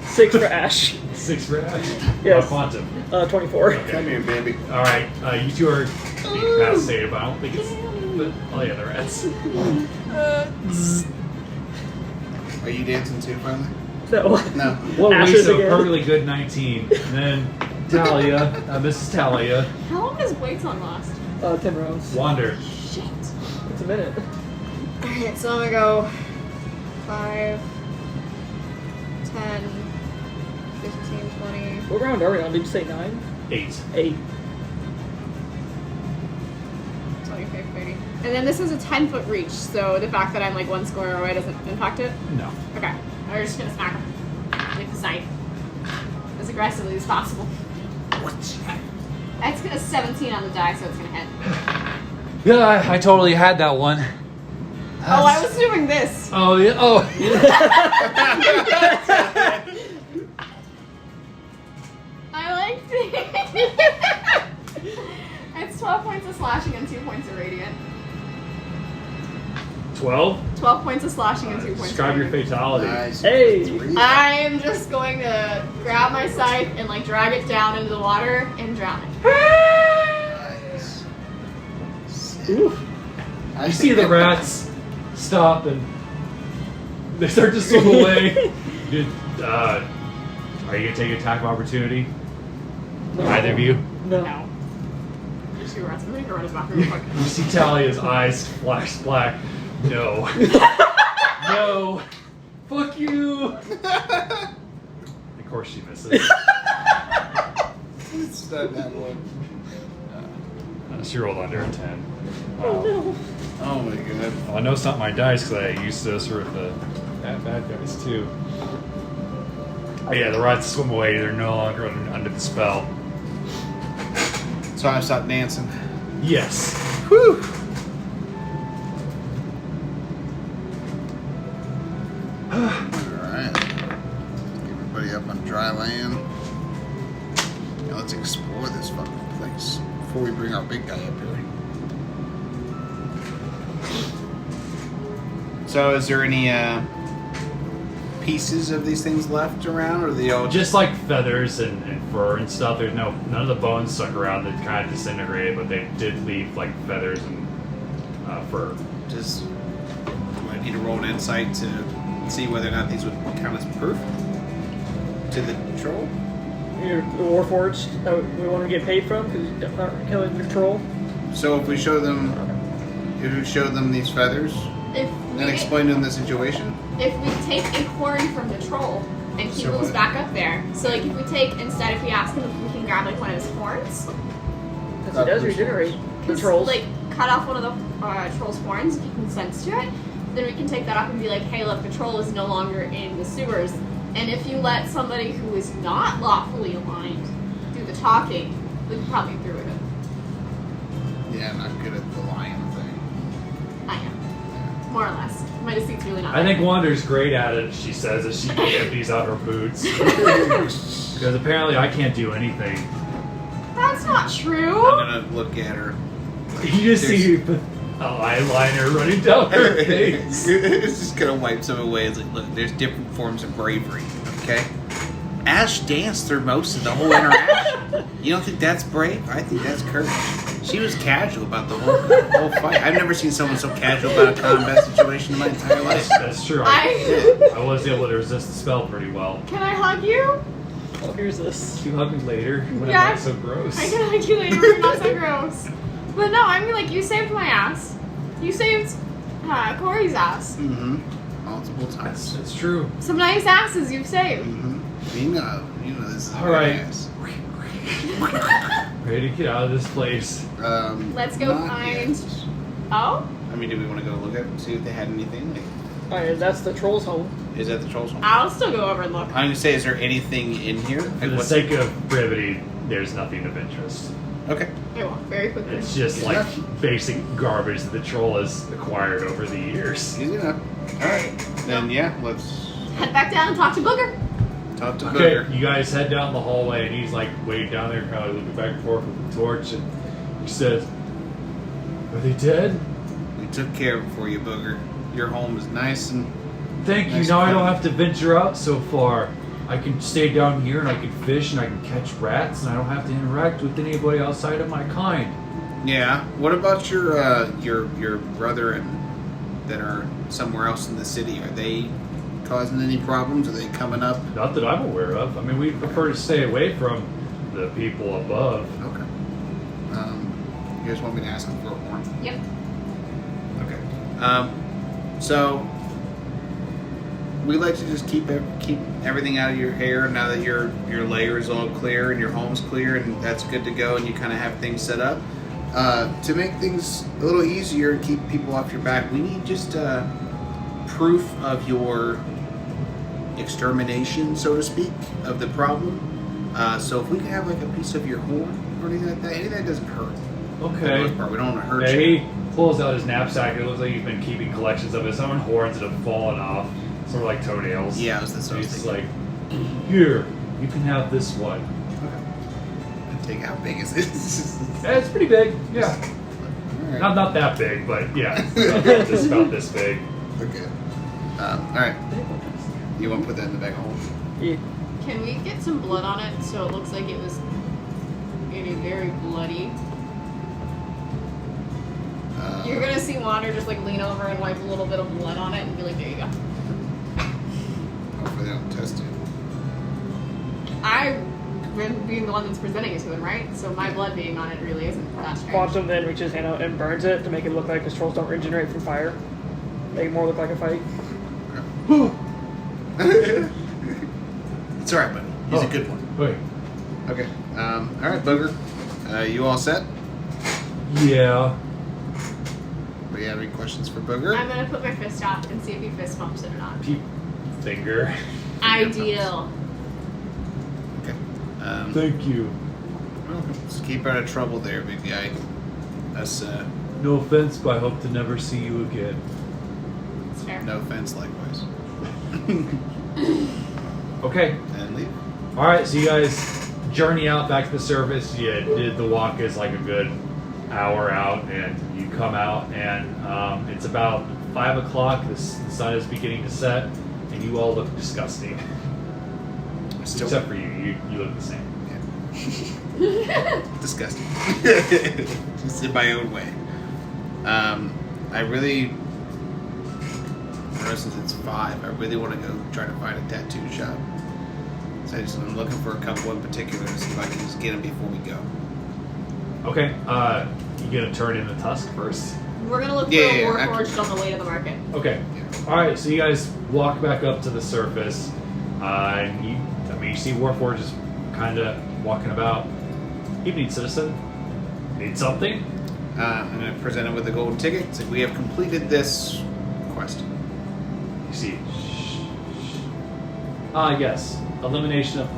6 for Ash. 6 for Ash. Yes. Quantum. 24. Come here, baby. Alright, you two are incapacitated, but I don't think it's all the other rats. Are you dancing too, finally? No. No. Well, Ash Lisa, is again. perfectly good 19. And then Talia, Mrs. Talia, How long does Blade's on last? 10 rounds. Wander. Shit. It's a minute. Alright, so I'm gonna go 5, 10, 15, 20. What round are we on? Did you say 9? 8. 8. 25, 30. And then this is a 10-foot reach, so the fact that I'm like 1 square away doesn't impact it? No. Okay. We're just gonna smack him with the knife as aggressively as possible. That's gonna 17 on the die, so it's gonna hit. Yeah, I totally had that one. Oh, I was doing this. Oh, yeah. Oh. I liked it. It's 12 points of slashing and 2 points of radiant. 12? 12 points of slashing and 2 points Describe of your radiant. fatality. Nice. Hey! I'm just going to grab my scythe and like drag it down into the water and drown it. Nice. Oof. You see the rats stop and they start to swim away. Are you going to take attack of opportunity? No. Either of you? No. No. There's 2 rats. I'm gonna go run his bathroom real quick. You see Talia's eyes flash black. No. No. Fuck you. Of course she misses. It's done that one. She rolled under a 10. Oh no. Oh my god. Well, I know it's not my dice because I used this with the bad guys too. Oh yeah, the rats swim away. They're no longer under the spell. So I stopped dancing. Yes. Whew. Alright. Get everybody up on dry land. Now let's explore this fucking place before we bring our big guy up here. So is there any pieces of these things left around, or are they all Just like feathers and fur and stuff. There's none of the bones stuck around that kind of disintegrated, but they did leave like feathers and fur. just do I need to roll an insight to see whether or not these would count as proof to the troll? You're the Warforged that we want to get paid from because you're not killing the troll. So if we show them these feathers If and explain to them the situation, if we take a Kuori from the troll and he So moves what? back up there, so like if we take instead, if we ask him if we can grab like one of his horns, Because it does regenerate the trolls. like cut off one of the troll's horns if he consents to it, then we can take that up and be like, hey, look, the troll is no longer in the sewers, and if you let somebody who is not lawfully aligned do the talking, we can probably get through with it. yeah, I'm not good at the lion thing. I am, more or less. My deceit's really not. I think Wander's great at it, she says, as she empties out her boots. Because apparently I can't do anything. That's not true. I'm gonna look at her. You just see the eyeliner running down her face. It's just gonna wipe some away. It's like, look, there's different forms of bravery, okay? Ash danced through most of the whole interaction. You don't think that's brave? I think that's courage. She was casual about the whole fight. I've never seen someone so casual about a combat situation in my entire life. That's true. I was able to resist the spell pretty well. Can I hug you? Oh, here's this. You hug me later when Yeah. I'm not so gross. I can hug you later when you're not so gross. But no, I mean, like, you saved my ass. You saved Corey's ass. Mm-hmm. multiple times. That's true. Some nice asses you've saved. Mm-hmm. You know this is All right. nice. Ready to get out of this place. Let's go not find- yet. Oh? I mean, do we want to go look at it and see if they had anything? Like, Alright, that's the troll's home. is that the troll's home? I'll still go over and look. I'm going to say, is there anything in here? For the sake of brevity, there's nothing of interest. Okay. I walk very quickly. It's just like basic garbage that the troll has acquired over the years. Easy enough. All right. Then, yeah, let's Head back down and talk to Booger. talk to Okay, Booger. you guys head down the hallway, and he's like way down there, kind of looking back and forth with the torch, and he says, "Are they dead?" We took care of it for you, Booger. Your home is nice and... Thank you. Nice Now I plan. don't have to venture out so far. I can stay down here, and I can fish, and I can catch rats, and I don't have to interact with anybody outside of my kind. Yeah. What about your brother and that are somewhere else in the city? Are they causing any problems? Are they coming up? Not that I'm aware of. I mean, we prefer to stay away from the people above. Okay. You guys want me to ask them for a horn? Yep. Okay. So we like to just keep everything out of your hair now that your layer is all clear and your home's clear and that's good to go and you kind of have things set up. To make things a little easier and keep people off your back, we need just proof of your extermination, so to speak, of the problem. So if we can have like a piece of your horn or anything like that, anything that doesn't hurt. For the Okay. most part, we don't want to hurt Yeah, you. he pulls out his knapsack. It looks like he's been keeping collections of his own horns that have fallen off, sort of like toenails. Yeah, that's what I was He's thinking. like, "Here, you can have this one." Take how big is it? Yeah, it's pretty big. Yeah, All right. not that big, but yeah, just about this big. Okay. All right. You want to put that in the back hole? Yeah. Can we get some blood on it so it looks like it was maybe very bloody? You're gonna see Wander just like lean over and wipe a little bit of blood on it and be like, there you go. Hopefully they don't test it. I've been being the one that's presenting it to him, right? So my blood being on it really isn't that strange. Quantum then reaches his hand out and burns it to make it look like his trolls don't regenerate from fire. Make it more look like a fight. It's all right, buddy. He's a good one. Wait. Okay. All right, Booger. You all set? Yeah. Do you have any questions for Booger? I'm gonna put my fist out and see if he fist bumps it or not. Finger. Ideal. Okay. Thank you. Well, just keep out of trouble there, big guy. That's No offense, but I hope to never see you again. It's fair. no offense, likewise. Okay. And leave. All right. So you guys journey out back to the surface. You did the walk is like a good hour out, and you come out, and it's about 5 o'clock. The sun is beginning to set, and you all look disgusting. Still Except for you. You look the same. disgusting. Just in my own way. I really, since it's 5, I really want to go try to find a tattoo shop. So I'm looking for a couple in particular to see if I can just get them before we go. Okay. You gonna turn in the tusk first? We're gonna look for Yeah, a yeah, warforged on the way to the market. Okay. All right. So you guys walk back up to the surface, and you see Warforged just kind of walking about. Evening, citizen. Need something? I'm going to present him with a golden ticket. So we have completed this quest. You see. Yes. Elimination of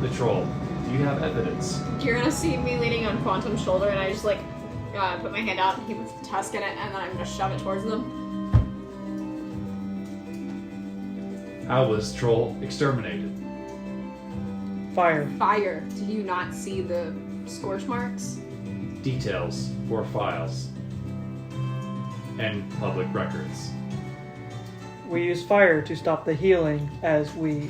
the troll. Do you have evidence? You're gonna see me leaning on Quantum's shoulder, and I just like put my hand out, and he puts the tusk in it, and then I'm gonna shove it towards them. How was troll exterminated? Fire. Fire. Do you not see the scorch marks? Details for files and public records. We use fire to stop the healing as we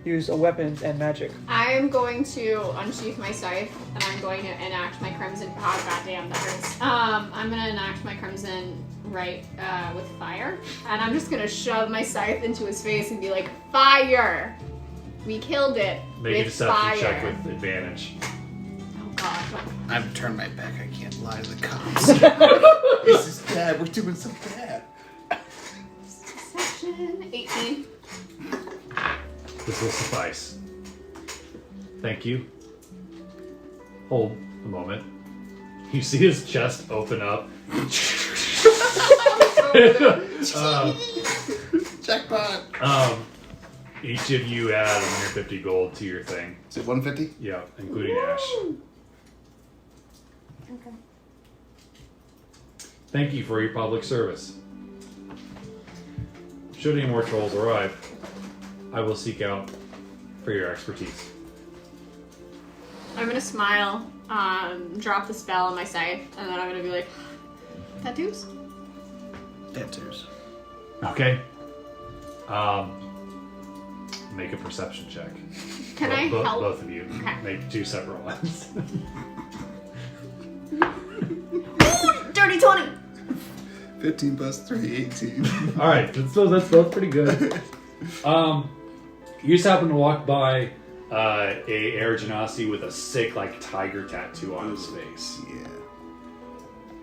use a weapons and magic. I am going to unsheath my scythe, and I'm going to enact my crimson. Oh goddamn, that hurts. I'm gonna enact my crimson right with fire, and I'm just gonna shove my scythe into his face and be like, "Fire! We killed it Make a with deception fire." check with advantage. Oh god. I've turned my back. I can't lie to the cops. This is bad. We're doing so bad. 18. This will suffice. Thank you. Hold a moment. You see his chest open up. Jackpot. Each of you add 150 gold to your thing. Is it 150? Yeah, including Ash. Okay. Thank you for your public service. Should any more trolls arrive, I will seek out for your expertise. I'm gonna smile, drop the spell on my scythe, and then I'm gonna be like, tattoos? Tattoos. Okay. Make a perception check. Can I help? Both of you. Okay. Make 2 separate ones. Dirty 20! 15 plus 3, 18. Alright, that's both pretty good. You just happen to walk by a Air Genasi with a sick, like, tiger tattoo on his face. Yeah.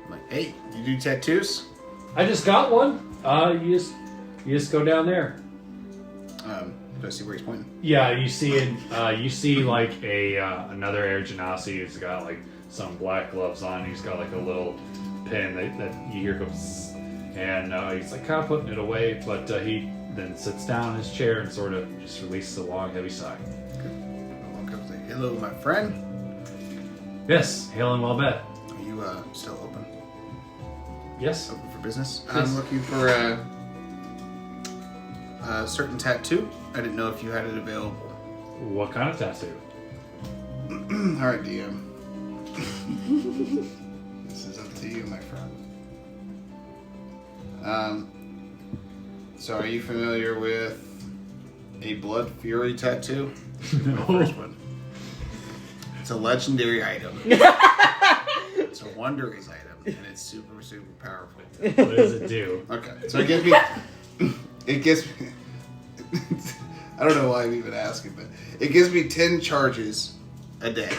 I'm like, hey, you do tattoos? I just got one. You just go down there. Do I see where he's pointing? Yeah, you see it. You see like another Air Genasi who's got like some black gloves on. He's got like a little pin that you hear goes, and he's like kind of putting it away, but he then sits down in his chair and sort of just releases a long, heavy sigh. I walk up and say, hello, my friend. Yes, hail and well met. Are you still open? Yes. Open for business? Yes. I'm looking for a certain tattoo. I didn't know if you had it available. What kind of tattoo? Alright, DM. This is up to you, my friend. So are you familiar with a Blood Fury tattoo? No. First one. It's a legendary item. It's a wondrous item, and it's super, super powerful. What does it do? Okay, so it gives me, I don't know why I'm even asking, but it gives me 10 charges a day.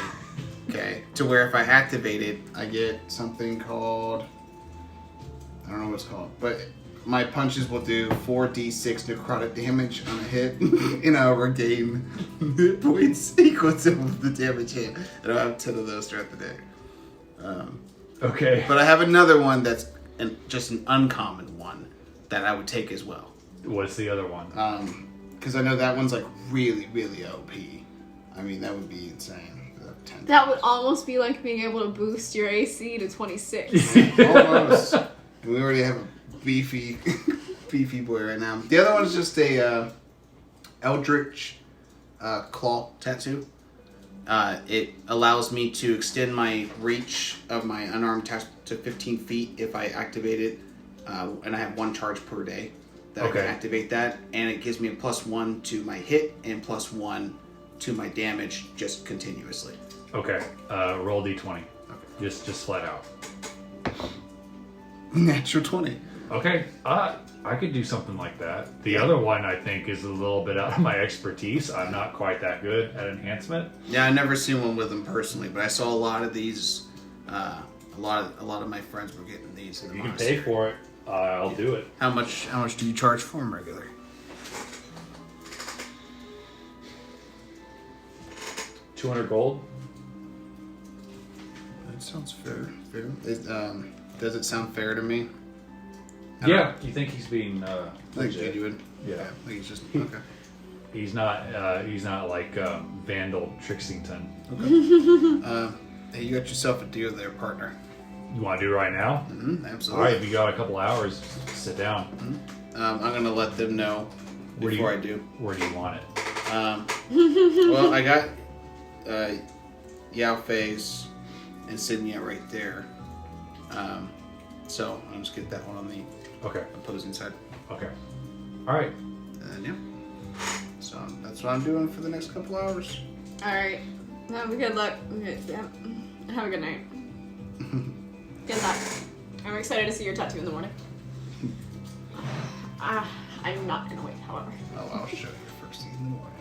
Okay, to where if I activate it, I get something called, I don't know what it's called, but my punches will do 4d6 necrotic damage on a hit, and I'll regain hit points equal to the damage hit. And I'll have 10 of those throughout the day. Okay. But I have another one that's just an uncommon one that I would take as well. What's the other one? Because I know that one's like really, really OP. I mean, that would be insane. 10. That would almost be like being able to boost your AC to 26. Almost. And we already have a beefy boy right now. The other one's just a Eldritch claw tattoo. It allows me to extend my reach of my unarmed task to 15 feet if I activate it. And I have 1 charge per day that I can activate that. And it gives me a +1 to my hit and +1 to my damage just continuously. Okay. Roll d20. Okay. Just flat out. Natural 20. Okay. I could do something like that. The other one I think is a little bit out of my expertise. I'm not quite that good at enhancement. Yeah, I've never seen one with them personally, but I saw a lot of these. A lot of my friends were getting these. If you can pay for it, I'll do it. How much do you charge for them regular? 200 gold. That sounds fair. Does it sound fair to me? Yeah. You think he's being Like legit? genuine? Yeah. Like he's just okay. He's not like Vandal Trixington. Hey, you got yourself a deal there, partner. You want to do it right now? Mm-hmm, All absolutely. right. If you got a couple hours, sit down. I'm gonna let them know before I do. Where do you want it? Well, I got Yao Fei's insignia right there. So I'll just get that one on the Okay. opposing side. Okay. All right. And yeah. So that's what I'm doing for the next couple hours. Alright. Have a good luck. Yeah. Have a good night. Good luck. I'm excited to see your tattoo in the morning. I'm not gonna wait, however. Oh, I'll show you first thing in the morning.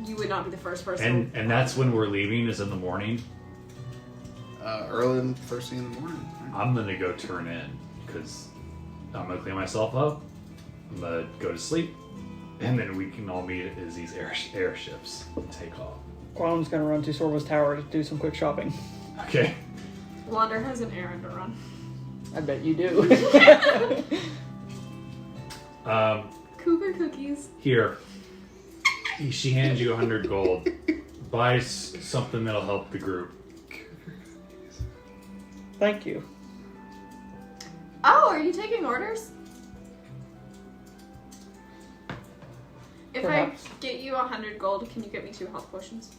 You would not be the first person. And that's when we're leaving, is in the morning. Early in first thing in the morning. Right? I'm gonna go turn in because I'm gonna clean myself up, I'm gonna go to sleep, and then we can all meet at Izzy's airships and take off. Quan's gonna run to Sorbo's tower to do some quick shopping. Okay. Wander has an errand to run. I bet you do. Cougar cookies. Here. She hands you 100 gold. Buy something that'll help the group. Thank you. Oh, are you taking orders? If Perhaps. I get you 100 gold, can you get me 2 health potions?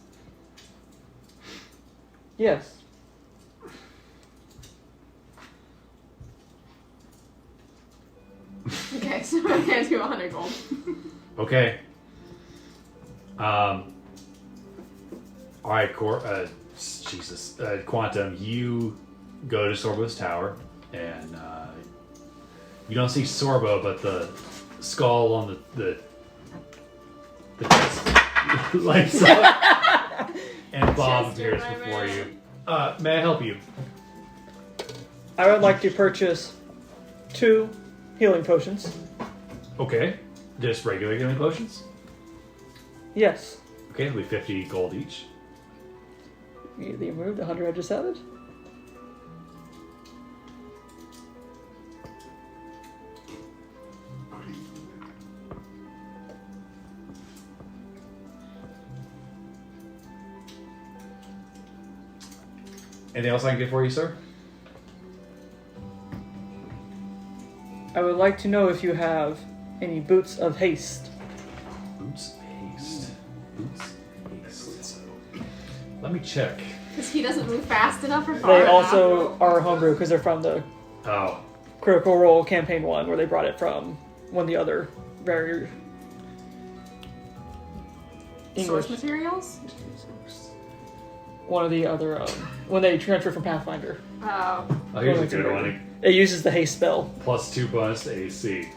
Yes. Okay, so I hand you 100 gold. Okay. Alright, Quantum, you go to Sorbo's tower, and you don't see Sorbo, but the skull on the desk lights up, and Bob Chester, appears my before man. you. May I help you? I would like to purchase 2 healing potions. Okay. Just regular healing potions? Yes. Okay, it'll be 50 gold each. Immediately removed the 100 I just added. Anything else I can get for you, sir? I would like to know if you have any boots of haste. Boots of haste. Boots of haste. Let me check. Because he doesn't move fast enough or far They enough. also are homebrew because they're from the Oh. Critical Role Campaign 1, where they brought it from one of the other very English. Source materials? One of the other when they transferred from Pathfinder. Oh. Oh, here's a good one. It uses the haste spell. +2 bonus to AC.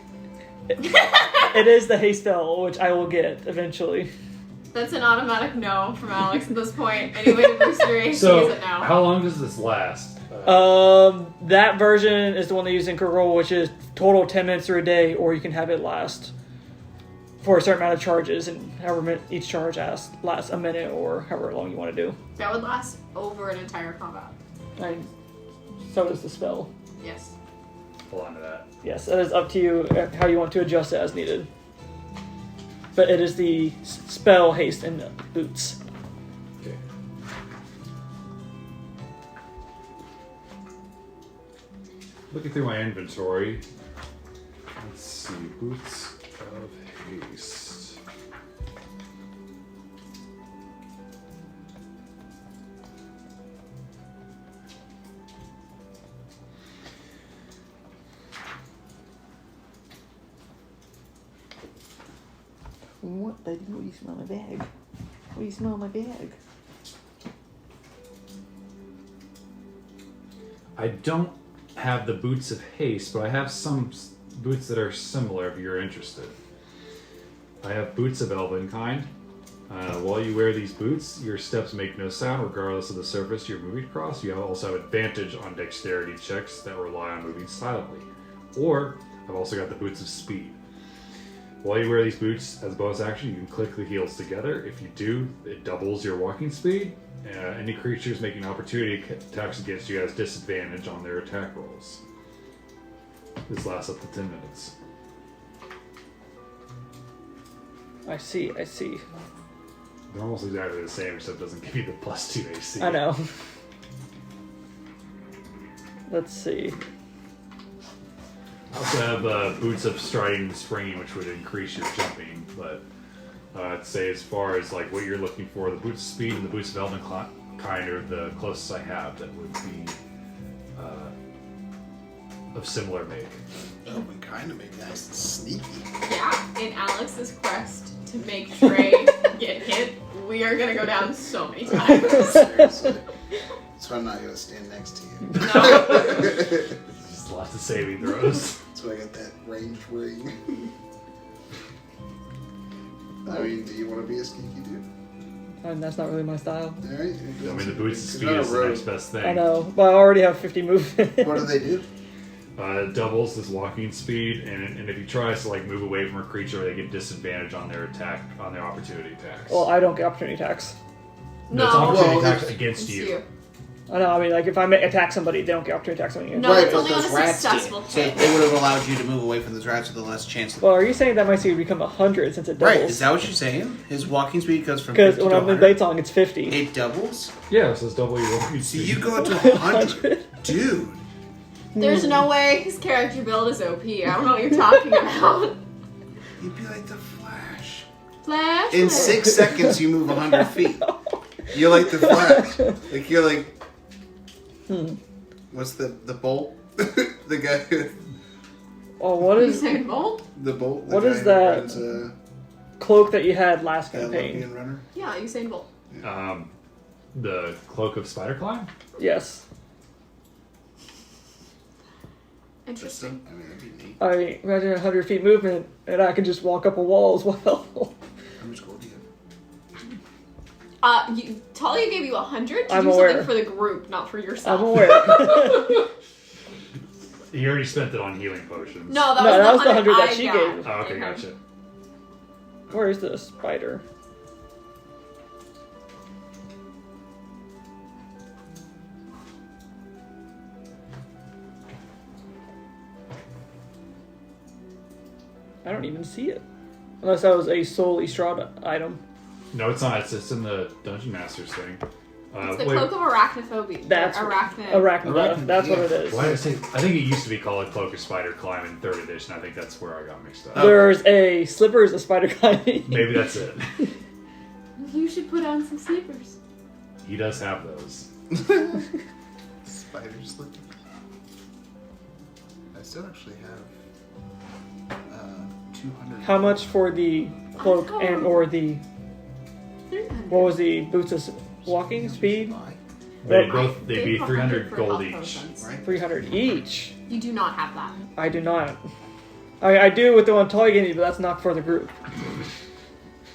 It is the haste spell, which I will get eventually. That's an automatic no from Alex at this point. Any way to boost your AC So, is a no. how long does this last? That version is the one they use in Critical Role, which is total 10 minutes or a day, or you can have it last for a certain amount of charges, and however each charge lasts a minute or however long you want to do. That would last over an entire combat. And so does the spell. Yes. Hold on to that. Yes, it is up to you how you want to adjust it as needed. But it is the spell haste and boots. Okay. Looking through my inventory. Let's see. Boots of haste. What? What do you smell my bag? What do you smell my bag? I don't have the boots of haste, but I have some boots that are similar if you're interested. I have boots of elven kind. While you wear these boots, your steps make no sound regardless of the surface you're moving across. You also have advantage on dexterity checks that rely on moving silently. Or, I've also got the boots of speed. While you wear these boots as a bonus action, you can click the heels together. If you do, it doubles your walking speed. Any creatures making opportunity attacks against you has disadvantage on their attack rolls. This lasts up to 10 minutes. I see. They're almost exactly the same, except it doesn't give you the +2 AC. I know. Let's see. I also have boots of striding and springing, which would increase your jumping, but I'd say as far as like what you're looking for, the boots of speed and the boots of elven kind are the closest I have that would be of similar make. Elven kind of make nice and sneaky. Yeah, in Alex's quest to make Trey get hit, we are gonna go down so many times. Seriously. So I'm not gonna stand next to you. No. Just lots of saving throws. So I got that range ring. I mean, do you want to be a sneaky dude? And that's not really my style. All right. I mean, the boots of speed is the next best thing. I know, but I already have 50 movement. What do they do? Doubles his walking speed, and if he tries to like move away from a creature, they get disadvantage on their attack, on their opportunity attacks. Well, I don't get opportunity attacks. No, it's opportunity Well, attacks it's against It's you. you. I know. I mean, like if I attack somebody, they don't get opportunity attacks on you. No, right, it's but only on those a rats successful did. So hit. they would have allowed you to move away from those rats with the less chance. Well, are you saying that my speed would become 100 since it Right, doubles? is that what you're saying? His walking speed goes from Because 50 when to I'm in 100? Baitlong, it's 50. It doubles? Yeah, so it's double your walking So speed. you go to 100. Dude. There's no way his character build is OP. I don't know what you're talking about. You'd be like the Flash. Flash. In 6 seconds, you move 100 feet. You're like the Flash. Like, you're like... What's the bolt? The guy who... Oh, what You is saying Bolt? The bolt? The What guy is who that? runs, cloak that you had last that campaign? Olympian runner? Yeah, you saying Bolt. The cloak of spider climb. Yes. Interesting. I mean, that'd be neat. I mean, imagine 100 feet movement, and I can just walk up a wall as well. How much gold do you have? Talia gave you 100 to I'm do aware. something for the group, not for yourself. I'm aware. You already spent it on healing potions. No, that No, was that the was the 100 that I she got. gave. Oh, okay, gotcha. Where is the spider? I don't even see it. Unless that was a Soul Estrada item. No, it's not. It's in the Dungeon Master's thing. It's the Cloak of Arachnophobia. That's Arachnid. Arachnid. That's what it is. Why did I say? I think it used to be called a Cloak of Spider Climb in 3rd edition. I think that's where I got mixed up. There's a Slippers of Spider Climbing. Maybe that's it. You should put on some slippers. He does have those. Spider slippers. I still actually have 200. How much for the cloak and or the 300. what was the boots of walking speed? They'd They be have 300 for gold health each. potions. Right? 300 each. You do not have that. I do not. I do with the one Talia gave me, but that's not for the group.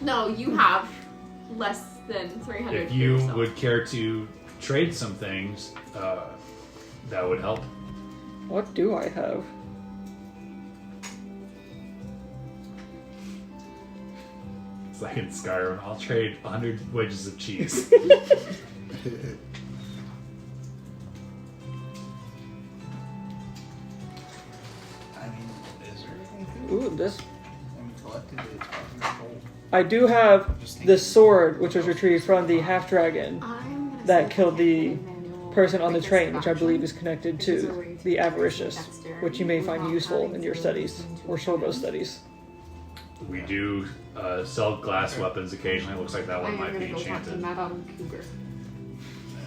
No, you have less than 300. If for you yourself. would care to trade some things, that would help. What do I have? It's like in Skyrim. I'll trade 100 wedges of cheese. I mean, is there anything? Ooh, this. I mean, collectively, it's 500 gold. I do have Just think- this sword, which was retrieved from the half dragon I'm gonna that say killed the manual person on the quick train, which I believe is destruction. connected It is a to way to the increase avaricious, dexterity which you may find without useful having in your to studies into or a Shorbo gun. studies. We do sell glass weapons occasionally. It looks like that one I'm might gonna be go talk to enchanted. Madame Cougar.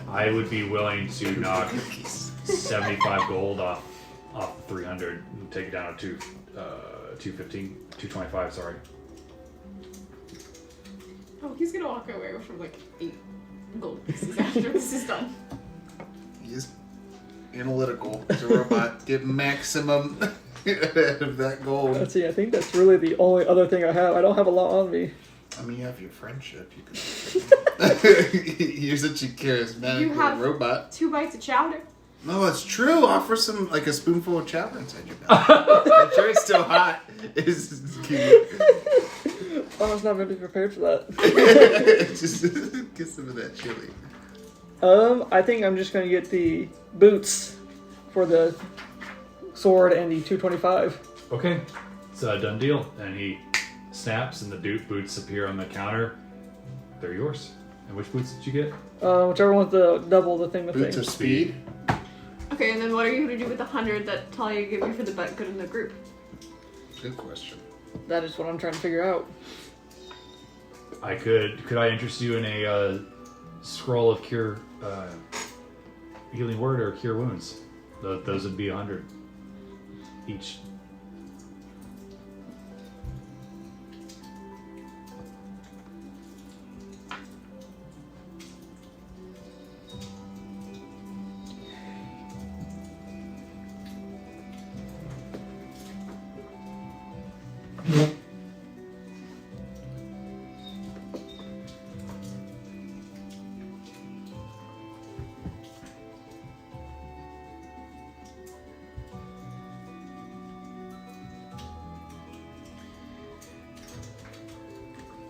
I would be willing to knock 75 gold off 300 and take it down to 215, 225. Sorry. Oh, he's gonna walk away from like 8 gold pieces after this is done. He's analytical. He's a robot. Get maximum out of that gold. Let's see, I think that's really the only other thing I have. I don't have a lot on me. I mean, you have your friendship. You can. You're such a charismatic You have- robot. 2 bites of chowder. No, it's true. Offer some, like a spoonful of chowder inside your mouth. I'm sure it's still hot. It's cute. I was not really prepared for that. Just get some of that chili. I think I'm just gonna get the boots for the sword and the 225. Okay, it's a done deal. And he snaps, and the boots appear on the counter. They're yours. And which boots did you get? Whichever one's the double the thing. Boots of speed. Okay, and then what are you gonna do with the 100 that Talia gave you for the bet good in the group? Good question. That is what I'm trying to figure out. I could I interest you in a scroll of cure, healing word or cure wounds? Those would be 100 each.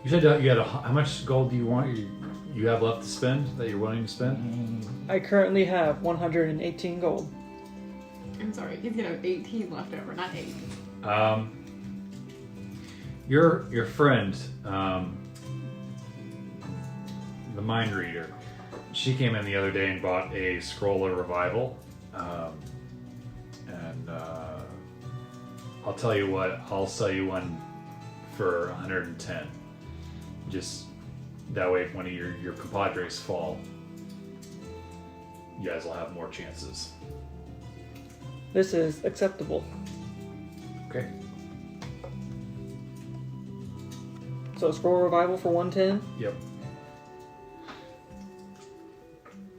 You said you had how much gold do you want? You have left to spend that you're willing to spend? I currently have 118 gold. I'm sorry, he's gonna have 18 left over, not 8. Your friend, the mind reader, she came in the other day and bought a scroll of revival, and I'll tell you what, I'll sell you one for 110. Just that way, if one of your compadres fall, you guys will have more chances. This is acceptable. Okay. So scroll revival for 110. Yep.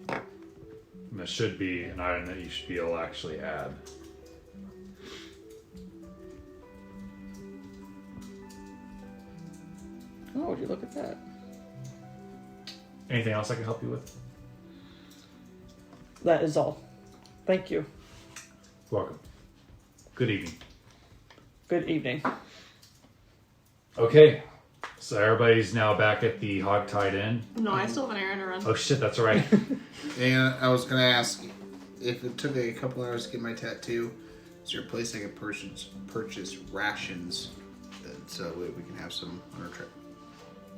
And this should be an item that you should be able to actually add. Oh, would you look at that? Anything else I can help you with? That is all. Thank you. Welcome. Good evening. Good evening. Okay, so everybody's now back at the Hogtied Inn. No, I still have an errand to run. Oh shit, that's right. And I was gonna ask if it took a couple hours to get my tattoo. Is there a place I could purchase rations, so we can have some on our trip?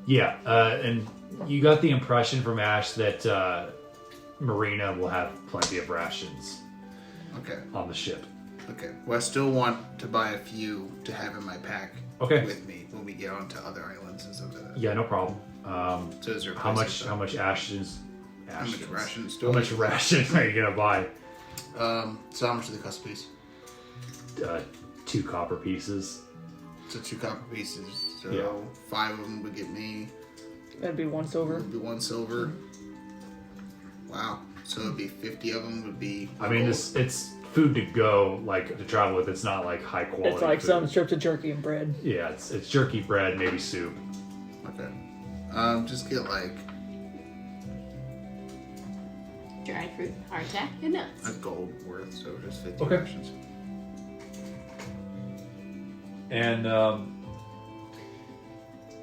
Yeah, and you got the impression from Ash that Marina will have plenty of rations Okay. on the ship. Okay. Well, I still want to buy a few to have in my pack Okay. with me when we get onto other islands and stuff like that. Yeah, no problem. So is there a How place much rations how do much rations are you gonna buy? So how much do they cost a piece? 2 copper pieces. So 2 copper pieces. So Yeah. 5 of them would get me. That'd be 1 silver. Would be 1 silver. Wow. So it'd be 50 of them would be. I mean, it's food to go, like to travel with. It's not like high quality. It's like food. some strips of jerky and bread. Yeah, it's jerky, bread, maybe soup. Okay. Just get like Dried fruit, hardtack, and nuts. a gold worth, so just 50 Okay. rations. And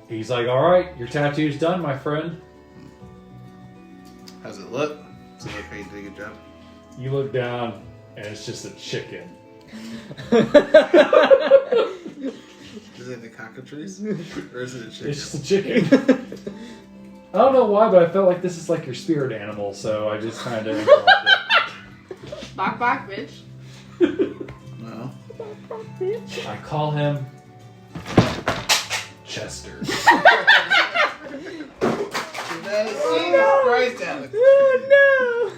he's like, "All right, your tattoo's done, my friend." How's it look? Does it look like you did a good job? You look down, and it's just a chicken. Is it the cockatrice? Or is it a chicken? It's just a chicken. I don't know why, but I felt like this is like your spirit animal, so I just kind of involved Bok bok, bitch. it. No. I call him Chester. Christ, Alex. Oh no!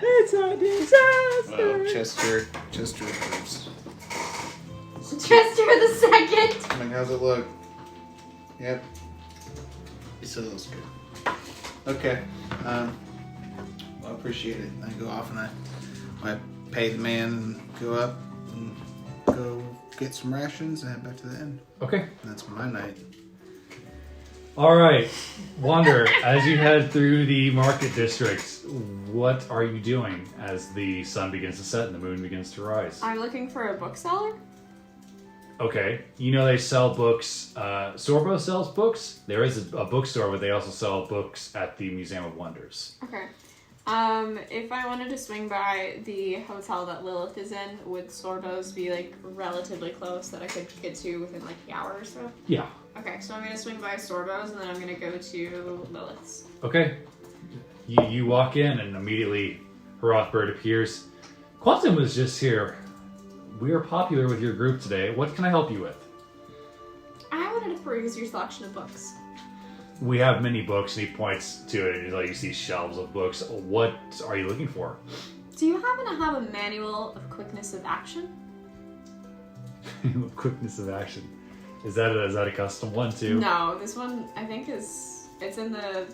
It's a disaster! Oh, Chester Bruce. Chester the second. Like, how's it look? Yep. It still looks good. Okay. Well, I appreciate it. I go off and I pay the man and go up and go get some rations and head back to the inn. Okay. And that's my night. All right, Wander. As you head through the market district, what are you doing as the sun begins to set and the moon begins to rise? I'm looking for a bookseller. Okay, you know they sell books. Sorbo sells books. There is a bookstore, but they also sell books at the Museum of Wonders. Okay. If I wanted to swing by the hotel that Lilith is in, would Sorbo's be like relatively close that I could get to within like the hour or so? Yeah. Okay, so I'm gonna swing by Sorbo's and then I'm gonna go to Lilith's. Okay. You walk in and immediately Hrothbird appears. Quantum was just here. We are popular with your group today. What can I help you with? I wanted to peruse your selection of books. We have many books, and he points to it, and like you see shelves of books. What are you looking for? Do you happen to have a manual of quickness of action? Quickness of action. Is that a custom one too? No, this one I think it's in the.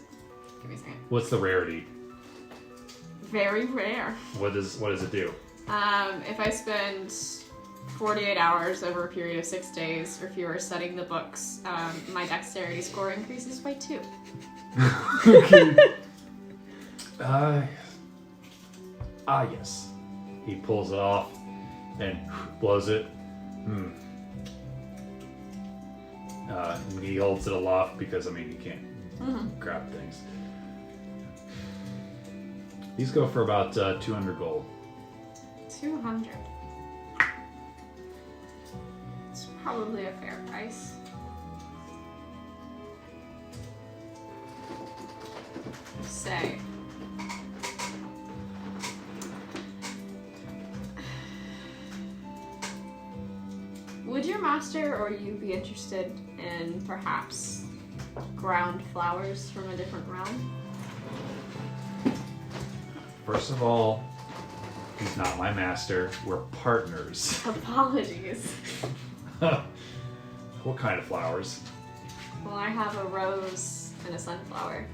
Give me a second. What's the rarity? Very rare. What does it do? If I spend 48 hours over a period of 6 days or fewer studying the books, my dexterity score increases by 2. Okay. Yes. He pulls it off and blows it. He holds it aloft because, I mean, he can't grab things. These go for about 200 gold. 200. It's probably a fair price. Say. Would your master or you be interested in perhaps ground flowers from a different realm? First of all, he's not my master. We're partners. Apologies. What kind of flowers? Well, I have a rose and a sunflower.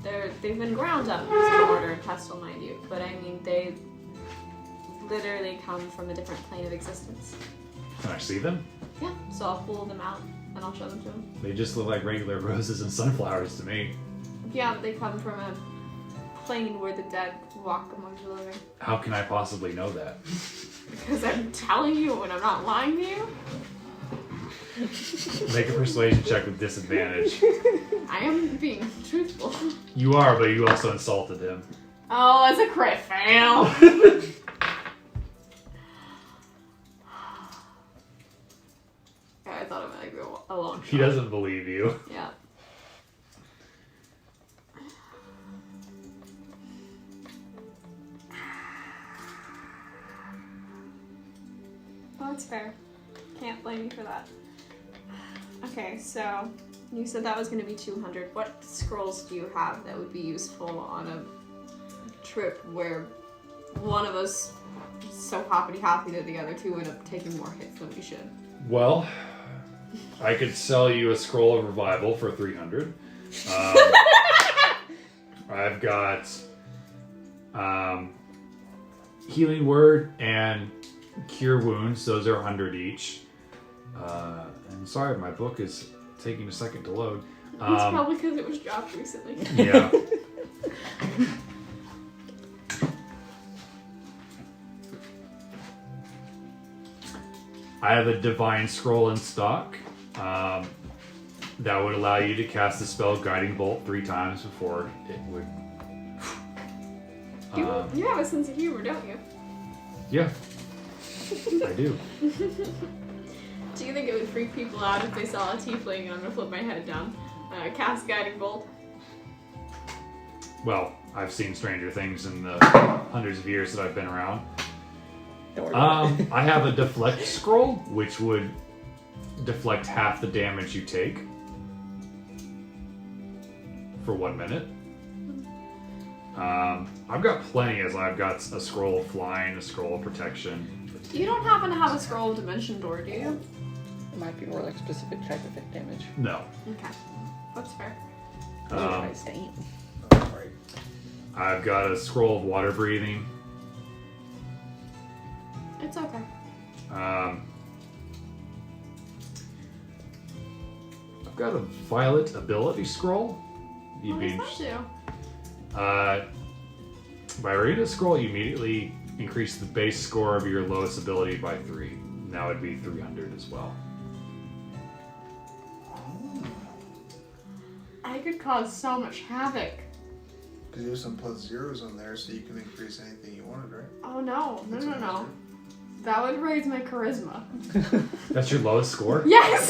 They've been ground up to mortar and pestle, mind you, but I mean, they literally come from a different plane of existence. Can I see them? Yeah, so I'll pull them out and I'll show them to him. They just look like regular roses and sunflowers to me. Yeah, but they come from a plane where the dead walk among the living. How can I possibly know that? Because I'm telling you and I'm not lying to you. Make a persuasion check with disadvantage. I am being truthful. You are, but you also insulted him. Oh, that's a crit fail. I thought it might be a long shot. He doesn't believe you. Yeah. Well, that's fair. Can't blame you for that. Okay, so you said that was going to be 200. What scrolls do you have that would be useful on a trip where one of us is so happy that the other two end up taking more hits than we should? Well, I could sell you a scroll of revival for 300. I've got healing word and cure wounds. Those are 100 each. And sorry, my book is taking a second to load. It's probably because it was dropped recently. Yeah. I have a divine scroll in stock. That would allow you to cast the spell Guiding Bolt 3 times before it would. You have a sense of humor, don't you? Yeah, I do. Do you think it would freak people out if they saw a tiefling and I'm gonna flip my head down? Cast Guiding Bolt? Well, I've seen stranger things in the hundreds of years that I've been around. Don't worry about it. I have a deflect scroll, which would deflect half the damage you take for 1 minute. I've got plenty, as I've got a scroll of flying, a scroll of protection. You don't happen to have a scroll of Dimension Door, do you? It might be more like specific type of hit damage. No. Okay. That's fair. Otherwise, they ain't. Right. I've got a scroll of water breathing. It's okay. I've got a violet ability scroll. What does that do? By reading a scroll, you immediately increase the base score of your lowest ability by 3. Now it'd be 300 as well. I could cause so much havoc. Because you have some +0s on there, so you can increase anything you wanted, right? Oh no. No. That would raise my charisma. That's your lowest score? Yes!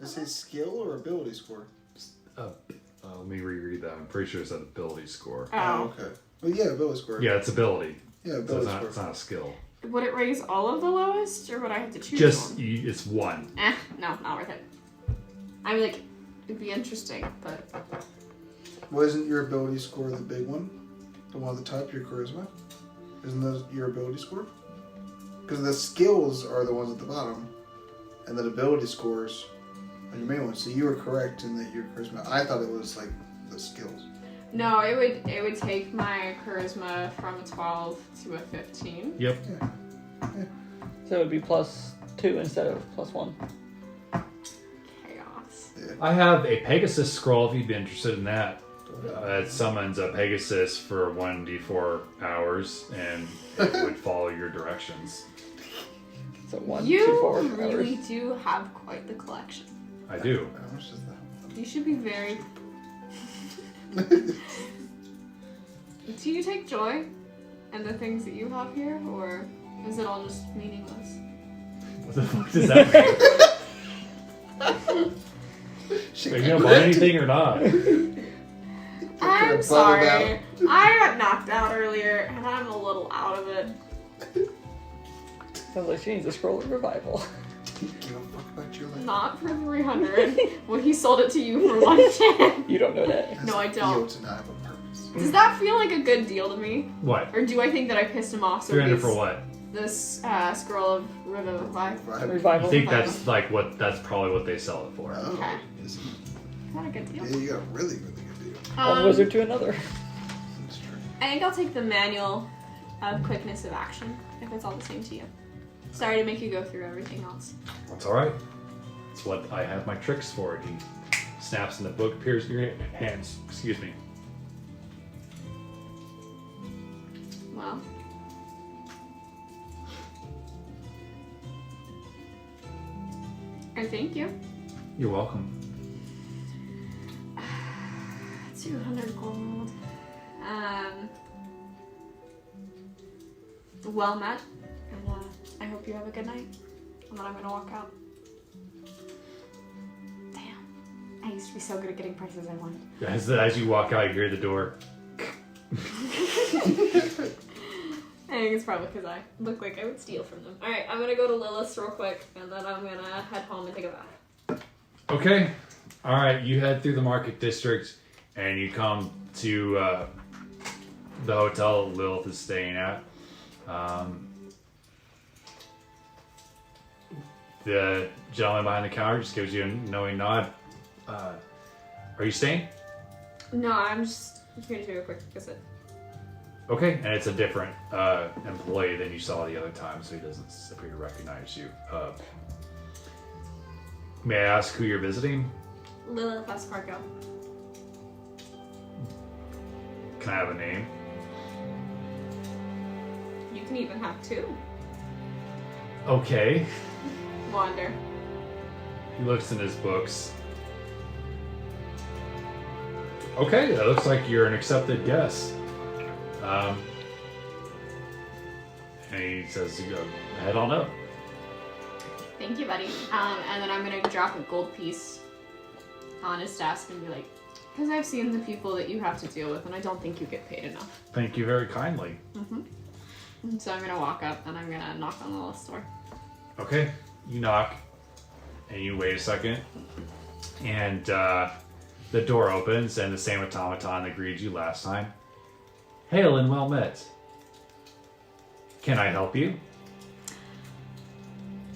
Is it skill or ability score? Let me reread that. I'm pretty sure it's an ability score. Oh. Okay. Well, yeah, ability score. Yeah, it's ability. Yeah, So ability it's score. not a skill. Would it raise all of the lowest, or would I have to choose Just, one? it's 1. No, not worth it. I mean, like, it'd be interesting, but... Well, isn't your ability score the big one? The one at the top, your charisma? Isn't that your ability score? Because the skills are the ones at the bottom, and the ability scores are your main ones. So you were correct in that your charisma. I thought it was like the skills. No, it would take my charisma from a 12 to a 15. Yep. So it would be +2 instead of +1. Chaos. Yeah. I have a Pegasus scroll if you'd be interested in that. It summons a Pegasus for 1d4 hours, and it would follow your directions. So 1, 2, You 4. really do have quite the collection. I do. How much is that? You should be very. Do you take joy in the things that you have here, or is it all just meaningless? What the fuck does that mean? Are you gonna buy anything or not? I'm butted sorry. I got knocked out earlier, and I'm a little out of it. Sounds like she needs a scroll of revival. Give a fuck about your life. Not for 300. Well, he sold it to you for 110. You don't know that. No, I Feel don't. to not have a purpose. Does that feel like a good deal to me? What? Or do I think that I pissed him off? So 300 for what? This scroll of revival. Right. Revival. I think that's like what. That's probably what they sell it for. Oh, Okay. is it? Not a good deal. Yeah, you got a really, really good deal. One wizard to another. That's true. I think I'll take the manual of quickness of action, if it's all the same to you. Sorry to make you go through everything else. That's all right. That's what I have my tricks for. He snaps in the book, appears in your hands. Excuse me. Well. I thank you. You're welcome. 200 gold. Well met. And I hope you have a good night. And then I'm gonna walk out. Damn. I used to be so good at getting prices I wanted. As you walk out, you hear the door. I think it's probably because I look like I would steal from them. Alright, I'm gonna go to Lilith's real quick, and then I'm gonna head home and take a bath. Okay. All right. You head through the market district, and you come to the hotel Lilith is staying at. The gentleman behind the counter just gives you a knowing nod. Are you staying? No, I'm just here to do a quick visit. Okay, and it's a different employee than you saw the other time, so he doesn't appear to recognize you. May I ask who you're visiting? Lilith Escargo. Can I have a name? You can even have two. Okay. Wander. He looks in his books. Okay, that looks like you're an accepted guest. And he says, "Go head on up." Thank you, buddy. And then I'm gonna drop a gold piece on his desk and be like, because I've seen the people that you have to deal with, and I don't think you get paid enough. Thank you very kindly. And so I'm gonna walk up and I'm gonna knock on the Lilith's door. Okay, you knock, and you wait a second, and the door opens, and the same automaton that greeted you last time. Hail and well met. Can I help you?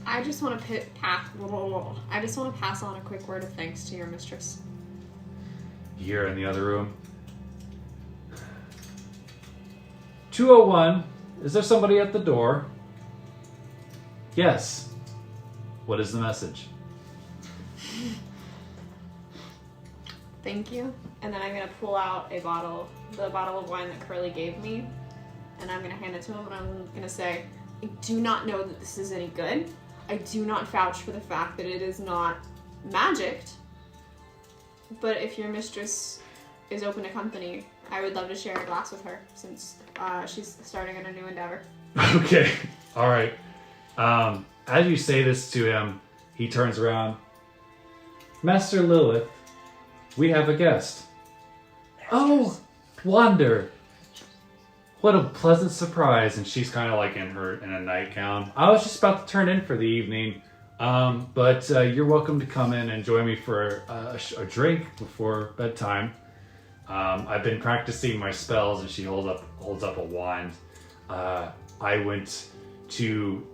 I just want to pass on a quick word of thanks to your mistress. Here in the other room. 201. Is there somebody at the door? Yes. What is the message? Thank you. And then I'm gonna pull out the bottle of wine that Curly gave me, and I'm gonna hand it to him, and I'm gonna say, I do not know that this is any good. I do not vouch for the fact that it is not magicked. But if your mistress is open to company, I would love to share a glass with her, since she's starting on a new endeavor. Okay. All right. As you say this to him, he turns around. Master Lilith, we have a guest. Oh, Wander. What a pleasant surprise. And she's kind of like in a nightgown. I was just about to turn in for the evening, but you're welcome to come in and join me for a drink before bedtime. I've been practicing my spells, and she holds up a wand. I went to...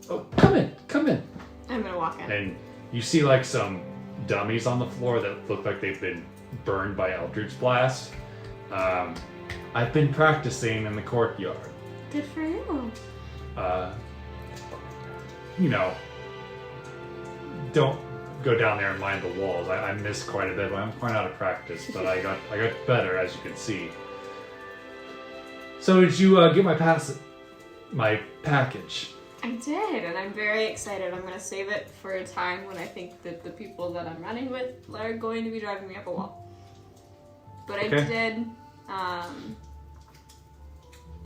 Oh, come in. I'm gonna walk in. And you see like some dummies on the floor that look like they've been burned by Eldritch Blast. I've been practicing in the courtyard. Good for you. Don't go down there and line the walls. I missed quite a bit. I'm quite out of practice, but I got better, as you can see. So did you get my package? I did, and I'm very excited. I'm gonna save it for a time when I think that the people that I'm running with are going to be driving me up a wall. But I did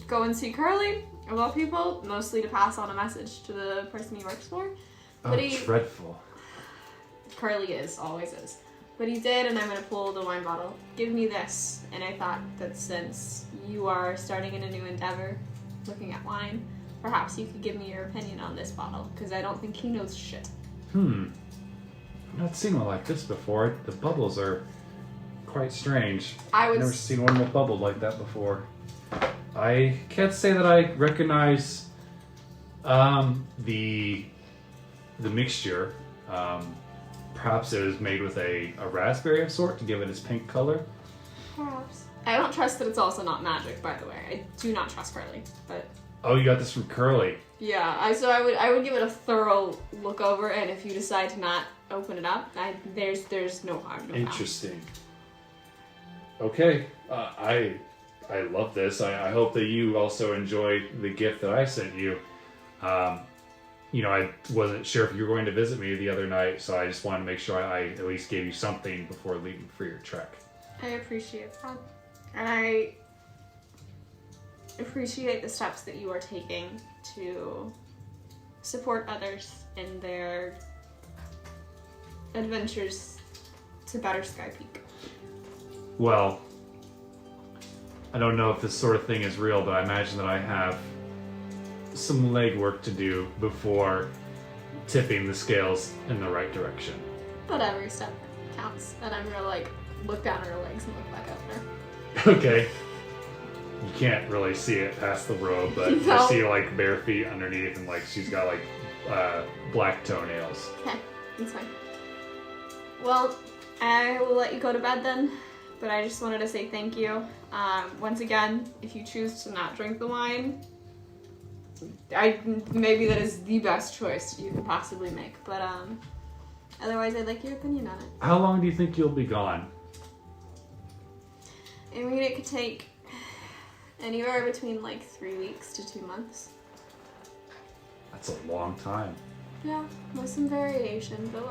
go and see Curly, of all people, mostly to pass on a message to the person he works for. But dreadful. Curly always is. But he did, and I'm gonna pull the wine bottle. Give me this. And I thought that since you are starting in a new endeavor, looking at wine, perhaps you could give me your opinion on this bottle, because I don't think he knows shit. I've not seen one like this before. The bubbles are quite strange. I've never seen one with bubble like that before. I can't say that I recognize the mixture. Perhaps it was made with a raspberry of sort to give it its pink color. Perhaps. I don't trust that it's also not magic, by the way. I do not trust Curly, but... Oh, you got this from Curly. Yeah, I would give it a thorough look over, and if you decide to not open it up, there's no harm, no foul. Interesting. Okay, I love this. I hope that you also enjoyed the gift that I sent you. I wasn't sure if you were going to visit me the other night, so I just wanted to make sure I at least gave you something before leaving for your trek. I appreciate that. And I appreciate the steps that you are taking to support others in their adventures to better Skypeak. Well, I don't know if this sort of thing is real, but I imagine that I have some legwork to do before tipping the scales in the right direction. But every step counts, and I'm gonna look down at her legs and look back up at her. Okay. You can't really see it past the robe, but you see bare feet underneath, and she's got black toenails. Okay, that's fine. Well, I will let you go to bed then, but I just wanted to say thank you. Once again, if you choose to not drink the wine, maybe that is the best choice you could possibly make, but otherwise I'd like your opinion on it. How long do you think you'll be gone? I mean, it could take anywhere between 3 weeks to 2 months. That's a long time. Yeah, with some variation, but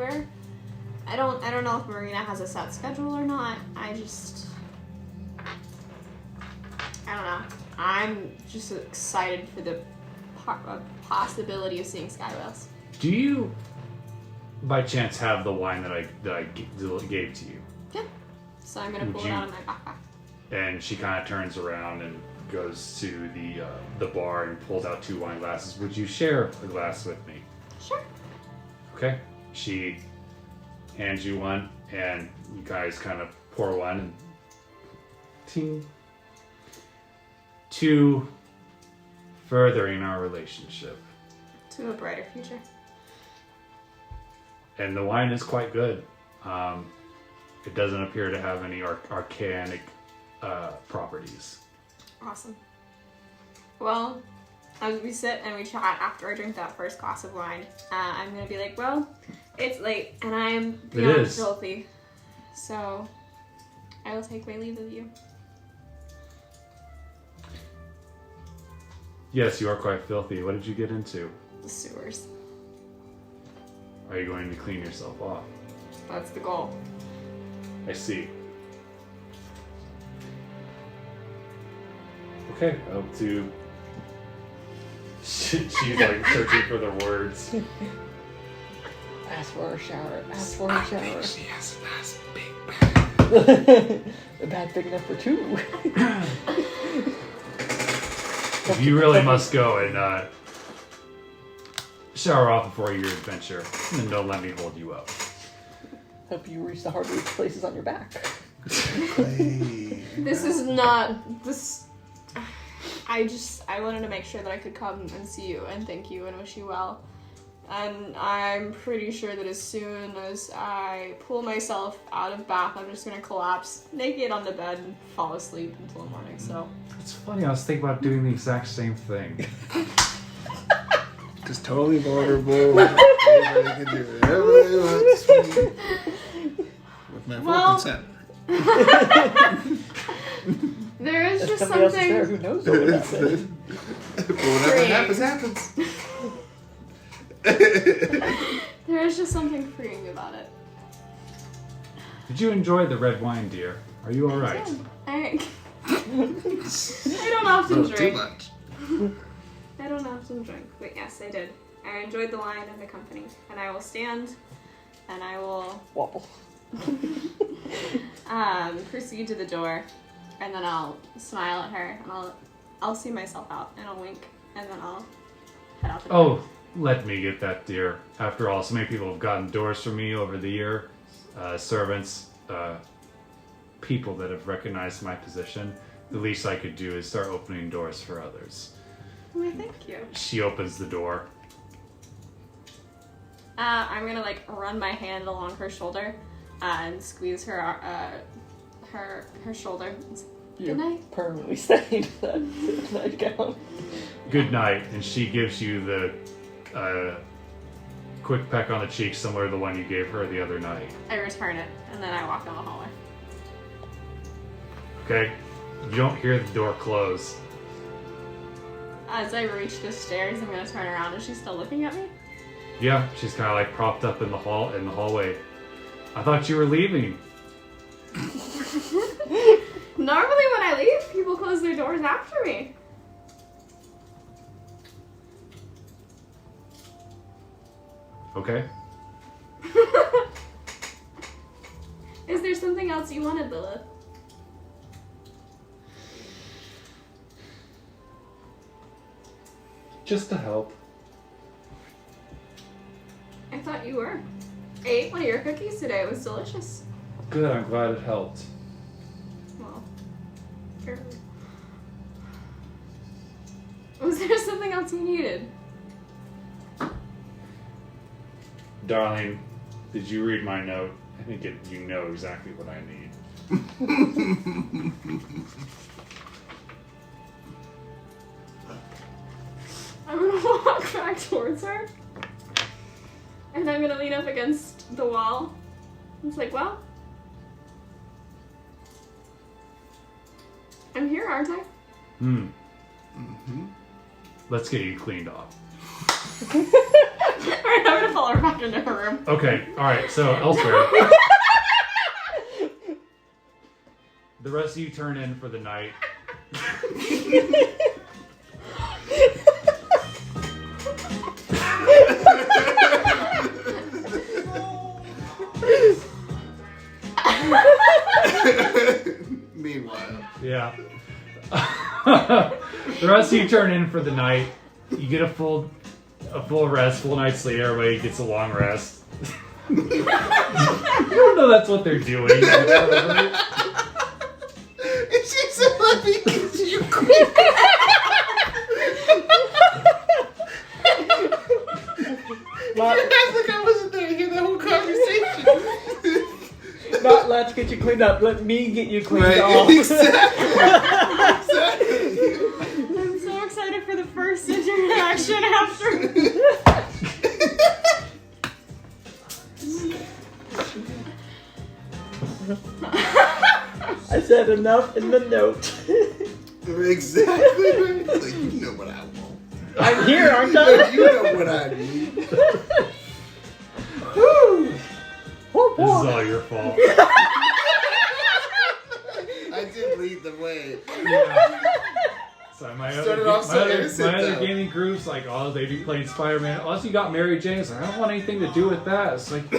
I don't know if Marina has a set schedule or not. I don't know. I'm just excited for the possibility of seeing Sky Whales. Do you, by chance, have the wine that I gave to you? Yeah. So I'm gonna pull it out of my backpack. And she kind of turns around and goes to the bar and pulls out 2 wine glasses. Would you share a glass with me? Sure. Okay. She hands you one, and you guys kind of pour one, and ting. To furthering our relationship. To a brighter future. And the wine is quite good. It doesn't appear to have any arcanic properties. Awesome. Well, as we sit and we chat after I drink that first glass of wine, I'm gonna be like, well, it's late and I'm beyond filthy. So I will take my leave of you. Yes, you are quite filthy. What did you get into? The sewers. Are you going to clean yourself off? That's the goal. I see. Okay, up to... She's searching for the words. Ask for a shower. Ask for a shower. She has a nice big bag. A bag big enough for 2. If you really must go and shower off before your adventure, then don't let me hold you up. Hope you reach the hard to reach places on your back. This is not this. I wanted to make sure that I could come and see you and thank you and wish you well. And I'm pretty sure that as soon as I pull myself out of bath, I'm just gonna collapse naked on the bed and fall asleep until the morning. So it's funny. I was thinking about doing the exact same thing. Just totally vulnerable. Everybody can do whatever they want. With my full consent. There is There's just somebody else something. there who knows what happened. Whatever happens, happens. There is just something freeing about it. Did you enjoy the red wine, dear? Are you all right? I don't often Too drink. much. I don't often drink, but yes, I did. I enjoyed the wine and the company, and I will stand, and I will Wobble. proceed to the door, and then I'll smile at her, and I'll see myself out, and I'll wink, and then I'll head out the door. Oh, let me get that, dear. After all, so many people have gotten doors from me over the year. Servants, people that have recognized my position. The least I could do is start opening doors for others. Why, thank you. She opens the door. I'm gonna like run my hand along her shoulder and squeeze her shoulder. Good night. Permanently stained that nightgown. Good night, and she gives you the quick peck on the cheek similar to the one you gave her the other night. I return it, and then I walk down the hallway. Okay? You don't hear the door close. As I reach the stairs, I'm gonna turn around. Is she still looking at me? Yeah, she's kind of like propped up in the hallway. I thought you were leaving. Normally when I leave, people close their doors after me. Okay. Is there something else you wanted, Lilith? Just to help. I thought you were. I ate one of your cookies today. It was delicious. Good, I'm glad it helped. Well, apparently. Was there something else you needed? Darling, did you read my note? I think you know exactly what I need. I'm gonna walk back towards her. And I'm gonna lean up against the wall. It's like, well, I'm here, aren't I? Mm-hmm. Let's get you cleaned off. Alright, I'm gonna follow her back into her room. Okay, alright, so elsewhere. The rest of you turn in for the night. Meanwhile. Yeah. The rest of you turn in for the night. You get a full rest, full night's sleep. Everybody gets a long rest. You don't know that's what they're doing. She said, "Let me get you like I wasn't there to hear the whole conversation." Not let's get you cleaned up. Let me get you cleaned Right, off. exactly. I'm so excited for the first interaction after. I said enough in the note. Exactly right. Like, you know what I want. I'm here, aren't I? You know what I need. This is all your fault. I did lead the way. Yeah. So my Started off so innocent, other though. gaming groups, like, oh, they be playing Spider-Man. Oh, so you got Mary Jane. It's like, I don't want anything to do with that. It's like,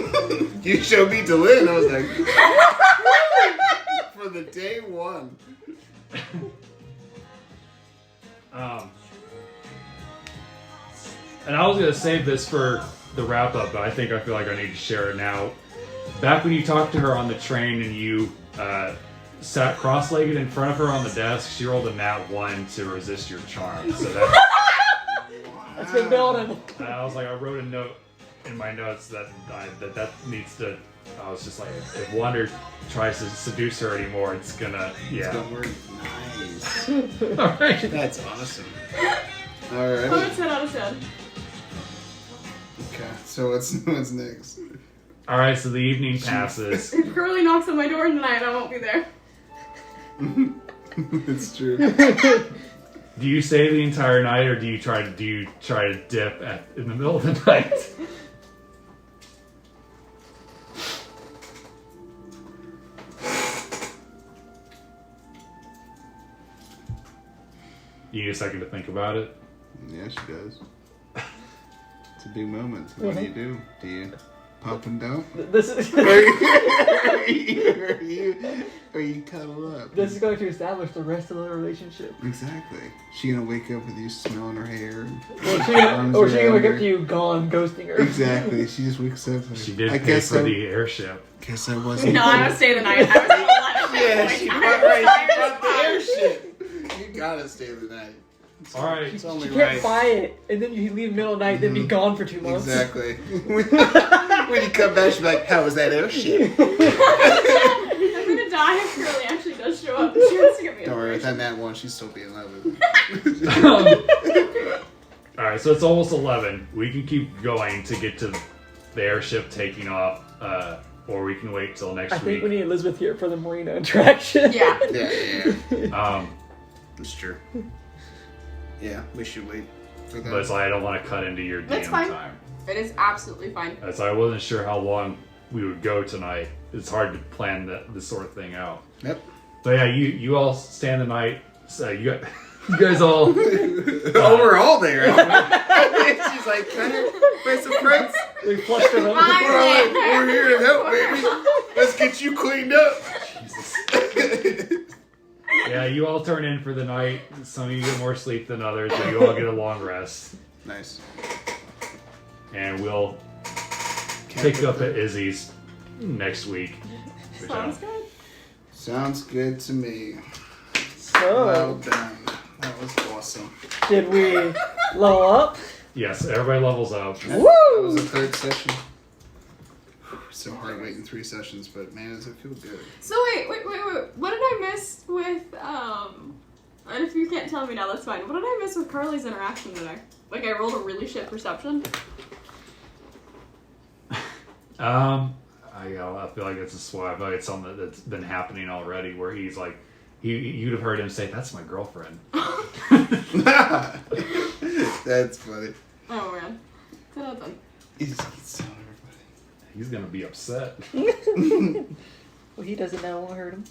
You showed me Delin. I was like, for the day one. And I was gonna save this for the wrap up, but I feel like I need to share it now. Back when you talked to her on the train and you sat cross-legged in front of her on the desk, she rolled a nat 1 to resist your charm. So That's been building. I was like, I wrote a note in my notes that needs to. I was just like, if Wander tries to seduce her anymore, it's gonna, yeah. It's gonna work. Nice. All right. That's awesome. Oh, Alright. it's 10 out of 10. Okay, so what's next? All right. So the evening passes. If Curly knocks on my door tonight, I won't be there. It's true. Do you stay the entire night, or do you try to dip in the middle of the night? You need a second to think about it. Yeah, she does. It's a big moment. What do? Do you pump and dump? This is or you cuddle up? this is going to establish the rest of the relationship. Exactly. She gonna wake up with you smelling her hair. Or she gonna wake up to you gone, ghosting her. Exactly. She just wakes up. Like, She did I pay guess for I, the airship. guess I wasn't. No, I would stay the night. I was gonna let it Yeah, go. she Like, brought, I was right, tired she as brought the fuck. airship. You gotta stay the night. All right. It's only You can't right. buy it, and then you leave middle of the night, then be gone for 2 months. Exactly. When you come back, she'll be like, "How was that airship?" I'm gonna die if Curly actually does show up. She wants to get me Don't worry, with information. that one, she's still being in love with me. All right, so it's almost 11. We can keep going to get to the airship taking off, or we can wait till next I week. think we need Elizabeth here for the marina interaction. Yeah. Yeah. That's true. Yeah, we should wait for that. But it's like I don't want to cut into your That's DM fine. time. It is absolutely fine. As I wasn't sure how long we would go tonight. It's hard to plan this sort of thing out. Yep. So yeah, you all stand the night. So you guys all. Oh, we're all there. She's like, "Can I buy some friends? We flushed her up. We're here to help, baby. Let's get you cleaned up." Jesus. Yeah, you all turn in for the night. Some of you get more sleep than others, but you all get a long rest. Nice. And we'll pick up at Izzy's next week. Sounds good. Sounds good to me. So, Well done. That was awesome. did we level up? Yes, everybody levels up. That was the third session. So hard waiting 3 sessions, but man, does it feel good. So wait. What did I miss with and if you can't tell me now, that's fine. What did I miss with Carly's interaction today? Like I rolled a really shit perception. I feel like it's a swap. I feel like it's something that's been happening already, where he's like, you'd have heard him say, "That's my girlfriend." That's funny. Oh man. So that's done. He's telling everybody. He's gonna be upset. Well, he doesn't know. I heard him.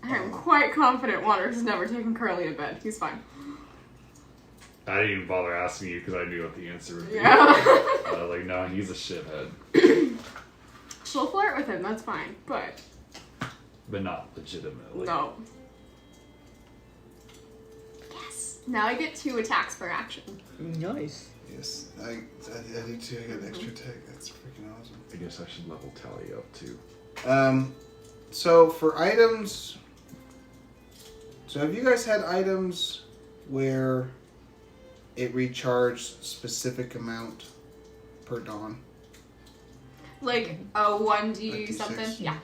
I am quite confident Water's never taken Curly to bed. He's fine. I didn't even bother asking you because I knew what the answer would be. Yeah. Like, no, he's a shithead, She'll flirt with him, that's fine. But but not legitimately. no. Yes. Now I get 2 attacks per action. Nice. Yes, I do too. I got an extra tech. That's freaking awesome. I guess I should level Tally up too. So for items, so have you guys had items where it recharged specific amount per dawn? Like a 1d Like D6? something? Yeah.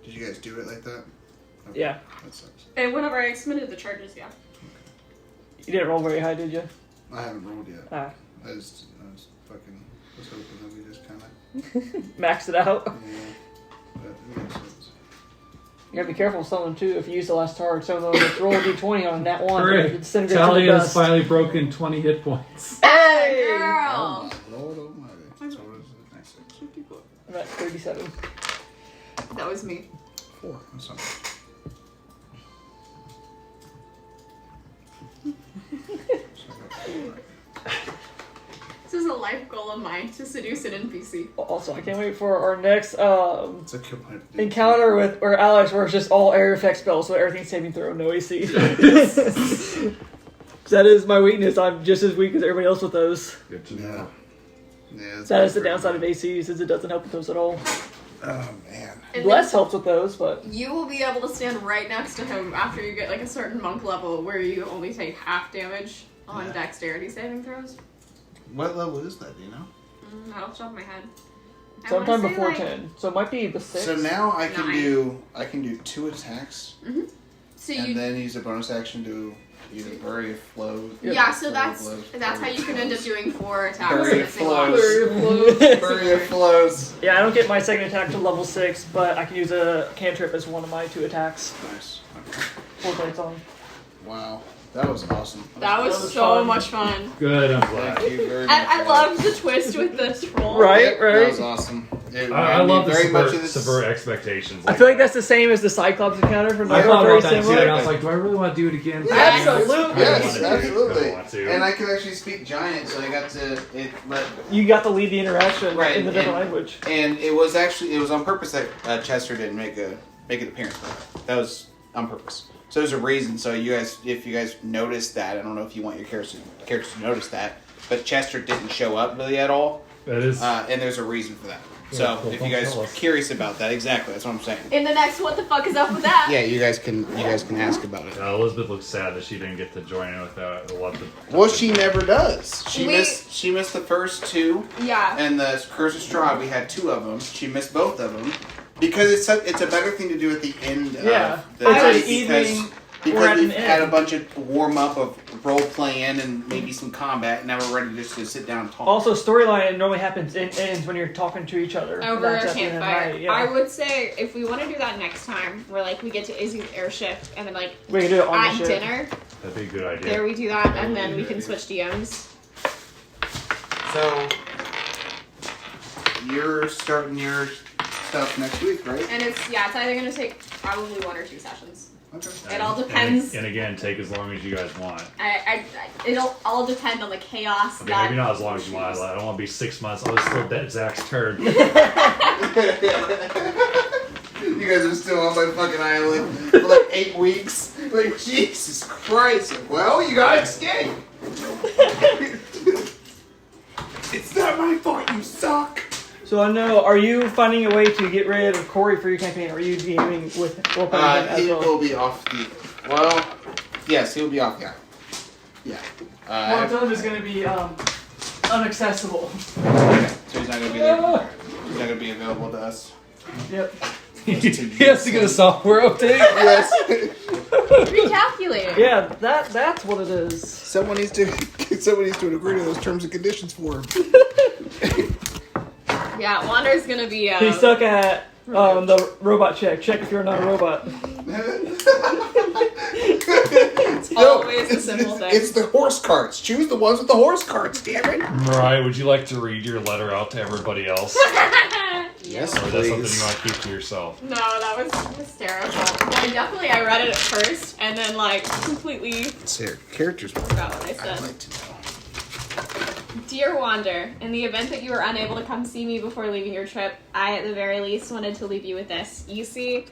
Did you guys do it like that? Okay. Yeah. That sucks. And whenever I submitted the charges, yeah. You didn't roll very high, did you? I haven't rolled yet. Ah. I was hoping that we just kind of Maxed it out. But it makes sense. You gotta be careful with someone too. If you use the last target, some of them just roll a d20 on that one. Hooray. It's disintegrates Tally into has dust. finally broken 20 hit points. Hey! Oh Girl! my Lord Almighty. So what is it? Nice. I'm at 37. That was me. 4. That's not This is a life goal of mine to seduce an NPC. Also, I can't wait for our next It's a good point. encounter with or Alex, where it's just all area effect spells, so everything's saving throw, no AC. That is my weakness. I'm just as weak as everybody else with those. Good to Yeah. know. Yeah, it's That is the pretty downside of good. ACs, is it doesn't help with those at all. Oh man. And Less helps with those, but you will be able to stand right next to him after you get like a certain monk level where you only take half damage on Yeah. dexterity saving throws. What level is that? Do you know? Not off the top of my head. I sometime wanna say, before like, 10. So it might be the 6. So now I can 9. do 2 attacks So and you then use a bonus action to either bury a flow. yeah, so bury that's blows, how you can end up doing 4 attacks Bury in a it single flows. action. Bury a flows. Yeah, I don't get my second attack till level 6, but I can use a cantrip as one of my 2 attacks. Nice. Okay. 4 blades on. Wow. That was awesome. That was was so fun. much fun. Good, I'm glad. Thank you very much. And I loved the twist with the Stroll. Right, Yep, right. That was awesome. It I reminded me love the very much of subvert expectations. I feel like that's the same as the Cyclops encounter from I Lair. thought Very about that too, similar. and I was like, do I really want to do it again? Absolutely. Yes, I don't absolutely. want to. And I could actually speak giant, so I got to You got to lead the interaction Right, in the different and- language. and it was on purpose that Chester didn't make an appearance. That was on purpose. So there's a reason. So if you guys noticed that, I don't know if you want your characters to notice that, but Chester didn't show up really at all, That is. and there's a reason for that. Yeah, So cool. if Don't you guys tell are us. curious about that, exactly, that's what I'm saying. In the next, what the fuck is up with that? Yeah, you guys can ask about it. Elizabeth looks sad that she didn't get to join in with that. Well, she never does. She We- missed the first two, Yeah. and the Curse of Straw. We had two of them. She missed both of them because it's a better thing to do at the end Yeah. of the It's night an evening or because at we've an had a end. bunch of warm up of role playing and maybe some combat. And now we're ready just to sit down and talk. Also, storyline normally ends when you're talking to each other. Over That's a at the end of the campfire. night, yeah. I would say if we want to do that next time, where like we get to Izzy's airship and then like We can do it on at the ship. dinner, That'd be a good idea. there we do that, and then we can switch DMs. So you're starting your stuff next week, right? And it's either gonna take probably 1 or 2 sessions. Okay. It all depends. And again, take as long as you guys want. It'll all depend on the chaos I mean, that. maybe not as long as you want. I don't want to be 6 months. Oh, it's still dead Zach's turn. You guys are still on my fucking island for like 8 weeks. Like, Jesus Christ. Well, you gotta escape. It's not my fault, you suck. So I know, are you finding a way to get rid of Kuori for your campaign? Or are you DMing with role playing him as He well? will be off the. Well, yes, he'll be off. Yeah. Yeah. One of them is going to be unaccessible. So he's not gonna be there. He's not gonna be available to us. Yep. He has to get a software update. Yes. Recalculating. Yeah, that's what it is. Someone needs to agree to those terms and conditions for him. Yeah, Wander's gonna be. He's stuck at the robot check. Check if you're not a robot. It's always a simple thing. It's the horse carts. Choose the ones with the horse carts, damn it. Mariah, would you like to read your letter out to everybody else? Yes, Or is that something you want to keep to yourself? No, that was hysterical. I read it at first and then like completely Let's hear characters. forgot what I said. I'd like to know. Dear Wander, in the event that you were unable to come see me before leaving your trip, I at the very least wanted to leave you with this. You see,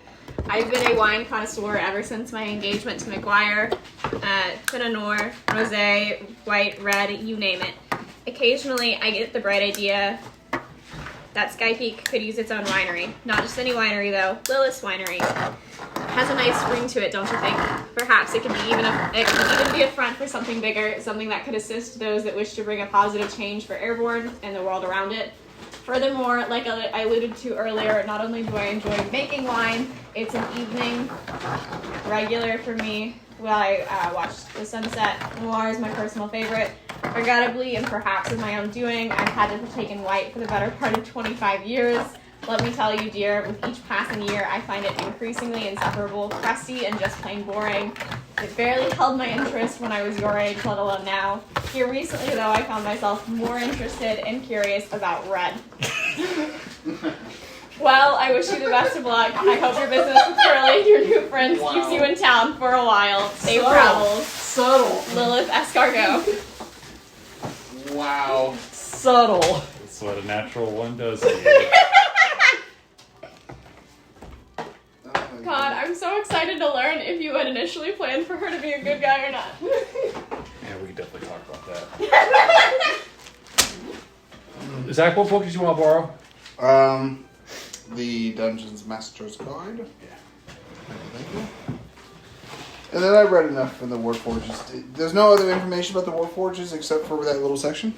I've been a wine connoisseur ever since my engagement to McGuire. Pinot Noir, Rosé, white, red, you name it. Occasionally, I get the bright idea that Skypeak could use its own winery. Not just any winery, though. Lilith's Winery. Has a nice ring to it, don't you think? Perhaps it could even be a front for something bigger, something that could assist those that wish to bring a positive change for Aeireborne and the world around it. Furthermore, like I alluded to earlier, not only do I enjoy making wine, it's an evening regular for me while I watch the sunset. Noir is my personal favorite. Regrettably, and perhaps of my own doing, I've had to partake in white for the better part of 25 years. Let me tell you, dear, with each passing year, I find it increasingly insufferable, crusty, and just plain boring. It barely held my interest when I was your age, let alone now. Here recently, though, I found myself more interested and curious about red. Well, I wish you the best of luck. I hope your business with Curly and your new friends keeps you in town for a while. Safe travels. Subtle. Lilith Escargot. Wow. Subtle. That's what a natural one does to you. God, I'm so excited to learn if you had initially planned for her to be a good guy or not. Yeah, we can definitely talk about that. Zach, what book did you want to borrow? The Dungeons Master's Guide. Yeah. Thank you. And then I read enough in the Warforges. There's no other information about the Warforges except for that little section.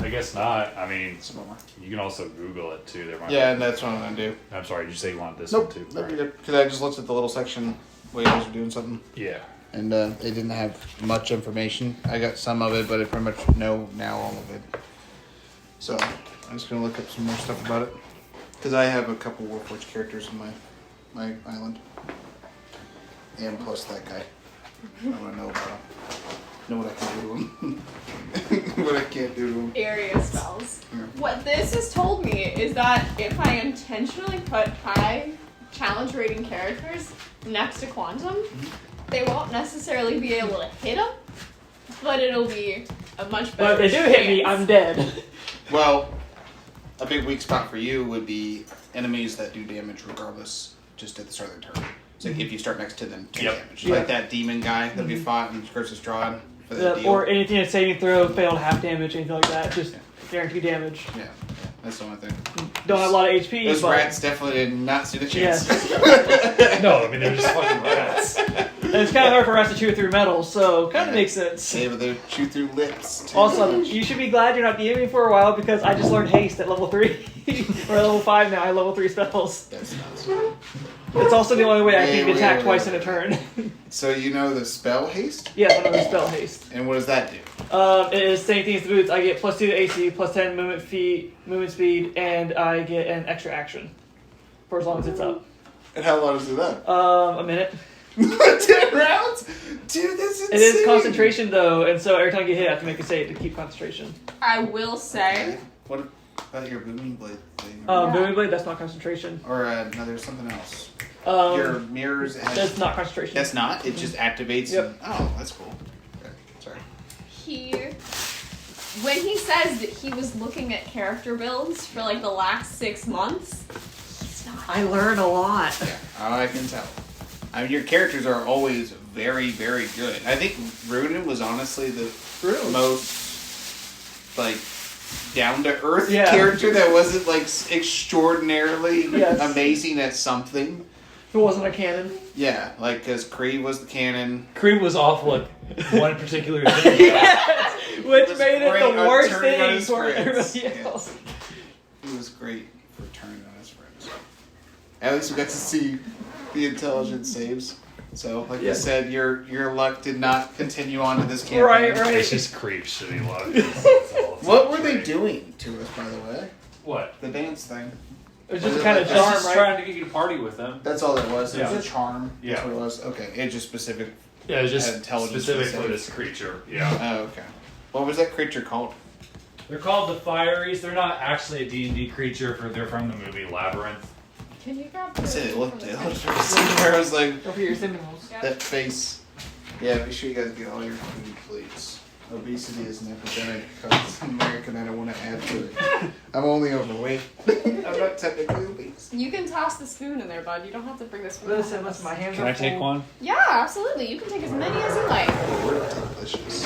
I guess not. I mean, Some more. you can also Google it too. There might Yeah, and that's what I'm gonna do. be. I'm sorry. Did you say you wanted this Nope. one too? Nope, All you're right. good. Because I just looked at the little section where you guys were doing something, Yeah. and they didn't have much information. I got some of it, but I pretty much know now all of it. So I'm just gonna look up some more stuff about it. Because I have a couple Warforged characters in my island. And plus that guy. I want to know about them. Know what I can do to them. What I can't do to them. Area spells. Yeah. What this has told me is that if I intentionally put high challenge rating characters next to Quantum, they won't necessarily be able to hit them, but it'll be a much better But if they do hit me, chance. I'm dead. Well, a big weak spot for you would be enemies that do damage regardless, just at the start of their turn. So if you start next to them, take damage. Yeah. Like that demon guy that we fought in Curse's Drawn for the deal. Or anything that's saving throw, failed half damage, anything like that. Just guaranteed damage. Yeah, that's the only thing. Don't have a lot of HP. Those but rats definitely did not stand a chance. No, I mean they're just fucking rats. And it's kind of hard for rats to chew through metal, so kind of makes sense. Able to chew through lips. Too. Also, you should be glad you're not DMing for a while because I just learned haste at level 3. or level 5 now, I have level 3 spells. That's nuts. It's also the only way I can Wait, attack wait, twice wait. in a turn. So you know the spell haste? Yes, I know the spell haste. And what does that do? It is same thing as the boots. I get +2 to AC, +10 movement speed, and I get an extra action for as long as it's up. And how long does it up? A minute. 10 rounds? Dude, that's insane. It is concentration though, and so every time I get hit, I have to make a save to keep concentration. I will say, What about your booming blade thing? Booming blade, that's not concentration. Or no, there's something else. Your Um, mirrors. that's not concentration. That's not. It just activates. Yep. And, oh, that's cool. Okay, sorry. when he says that he was looking at character builds for like the last 6 months, he's not. I learn a lot. Yeah, I can tell. I mean, your characters are always very, very good. I think Rudin was honestly the most like down to earth character that wasn't like extraordinarily amazing at something. If it wasn't a cannon. Yeah, like because Kree was the canon. Kree was awful at one particular thing. Yes, which was made it great the on worst turning on thing his for friends. everybody else. He was great for turning on his friends. At least we got to see the intelligence saves. So, like I said, your luck did not continue on to this campaign. Right. It's just creep shitty luck. What were they doing to us, by the way? What? The dance thing. It was just kind of charm, just right? trying to get you to party with them. That's all it was. It Yeah. was a charm. Yeah. That's what it was. Okay. It just specific. Yeah, it's just Had intelligence specific for for the this creature. Yeah. Oh, okay. What was that creature called? They're called the Fireys. They're not actually a D&D creature. They're from the movie Labyrinth. Can you grab I the said it looked very similar. I was like, Over your symbols. that face. Yeah, make sure you guys get all your food, please. Obesity is an epidemic because American. I don't want to add to it. I'm only overweight. I'm not technically obese. You can toss the spoon in there, bud. You don't have to bring the spoon. Listen, my hands Can are I take full. one? Yeah, absolutely. You can take as many as you like. We're delicious.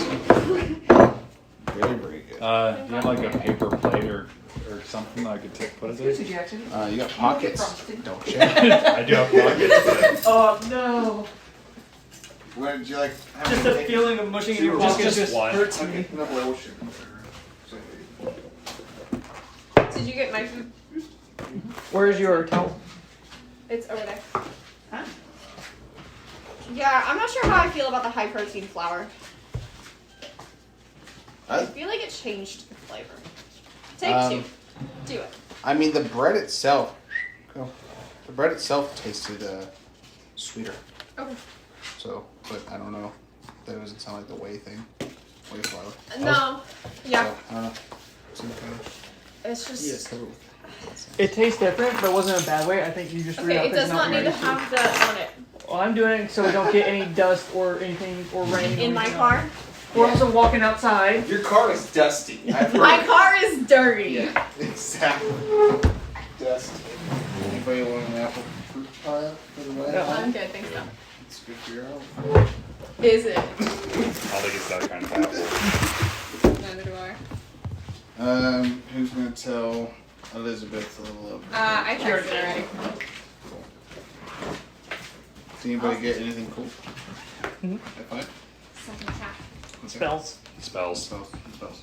Very, very good. Do you have like a paper plate or something that I could put it Excuse me, in? Jackson. You got pockets, don't you? I do have pockets. Oh no! What did you like? Just the feeling of mushing in your Just- pockets just just one. hurts Okay, me. no, well, shit. Did you get my food? Where's your towel? It's over there. Huh? Yeah, I'm not sure how I feel about the high protein flour. I I, feel like it changed the flavor. Take Um, 2. Do it. I mean, the bread itself. Cool. The bread itself tasted sweeter. Okay. So, but I don't know. That doesn't sound like the whey thing. Whey flour. No. Yeah. So, I don't know. Some kind of. It's just. Yes. Cool. It tastes different, but it wasn't in a bad way. I think you just Okay, it does not need to have the on it. Well, I'm doing it so we don't get any dust or anything or rain. In or my anything. car? We're also walking outside. Your car is dusty. I've heard My it. car is dirty. Yeah. Exactly. Dust. Anybody want an apple fruit pie for the way? No. I'm good, thanks though. It's good for your health. Is it? I think it's that kind of apple. Neither do I. Who's gonna tell Elizabeth a little of? I texted it already. Did anybody get anything cool? Mhm. High five. Second attack. Okay. Spells. Spells. Spells.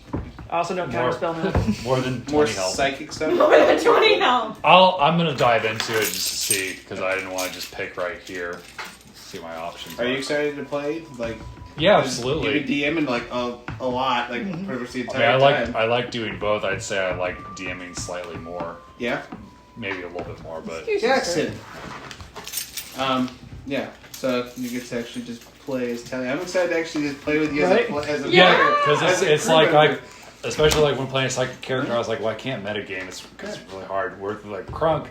I also don't counter spell now. More than 20 More health. psychic stuff. More than 20 health. I'm gonna dive into it just to see because I didn't want to just pick right here. See my options. Are you excited to play? Like, Yeah, you've absolutely. been DMing like a lot, like pretty much the I mean, entire time. I like doing both. I'd say I like DMing slightly more, Yeah. maybe a little bit more, but Jackson. Yeah. So you get to actually just play as Tally. I'm excited to actually just play with you Right? as a Yeah, player. because As a it's crew like member. especially like when playing a psychic character, I was like, well, I can't metagame. It's really hard. Where like Crunk,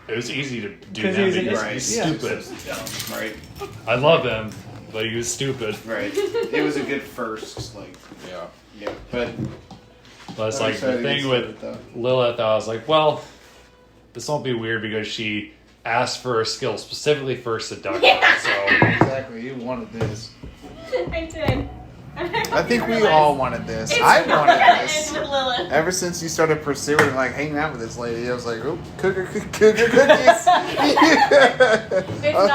it was easy to do 'Cause him he's because an- he's yeah. stupid. Right. I love him, but he was stupid. Right. It was a good first, yeah. But But it's I'm like excited the to thing see with it, though. Lilith, I was like, well, this won't be weird because she asked for a skill specifically for seduction. So exactly, you wanted this. I did. I think we all wanted this. I wanted this. with Lilith. Ever since you started pursuing like hanging out with this lady, I was like, oh, cougar cookies. It's not